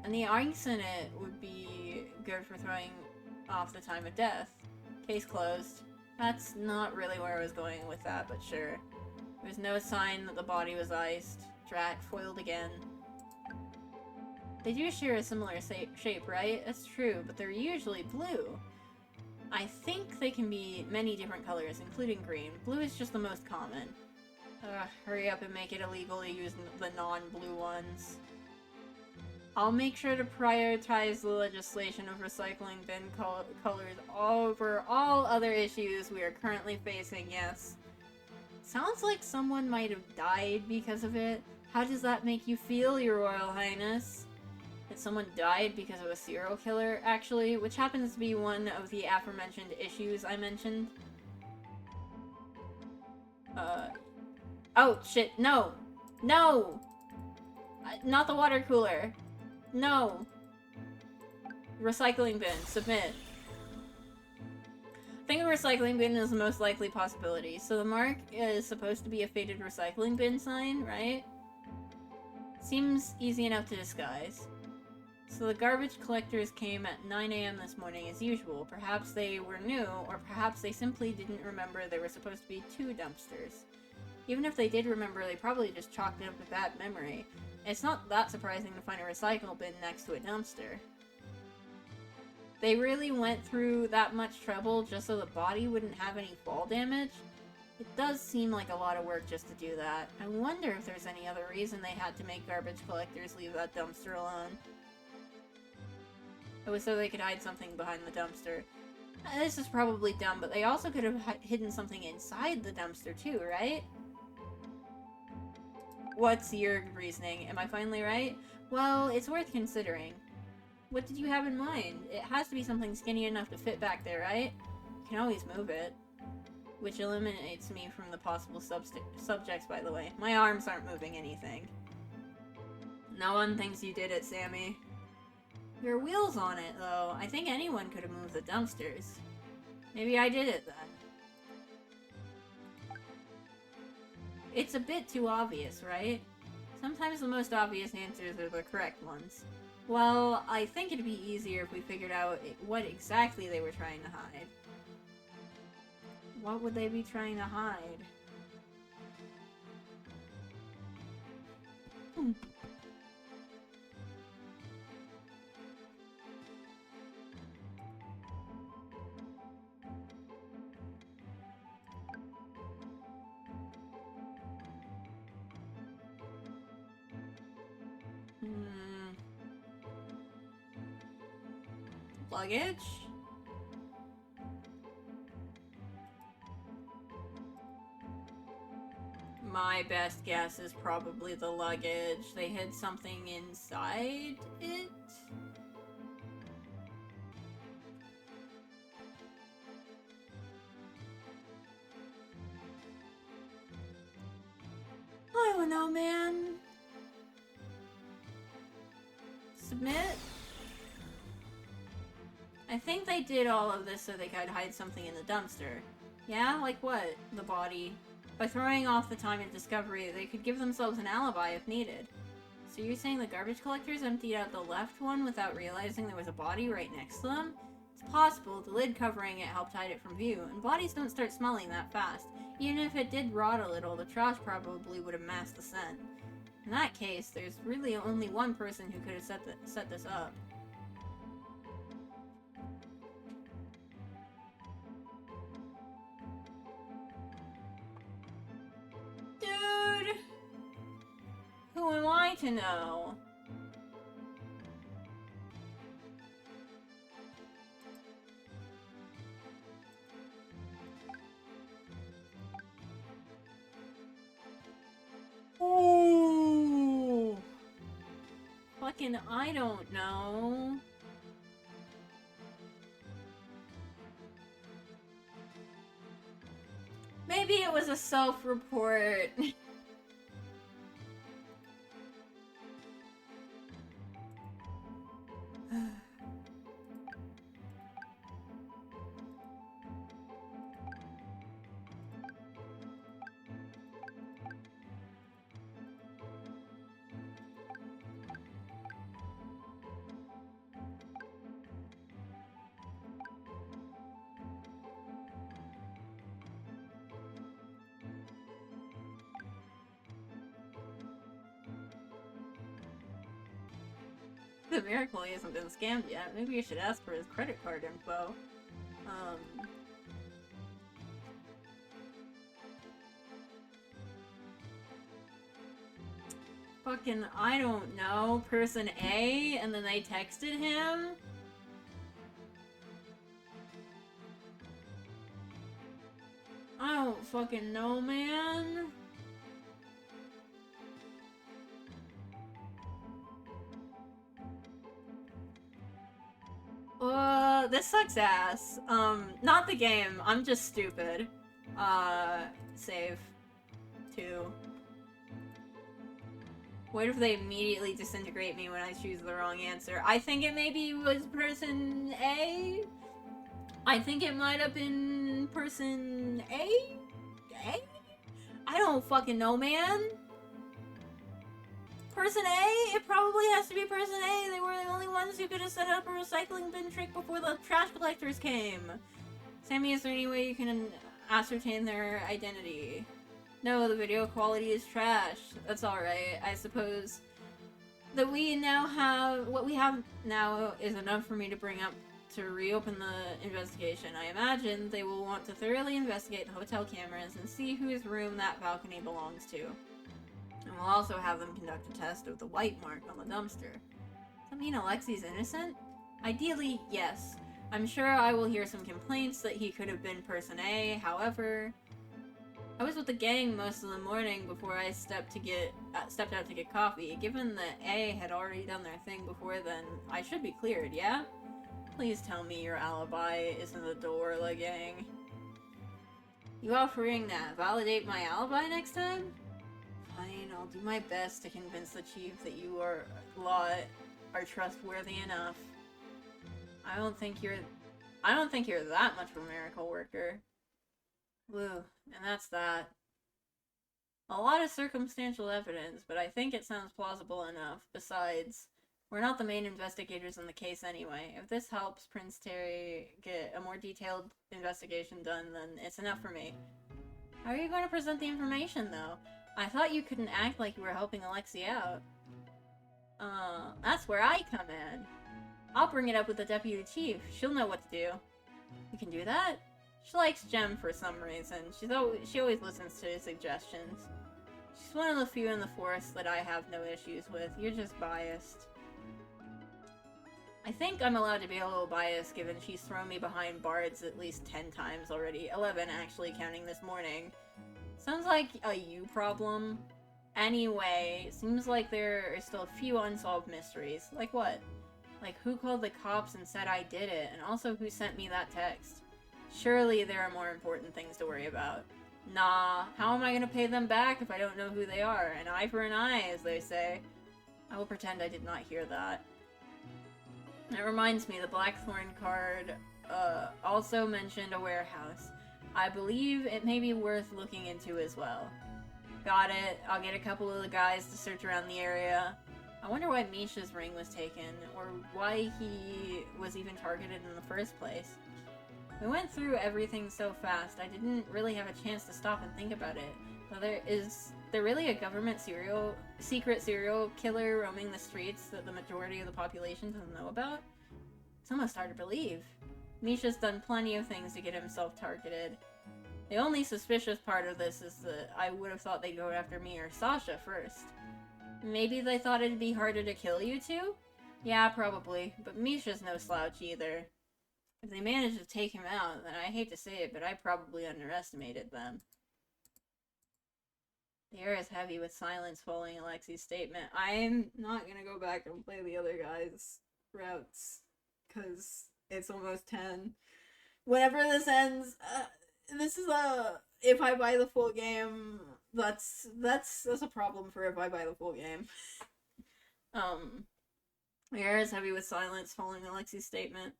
And the ice in it would be good for throwing off the time of death. Case closed. That's not really where I was going with that, but sure. There's no sign that the body was iced. Drat, foiled again. They do share a similar shape, right? That's true, but they're usually blue. I think they can be many different colors, including green. Blue is just the most common. Hurry up and make it illegal to use the non-blue ones. I'll make sure to prioritize the legislation of recycling bin colors over all other issues we are currently facing, yes. Sounds like someone might have died because of it. How does that make you feel, Your Royal Highness? That someone died because of a serial killer, actually, which happens to be one of the aforementioned issues I mentioned. Oh, shit, no! No! Not the water cooler! No! Recycling bin, submit. I think a recycling bin is the most likely possibility. So the mark is supposed to be a faded recycling bin sign, right? Seems easy enough to disguise. So the garbage collectors came at 9 AM this morning as usual. Perhaps they were new, or perhaps they simply didn't remember there were supposed to be 2 dumpsters. Even if they did remember, they probably just chalked it up to bad memory. It's not that surprising to find a recycle bin next to a dumpster. They really went through that much trouble just so the body wouldn't have any fall damage? It does seem like a lot of work just to do that. I wonder if there's any other reason they had to make garbage collectors leave that dumpster alone. It was so they could hide something behind the dumpster. This is probably dumb, but they also could have hidden something inside the dumpster too, right? What's your reasoning? Am I finally right? Well, it's worth considering. What did you have in mind? It has to be something skinny enough to fit back there, right? You can always move it. Which eliminates me from the possible subjects, by the way. My arms aren't moving anything. No one thinks you did it, Sammy. There are wheels on it, though. I think anyone could have moved the dumpsters. Maybe I did it, then. It's a bit too obvious, right? Sometimes the most obvious answers are the correct ones. Well, I think it'd be easier if we figured out what exactly they were trying to hide. What would they be trying to hide? Luggage? My best guess is probably the luggage. They hid something inside it? I don't know, man. Submit? I think they did all of this so they could hide something in the dumpster. Yeah? Like what? The body. By throwing off the time of discovery, they could give themselves an alibi if needed. So you're saying the garbage collectors emptied out the left one without realizing there was a body right next to them? It's possible the lid covering it helped hide it from view, and bodies don't start smelling that fast. Even if it did rot a little, the trash probably would have masked the scent. In that case, there's really only one person who could have set this up. Dude! Who am I to know? Ooh! Fucking I don't know. Maybe it was a self-report. The miracle he hasn't been scammed yet. Maybe you should ask for his credit card info. fucking, I don't know, person A, and then they texted him? I don't fucking know, man. This sucks ass. Not the game. I'm just stupid. Save. 2. What if they immediately disintegrate me when I choose the wrong answer? I think it maybe was person A? I think it might have been person A? A? I don't fucking know, man. Person A? It probably has to be person A. They were the only ones who could have set up a recycling bin trick before the trash collectors came. Sammy, is there any way you can ascertain their identity? No, the video quality is trash. That's alright. I suppose that we now have... What we have now is enough for me to bring up to reopen the investigation. I imagine they will want to thoroughly investigate the hotel cameras and see whose room that balcony belongs to. And we'll also have them conduct a test of the white mark on the dumpster. Does that mean Alexi's innocent? Ideally, yes. I'm sure I will hear some complaints that he could have been person A, however... I was with the gang most of the morning before I stepped out to get coffee. Given that A had already done their thing before then, I should be cleared, yeah? Please tell me your alibi isn't the Dorla gang. You offering to validate my alibi next time? Fine, I'll do my best to convince the chief that you are trustworthy enough. I don't think you're that much of a miracle worker. Woo, and that's that. A lot of circumstantial evidence, but I think it sounds plausible enough. Besides, we're not the main investigators in the case anyway. If this helps Prince Terry get a more detailed investigation done, then it's enough for me. How are you going to present the information, though? I thought you couldn't act like you were helping Alexi out. That's where I come in. I'll bring it up with the deputy chief. She'll know what to do. You can do that? She likes Jem for some reason. She always listens to his suggestions. She's one of the few in the force that I have no issues with. You're just biased. I think I'm allowed to be a little biased given she's thrown me behind bars at least 10 times already. 11 actually, counting this morning. Sounds like a you problem. Anyway, seems like there are still a few unsolved mysteries. Like what? Like who called the cops and said I did it, and also who sent me that text? Surely there are more important things to worry about. Nah, how am I gonna pay them back if I don't know who they are? An eye for an eye, as they say. I will pretend I did not hear that. That reminds me, the Blackthorn card also mentioned a warehouse. I believe it may be worth looking into as well. Got it. I'll get a couple of the guys to search around the area. I wonder why Misha's ring was taken, or why he was even targeted in the first place. We went through everything so fast, I didn't really have a chance to stop and think about it. But is there really a government secret serial killer roaming the streets that the majority of the population doesn't know about? It's almost hard to believe. Misha's done plenty of things to get himself targeted. The only suspicious part of this is that I would have thought they'd go after me or Sasha first. Maybe they thought it'd be harder to kill you two? Yeah, probably, but Misha's no slouch either. If they managed to take him out, then I hate to say it, but I probably underestimated them. The air is heavy with silence following Alexi's statement. I'm not gonna go back and play the other guys' routes, because it's almost 10. Whenever this ends, this is if I buy the full game, that's a problem for if I buy the full game. The air is heavy with silence following Alexi's statement.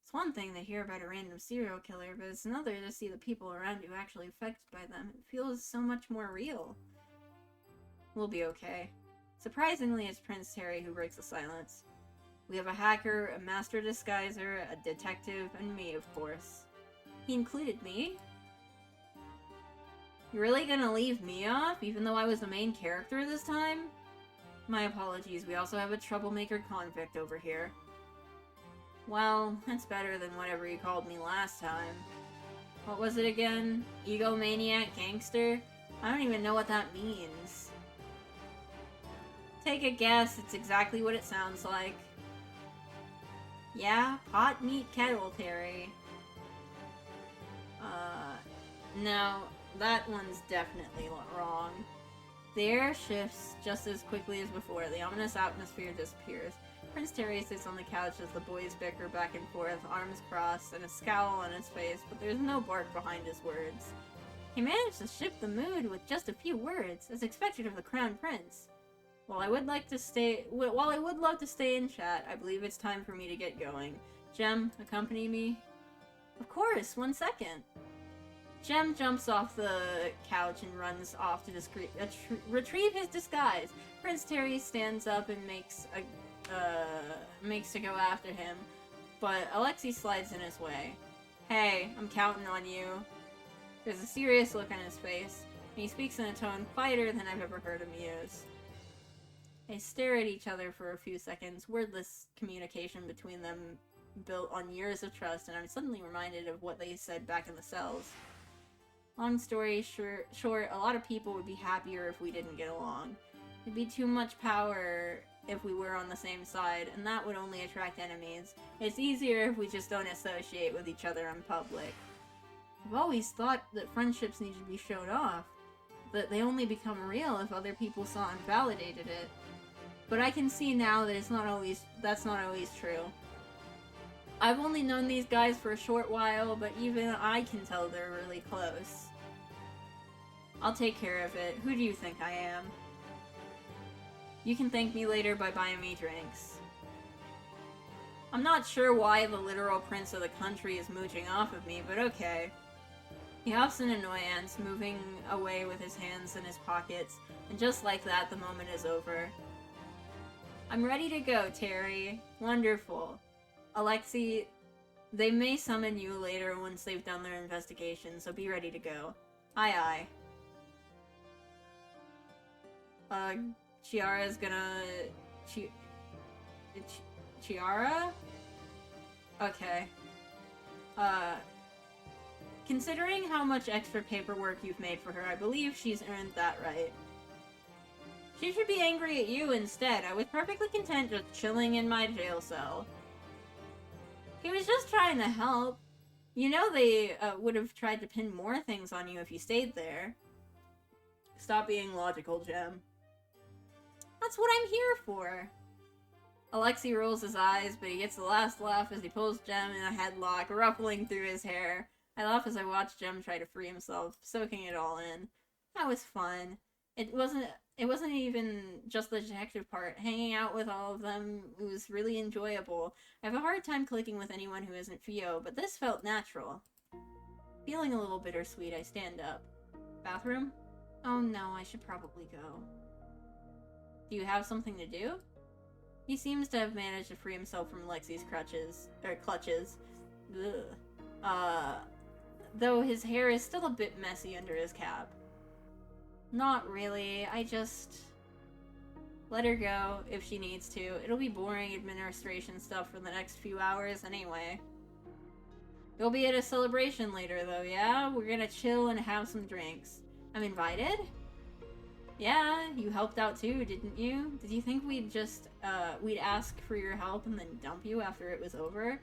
It's one thing to hear about a random serial killer, but it's another to see the people around you actually affected by them. It feels so much more real. We'll be okay. Surprisingly, it's Prince Terry who breaks the silence. We have a hacker, a master disguiser, a detective, and me, of course. He included me? You're really gonna leave me off, even though I was the main character this time? My apologies, we also have a troublemaker convict over here. Well, that's better than whatever you called me last time. What was it again? Egomaniac gangster? I don't even know what that means. Take a guess, it's exactly what it sounds like. Yeah, pot meat kettle, Terry. No, that one's definitely wrong. The air shifts just as quickly as before. The ominous atmosphere disappears. Prince Terry sits on the couch as the boys bicker back and forth, arms crossed, and a scowl on his face, but there's no bark behind his words. He managed to shift the mood with just a few words, as expected of the Crown Prince. While I would love to stay in chat, I believe it's time for me to get going. Jem, accompany me? Of course, 1 second. Jem jumps off the couch and runs off to retrieve his disguise. Prince Terry stands up and makes to go after him, but Alexei slides in his way. Hey, I'm counting on you. There's a serious look on his face, and he speaks in a tone quieter than I've ever heard him use. They stare at each other for a few seconds, wordless communication between them built on years of trust, and I'm suddenly reminded of what they said back in the cells. Long story short, a lot of people would be happier if we didn't get along. It'd be too much power if we were on the same side, and that would only attract enemies. It's easier if we just don't associate with each other in public. I've always thought that friendships need to be shown off, that they only become real if other people saw and validated it. But I can see now that that's not always true. I've only known these guys for a short while, but even I can tell they're really close. I'll take care of it. Who do you think I am? You can thank me later by buying me drinks. I'm not sure why the literal prince of the country is mooching off of me, but okay. He huffs in annoyance, moving away with his hands in his pockets, and just like that, the moment is over. I'm ready to go, Terry. Wonderful. Alexei, they may summon you later once they've done their investigation, so be ready to go. Aye aye. Chiara's gonna... Chiara? Okay. Considering how much extra paperwork you've made for her, I believe she's earned that right. She should be angry at you instead. I was perfectly content just chilling in my jail cell. He was just trying to help. You know they would have tried to pin more things on you if you stayed there. Stop being logical, Jem. That's what I'm here for. Alexei rolls his eyes, but he gets the last laugh as he pulls Jem in a headlock, ruffling through his hair. I laugh as I watch Jem try to free himself, soaking it all in. That was fun. It wasn't even just the detective part. Hanging out with all of them was really enjoyable. I have a hard time clicking with anyone who isn't Fio, but this felt natural. Feeling a little bittersweet, I stand up. Bathroom? Oh no, I should probably go. Do you have something to do? He seems to have managed to free himself from Alexi's clutches. Ugh. Though his hair is still a bit messy under his cap. Not really, I just... let her go if she needs to. It'll be boring administration stuff for the next few hours anyway. You'll be at a celebration later though, yeah? We're gonna chill and have some drinks. I'm invited? Yeah, you helped out too, didn't you? Did you think we'd ask for your help and then dump you after it was over?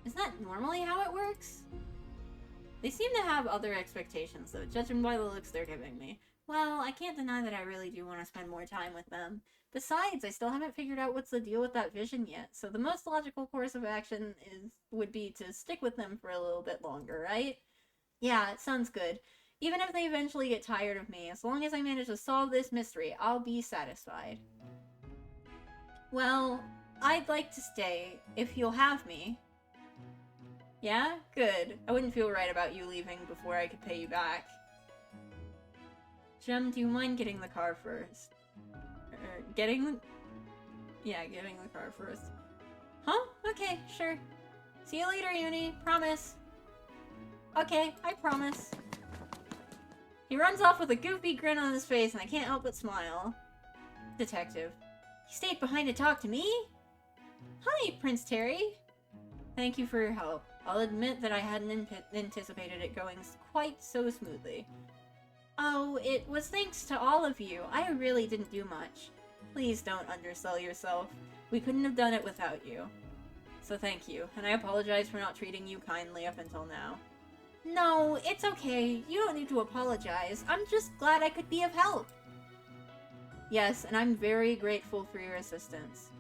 Is that normally how it works? They seem to have other expectations though, judging by the looks they're giving me. Well, I can't deny that I really do want to spend more time with them. Besides, I still haven't figured out what's the deal with that vision yet, so the most logical course of action would be to stick with them for a little bit longer, right? Yeah, it sounds good. Even if they eventually get tired of me, as long as I manage to solve this mystery, I'll be satisfied. Well, I'd like to stay, if you'll have me. Yeah? Good. I wouldn't feel right about you leaving before I could pay you back. Jem, do you mind getting the car first? Getting the car first. Huh? Okay, sure. See you later, Uni. Promise. Okay, I promise. He runs off with a goofy grin on his face, and I can't help but smile. Detective. You stayed behind to talk to me? Hi, Prince Terry. Thank you for your help. I'll admit that I hadn't anticipated it going quite so smoothly. Oh, it was thanks to all of you. I really didn't do much. Please don't undersell yourself. We couldn't have done it without you. So thank you, and I apologize for not treating you kindly up until now. No, it's okay. You don't need to apologize. I'm just glad I could be of help. Yes, and I'm very grateful for your assistance.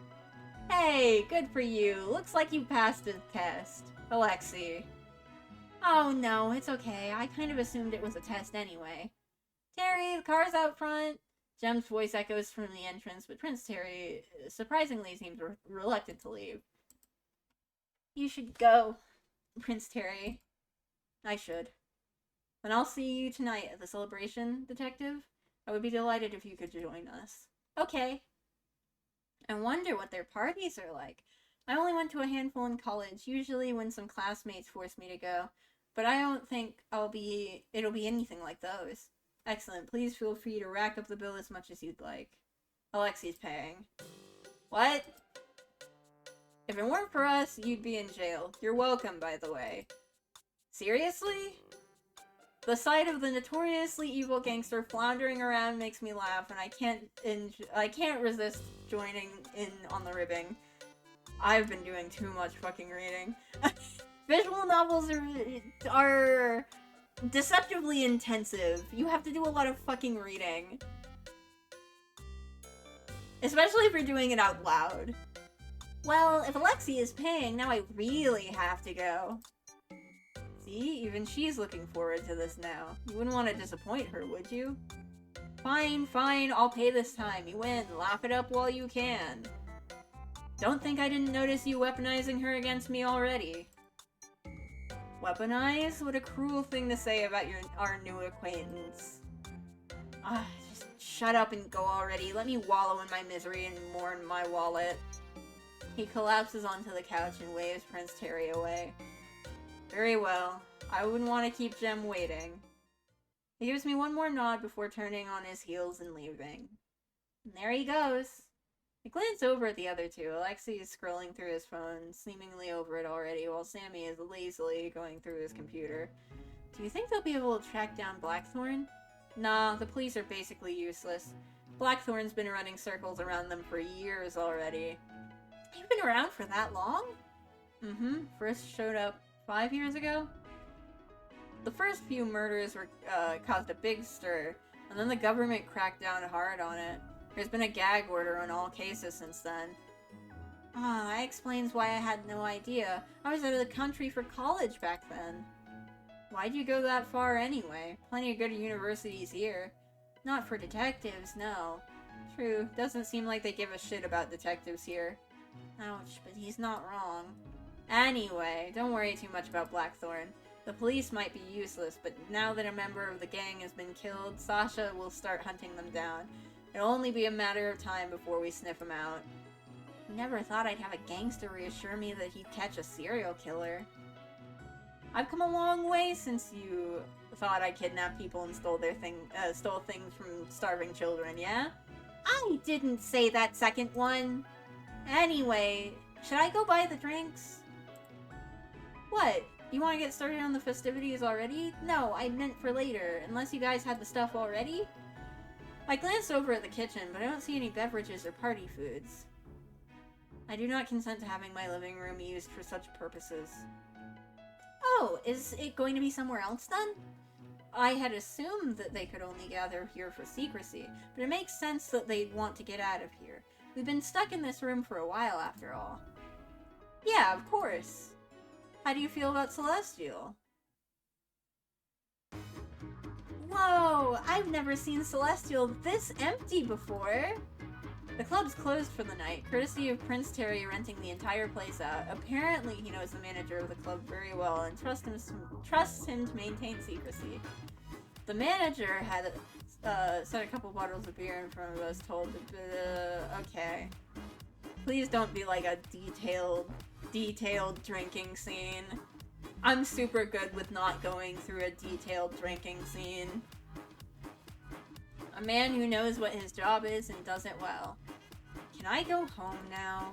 Hey, good for you. Looks like you passed the test. Alexei. Oh no, it's okay. I kind of assumed it was a test anyway. Terry, the car's out front. Jem's voice echoes from the entrance, but Prince Terry surprisingly seems reluctant to leave. You should go, Prince Terry. I should. Then I'll see you tonight at the celebration, Detective. I would be delighted if you could join us. Okay. I wonder what their parties are like. I only went to a handful in college, usually when some classmates forced me to go, but I don't think it'll be anything like those. Excellent. Please feel free to rack up the bill as much as you'd like. Alexei's paying. What? If it weren't for us, you'd be in jail. You're welcome, by the way. Seriously? The sight of the notoriously evil gangster floundering around makes me laugh, and I can't resist joining in on the ribbing. I've been doing too much fucking reading. Visual novels are deceptively intensive. You have to do a lot of fucking reading. Especially if you're doing it out loud. Well, if Alexei is paying, now I really have to go. See, even she's looking forward to this now. You wouldn't want to disappoint her, would you? Fine, fine, I'll pay this time. You win. Laugh it up while you can. Don't think I didn't notice you weaponizing her against me already. Weaponize? What a cruel thing to say about our new acquaintance. Just shut up and go already. Let me wallow in my misery and mourn my wallet. He collapses onto the couch and waves Prince Terry away. Very well. I wouldn't want to keep Jem waiting. He gives me one more nod before turning on his heels and leaving. And there he goes. I glance over at the other two. Alexei is scrolling through his phone, seemingly over it already, while Sammy is lazily going through his computer. Do you think they'll be able to track down Blackthorn? Nah, the police are basically useless. Blackthorn's been running circles around them for years already. You've been around for that long? Mm-hmm. First showed up 5 years ago? The first few murders caused a big stir, and then the government cracked down hard on it. There's been a gag order on all cases since then. That explains why I had no idea. I was out of the country for college back then. Why'd you go that far anyway? Plenty of good universities here. Not for detectives, no. True, doesn't seem like they give a shit about detectives here. Ouch, but he's not wrong. Anyway, don't worry too much about Blackthorn. The police might be useless, but now that a member of the gang has been killed, Sasha will start hunting them down. It'll only be a matter of time before we sniff him out. Never thought I'd have a gangster reassure me that he'd catch a serial killer. I've come a long way since you thought I kidnapped people and stole things from starving children, yeah? I didn't say that second one. Anyway, should I go buy the drinks? What? You want to get started on the festivities already? No, I meant for later, unless you guys had the stuff already? I glanced over at the kitchen, but I don't see any beverages or party foods. I do not consent to having my living room used for such purposes. Oh, is it going to be somewhere else then? I had assumed that they could only gather here for secrecy, but it makes sense that they'd want to get out of here. We've been stuck in this room for a while after all. Yeah, of course. How do you feel about Celestial? Whoa, I've never seen Celestial this empty before. The club's closed for the night, courtesy of Prince Terry renting the entire place out. Apparently he knows the manager of the club very well and trusts him to maintain secrecy. The manager had set a couple bottles of beer in front of us, told okay. Please don't be like a detailed drinking scene. I'm super good with not going through a detailed drinking scene. A man who knows what his job is and does it well. Can I go home now?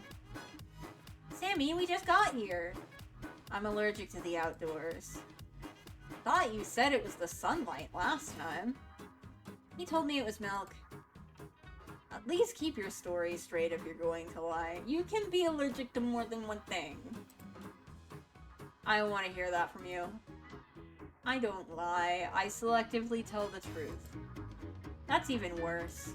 Sammy, we just got here. I'm allergic to the outdoors. Thought you said it was the sunlight last time. He told me it was milk. At least keep your story straight if you're going to lie. You can be allergic to more than one thing. I want to hear that from you. I don't lie. I selectively tell the truth. That's even worse.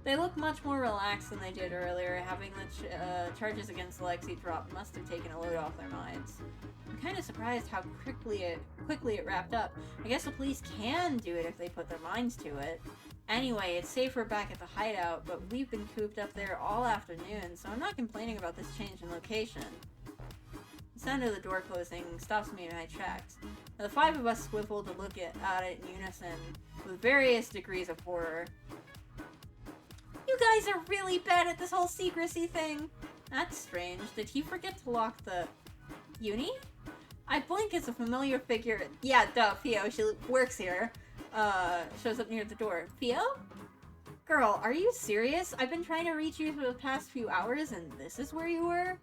They look much more relaxed than they did earlier. Having the charges against Lexi dropped must have taken a load off their minds. I'm kind of surprised how quickly it wrapped up. I guess the police can do it if they put their minds to it. Anyway, it's safer back at the hideout, but we've been cooped up there all afternoon, so I'm not complaining about this change in location. The sound of the door closing stops me in my tracks. The five of us swivel to look at it in unison, with various degrees of horror. You guys are really bad at this whole secrecy thing. That's strange. Did he forget to lock the... Uni? I blink as a familiar figure. Yeah, duh, Fio. She works here. Shows up near the door. Fio? Girl, are you serious? I've been trying to reach you for the past few hours and this is where you were?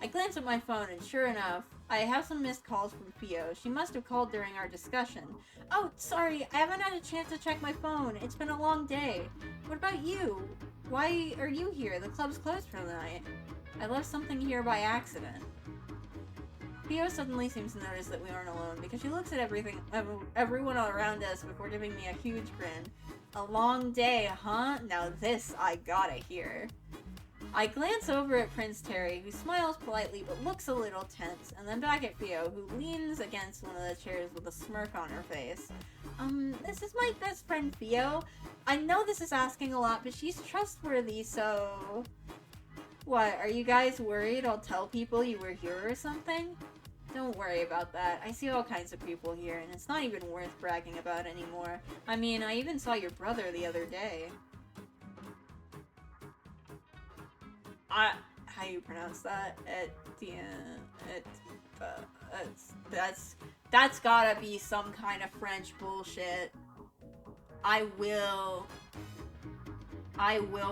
I glance at my phone and sure enough, I have some missed calls from Fio. She must have called during our discussion. Oh, sorry, I haven't had a chance to check my phone. It's been a long day. What about you? Why are you here? The club's closed for the night. I left something here by accident. Fio suddenly seems to notice that we aren't alone because she looks at everyone around us before giving me a huge grin. A long day, huh? Now this I gotta hear. I glance over at Prince Terry, who smiles politely but looks a little tense, and then back at Fio, who leans against one of the chairs with a smirk on her face. This is my best friend Fio. I know this is asking a lot, but she's trustworthy, so... What, are you guys worried I'll tell people you were here or something? Don't worry about that. I see all kinds of people here, and it's not even worth bragging about anymore. I mean, I even saw your brother the other day. How you pronounce that? That's gotta be some kind of French bullshit. I will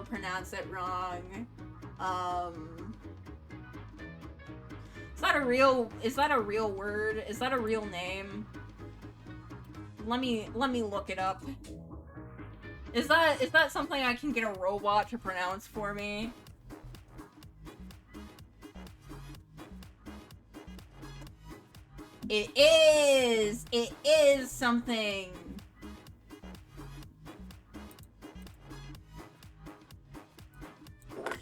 pronounce it wrong. Is that a real word? Is that a real name? Let me look it up. Is that something I can get a robot to pronounce for me? It is something.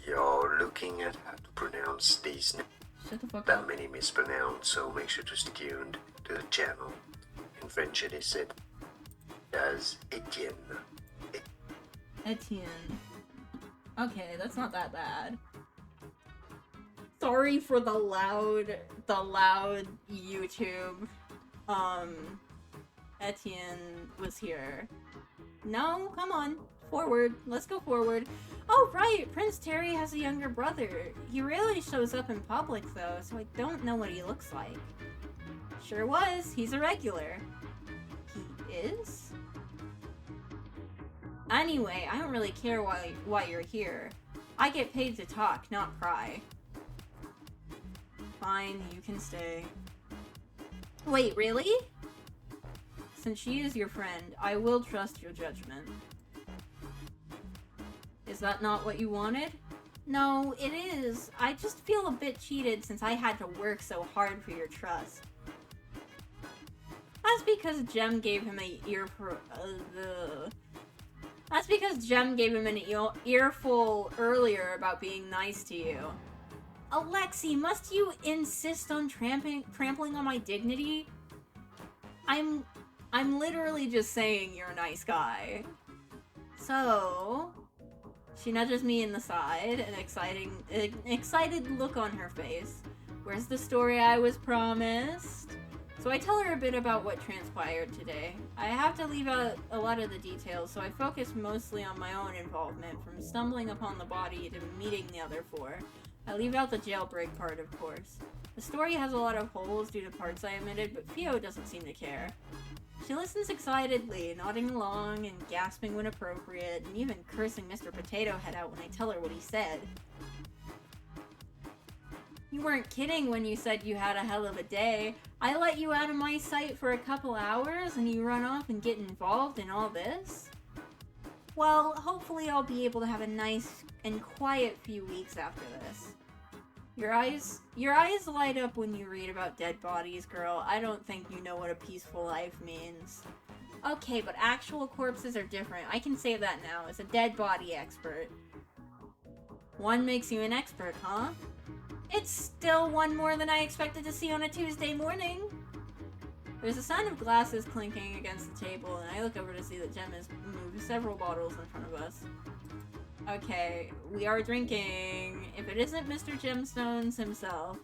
We are looking at how to pronounce these names. Shut the fuck That up. many mispronounced, so make sure to stay tuned to the channel. In French it is said as Etienne. Etienne. Okay, that's not that bad. Sorry for the loud YouTube. Etienne was here. No, come on. Forward. Let's go forward. Oh, right. Prince Terry has a younger brother. He rarely shows up in public, though, so I don't know what he looks like. Sure was. He's a regular. He is? Anyway, I don't really care why you're here. I get paid to talk, not cry. Fine, you can stay. Wait, really? Since she is your friend, I will trust your judgment. Is that not what you wanted? No, it is. I just feel a bit cheated since I had to work so hard for your trust. That's because Jem gave him an earful earlier about being nice to you. Alexi, must you insist on trampling on my dignity? I'm literally just saying you're a nice guy. So, she nudges me in the side, an excited look on her face. Where's the story I was promised? So I tell her a bit about what transpired today. I have to leave out a lot of the details, so I focus mostly on my own involvement, from stumbling upon the body to meeting the other four. I leave out the jailbreak part, of course. The story has a lot of holes due to parts I omitted, but Fio doesn't seem to care. She listens excitedly, nodding along and gasping when appropriate, and even cursing Mr. Potato Head out when I tell her what he said. You weren't kidding when you said you had a hell of a day. I let you out of my sight for a couple hours, and you run off and get involved in all this? Well, hopefully I'll be able to have a nice and quiet few weeks after this. Your eyes light up when you read about dead bodies, girl. I don't think you know what a peaceful life means. Okay, but actual corpses are different. I can say that now as a dead body expert. One makes you an expert, huh? It's still one more than I expected to see on a Tuesday morning. There's a sound of glasses clinking against the table, and I look over to see that Jem has moved several bottles in front of us. Okay, we are drinking. If it isn't Mr. Gemstones himself.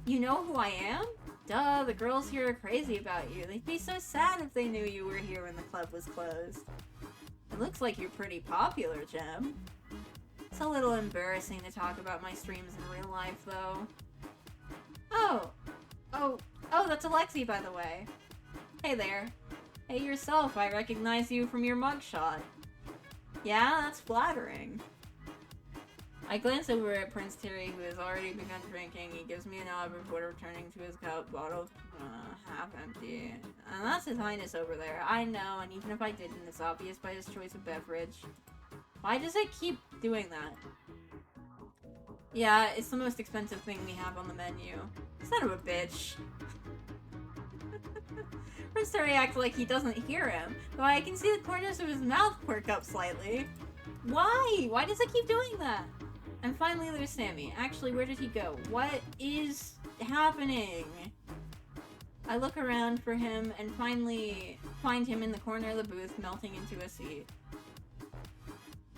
You know who I am? Duh, the girls here are crazy about you. They'd be so sad if they knew you were here when the club was closed. It looks like you're pretty popular, Jem. It's a little embarrassing to talk about my streams in real life, though. Oh, that's Alexi, by the way. Hey there. Hey yourself, I recognize you from your mugshot. Yeah, that's flattering. I glance over at Prince Terry, who has already begun drinking. He gives me a nod before returning to his cup, bottle half empty. And that's His Highness over there. I know, and even if I didn't, it's obvious by his choice of beverage. Why does it keep doing that? Yeah, it's the most expensive thing we have on the menu. Son of a bitch. Prince Terry acts like he doesn't hear him, but I can see the corners of his mouth quirk up slightly. Why? Why does it keep doing that? And finally there's Sammy. Actually, where did he go? What is happening? I look around for him and finally find him in the corner of the booth, melting into a seat.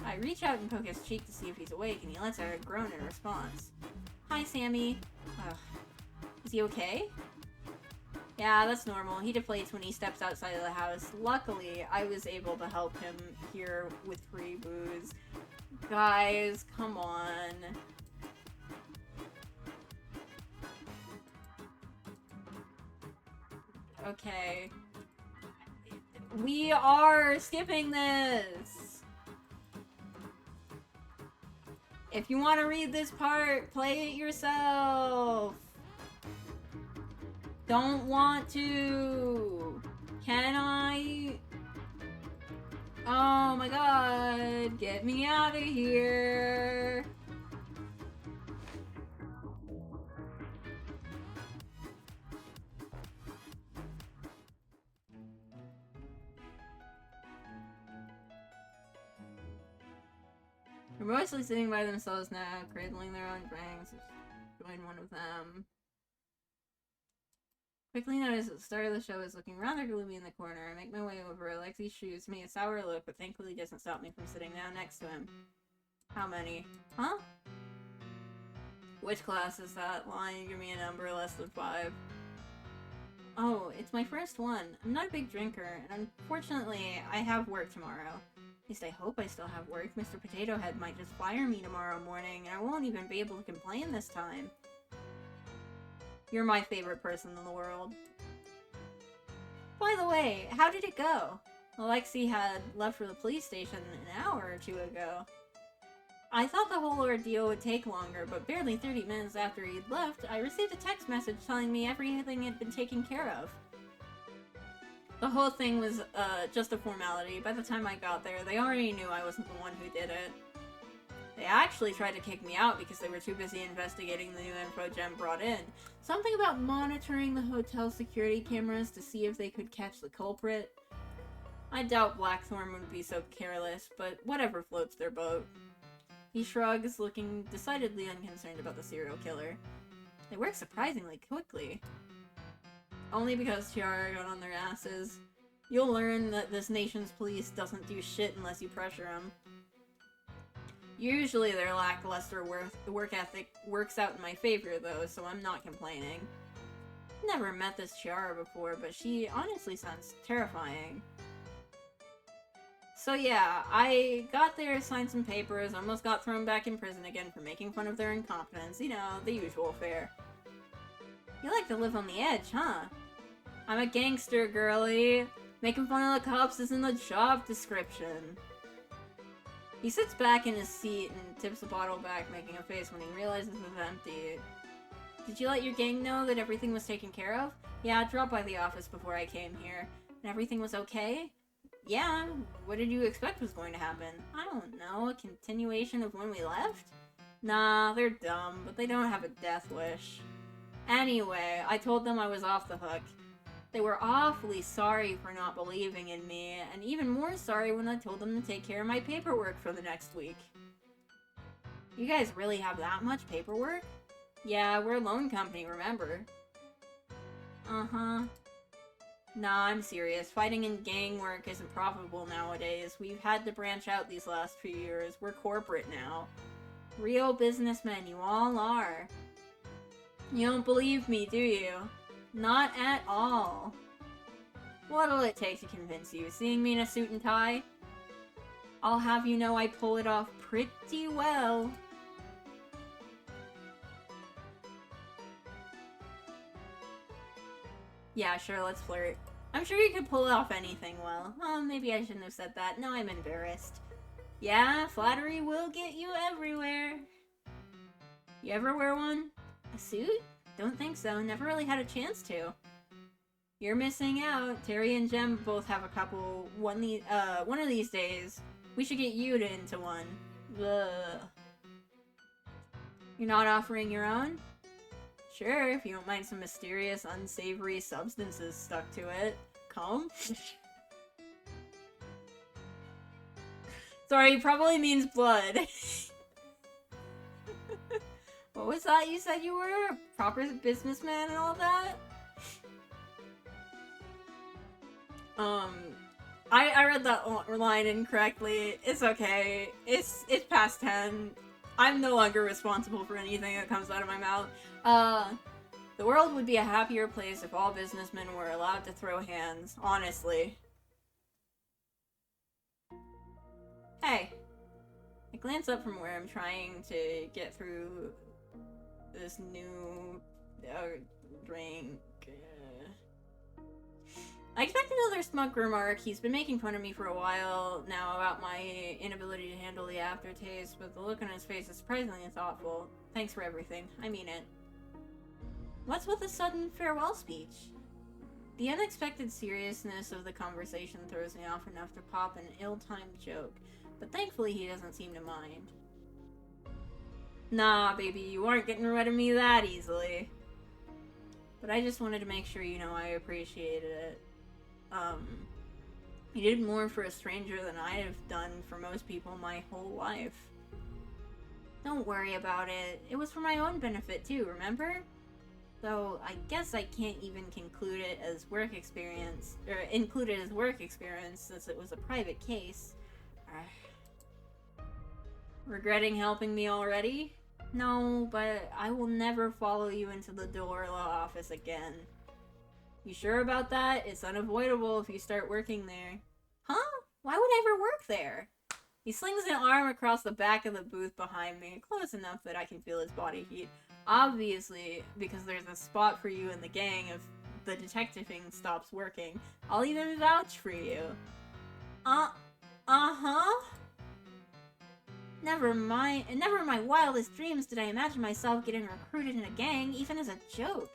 I reach out and poke his cheek to see if he's awake, and he lets out a groan in response. Hi, Sammy. Ugh. Is he okay? Yeah, that's normal. He deflates when he steps outside of the house. Luckily, I was able to help him here with free booze. Guys, come on. Okay. We are skipping this! If you want to read this part, play it yourself! Don't want to! Can I? Oh my god, get me out of here! They're mostly sitting by themselves now, cradling their own drinks. Join one of them. Quickly notice at the start of the show is looking rather gloomy in the corner. I make my way over. Alexi shoots me a sour look, but thankfully doesn't stop me from sitting down next to him. How many? Huh? Which class is that? Lying, give me a number less than 5. Oh, it's my first one. I'm not a big drinker, and unfortunately, I have work tomorrow. At least I hope I still have work. Mr. Potato Head might just fire me tomorrow morning, and I won't even be able to complain this time. You're my favorite person in the world. By the way, how did it go? Alexi had left for the police station an hour or 2 ago. I thought the whole ordeal would take longer, but barely 30 minutes after he'd left, I received a text message telling me everything had been taken care of. The whole thing was just a formality. By the time I got there, they already knew I wasn't the one who did it. They actually tried to kick me out because they were too busy investigating the new info Jem brought in. Something about monitoring the hotel security cameras to see if they could catch the culprit. I doubt Blackthorn would be so careless, but whatever floats their boat. He shrugs, looking decidedly unconcerned about the serial killer. They work surprisingly quickly. Only because Tiara got on their asses. You'll learn that this nation's police doesn't do shit unless you pressure them. Usually their lackluster work ethic works out in my favor though, so I'm not complaining. Never met this Tiara before, but she honestly sounds terrifying. So yeah, I got there, signed some papers, almost got thrown back in prison again for making fun of their incompetence, you know, the usual fare. You like to live on the edge, huh? I'm a gangster, girly. Making fun of the cops is in the job description. He sits back in his seat and tips the bottle back, making a face when he realizes it's empty. Did you let your gang know that everything was taken care of? Yeah, I dropped by the office before I came here. And everything was okay? Yeah, what did you expect was going to happen? I don't know, a continuation of when we left? Nah, they're dumb, but they don't have a death wish. Anyway, I told them I was off the hook. They were awfully sorry for not believing in me, and even more sorry when I told them to take care of my paperwork for the next week. You guys really have that much paperwork? Yeah, we're a loan company, remember? Uh-huh. Nah, I'm serious. Fighting in gang work isn't profitable nowadays. We've had to branch out these last few years. We're corporate now. Real businessmen, you all are. You don't believe me, do you? Not at all. What'll it take to convince you? Seeing me in a suit and tie? I'll have you know I pull it off pretty well. Yeah, sure, let's flirt. I'm sure you could pull off anything well. Oh, maybe I shouldn't have said that. No, I'm embarrassed. Yeah, flattery will get you everywhere. You ever wear one? A suit? Don't think so. Never really had a chance to. You're missing out. Terry and Jem both have a couple. One of these days, we should get you into one. Ugh. You're not offering your own? Sure, if you don't mind some mysterious, unsavory substances stuck to it. Come? Sorry, he probably means blood. What was that you said you were? A proper businessman and all that? I read that line incorrectly. It's okay. It's past 10. I'm no longer responsible for anything that comes out of my mouth. The world would be a happier place if all businessmen were allowed to throw hands, honestly. Hey. I glance up from where I'm trying to get through this new drink. I expect another smug remark. He's been making fun of me for a while now about my inability to handle the aftertaste, but the look on his face is surprisingly thoughtful. Thanks for everything. I mean it. What's with the sudden farewell speech? The unexpected seriousness of the conversation throws me off enough to pop an ill-timed joke, but thankfully he doesn't seem to mind. Nah, baby, you aren't getting rid of me that easily. But I just wanted to make sure you know I appreciated it. You did more for a stranger than I have done for most people my whole life. Don't worry about it. It was for my own benefit too, remember? Though I guess I can't even conclude it as work experience, or include it as work experience since it was a private case. Regretting helping me already? No, but I will never follow you into the Dorla office again. You sure about that? It's unavoidable if you start working there. Huh? Why would I ever work there? He slings an arm across the back of the booth behind me, close enough that I can feel his body heat. Obviously, because there's a spot for you in the gang if the detectiving stops working. I'll even vouch for you. Uh-huh? Never in my wildest dreams did I imagine myself getting recruited in a gang, even as a joke.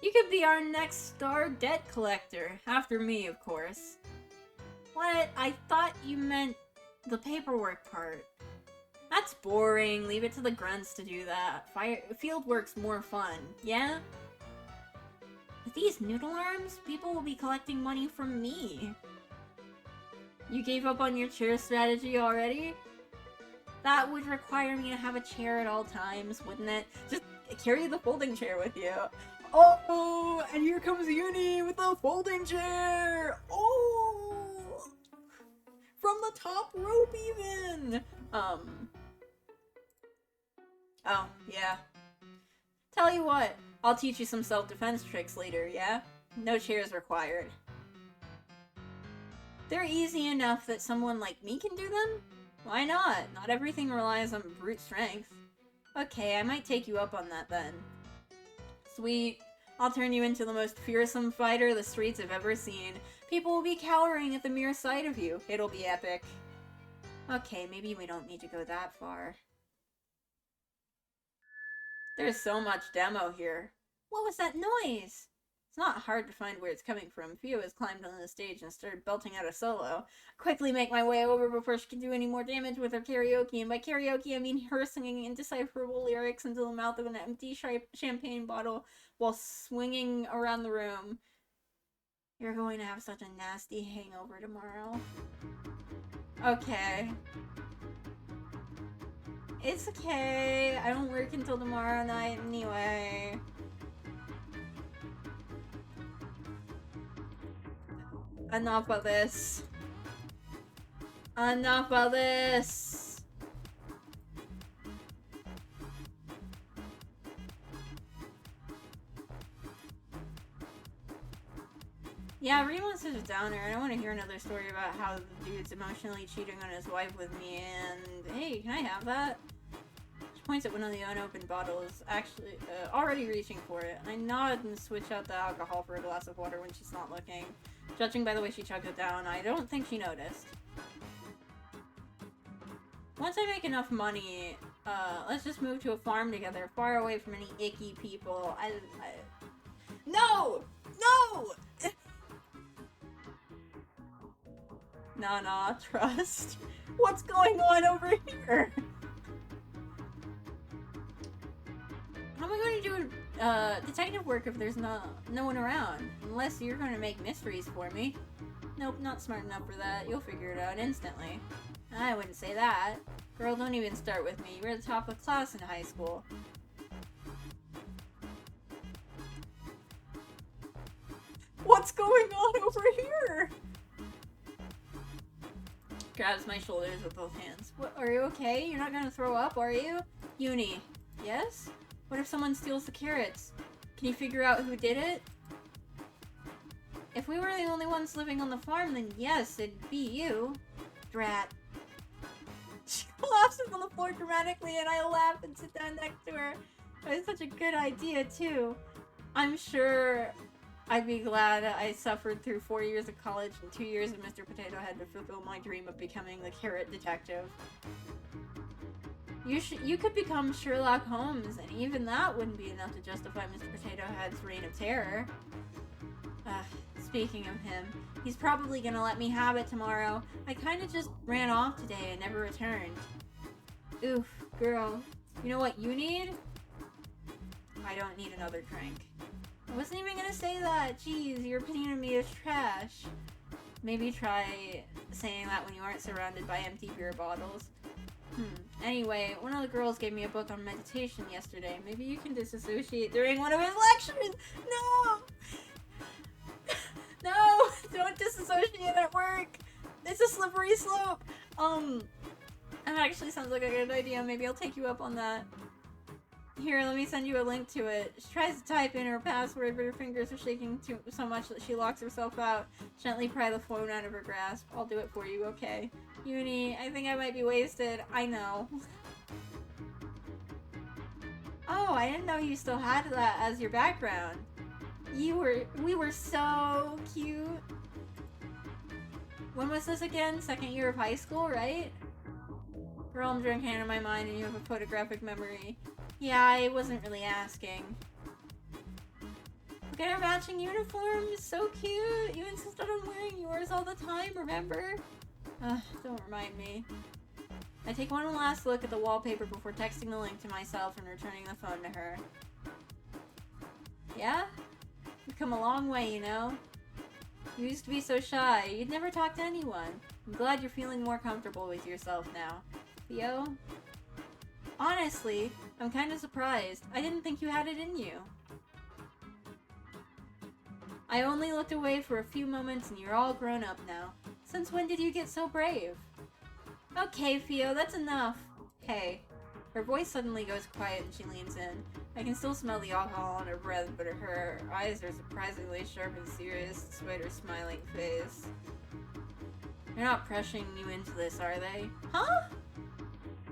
You could be our next star debt collector, after me, of course. What? I thought you meant the paperwork part. That's boring. Leave it to the grunts to do that. Field work's more fun, yeah? With these noodle arms, people will be collecting money from me. You gave up on your chair strategy already? That would require me to have a chair at all times, wouldn't it? Just carry the folding chair with you. Oh, and here comes Uni with the folding chair! Oh! From the top rope even! Oh, yeah. Tell you what, I'll teach you some self-defense tricks later, yeah? No chairs required. They're easy enough that someone like me can do them? Why not? Not everything relies on brute strength. Okay, I might take you up on that then. Sweet. I'll turn you into the most fearsome fighter the streets have ever seen. People will be cowering at the mere sight of you. It'll be epic. Okay, maybe we don't need to go that far. There's so much demo here. What was that noise? It's not hard to find where it's coming from. Fio has climbed on the stage and started belting out a solo. Quickly make my way over before she can do any more damage with her karaoke, and by karaoke I mean her singing indecipherable lyrics into the mouth of an empty champagne bottle while swinging around the room. You're going to have such a nasty hangover tomorrow. Okay. It's okay. I don't work until tomorrow night anyway. Enough of this. Enough of this. Yeah, Remo's such a downer. I don't want to hear another story about how the dude's emotionally cheating on his wife with me and... Hey, can I have that? She points at one of the unopened bottles, actually, already reaching for it. I nod and switch out the alcohol for a glass of water when she's not looking. Judging by the way she chugs it down, I don't think she noticed. Once I make enough money, let's just move to a farm together, far away from any icky people. No! No! Nah, trust. What's going on over here? How am I going to do detective work if there's no one around? Unless you're going to make mysteries for me. Nope, not smart enough for that. You'll figure it out instantly. I wouldn't say that. Girl, don't even start with me. You were the top of the class in high school. What's going on over here? Grabs my shoulders with both hands. What, are you okay? You're not gonna throw up, are you? Uni. Yes? What if someone steals the carrots? Can you figure out who did it? If we were the only ones living on the farm, then yes, it'd be you. Drat. She collapses on the floor dramatically and I laugh and sit down next to her. It's such a good idea, too. I'm sure I'd be glad I suffered through 4 years of college and 2 years of Mr. Potato Head to fulfill my dream of becoming the carrot detective. You could become Sherlock Holmes, and even that wouldn't be enough to justify Mr. Potato Head's reign of terror. Speaking of him, he's probably gonna let me have it tomorrow. I kinda just ran off today and never returned. Oof, girl. You know what you need? I don't need another drink. I wasn't even gonna say that. Jeez, your opinion of me is trash. Maybe try saying that when you aren't surrounded by empty beer bottles. Anyway, one of the girls gave me a book on meditation yesterday. Maybe you can disassociate during one of his lectures. No! No! Don't disassociate at work! It's a slippery slope! That actually sounds like a good idea. Maybe I'll take you up on that. Here, let me send you a link to it. She tries to type in her password, but her fingers are shaking so much that she locks herself out. Gently pry the phone out of her grasp. I'll do it for you, okay? Uni, I think I might be wasted. I know. Oh, I didn't know you still had that as your background. We were so cute. When was this again? Second year of high school, right? Girl, I'm drinking out of my mind and you have a photographic memory. Yeah, I wasn't really asking. Look at our matching uniforms, so cute! You insisted on wearing yours all the time, remember? Don't remind me. I take one last look at the wallpaper before texting the link to myself and returning the phone to her. Yeah? You've come a long way, you know? You used to be so shy, you'd never talk to anyone. I'm glad you're feeling more comfortable with yourself now. Theo? Honestly, I'm kind of surprised. I didn't think you had it in you. I only looked away for a few moments and you're all grown up now. Since when did you get so brave? Okay, Theo, that's enough. Hey. Her voice suddenly goes quiet and she leans in. I can still smell the alcohol on her breath, but her eyes are surprisingly sharp and serious despite her smiling face. They're not pressuring you into this, are they? Huh?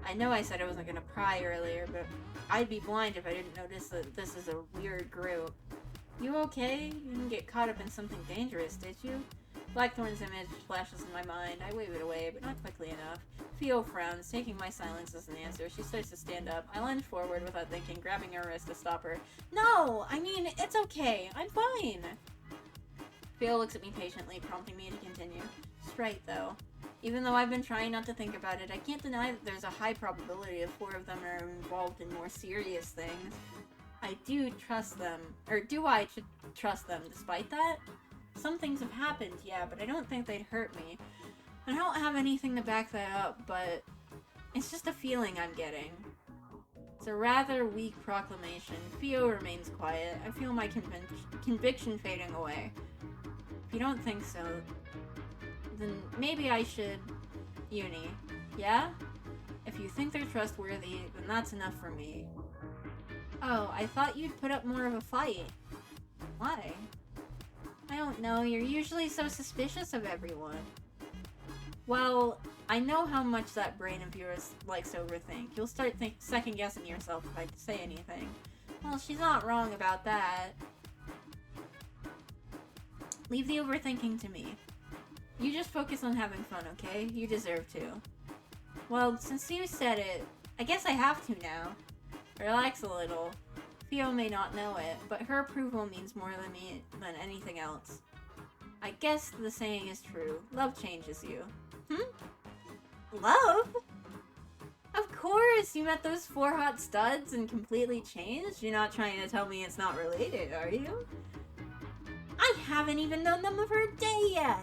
I know I said I wasn't gonna pry earlier, but I'd be blind if I didn't notice that this is a weird group. You okay? You didn't get caught up in something dangerous, did you? Blackthorn's image flashes in my mind. I wave it away, but not quickly enough. Theo frowns, taking my silence as an answer. She starts to stand up. I lunge forward without thinking, grabbing her wrist to stop her. No! I mean, it's okay. I'm fine. Theo looks at me patiently, prompting me to continue. She's right, though. Even though I've been trying not to think about it, I can't deny that there's a high probability of 4 of them are involved in more serious things. I do trust them. Or do I trust them despite that? Some things have happened, yeah, but I don't think they'd hurt me. I don't have anything to back that up, but it's just a feeling I'm getting. It's a rather weak proclamation. Theo remains quiet. I feel my conviction fading away. If you don't think so, then maybe I should... Uni. Yeah? If you think they're trustworthy, then that's enough for me. Oh, I thought you'd put up more of a fight. Why? I don't know, you're usually so suspicious of everyone. Well, I know how much that brain of yours likes to overthink. You'll start second-guessing yourself if I say anything. Well, she's not wrong about that. Leave the overthinking to me. You just focus on having fun, okay? You deserve to. Well, since you said it, I guess I have to now. Relax a little. Theo may not know it, but her approval means more than me than anything else. I guess the saying is true. Love changes you. Love? Of course! You met those 4 hot studs and completely changed? You're not trying to tell me it's not related, are you? I haven't even known them for a day yet!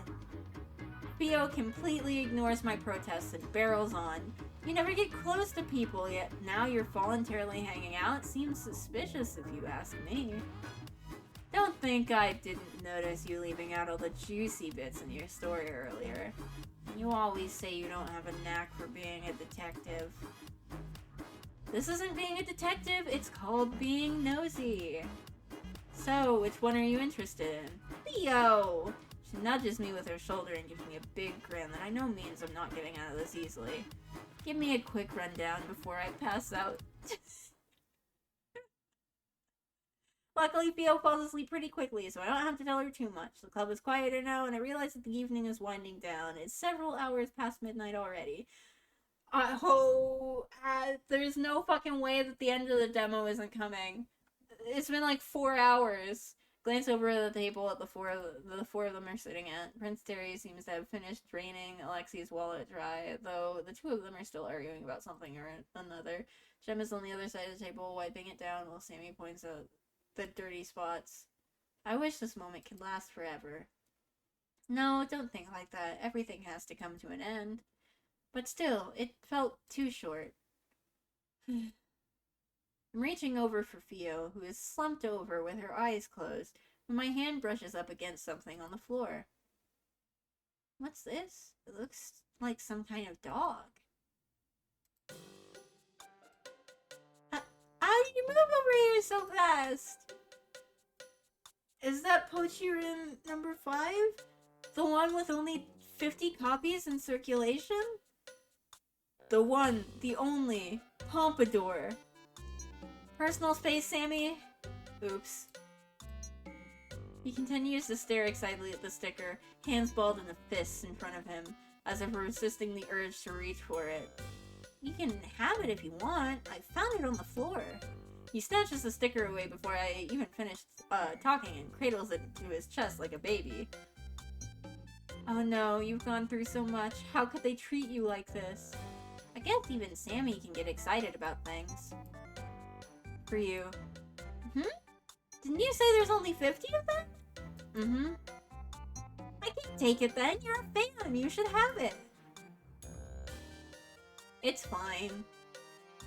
Theo completely ignores my protests and barrels on. You never get close to people, yet now you're voluntarily hanging out. Seems suspicious if you ask me. Don't think I didn't notice you leaving out all the juicy bits in your story earlier. You always say you don't have a knack for being a detective. This isn't being a detective, it's called being nosy. So, which one are you interested in? Theo! She nudges me with her shoulder and gives me a big grin that I know means I'm not getting out of this easily. Give me a quick rundown before I pass out. Luckily, Theo falls asleep pretty quickly, so I don't have to tell her too much. The club is quieter now, and I realize that the evening is winding down. It's several hours past midnight already. There's no fucking way that the end of the demo isn't coming. It's been like 4 hours. Glance over at the table at the four of them are sitting at. Prince Terry seems to have finished draining Alexi's wallet dry, though the 2 of them are still arguing about something or another. Jem is on the other side of the table, wiping it down while Sammy points out the dirty spots. I wish this moment could last forever. No, don't think like that. Everything has to come to an end. But still, it felt too short. I'm reaching over for Theo, who is slumped over with her eyes closed, when my hand brushes up against something on the floor. What's this? It looks like some kind of dog. How did you move over here so fast? Is that Pochirin number 5? The one with only 50 copies in circulation? The one, the only, Pompadour. Personal space, Sammy? Oops. He continues to stare excitedly at the sticker, hands balled in the fists in front of him, as if resisting the urge to reach for it. You can have it if you want. I found it on the floor. He snatches the sticker away before I even finish talking and cradles it to his chest like a baby. Oh no, you've gone through so much. How could they treat you like this? I guess even Sammy can get excited about things. For you. Didn't you say there's only 50 of them? I can take it then. You're a fan. You should have it. It's fine.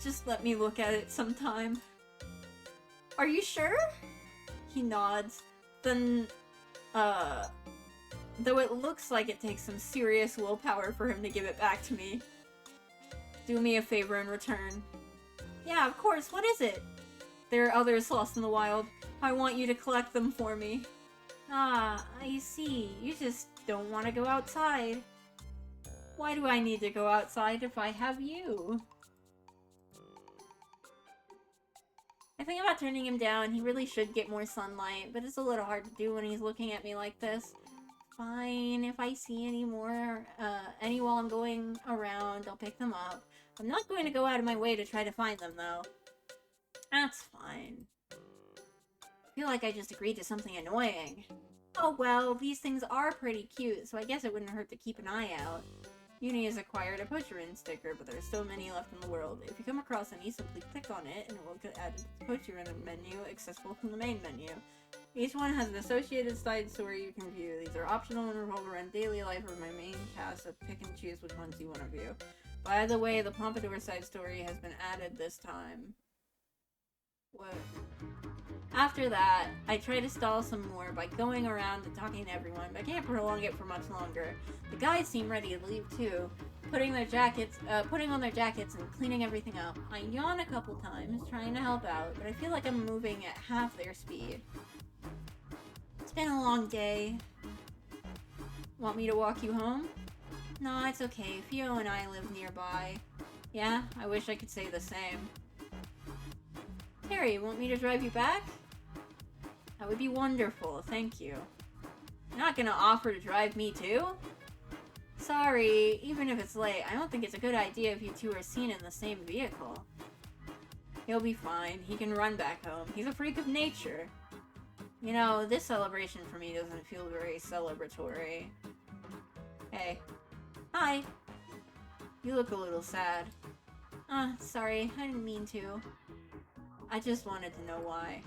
Just let me look at it sometime. Are you sure? He nods. Then, though it looks like it takes some serious willpower for him to give it back to me. Do me a favor in return. Yeah, of course. What is it? There are others lost in the wild. I want you to collect them for me. Ah, I see. You just don't want to go outside. Why do I need to go outside if I have you? I think about turning him down. He really should get more sunlight, but it's a little hard to do when he's looking at me like this. Fine, if I see any while I'm going around, I'll pick them up. I'm not going to go out of my way to try to find them, though. That's fine. I feel like I just agreed to something annoying. Oh well, these things are pretty cute, so I guess it wouldn't hurt to keep an eye out. Uni has acquired a Pochurin sticker, but there are still many left in the world. If you come across any, simply click on it, and it will get added to the Pochurin menu, accessible from the main menu. Each one has an associated side story you can view. These are optional and revolve around daily life of my main cast, so pick and choose which ones you want to view. By the way, the Pompadour side story has been added this time. What? After that, I try to stall some more by going around and talking to everyone, but I can't prolong it for much longer. The guys seem ready to leave too, putting on their jackets and cleaning everything up. I yawn a couple times, trying to help out, but I feel like I'm moving at half their speed. It's been a long day. Want me to walk you home? No, it's okay. Fio and I live nearby. Yeah, I wish I could say the same. Terry, want me to drive you back? That would be wonderful, thank you. You're not gonna offer to drive me too? Sorry, even if it's late, I don't think it's a good idea if you two are seen in the same vehicle. He'll be fine. He can run back home. He's a freak of nature. You know, this celebration for me doesn't feel very celebratory. Hey. Hi. You look a little sad. Sorry, I didn't mean to. I just wanted to know why.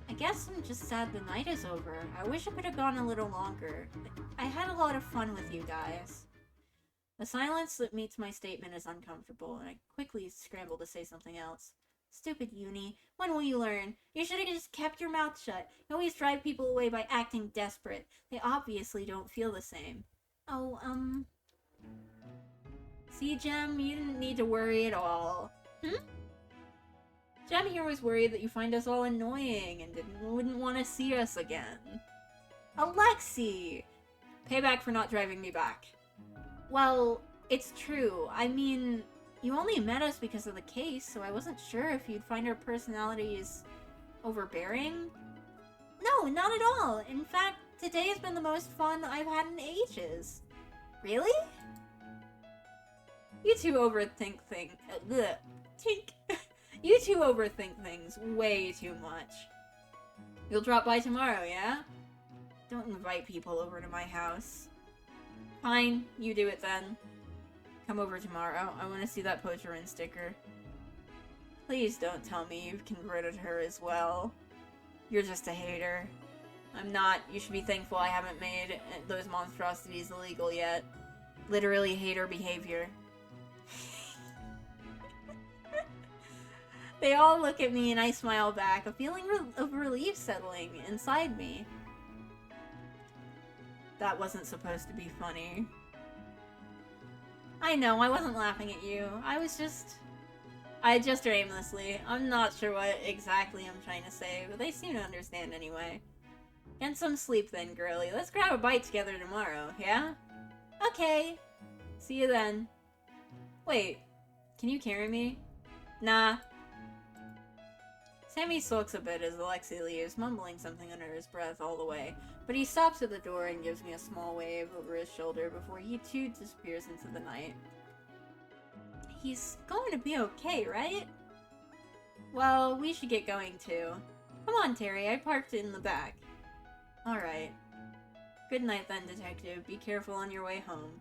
I guess I'm just sad the night is over. I wish it could have gone a little longer. I had a lot of fun with you guys. The silence that meets my statement is uncomfortable, and I quickly scramble to say something else. Stupid Uni. When will you learn? You should have just kept your mouth shut. You always drive people away by acting desperate. They obviously don't feel the same. Oh, See, Jem, you didn't need to worry at all. Jem here was worried that you find us all annoying and wouldn't want to see us again. Alexi! Payback for not driving me back. Well, it's true. I mean, you only met us because of the case, so I wasn't sure if you'd find our personalities overbearing. No, not at all. In fact, today has been the most fun I've had in ages. Really? You two overthink things. You two overthink things way too much. You'll drop by tomorrow, yeah? Don't invite people over to my house. Fine, you do it then. Come over tomorrow. I want to see that Pochurin sticker. Please don't tell me you've converted her as well. You're just a hater. I'm not. You should be thankful I haven't made those monstrosities illegal yet. Literally hater behavior. They all look at me and I smile back, a feeling of relief settling inside me. That wasn't supposed to be funny. I know, I wasn't laughing at you. I just aimlessly. I'm not sure what exactly I'm trying to say, but they seem to understand anyway. Get some sleep then, girly. Let's grab a bite together tomorrow, yeah? Okay. See you then. Wait, can you carry me? Nah. Sammy sulks a bit as Alexi leaves, mumbling something under his breath all the way, but he stops at the door and gives me a small wave over his shoulder before he too disappears into the night. He's going to be okay, right? Well, we should get going too. Come on, Terry, I parked in the back. Alright. Good night then, detective. Be careful on your way home.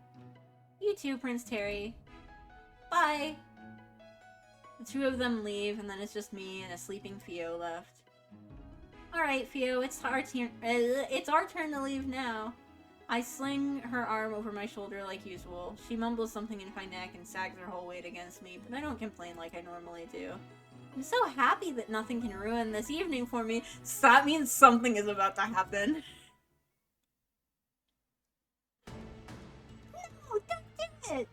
You too, Prince Terry. Bye! The two of them leave, and then it's just me and a sleeping Fio left. Alright, Fio, it's our turn to leave now. I sling her arm over my shoulder like usual. She mumbles something into my neck and sags her whole weight against me, but I don't complain like I normally do. I'm so happy that nothing can ruin this evening for me, so that means something is about to happen. No, don't do it!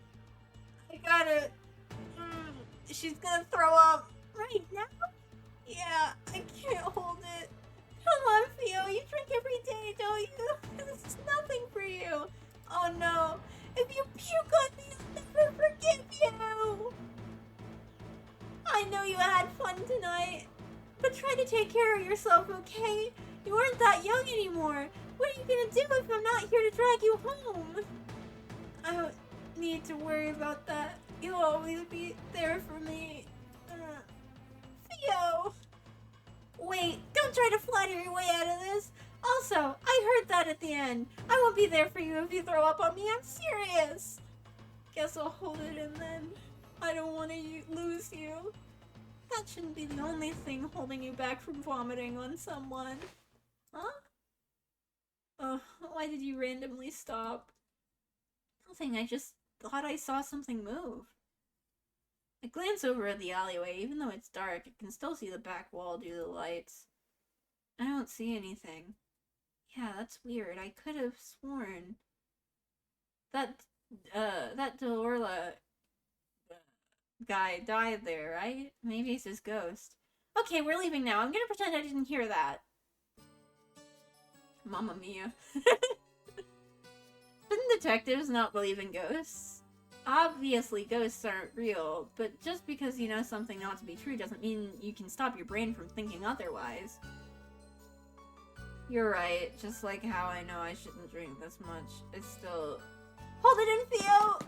I gotta... She's gonna throw up right now? Yeah, I can't hold it. Come on, Fio, you drink every day, don't you? This is nothing for you. Oh no, if you puke on me, I'll never forgive you. I know you had fun tonight, but try to take care of yourself, okay? You aren't that young anymore. What are you gonna do if I'm not here to drag you home? I don't need to worry about that. You'll always be there for me. Theo! Wait, don't try to flatter your way out of this. Also, I sad at the end. I won't be there for you if you throw up on me. I'm serious. Guess I'll hold it in then. I don't want to lose you. That shouldn't be the only thing holding you back from vomiting on someone. Huh? Why did you randomly stop? Nothing, I just thought I saw something move. I glance over at the alleyway. Even though it's dark, I can still see the back wall due to the lights. I don't see anything. Yeah, that's weird. I could have sworn that Delorla guy died there, right? Maybe it's his ghost. Okay, we're leaving now. I'm gonna pretend I didn't hear that. Mamma mia. Shouldn't detectives not believe in ghosts? Obviously, ghosts aren't real, but just because you know something not to be true doesn't mean you can stop your brain from thinking otherwise. You're right, just like how I know I shouldn't drink this much. It's still... Hold it in, Theo!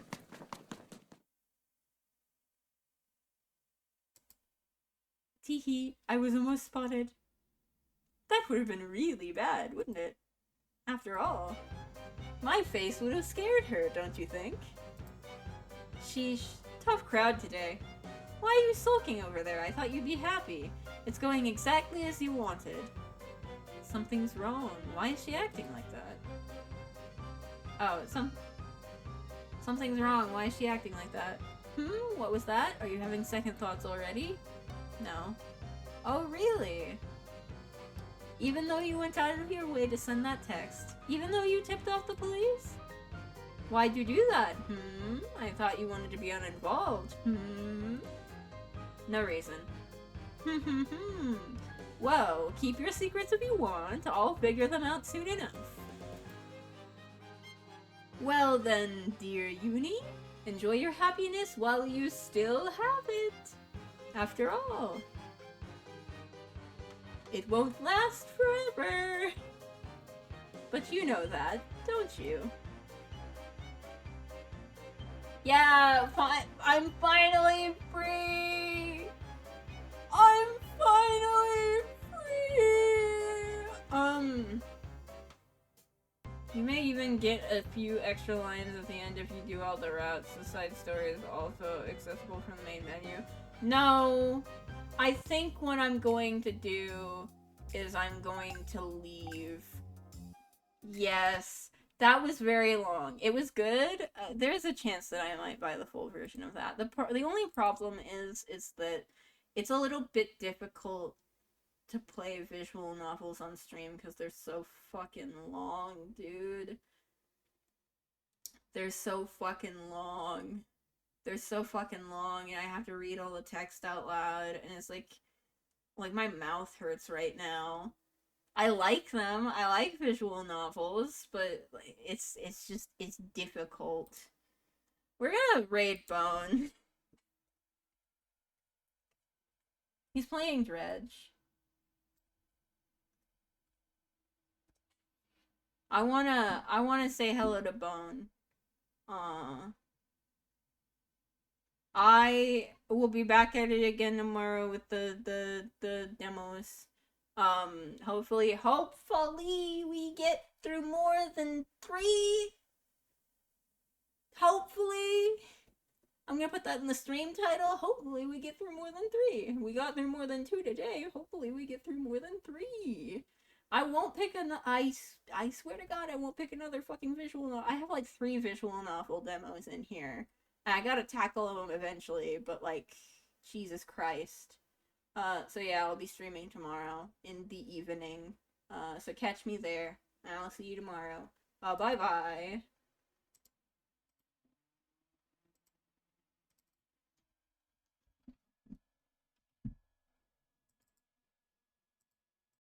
Teehee, I was almost spotted. That would have been really bad, wouldn't it? After all, my face would have scared her, don't you think? Sheesh, tough crowd today. Why are you sulking over there? I thought you'd be happy. It's going exactly as you wanted. Something's wrong. Why is she acting like that? Oh, something's wrong. Why is she acting like that? What was that? Are you having second thoughts already? No. Oh, really? Even though you went out of your way to send that text? Even though you tipped off the police? Why'd you do that? I thought you wanted to be uninvolved. No reason. Well, keep your secrets if you want. I'll figure them out soon enough. Well then, dear Uni, enjoy your happiness while you still have it. After all, it won't last forever. But you know that, don't you? Yeah, I'm finally free! I'm finally free! You may even get a few extra lines at the end if you do all the routes. The side story is also accessible from the main menu. No! I think what I'm going to do is I'm going to leave. Yes. That was very long. It was good. There's a chance that I might buy the full version of that. The only problem is that it's a little bit difficult to play visual novels on stream because they're so fucking long, dude. They're so fucking long. They're so fucking long, and I have to read all the text out loud, and it's like my mouth hurts right now. I like them. I like visual novels, but it's difficult. We're gonna raid Bone. He's playing Dredge. I wanna say hello to Bone. I will be back at it again tomorrow with the demos. Hopefully we get through more than 3. Hopefully. I'm gonna put that in the stream title. Hopefully we get through more than 3. We got through more than 2 today. Hopefully we get through more than 3. I won't pick I swear to God, I won't pick another fucking visual novel. I have like 3 visual novel demos in here. And I gotta tackle them eventually, but like, Jesus Christ. So yeah, I'll be streaming tomorrow in the evening. So catch me there, and I'll see you tomorrow. Bye bye.